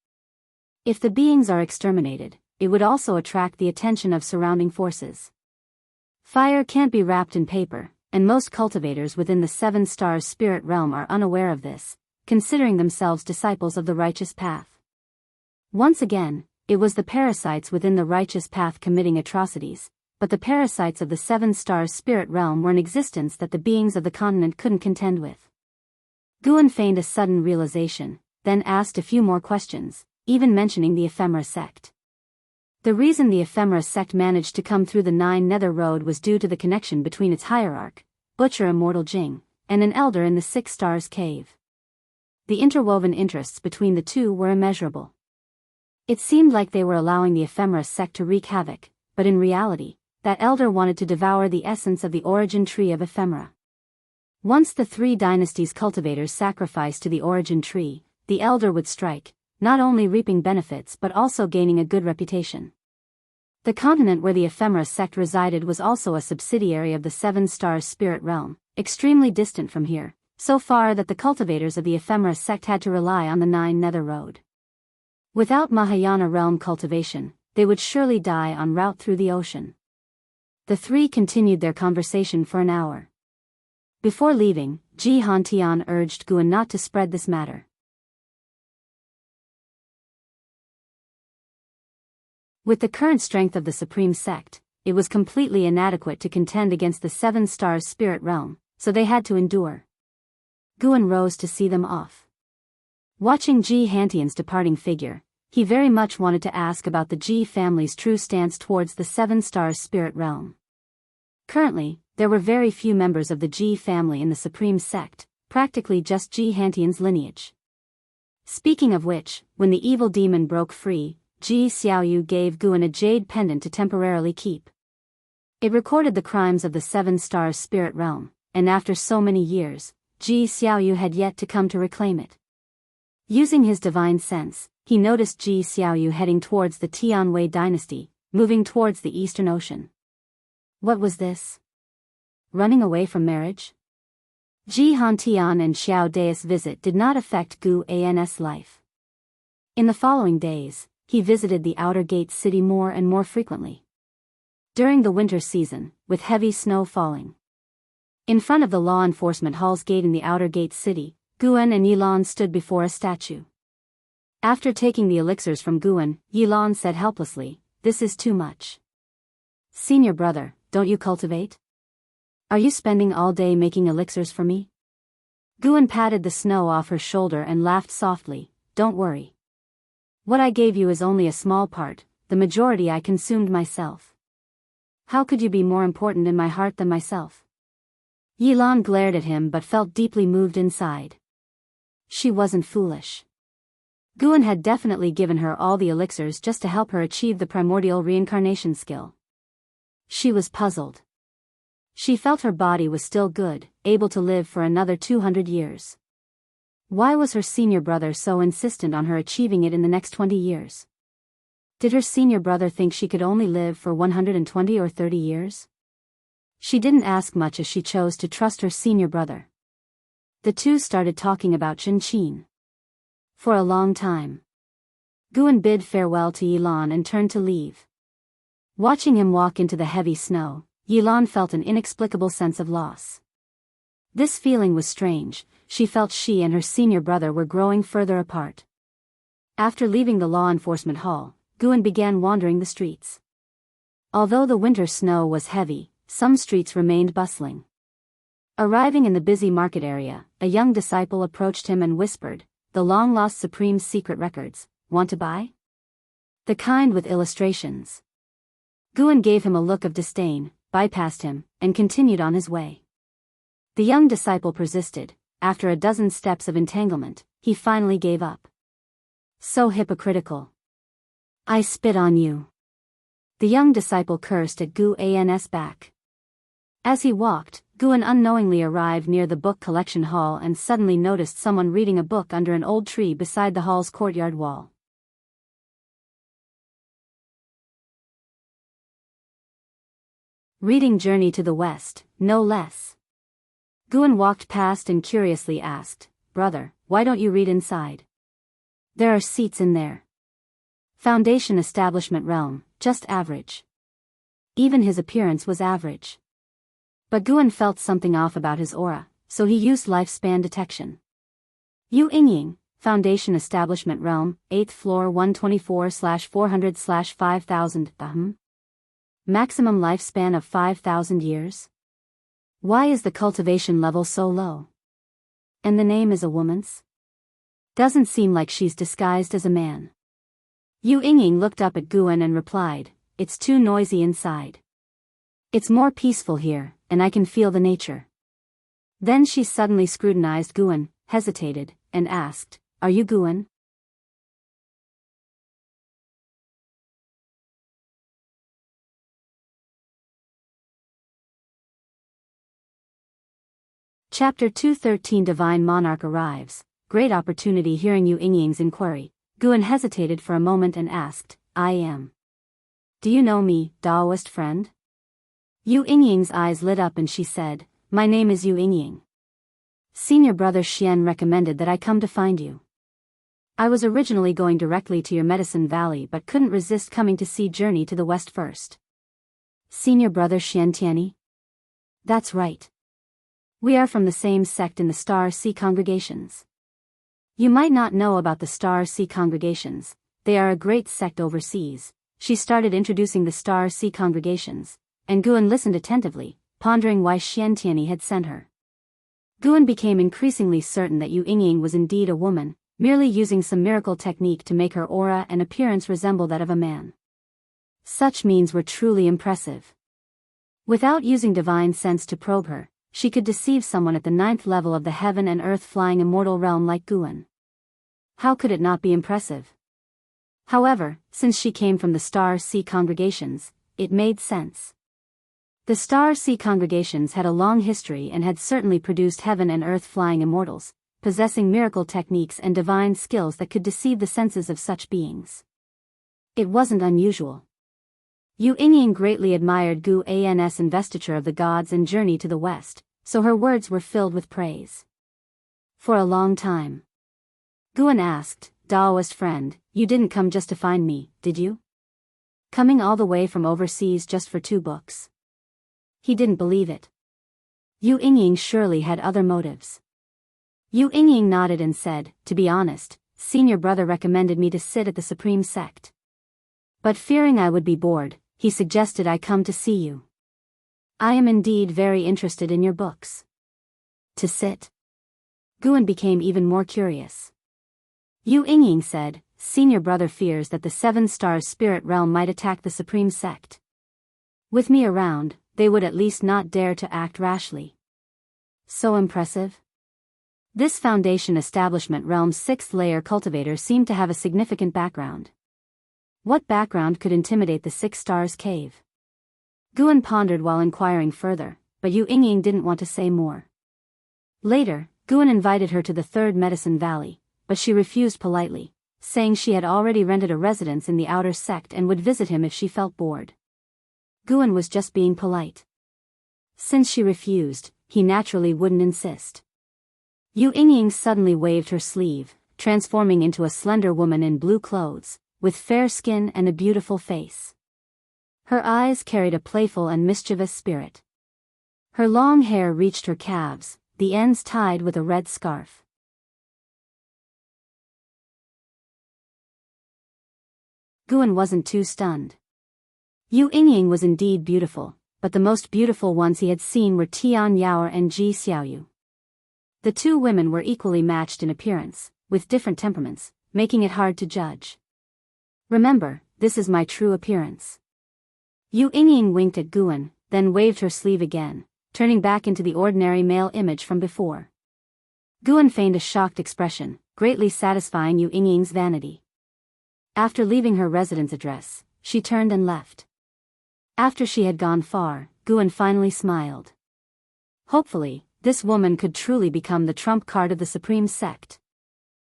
If the beings are exterminated, it would also attract the attention of surrounding forces. Fire can't be wrapped in paper, and most cultivators within the 7 Stars Spirit Realm are unaware of this, considering themselves disciples of the righteous path. Once again, it was the parasites within the righteous path committing atrocities, but the parasites of the 7 Stars Spirit Realm were in existence that the beings of the continent couldn't contend with. Guan feigned a sudden realization, then asked a few more questions, even mentioning the Ephemera sect. The reason the Ephemera sect managed to come through the 9 Nether Road was due to the connection between its hierarch, Butcher Immortal Jing, and an elder in the 6 Stars Cave. The interwoven interests between the two were immeasurable. It seemed like they were allowing the Ephemera sect to wreak havoc, but in reality, that elder wanted to devour the essence of the origin tree of Ephemera. Once the 3 dynasties' cultivators sacrificed to the origin tree, the elder would strike, not only reaping benefits but also gaining a good reputation. The continent where the Ephemera sect resided was also a subsidiary of the 7 Stars Spirit Realm, extremely distant from here, so far that the cultivators of the Ephemera sect had to rely on the 9 Nether Road. Without Mahayana realm cultivation, they would surely die en route through the ocean. The 3 continued their conversation for an hour. Before leaving, Ji Hantian urged Guan not to spread this matter. With the current strength of the Supreme Sect, it was completely inadequate to contend against the 7 Stars Spirit Realm, so they had to endure. Guan rose to see them off. Watching Ji Hantian's departing figure, he very much wanted to ask about the Ji family's true stance towards the 7 Stars Spirit Realm. Currently, there were very few members of the Ji family in the Supreme Sect, practically just Ji Hantian's lineage. Speaking of which, when the evil demon broke free, Ji Xiaoyu gave Guan a jade pendant to temporarily keep. It recorded the crimes of the 7 Stars Spirit Realm, and after so many years, Ji Xiaoyu had yet to come to reclaim it. Using his divine sense, he noticed Ji Xiaoyu heading towards the Tianwei dynasty, moving towards the Eastern Ocean. What was this? Running away from marriage? Ji Hantian and Xiao Dai's visit did not affect Gu An's life. In the following days, he visited the outer gate city more and more frequently. During the winter season, with heavy snow falling. In front of the law enforcement hall's gate in the outer gate city, Guan and Yilan stood before a statue. After taking the elixirs from Guan, Yilan said helplessly, "This is too much. Senior brother, don't you cultivate? Are you spending all day making elixirs for me?" Guan patted the snow off her shoulder and laughed softly, "Don't worry. What I gave you is only a small part, the majority I consumed myself. How could you be more important in my heart than myself?" Yilan glared at him but felt deeply moved inside. She wasn't foolish. Guan had definitely given her all the elixirs just to help her achieve the primordial reincarnation skill. She was puzzled. She felt her body was still good, able to live for another 200 years. Why was her senior brother so insistent on her achieving it in the next 20 years? Did her senior brother think she could only live for 120 or 30 years? She didn't ask much as she chose to trust her senior brother. The two started talking about Chen. For a long time. Guan bid farewell to Yilan and turned to leave. Watching him walk into the heavy snow, Yilan felt an inexplicable sense of loss. This feeling was strange. She felt she and her senior brother were growing further apart. After leaving the law enforcement hall, Guan began wandering the streets. Although the winter snow was heavy, some streets remained bustling. Arriving in the busy market area, a young disciple approached him and whispered, "The long-lost Supreme Secret Records, want to buy? The kind with illustrations." Guan gave him a look of disdain, bypassed him, and continued on his way. The young disciple persisted. After a dozen steps of entanglement, he finally gave up. "So hypocritical. I spit on you." The young disciple cursed at Guan's back. As he walked, Guan unknowingly arrived near the book collection hall and suddenly noticed someone reading a book under an old tree beside the hall's courtyard wall. Reading Journey to the West, no less. Guan walked past and curiously asked, "Brother, why don't you read inside? There are seats in there." Foundation establishment realm, just average. Even his appearance was average. But Guan felt something off about his aura, so he used lifespan detection. Yu Yingying, Foundation establishment realm, 8th floor 124/400/5000. Maximum lifespan of 5,000 years? Why is the cultivation level so low? And the name is a woman's? Doesn't seem like she's disguised as a man. Yu Yingying looked up at Guan and replied, "It's too noisy inside. It's more peaceful here, and I can feel the nature." Then she suddenly scrutinized Guan, hesitated, and asked, "Are you Guan?" Chapter 213 Divine Monarch arrives. Great opportunity. Hearing Yu Yingying's inquiry, Guan hesitated for a moment and asked, "I am. Do you know me, Taoist friend?" Yu Yingying's eyes lit up and she said, "My name is Yu Yingying. Senior brother Xian recommended that I come to find you. I was originally going directly to your Medicine Valley but couldn't resist coming to see Journey to the West first." "Senior brother Xian Tianyi?" "That's right. We are from the same sect in the Star Sea congregations. You might not know about the Star Sea congregations, they are a great sect overseas." She started introducing the Star Sea congregations, and Guan listened attentively, pondering why Xian Tianyi had sent her. Guan became increasingly certain that Yu Yingying was indeed a woman, merely using some miracle technique to make her aura and appearance resemble that of a man. Such means were truly impressive. Without using divine sense to probe her, she could deceive someone at the 9th level of the heaven and earth flying immortal realm like Guan. How could it not be impressive? However, since she came from the Star Sea congregations, it made sense. The Star Sea congregations had a long history and had certainly produced heaven and earth flying immortals, possessing miracle techniques and divine skills that could deceive the senses of such beings. It wasn't unusual. Yu Yingying greatly admired Guan's investiture of the gods and Journey to the West, so her words were filled with praise. For a long time. Guan asked, "Taoist friend, "You didn't come just to find me, did you? Coming all the way from overseas just for 2 books?" He didn't believe it. Yu Yingying surely had other motives. Yu Yingying nodded and said, "To be honest, senior brother recommended me to sit at the Supreme Sect. But fearing I would be bored, he suggested I come to see you. I am indeed very interested in your books." To sit? Guan became even more curious. Yu Yingying said, "Senior brother fears that the 7 stars spirit realm might attack the Supreme Sect. With me around, they would at least not dare to act rashly." So impressive? This Foundation Establishment Realm's 6th layer cultivator seemed to have a significant background. What background could intimidate the 6 stars cave? Guan pondered while inquiring further, but Yu Yingying didn't want to say more. Later, Guan invited her to the 3rd Medicine Valley, but she refused politely, saying she had already rented a residence in the outer sect and would visit him if she felt bored. Guan was just being polite. Since she refused, he naturally wouldn't insist. Yu Yingying suddenly waved her sleeve, transforming into a slender woman in blue clothes, with fair skin and a beautiful face. Her eyes carried a playful and mischievous spirit. Her long hair reached her calves, the ends tied with a red scarf. Guan wasn't too stunned. Yu Yingying was indeed beautiful, but the most beautiful ones he had seen were Tian Yaoer and Ji Xiaoyu. The 2 women were equally matched in appearance, with different temperaments, making it hard to judge. "Remember, this is my true appearance." Yu Yingying winked at Guan, then waved her sleeve again, turning back into the ordinary male image from before. Guan feigned a shocked expression, greatly satisfying Yu Yingying's vanity. After leaving her residence address, she turned and left. After she had gone far, Guan finally smiled. Hopefully, this woman could truly become the trump card of the Supreme Sect.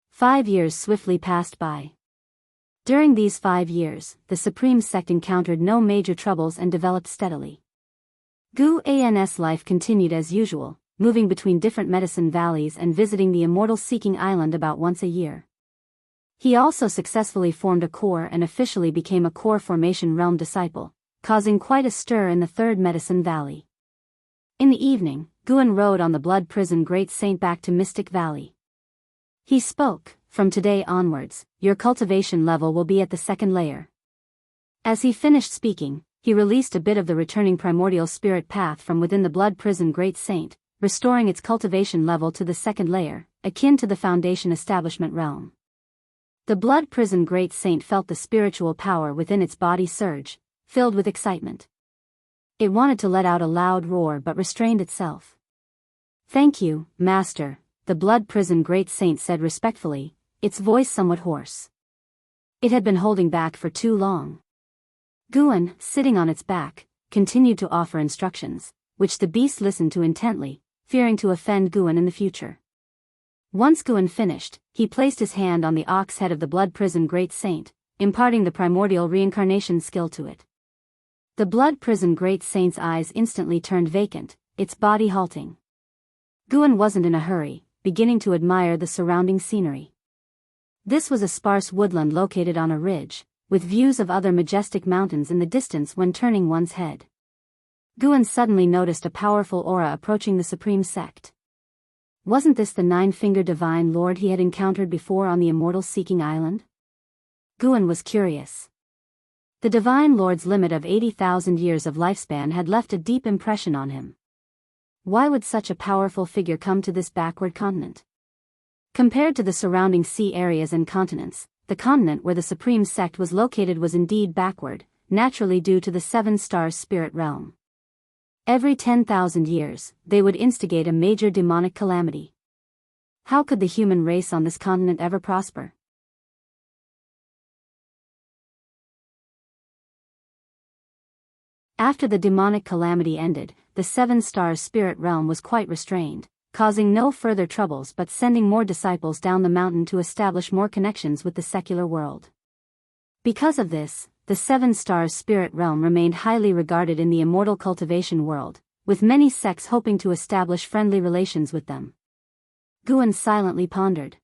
5 years swiftly passed by. During these 5 years, the Supreme Sect encountered no major troubles and developed steadily. Gu An's life continued as usual, moving between different medicine valleys and visiting the immortal-seeking island about once a year. He also successfully formed a core and officially became a core formation realm disciple, causing quite a stir in the 3rd Medicine Valley. In the evening, Guan rode on the Blood Prison Great Saint back to Mystic Valley. He spoke, "From today onwards, your cultivation level will be at the 2nd layer." As he finished speaking, he released a bit of the returning primordial spirit path from within the Blood Prison Great Saint, restoring its cultivation level to the 2nd layer, akin to the Foundation Establishment realm. The Blood Prison Great Saint felt the spiritual power within its body surge, filled with excitement. It wanted to let out a loud roar but restrained itself. "Thank you, Master," the Blood Prison Great Saint said respectfully, its voice somewhat hoarse. It had been holding back for too long. Guan, sitting on its back, continued to offer instructions, which the beast listened to intently, fearing to offend Guan in the future. Once Guan finished, he placed his hand on the ox head of the Blood Prison Great Saint, imparting the primordial reincarnation skill to it. The Blood Prison Great Saint's eyes instantly turned vacant, its body halting. Guan wasn't in a hurry, beginning to admire the surrounding scenery. This was a sparse woodland located on a ridge, with views of other majestic mountains in the distance when turning one's head. Guan suddenly noticed a powerful aura approaching the Supreme Sect. Wasn't this the 9-fingered Divine Lord he had encountered before on the Immortal-Seeking Island? Guan was curious. The Divine Lord's limit of 80,000 years of lifespan had left a deep impression on him. Why would such a powerful figure come to this backward continent? Compared to the surrounding sea areas and continents, the continent where the Supreme Sect was located was indeed backward, naturally due to the 7 stars spirit realm. Every 10,000 years, they would instigate a major demonic calamity. How could the human race on this continent ever prosper? After the demonic calamity ended, the 7 stars spirit realm was quite restrained, causing no further troubles but sending more disciples down the mountain to establish more connections with the secular world. Because of this, the 7 stars spirit realm remained highly regarded in the immortal cultivation world, with many sects hoping to establish friendly relations with them. Guan silently pondered.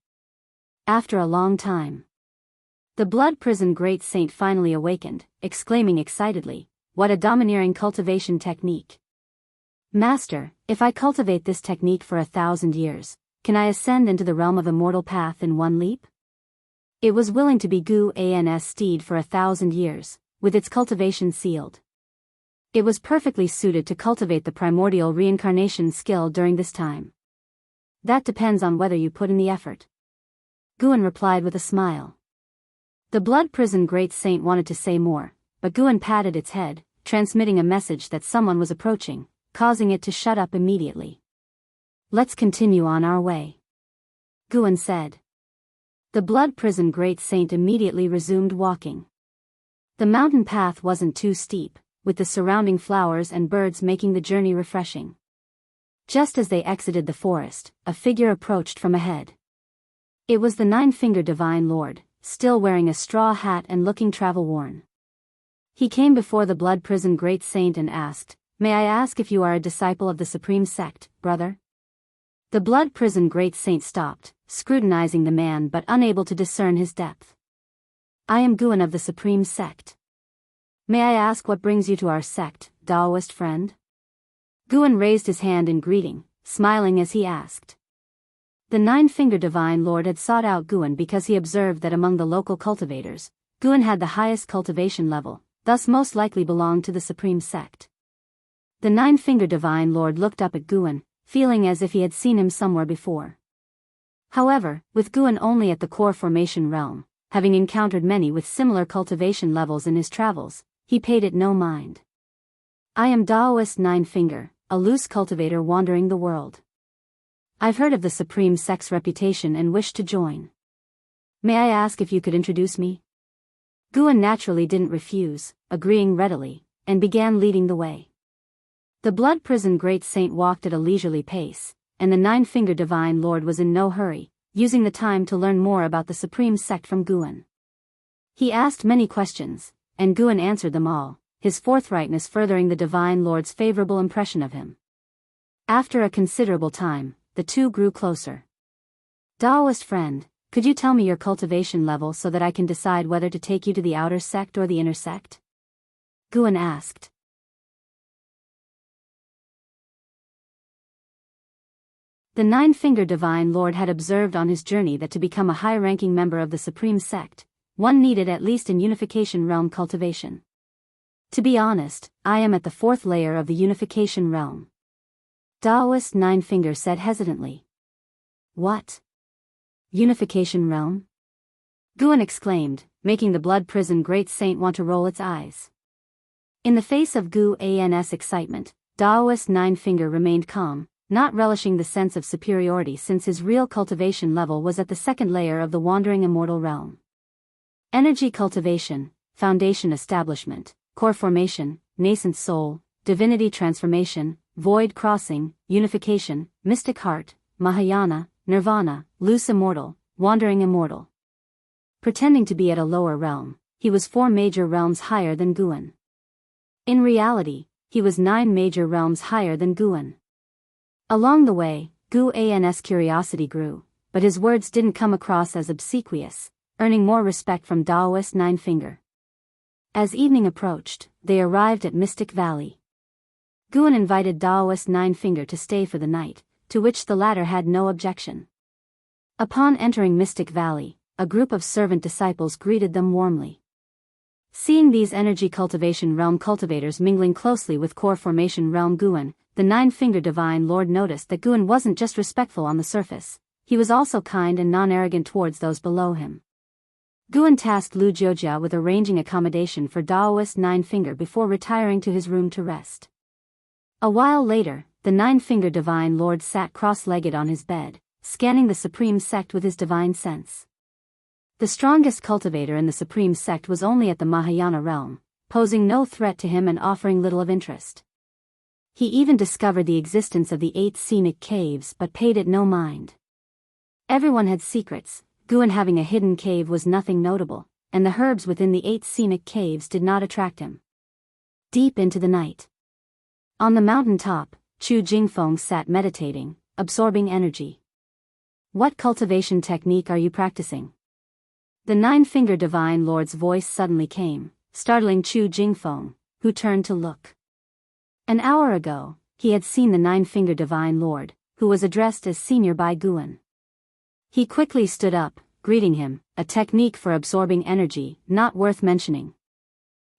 After a long time, The blood prison great saint finally awakened, exclaiming excitedly, "What a domineering cultivation technique! Master, if I cultivate this technique for 1,000 years, can I ascend into the realm of immortal path in one leap?" It was willing to be Guan's steed for 1,000 years, with its cultivation sealed. It was perfectly suited to cultivate the primordial reincarnation skill during this time. "That depends on whether you put in the effort," Guan replied with a smile. The blood prison great saint wanted to say more, but Guan patted its head, transmitting a message that someone was approaching, causing it to shut up immediately. "Let's continue on our way," Guan said. The blood prison great saint immediately resumed walking. The mountain path wasn't too steep, with the surrounding flowers and birds making the journey refreshing. Just as they exited the forest, a figure approached from ahead. It was the Nine-Fingered Divine Lord, still wearing a straw hat and looking travel-worn. He came before the blood prison great saint and asked, "May I ask if you are a disciple of the Supreme Sect, brother?" The blood prison great saint stopped, scrutinizing the man but unable to discern his depth. "I am Guan of the Supreme Sect. May I ask what brings you to our sect, Taoist friend?" Guan raised his hand in greeting, smiling as he asked. The Nine-Fingered Divine Lord had sought out Guan because he observed that among the local cultivators, Guan had the highest cultivation level, thus most likely belonged to the Supreme Sect. The Nine-Fingered Divine Lord looked up at Guan, feeling as if he had seen him somewhere before. However, with Guan only at the core formation realm, having encountered many with similar cultivation levels in his travels, he paid it no mind. "I am Taoist Nine-Finger, a loose cultivator wandering the world. I've heard of the Supreme Sect's reputation and wish to join. May I ask if you could introduce me?" Guan naturally didn't refuse, agreeing readily, and began leading the way. The blood prison great saint walked at a leisurely pace, and the Nine-Fingered Divine Lord was in no hurry, using the time to learn more about the Supreme Sect from Guan. He asked many questions, and Guan answered them all, his forthrightness furthering the Divine Lord's favorable impression of him. After a considerable time, the two grew closer. "Taoist friend, could you tell me your cultivation level so that I can decide whether to take you to the outer sect or the inner sect?" Guan asked. The Nine-Fingered Divine Lord had observed on his journey that to become a high-ranking member of the Supreme Sect, one needed at least an unification realm cultivation. "To be honest, I am at the 4th layer of the unification realm," Taoist Nine-Finger said hesitantly. "What? Unification realm?" Guan exclaimed, making the blood prison great saint want to roll its eyes. In the face of Guan's excitement, Taoist Nine-Finger remained calm, not relishing the sense of superiority since his real cultivation level was at the 2nd layer of the wandering immortal realm. Energy cultivation, foundation establishment, core formation, nascent soul, divinity transformation, void crossing, unification, mystic heart, Mahayana, nirvana, loose immortal, wandering immortal. Pretending to be at a lower realm, he was 4 major realms higher than Guan. In reality, he was 9 major realms higher than Guan. Along the way, Guan's curiosity grew, but his words didn't come across as obsequious, earning more respect from Taoist Nine-Finger. As evening approached, they arrived at Mystic Valley. Guan invited Taoist Nine-Finger to stay for the night, to which the latter had no objection. Upon entering Mystic Valley, a group of servant disciples greeted them warmly. Seeing these energy cultivation realm cultivators mingling closely with core formation realm Guan, the Nine-Fingered Divine Lord noticed that Guan wasn't just respectful on the surface, he was also kind and non-arrogant towards those below him. Guan tasked Lu Jiojia with arranging accommodation for Taoist Nine-Finger before retiring to his room to rest. A while later, the Nine-Fingered Divine Lord sat cross-legged on his bed, scanning the Supreme Sect with his divine sense. The strongest cultivator in the Supreme Sect was only at the Mahayana realm, posing no threat to him and offering little of interest. He even discovered the existence of the 8 scenic caves but paid it no mind. Everyone had secrets, Guan having a hidden cave was nothing notable, and the herbs within the 8 scenic caves did not attract him. Deep into the night. On the mountain top, Chu Jingfeng sat meditating, absorbing energy. "What cultivation technique are you practicing?" The Nine-Finger Divine Lord's voice suddenly came, startling Chu Jingfeng, who turned to look. An hour ago, he had seen the Nine-Finger Divine Lord, who was addressed as Senior by Guan. He quickly stood up, greeting him, a technique for absorbing energy, not worth mentioning.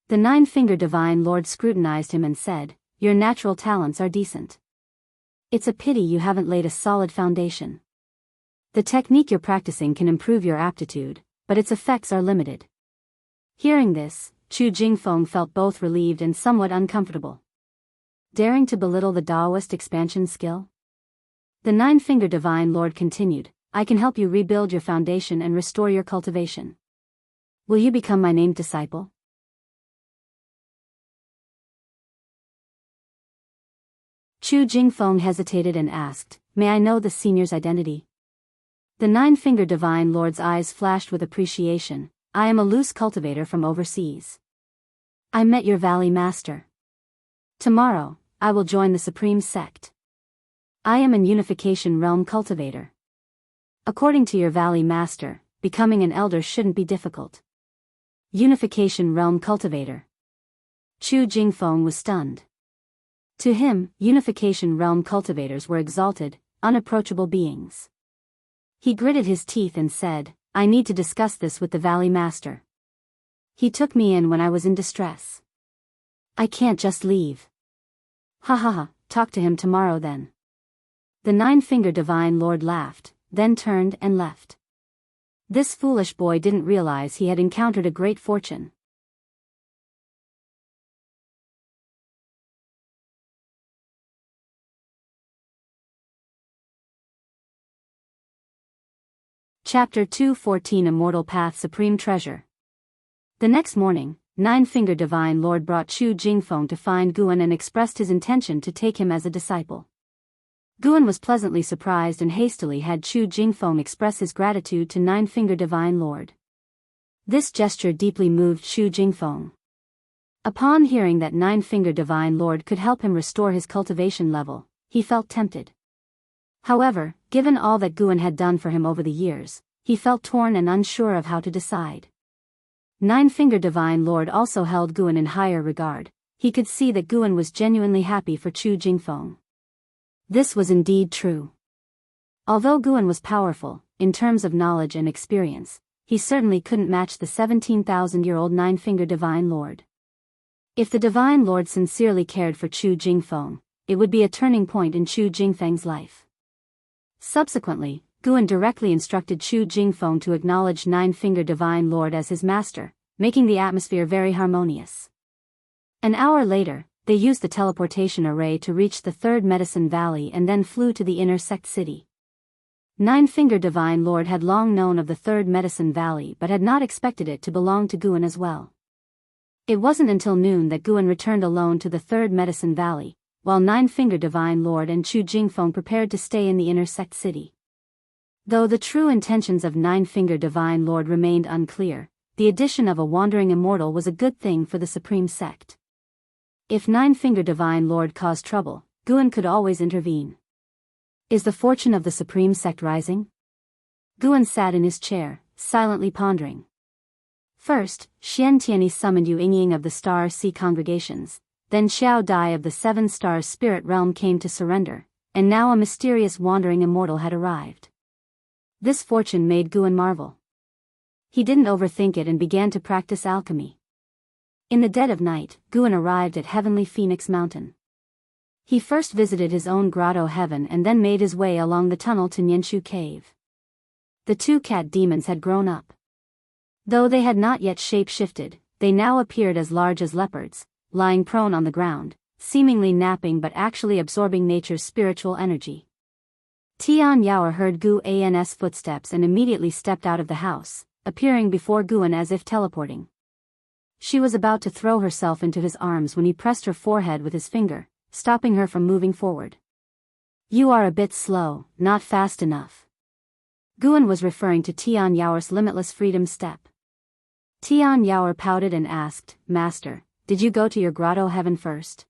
The Nine-Finger Divine Lord scrutinized him and said, "Your natural talents are decent. It's a pity you haven't laid a solid foundation. The technique you're practicing can improve your aptitude, but its effects are limited." Hearing this, Chu Jingfeng felt both relieved and somewhat uncomfortable. Daring to belittle the Taoist expansion skill? The Nine-Finger Divine Lord continued, "I can help you rebuild your foundation and restore your cultivation. Will you become my named disciple?" Chu Jingfeng hesitated and asked, "May I know the senior's identity?" The Nine-Finger Divine Lord's eyes flashed with appreciation. "I am a loose cultivator from overseas. I met your Valley Master. Tomorrow, I will join the Supreme Sect. I am an Unification Realm cultivator. According to your Valley Master, becoming an elder shouldn't be difficult." Unification Realm cultivator. Chu Jingfeng was stunned. To him, Unification Realm cultivators were exalted, unapproachable beings. He gritted his teeth and said, "I need to discuss this with the Valley Master. He took me in when I was in distress. I can't just leave." "Ha ha ha, talk to him tomorrow then." The Nine-Finger Divine Lord laughed, then turned and left. This foolish boy didn't realize he had encountered a great fortune. Chapter 214 Immortal Path Supreme Treasure. The next morning, Nine-Finger Divine Lord brought Chu Jingfeng to find Guan and expressed his intention to take him as a disciple. Guan was pleasantly surprised and hastily had Chu Jingfeng express his gratitude to Nine-Finger Divine Lord. This gesture deeply moved Chu Jingfeng. Upon hearing that Nine-Finger Divine Lord could help him restore his cultivation level, he felt tempted. However, given all that Guan had done for him over the years, he felt torn and unsure of how to decide. Nine-Finger Divine Lord also held Guan in higher regard. He could see that Guan was genuinely happy for Chu Jingfeng. This was indeed true. Although Guan was powerful, in terms of knowledge and experience, he certainly couldn't match the 17,000-year-old Nine-Finger Divine Lord. If the Divine Lord sincerely cared for Chu Jingfeng, it would be a turning point in Chu Jingfeng's life. Subsequently, Guan directly instructed Chu Jingfeng to acknowledge Nine-Finger Divine Lord as his master, making the atmosphere very harmonious. An hour later, they used the teleportation array to reach the Third Medicine Valley and then flew to the inner sect city. Nine-Finger Divine Lord had long known of the Third Medicine Valley but had not expected it to belong to Guan as well. It wasn't until noon that Guan returned alone to the Third Medicine Valley, while Nine-Finger Divine Lord and Chu Jingfeng prepared to stay in the inner sect city. Though the true intentions of Nine-Finger Divine Lord remained unclear, the addition of a wandering immortal was a good thing for the Supreme Sect. If Nine-Finger Divine Lord caused trouble, Guan could always intervene. Is the fortune of the Supreme Sect rising? Guan sat in his chair, silently pondering. First, Xian Tianyi summoned Yu Yingying of the Star Sea congregations, then Xiao Dai of the Seven Stars Spirit Realm came to surrender, and now a mysterious wandering immortal had arrived. This fortune made Guan marvel. He didn't overthink it and began to practice alchemy. In the dead of night, Guan arrived at Heavenly Phoenix Mountain. He first visited his own grotto heaven and then made his way along the tunnel to Nianshu Cave. The two cat demons had grown up. Though they had not yet shape-shifted, they now appeared as large as leopards, lying prone on the ground, seemingly napping but actually absorbing nature's spiritual energy. Tian Yaoer heard Gu An's footsteps and immediately stepped out of the house, appearing before Guan as if teleporting. She was about to throw herself into his arms when he pressed her forehead with his finger, stopping her from moving forward. "You are a bit slow, not fast enough." Guan was referring to Tian Yaoer's limitless freedom step. Tian Yaoer pouted and asked, "Master, did you go to your grotto heaven first?"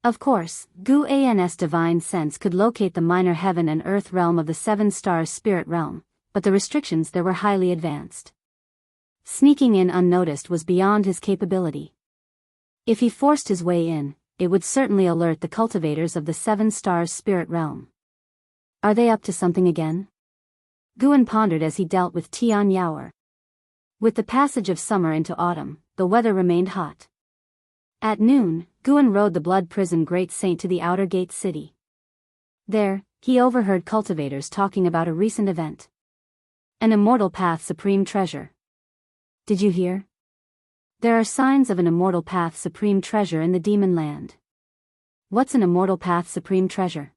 Of course, Guan's divine sense could locate the minor heaven and earth realm of the seven stars spirit realm, but the restrictions there were highly advanced. Sneaking in unnoticed was beyond his capability. If he forced his way in, it would certainly alert the cultivators of the seven stars spirit realm. Are they up to something again? Guan pondered as he dealt with Tian Yaoer. With the passage of summer into autumn, the weather remained hot. At noon, Guan rode the blood prison Great Saint to the outer gate city. There, he overheard cultivators talking about a recent event. An immortal path supreme treasure. Did you hear? There are signs of an immortal path supreme treasure in the demon land. What's an immortal path supreme treasure?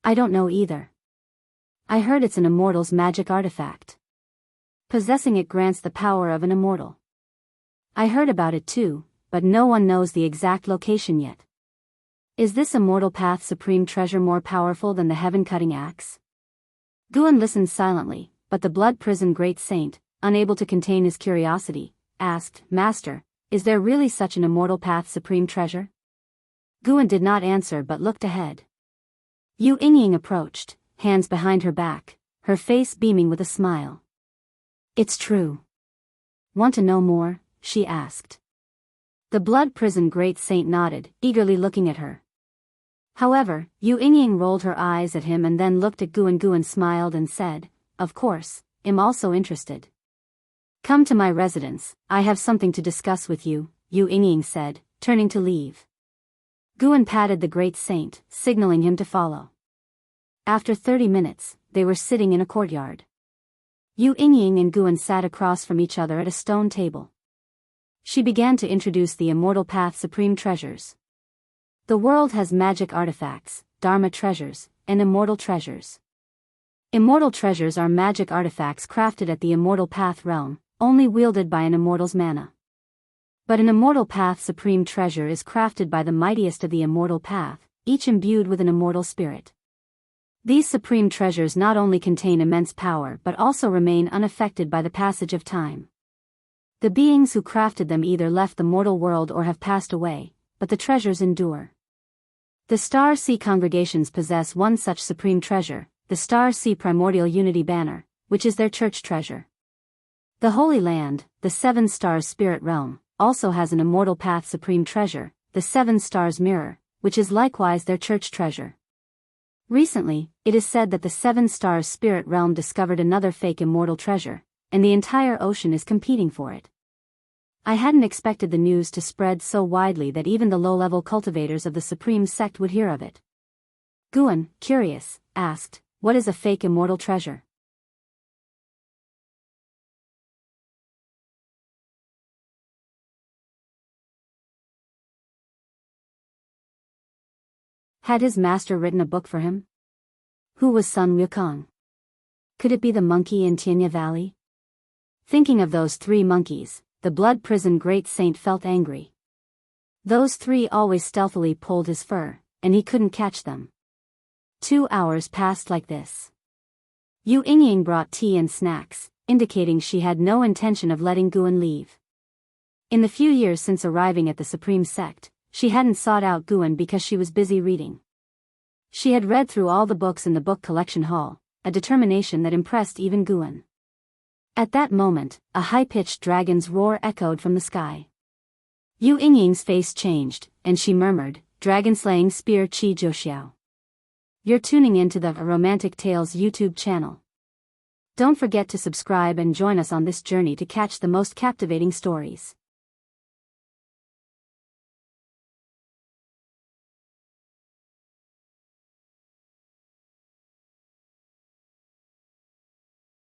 I don't know either. I heard it's an immortal's magic artifact. Possessing it grants the power of an immortal. I heard about it too, but no one knows the exact location yet. Is this immortal path supreme treasure more powerful than the heaven-cutting axe? Guan listened silently, but the blood prison Great Saint, unable to contain his curiosity, asked, Master, is there really such an immortal path supreme treasure? Guan did not answer but looked ahead. Yu Yingying approached, hands behind her back, her face beaming with a smile. It's true. Want to know more? She asked. The blood prison Great Saint nodded, eagerly looking at her. However, Yu Yingying rolled her eyes at him and then looked at Guan. Guan smiled and said, Of course, I'm also interested. Come to my residence, I have something to discuss with you, Yu Yingying said, turning to leave. Guan patted the Great Saint, signaling him to follow. After 30 minutes, they were sitting in a courtyard. Yu Yingying and Guan sat across from each other at a stone table. She began to introduce the immortal path supreme treasures. The world has magic artifacts, dharma treasures, and immortal treasures. Immortal treasures are magic artifacts crafted at the immortal path realm, only wielded by an immortal's mana. But an immortal path supreme treasure is crafted by the mightiest of the immortal path, each imbued with an immortal spirit. These supreme treasures not only contain immense power but also remain unaffected by the passage of time. The beings who crafted them either left the mortal world or have passed away, but the treasures endure. The Star Sea congregations possess one such supreme treasure, the Star Sea Primordial Unity Banner, which is their church treasure. The Holy Land, the Seven Stars Spirit Realm, also has an immortal path supreme treasure, the Seven Stars Mirror, which is likewise their church treasure. Recently, it is said that the Seven Stars Spirit Realm discovered another fake immortal treasure, and the entire ocean is competing for it. I hadn't expected the news to spread so widely that even the low-level cultivators of the Supreme Sect would hear of it. Guan, curious, asked, What is a fake immortal treasure? Had his master written a book for him? Who was Sun Wukong? Could it be the monkey in Tianya Valley? Thinking of those 3 monkeys, the blood prison Great Saint felt angry. Those 3 always stealthily pulled his fur, and he couldn't catch them. 2 hours passed like this. Yu Yingying brought tea and snacks, indicating she had no intention of letting Guan leave. In the few years since arriving at the Supreme Sect, she hadn't sought out Guan because she was busy reading. She had read through all the books in the book collection hall, a determination that impressed even Guan. At that moment, a high-pitched dragon's roar echoed from the sky. Yu Yingying's face changed, and she murmured, Dragon-slaying spear Qi Zhouxiao. You're tuning into the Romantic Tales YouTube channel. Don't forget to subscribe and join us on this journey to catch the most captivating stories.